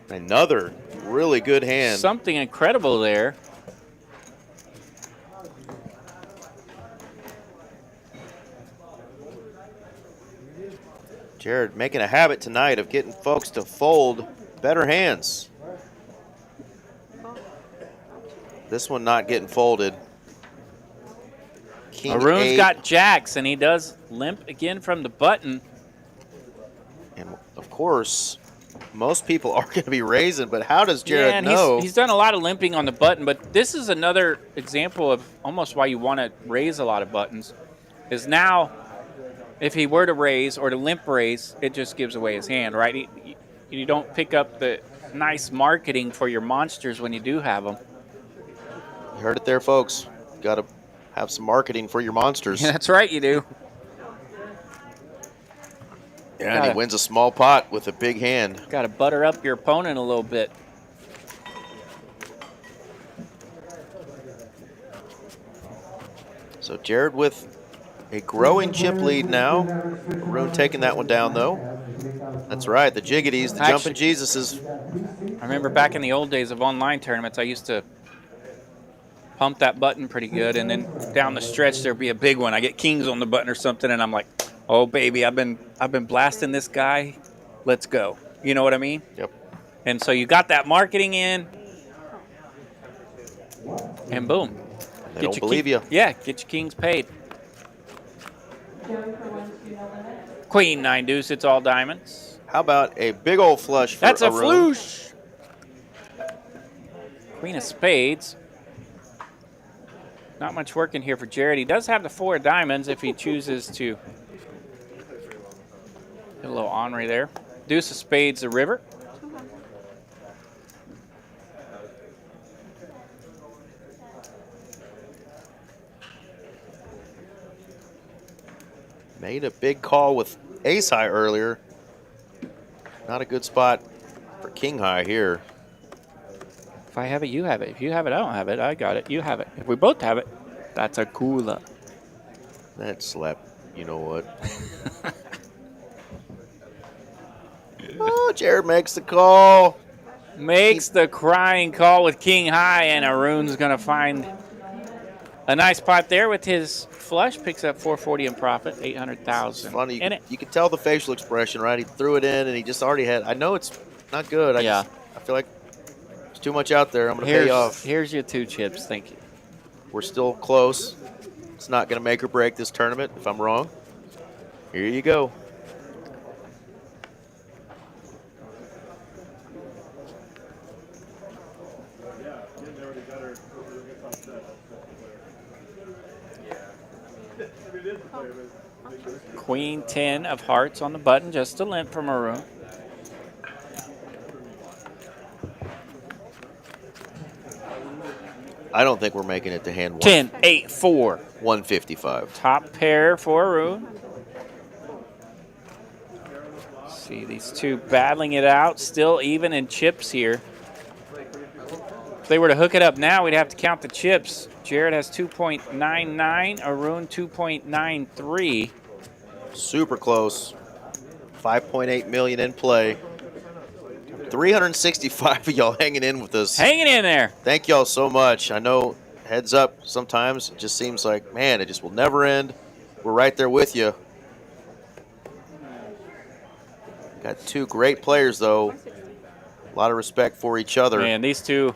B: another really good hand.
A: Something incredible there.
B: Jared making a habit tonight of getting folks to fold better hands. This one not getting folded. King
A: Arun's
B: 8.
A: got jacks, and he does limp again from the button.
B: And, of course, most people are going to be raising, but how does Jared know?
A: He's done a lot of limping on the button, but this is another example of almost why you want to raise a lot of buttons, is now if he were to raise or to limp raise, it just gives away his hand, right? You don't pick up the nice marketing for your monsters when you do have them.
B: You heard it there, folks. Got to have some marketing for your monsters.
A: Yeah, that's right, you do.
B: Yeah, and he wins a small pot with a big hand.
A: Got to butter up your opponent a little bit.
B: So Jared with a growing chip lead now. Arun taking that one down, though. That's right, the jiggities, the jumping Jesuses.
A: I remember back in the old days of online tournaments, I used to pump that button pretty good, and then down the stretch there'd be a big one. I get kings on the button or something, and I'm like, oh baby, I've been blasting this guy. Let's go. You know what I mean?
B: Yep.
A: And so you got that marketing in, and boom.
B: They don't believe you.
A: Yeah, get your kings paid. Queen 9 deuce, it's all diamonds.
B: How about a big old flush for
A: That's a
B: Arun?
A: floosh. Queen of spades. Not much work in here for Jared. He does have the 4 of diamonds if he chooses to get a little ornery there. Deuce of spades, the river.
B: Made a big call with ace high earlier. Not a good spot for king high here.
A: If I have it, you have it. If you have it, I don't have it. I got it. You have it. If we both have it, that's a cooler.
B: That slap, you know what? Oh, Jared makes the call.
A: Makes the crying call with king high, and Arun's going to find a nice pot there with his flush. Picks up 440 in profit, 800,000.
B: Funny, you can tell the facial expression, right? He threw it in, and he just already had. I know it's not good. I feel like there's too much out there. I'm going to pay you off.
A: Here's your 2 chips. Thank you.
B: We're still close. It's not going to make or break this tournament if I'm wrong. Here you go.
A: Queen 10 of hearts on the button, just a limp from Arun.
B: I don't think we're making it to hand 1.
A: 10, 8, 4.
B: 155.
A: Top pair for Arun. See these two battling it out, still even in chips here. If they were to hook it up now, we'd have to count the chips. Jared has 2.99, Arun 2.93.
B: Super close. 5.8 million in play. 365 of y'all hanging in with us.
A: Hanging in there.
B: Thank y'all so much. I know heads up sometimes it just seems like, man, it just will never end. We're right there with you. Got 2 great players, though. A lot of respect for each other.
A: Man, these two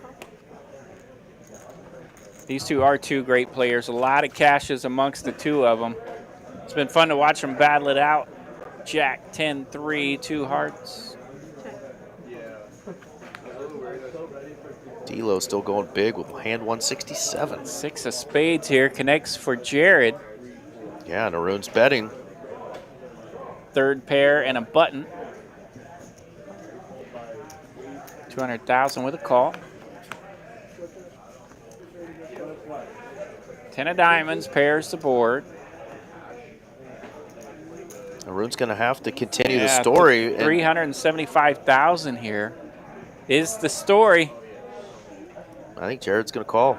A: are 2 great players. A lot of cashes amongst the 2 of them. It's been fun to watch them battle it out. Jack 10-3, 2 hearts.
B: D'Lo still going big with hand 167.
A: 6 of spades here, connects for Jared.
B: Yeah, and Arun's betting.
A: 3rd pair and a button. 200,000 with a call. 10 of diamonds, pairs the board.
B: Arun's going to have to continue the story.
A: 375,000 here is the story.
B: I think Jared's going to call.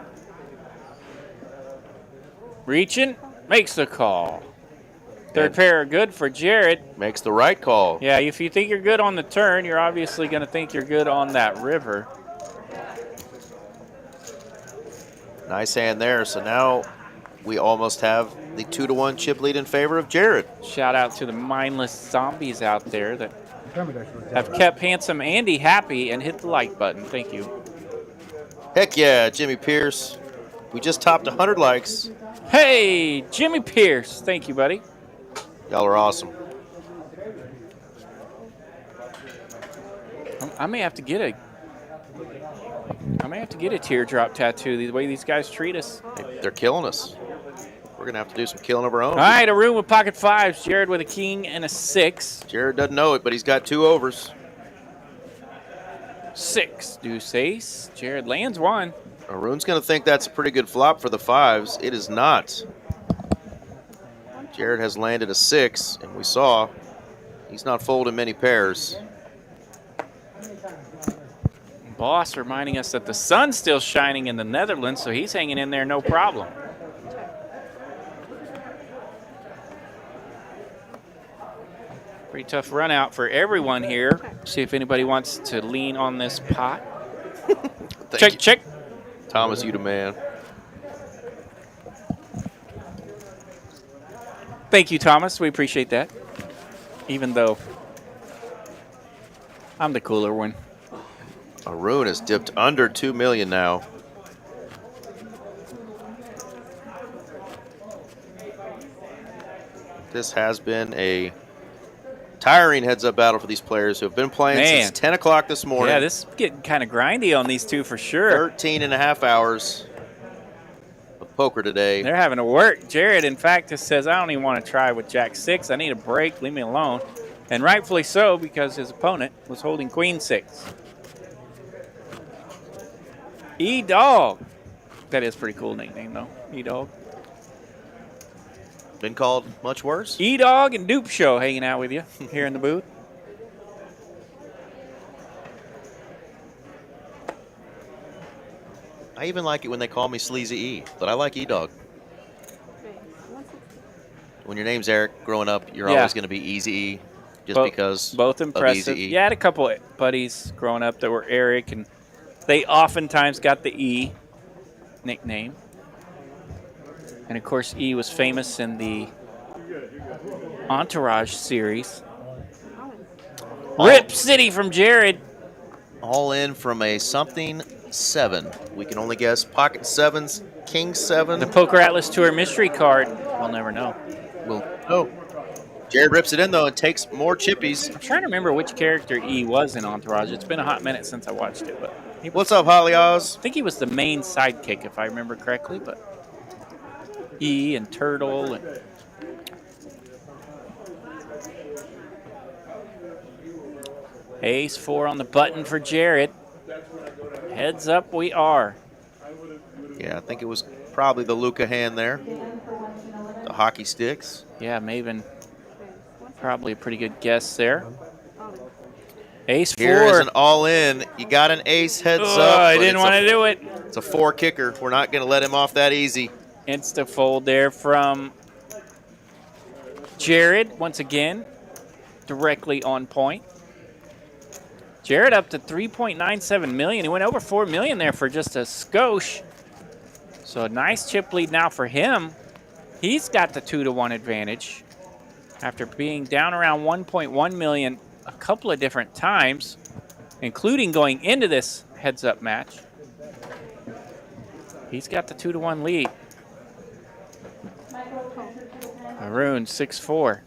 A: Reaching, makes the call. 3rd pair are good for Jared.
B: Makes the right call.
A: Yeah, if you think you're good on the turn, you're obviously going to think you're good on that river.
B: Nice hand there. So now we almost have the 2-1 chip lead in favor of Jared.
A: Shout out to the mindless zombies out there that have kept Handsome Andy happy and hit the like button. Thank you.
B: Heck yeah, Jimmy Pierce. We just topped 100 likes.
A: Hey, Jimmy Pierce. Thank you, buddy.
B: Y'all are awesome.
A: I may have to get a teardrop tattoo the way these guys treat us.
B: They're killing us. We're going to have to do some killing of our own.
A: All right, Arun with pocket 5s. Jared with a king and a 6.
B: Jared doesn't know it, but he's got 2 overs.
A: 6, deuce ace. Jared lands 1.
B: Arun's going to think that's a pretty good flop for the 5s. It is not. Jared has landed a 6, and we saw he's not folding many pairs.
A: Boss reminding us that the sun's still shining in the Netherlands, so he's hanging in there no problem. Pretty tough run out for everyone here. See if anybody wants to lean on this pot. Check.
B: Thomas, you the man.
A: Thank you, Thomas. We appreciate that. Even though I'm the cooler one.
B: Arun has dipped under 2 million now. This has been a Tiring heads-up battle for these players who have been playing since 10 o'clock this morning.
A: Yeah, this is getting kind of grindy on these two for sure.
B: 13 and a half hours of poker today.
A: They're having to work. Jared, in fact, just says, I don't even want to try with Jack 6. I need a break. Leave me alone. And rightfully so, because his opponent was holding Queen 6. E-Dog. That is a pretty cool nickname, though. E-Dog.
B: Been called much worse?
A: E-Dog and Dupe Show hanging out with you here in the booth.
B: I even like it when they call me Sleazy E, but I like E-Dog. When your name's Eric, growing up, you're always going to be Easy E, just because
A: both impressive.
B: of Easy E.
A: Yeah, I had a couple of buddies growing up that were Eric, and they oftentimes got the E nickname. And, of course, E was famous in the Entourage series. Rip City from Jared.
B: All in from a something 7. We can only guess pocket 7s, king 7.
A: The Poker Atlas Tour mystery card. We'll never know.
B: We'll know. Jared rips it in, though, and takes more chippies.
A: I'm trying to remember which character E was in Entourage. It's been a hot minute since I watched it. But
B: what's up, Holly Oz?
A: I think he was the main sidekick, if I remember correctly. But E and Turtle and Ace 4 on the button for Jared. Heads up we are.
B: Yeah, I think it was probably the Luca hand there. The hockey sticks.
A: Yeah, Maven. Probably a pretty good guess there. Ace 4.
B: Here is an all-in. You got an ace heads up.
A: I didn't want to do it.
B: It's a 4 kicker. We're not going to let him off that easy.
A: Insta fold there from Jared, once again, directly on point. Jared up to 3.97 million. He went over 4 million there for just a skosh. So a nice chip lead now for him. He's got the 2-to-1 advantage after being down around 1.1 million a couple of different times, including going into this heads-up match. He's got the 2-to-1 lead. Maroon 6-4.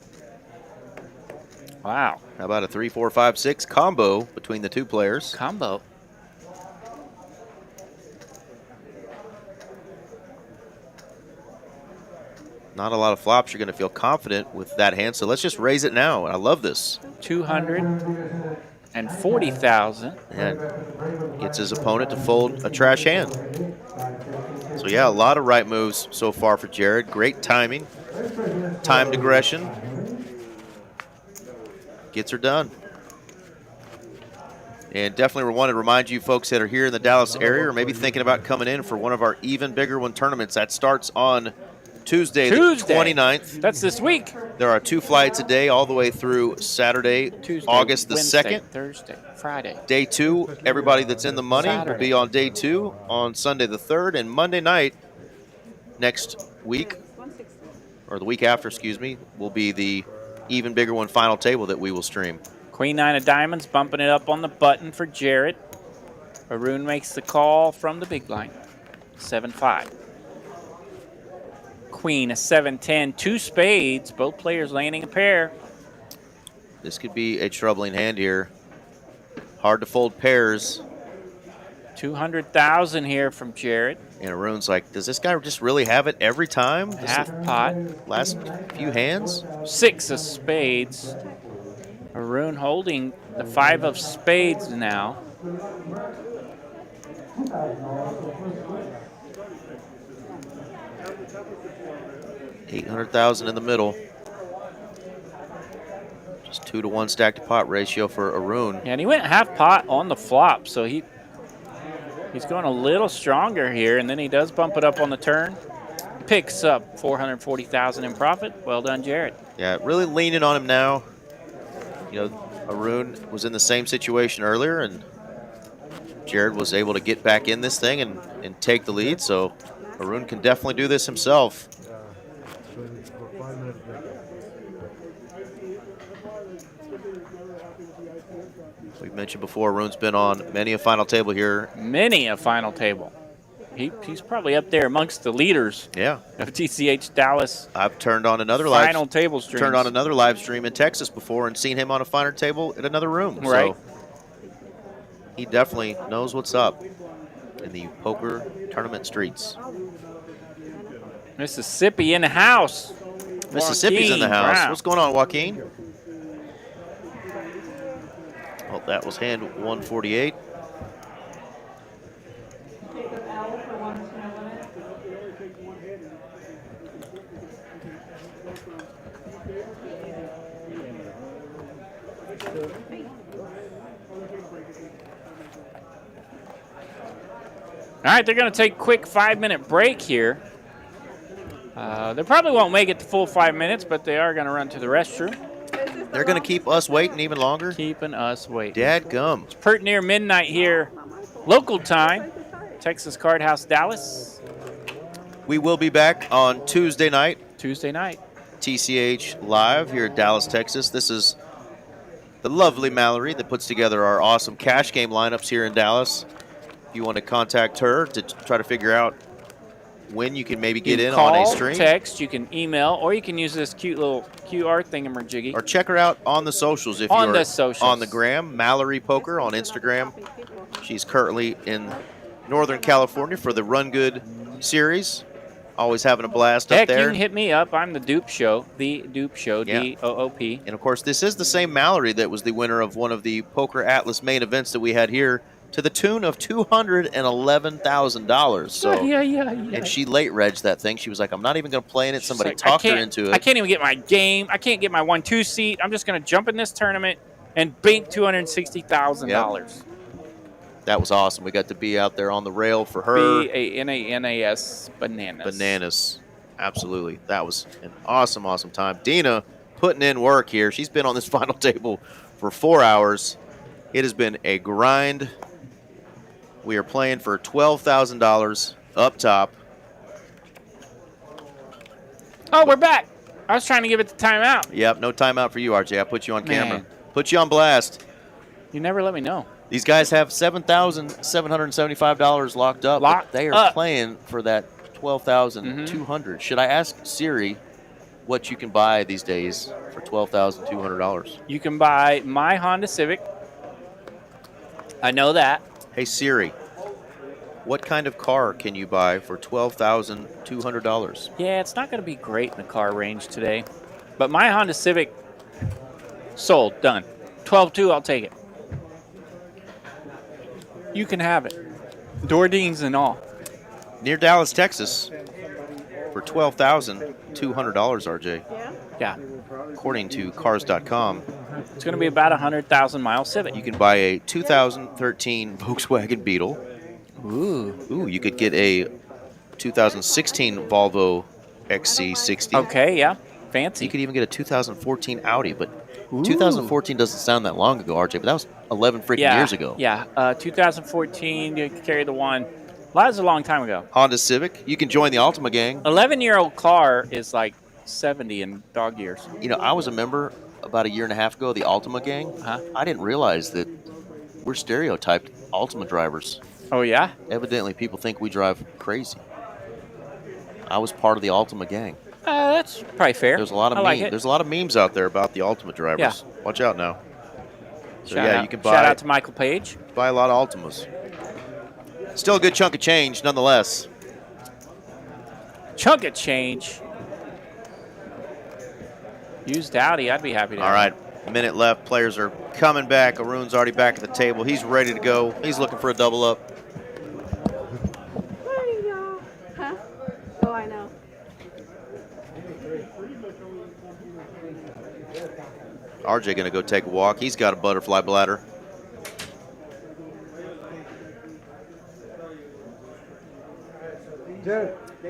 A: Wow.
B: How about a 3-4-5-6 combo between the two players?
A: Combo.
B: Not a lot of flops. You're going to feel confident with that hand, so let's just raise it now. I love this.
A: 240,000.
B: And gets his opponent to fold a trash hand. So yeah, a lot of right moves so far for Jared. Great timing, timed aggression. Gets her done. And definitely want to remind you folks that are here in the Dallas area or maybe thinking about coming in for one of our even bigger one tournaments. That starts on Tuesday, the 29th.
A: That's this week.
B: There are 2 flights a day all the way through Saturday,
A: Tuesday,
B: August the
A: Wednesday,
B: 2nd.
A: Thursday, Friday.
B: Day 2, everybody that's in the money
A: Saturday.
B: will be on day 2 on Sunday the 3rd. And Monday night next week, or the week after, excuse me, will be the even bigger one final table that we will stream.
A: Queen 9 of diamonds bumping it up on the button for Jared. Arun makes the call from the big line. 7-5. Queen a 7-10, 2 spades, both players landing a pair.
B: This could be a troubling hand here. Hard to fold pairs.
A: 200,000 here from Jared.
B: And Arun's like, does this guy just really have it every time?
A: Half pot.
B: Last few hands?
A: 6 of spades. Arun holding the 5 of spades now.
B: $800,000 in the middle. Just 2-to-1 stack to pot ratio for Arun.
A: Yeah, and he went half pot on the flop, so he's going a little stronger here, and then he does bump it up on the turn. Picks up 440,000 in profit. Well done, Jared.
B: Yeah, really leaning on him now. You know, Arun was in the same situation earlier, and Jared was able to get back in this thing and take the lead, so Arun can definitely do this himself. We've mentioned before, Arun's been on many a final table here.
A: Many a final table. He's probably up there amongst the leaders
B: Yeah.
A: of TCH Dallas
B: I've turned on another
A: final table streams.
B: Turned on another live stream in Texas before and seen him on a finer table at another room.
A: Right.
B: So he definitely knows what's up in the poker tournament streets.
A: Mississippi in the house.
B: Mississippi's in the
A: Joaquin
B: house.
A: Brown.
B: What's going on, Joaquin? Oh, that was hand 148.
A: All right, they're going to take a quick 5-minute break here. They probably won't make it the full 5 minutes, but they are going to run to the restroom.
B: They're going to keep us waiting even longer?
A: Keeping us waiting.
B: Dadgum.
A: It's pert near midnight here, local time, Texas Card House, Dallas.
B: We will be back on Tuesday night.
A: Tuesday night.
B: TCH Live here at Dallas, Texas. This is the lovely Mallory that puts together our awesome cash game lineups here in Dallas. If you want to contact her to try to figure out when you can maybe get in on a stream.
A: Text, you can email, or you can use this cute little QR thingamajiggy.
B: Or check her out on the socials if
A: on
B: you're
A: the socials.
B: on the gram. Mallory Poker on Instagram. She's currently in Northern California for the Run Good series. Always having a blast
A: Heck,
B: up there.
A: you can hit me up. I'm the Dupe Show. The Dupe Show,
B: Yeah.
A: D-O-O-P.
B: And, of course, this is the same Mallory that was the winner of one of the Poker Atlas main events that we had here to the tune of $211,000. So,
A: yeah.
B: And she late regged that thing. She was like, I'm not even going to play in it. Somebody
A: like,
B: talked her into it.
A: I can't even get my game. I can't get my 1-2 seat. I'm just going to jump in this tournament and bank $260,000.
B: That was awesome. We got to be out there on the rail for her.
A: B-A-N-A-N-A-S, bananas.
B: Bananas. Absolutely. That was an awesome, awesome time. Dina putting in work here. She's been on this final table for 4 hours. It has been a grind. We are playing for $12,000 up top.
A: Oh, we're back. I was trying to give it the timeout.
B: Yep, no timeout for you, RJ. I put you on camera.
A: Man.
B: Put you on blast.
A: You never let me know.
B: These guys have $7,775 locked up.
A: Locked
B: they are
A: up.
B: playing for that $12,200. Should I ask Siri what you can buy these days for $12,200?
A: You can buy my Honda Civic. I know that.
B: Hey, Siri, what kind of car can you buy for $12,200?
A: Yeah, it's not going to be great in the car range today. But my Honda Civic sold, done. 12.2, I'll take it. You can have it. Dordeens and all.
B: Near Dallas, Texas, for $12,200, RJ.
A: Yeah.
B: According to cars.com.
A: It's going to be about a 100,000-mile Civic.
B: You can buy a 2013 Volkswagen Beetle. Ooh, you could get a 2016 Volvo XC60.
A: Okay, yeah. Fancy.
B: You could even get a 2014 Audi, but 2014 doesn't sound that long ago, RJ, but that was 11 freaking years ago.
A: Yeah, 2014, you carry the one. Well, that was a long time ago.
B: Honda Civic. You can join the Ultima gang.
A: 11-year-old car is like 70 in dog years.
B: You know, I was a member about a year and a half ago of the Ultima gang. I didn't realize that we're stereotyped Ultima drivers.
A: Oh, yeah?
B: Evidently, people think we drive crazy. I was part of the Ultima gang.
A: That's probably fair.
B: There's a lot of There's a lot of memes out there about the Ultima drivers.
A: Yeah.
B: Watch out now. So
A: Shout
B: yeah,
A: out.
B: you can buy.
A: Shout out to Michael Page.
B: Buy a lot of Ultimas. Still a good chunk of change, nonetheless.
A: Chunk of change. Used Audi, I'd be happy to.
B: All right, a minute left. Players are coming back. Arun's already back at the table. He's ready to go. He's looking for a double up.
C: There you go. Huh? Oh, I know.
B: RJ gonna go take a walk. He's got a butterfly bladder.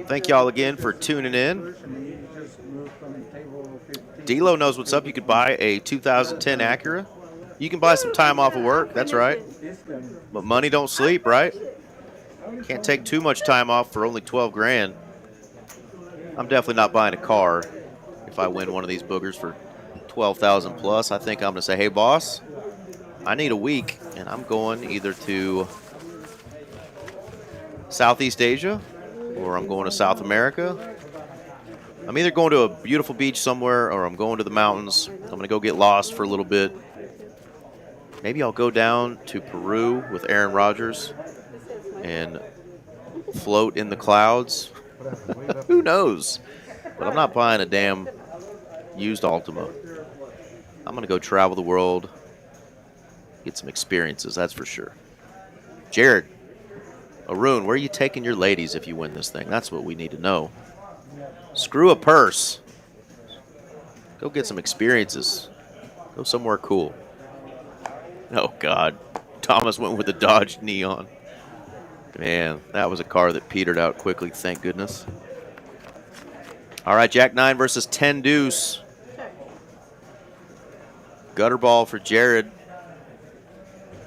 B: Thank y'all again for tuning in. D-Lo knows what's up. You could buy a 2010 Acura. You can buy some time off of work. That's right. But money don't sleep, right? Can't take too much time off for only 12 grand. I'm definitely not buying a car if I win one of these boogers for 12,000 plus. I think I'm gonna say, hey boss, I need a week, and I'm going either to Southeast Asia, or I'm going to South America. I'm either going to a beautiful beach somewhere, or I'm going to the mountains. I'm going to go get lost for a little bit. Maybe I'll go down to Peru with Aaron Rodgers and float in the clouds. Who knows? But I'm not buying a damn used Altima. I'm going to go travel the world, get some experiences, that's for sure. Jared, Arun, where are you taking your ladies if you win this thing? That's what we need to know. Screw a purse. Go get some experiences. Go somewhere cool. Oh, God. Thomas went with the Dodge Neon. Man, that was a car that petered out quickly, thank goodness. All right, Jack 9 versus 10 deuce. Gutter ball for Jared.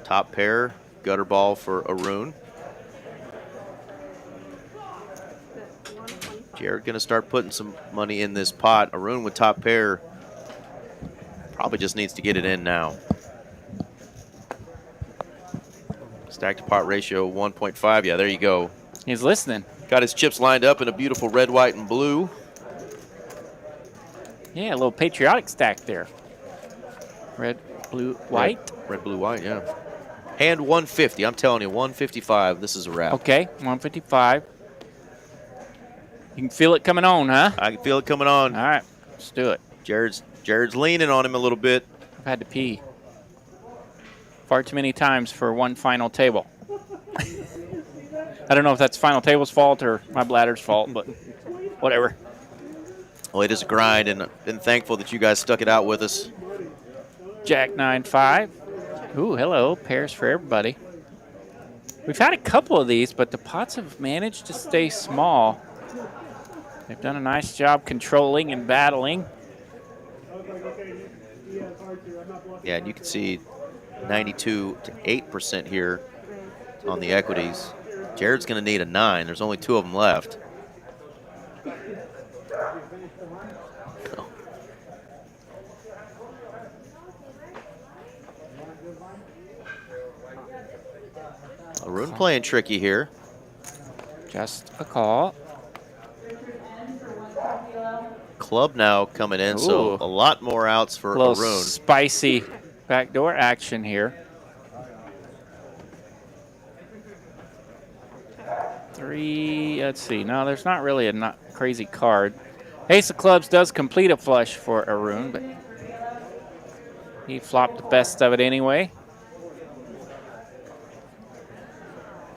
B: Top pair, gutter ball for Arun. Jared going to start putting some money in this pot. Arun with top pair probably just needs to get it in now. Stack to pot ratio 1.5. Yeah, there you go.
A: He's listening.
B: Got his chips lined up in a beautiful red, white, and blue.
A: Yeah, a little patriotic stack there. Red, blue, white.
B: Red, blue, white, yeah. Hand 150. I'm telling you, 155. This is a wrap.
A: Okay, 155. You can feel it coming on, huh?
B: I can feel it coming on.
A: All right, let's do it.
B: Jared's leaning on him a little bit.
A: I've had to pee far too many times for one final table. I don't know if that's final table's fault or my bladder's fault, but whatever.
B: Well, it is a grind, and I've been thankful that you guys stuck it out with us.
A: Jack 9-5. Ooh, hello. Pairs for everybody. We've had a couple of these, but the pots have managed to stay small. They've done a nice job controlling and battling.
B: Yeah, and you can see 92 to 8% here on the equities. Jared's going to need a 9. There's only 2 of them left. Arun playing tricky here.
A: Just a call.
B: Club now coming in, so a lot more outs for
A: Arun. Spicy backdoor action here. 3, let's see. No, there's not really a not crazy card. Ace of clubs does complete a flush for Arun, but he flopped the best of it anyway.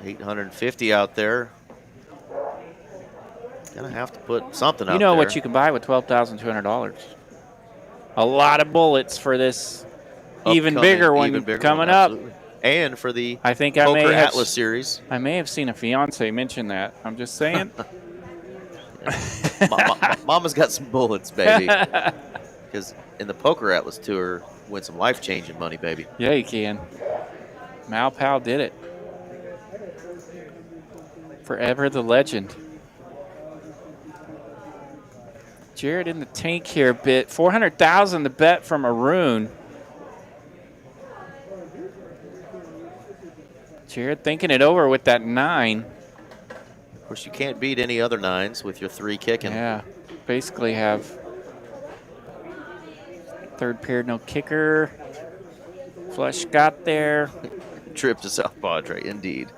B: 850 out there. Gonna have to put something out there.
A: You know what you can buy with $12,200? A lot of bullets for this even bigger one coming up.
B: And for the
A: I think I
B: Poker
A: may have,
B: Atlas series.
A: I may have seen a fiance mention that. I'm just saying.
B: Mama's got some bullets, baby. Because in the Poker Atlas tour, win some life-changing money, baby.
A: Yeah, you can. Mal Pal did it. Forever the legend. Jared in the tank here a bit. 400,000 to bet from Arun. Jared thinking it over with that 9.
B: Of course, you can't beat any other 9s with your 3 kicking.
A: Yeah, basically have third pair, no kicker. Flush got there.
B: Trip to South Padre, indeed.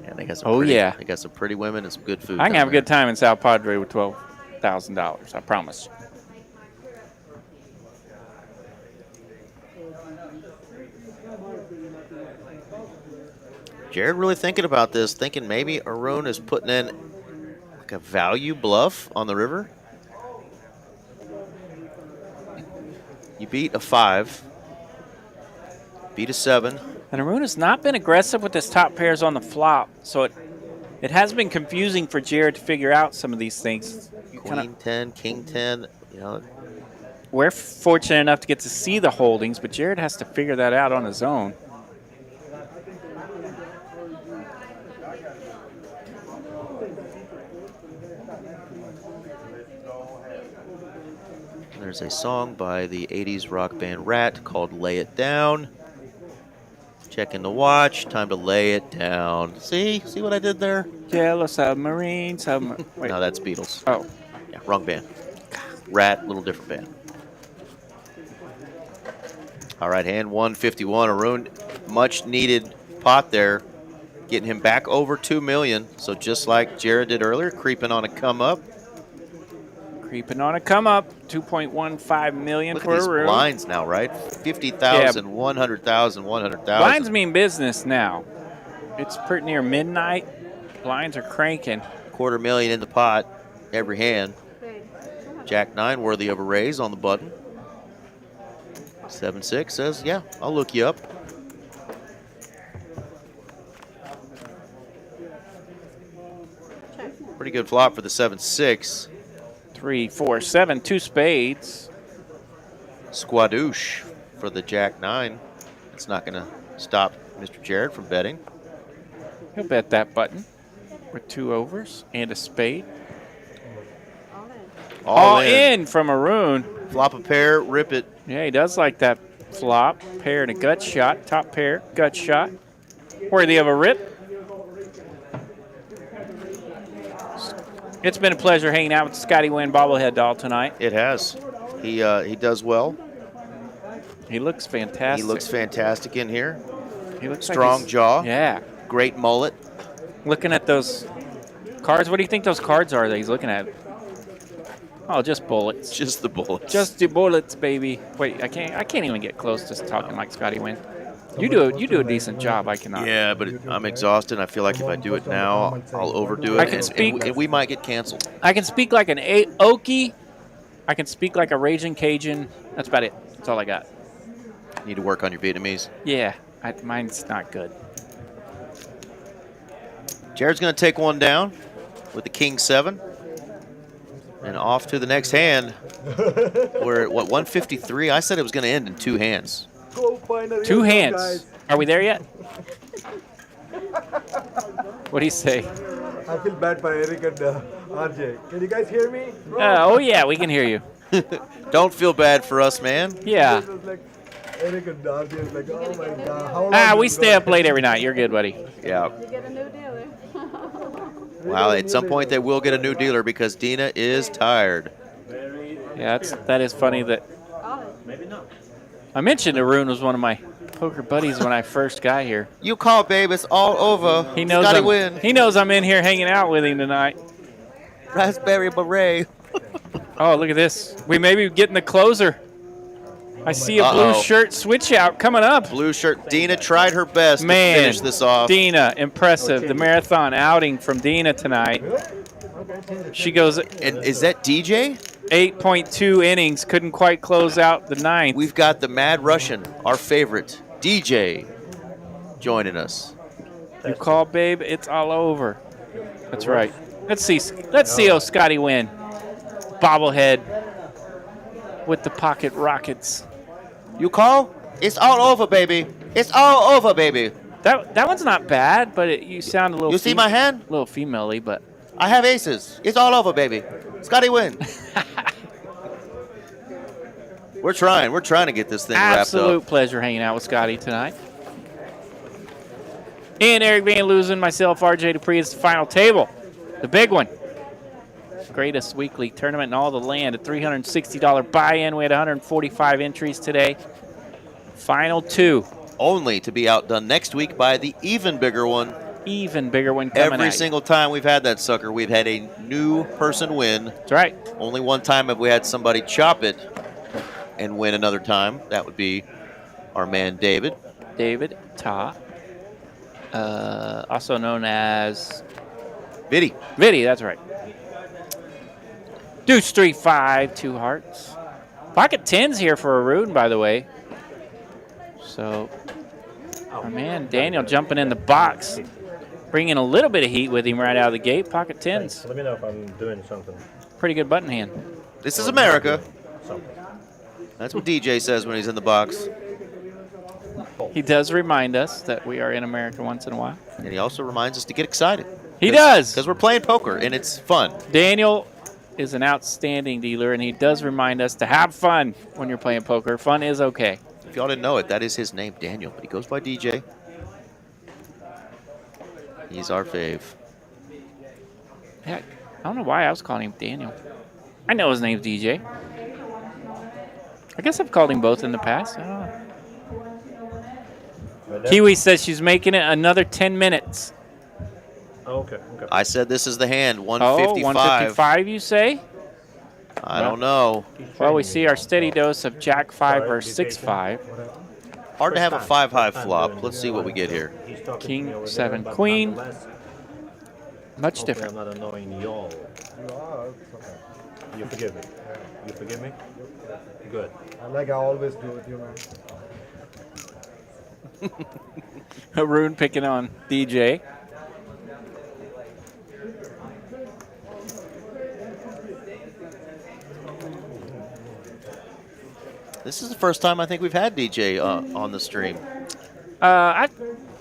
B: And they got some they got some pretty women and some good food.
A: I can have a good time in South Padre with $12,000, I promise.
B: Jared really thinking about this, thinking maybe Arun is putting in like a value bluff on the river. You beat a 5, beat a 7.
A: And Arun has not been aggressive with his top pairs on the flop, so it has been confusing for Jared to figure out some of these things.
B: Queen 10, King 10, you know.
A: We're fortunate enough to get to see the holdings, but Jared has to figure that out on his own.
B: There's a song by the 80s rock band Rat called Lay It Down. Checking the watch. Time to lay it down. See what I did there?
A: Yellow submarine. Wait.
B: No, that's Beatles.
A: Oh.
B: Yeah, wrong band. Rat, little different band. All right, hand 151. Arun, much needed pot there, getting him back over 2 million. So just like Jared did earlier, creeping on a come up.
A: Creeping on a come up. 2.15 million
B: Look
A: for
B: at these
A: Arun.
B: blinds now, right? 50,000, 100,000, 100,000.
A: Blinds mean business now. It's pretty near midnight. Blinds are cranking.
B: $250,000 in the pot, every hand. Jack 9 worthy of a raise on the button. 7-6 says, yeah, I'll look you up. Pretty good flop for the 7-6.
A: 3, 4, 7, 2 spades.
B: Squadouche for the Jack 9. It's not going to stop Mr. Jared from betting.
A: He'll bet that button with 2 overs and a spade. All in from Arun.
B: Flop a pair, rip it.
A: Yeah, he does like that flop. Pair and a gut shot. Top pair, gut shot. Worthy of a rip. It's been a pleasure hanging out with Scotty Wynn bobblehead doll tonight.
B: It has. He does well.
A: He looks fantastic.
B: He looks fantastic in here.
A: He looks
B: strong
A: like
B: jaw.
A: Yeah.
B: Great mullet.
A: Looking at those cards. What do you think those cards are that he's looking at? Oh, just bullets.
B: Just the bullets.
A: Just the bullets, baby. Wait, I can't even get close to talking like Scotty Wynn. You do a decent job. I cannot.
B: Yeah, but I'm exhausted. I feel like if I do it now, I'll overdo it.
A: I can speak.
B: And we might get canceled.
A: I can speak like an Okie. I can speak like a Raging Cajun. That's about it. That's all I got.
B: Need to work on your Vietnamese.
A: Yeah, mine's not good.
B: Jared's going to take one down with the King 7. And off to the next hand. We're at, what, 153? I said it was going to end in 2 hands.
A: 2 hands. Are we there yet? What do you say?
E: I feel bad for Eric and RJ. Can you guys hear me?
A: Oh, yeah, we can hear you.
B: Don't feel bad for us, man.
A: Yeah.
E: Eric and RJ is like, oh my God. How long
A: We stay up late every night. You're good, buddy.
B: Yeah.
C: You get a new dealer.
B: Wow, at some point they will get a new dealer because Dina is tired.
A: Yeah, that is funny that
I: Maybe not.
A: I mentioned Arun was one of my poker buddies when I first got here.
B: You call, babe. It's all over.
A: He knows He knows I'm in here hanging out with him tonight.
B: Raspberry beret.
A: Oh, look at this. We may be getting the closer. I see a blue shirt switch out coming up.
B: Blue shirt. Dina tried her best to finish this off.
A: Dina, impressive. The marathon outing from Dina tonight. She goes.
B: And is that DJ?
A: 8.2 innings. Couldn't quite close out the 9th.
B: We've got the Mad Russian, our favorite, DJ, joining us.
A: You call, babe. It's all over. That's right. Let's see old Scotty Wynn. Bobblehead with the pocket rockets.
B: You call? It's all over, baby. It's all over, baby.
A: That one's not bad, but you sound a little.
B: You see my hand?
A: A little female-y, but.
B: I have aces. It's all over, baby. Scotty Wynn. We're trying to get this thing wrapped up.
A: Absolute pleasure hanging out with Scotty tonight. And Eric Van Loosen, myself, RJ Dupree. It's the final table. The big one. Greatest weekly tournament in all the land. A $360 buy-in. We had 145 entries today. Final 2.
B: Only to be outdone next week by the even bigger one.
A: Even bigger one coming
B: Every single time we've had that sucker, we've had a new person win.
A: That's right.
B: Only one time have we had somebody chop it and win another time. That would be our man David.
A: David Ta. Also known as
B: Viddy.
A: Viddy, that's right. Deuce 3-5, 2 hearts. Pocket 10s here for Arun, by the way. So, our man Daniel jumping in the box, bringing a little bit of heat with him right out of the gate. Pocket 10s.
D: Let me know if I'm doing something.
A: Pretty good button hand.
B: This is America.
D: Something.
B: That's what DJ says when he's in the box.
A: He does remind us that we are in America once in a while.
B: And he also reminds us to get excited.
A: He does.
B: Because we're playing poker, and it's fun.
A: Daniel is an outstanding dealer, and he does remind us to have fun when you're playing poker. Fun is okay.
B: If y'all didn't know it, that is his name, Daniel. But he goes by DJ. He's our fave.
A: Yeah, I don't know why I was calling him Daniel. I know his name's DJ. I guess I've called him both in the past. I don't know. Kiwi says she's making it another 10 minutes.
F: Oh, okay. Okay.
B: I said this is the hand,
A: Oh,
B: 155.
A: 155, you say?
B: I don't know.
A: Well, we see our steady dose of Jack 5 versus 6-5.
B: Hard to have a 5-high flop. Let's see what we get here.
A: King, 7, Queen. Much different.
F: I'm not annoying y'all.
E: You are. It's okay.
F: You forgive me. You forgive me? Good.
E: Like I always do with you, man.
A: Haroon picking on DJ.
B: This is the first time I think we've had DJ on the stream.
A: I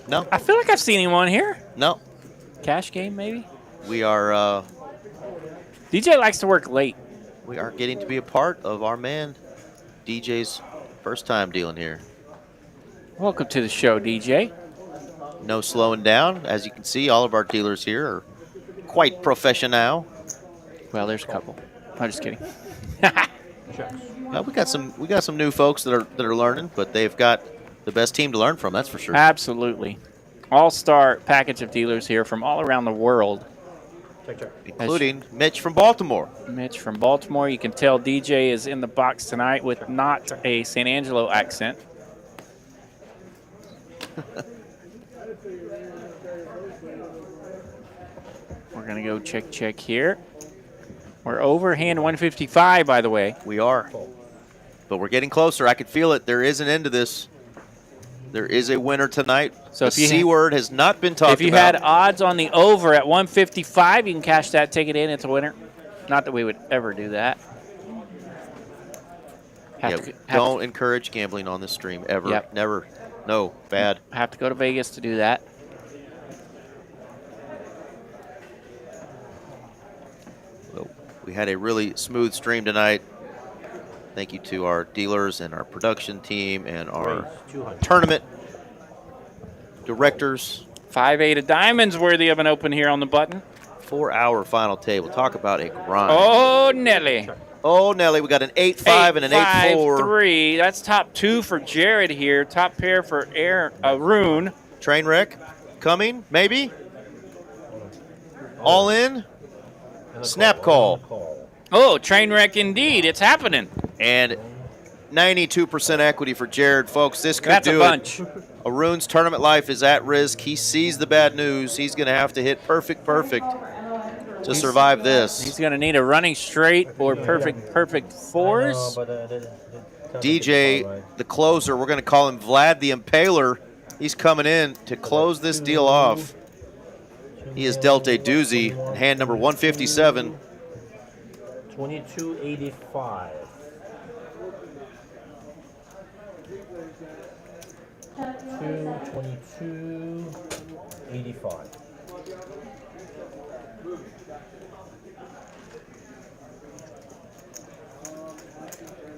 B: No,
A: feel like I've seen him on here.
B: no.
A: Cash game, maybe?
B: We are
A: DJ likes to work late.
B: getting to be a part of our man DJ's first time dealing here.
A: Welcome to the show, DJ.
B: No slowing down. As you can see, all of our dealers here are quite professional.
A: Well, there's a couple. I'm just kidding.
B: We got some new folks that are learning, but they've got the best team to learn from. That's for sure.
A: Absolutely. All-star package of dealers here from all around the world.
F: Check.
B: Including Mitch from Baltimore.
A: Mitch from Baltimore. You can tell DJ is in the box tonight with not a San Angelo accent. We're going to go check here. We're over hand 155, by the way.
B: We are. But we're getting closer. I can feel it. There is an end to this. There is a winner tonight.
A: So
B: the
A: if you
B: C word has not been talked about.
A: If you had odds on the over at 155, you can cash that, take it in. It's a winner. Not that we would ever do that.
B: Don't encourage gambling on this stream ever.
A: Yep.
B: Never. No, bad.
A: Have to go to Vegas to do that.
B: Well, we had a really smooth stream tonight. Thank you to our dealers and our production team and our tournament directors.
A: 5-8 of diamonds worthy of an open here on the button.
B: 4-hour final table. Talk about a grind.
A: Oh, Nelly.
B: Oh, Nelly, we got an 8-5 and an 8-4.
A: 3. That's top 2 for Jared here. Top pair for Rune.
B: Train wreck coming, maybe. All in. Snap call.
A: Oh, train wreck indeed. It's happening.
B: And 92% equity for Jared, folks. This could
A: That's
B: do
A: a bunch.
B: it. Aroon's tournament life is at risk. He sees the bad news. He's going to have to hit perfect to survive this.
A: He's going to need a running straight or perfect fours.
B: DJ, the closer, we're going to call him Vlad the Impaler. He's coming in to close this deal off. He has dealt a doozy in hand number 157.
F: 2285. 2285.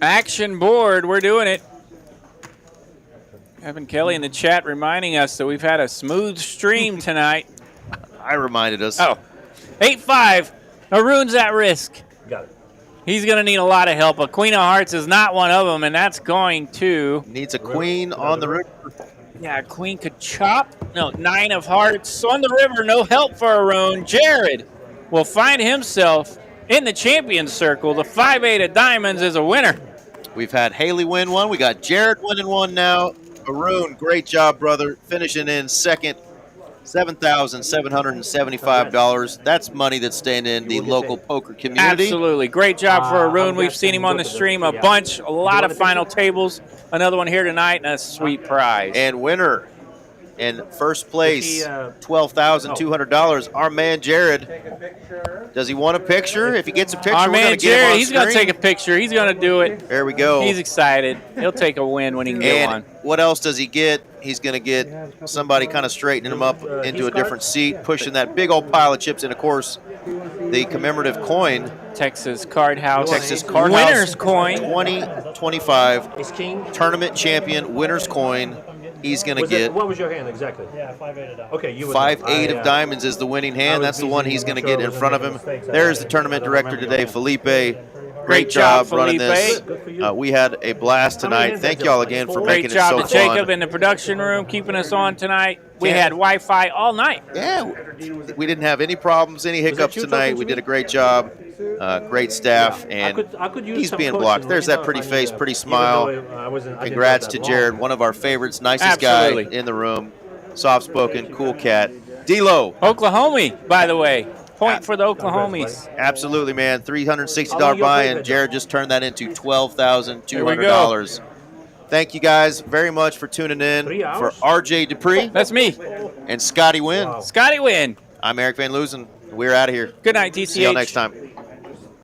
A: Action board, we're doing it. Evan Kelly in the chat reminding us that we've had a smooth stream tonight.
B: I reminded us.
A: Oh, 8-5. Aroon's at risk.
F: Got it.
A: He's going to need a lot of help. A Queen of Hearts is not one of them, and that's going to...
B: Needs a queen on the river.
A: Yeah, Queen could chop. No, 9 of Hearts on the river. No help for Aroon. Jared will find himself in the champion circle. The 5-8 of diamonds is a winner.
B: We've had Haley win one. We got Jared winning one now. Aroon, great job, brother. Finishing in second. $7,775. That's money that's staying in the local poker community.
A: Absolutely. Great job for Aroon. We've seen him on the stream a bunch, a lot of final tables. Another one here tonight, and a sweet prize.
B: And winner in first place, $12,200. Our man Jared. Does he want a picture? If he gets a picture,
A: Our
B: we're going
A: man
B: to get him
A: Jared,
B: on
A: he's going to
B: screen.
A: take a picture. He's going to do it.
B: There we go.
A: He's excited. He'll take a win when he can get
B: And
A: one.
B: what else does he get? He's going to get somebody kind of straightening him up into a different seat, pushing that big old pile of chips, and of course, the commemorative coin.
A: Texas Card House.
B: Texas Card
A: Winner's
B: House
A: coin.
B: 2025 tournament champion winner's coin. he's going to get
D: What was your hand exactly?
I: Yeah, 5-8 of diamonds.
D: Okay, you were
B: 5-8 of diamonds is the winning hand. That's the one he's going to get in front of him. There's the tournament director today, Felipe. Great job running this. We had a blast tonight. Thank y'all again for making
A: Great
B: it
A: job
B: so
A: to
B: fun.
A: Jacob in the production room, keeping us on tonight. We had Wi-Fi all night.
B: Yeah, we didn't have any problems, any hiccups tonight. We did a great job. Great staff, and he's being blocked. There's that pretty face, pretty smile. Congrats to Jared, one of our favorites, nicest guy in the room. Soft-spoken, cool cat. D-Lo.
A: Oklahoma, by the way. Point for the Oklahomies.
B: Absolutely, man. $360 buy-in. Jared just turned that into $12,200. Thank you guys very much for tuning in. For RJ Dupree.
A: That's me.
B: And Scotty Wynn.
A: Scotty Wynn.
B: I'm Eric Van Loosen. We're out of here.
A: Good night, TCH.
B: See y'all next time.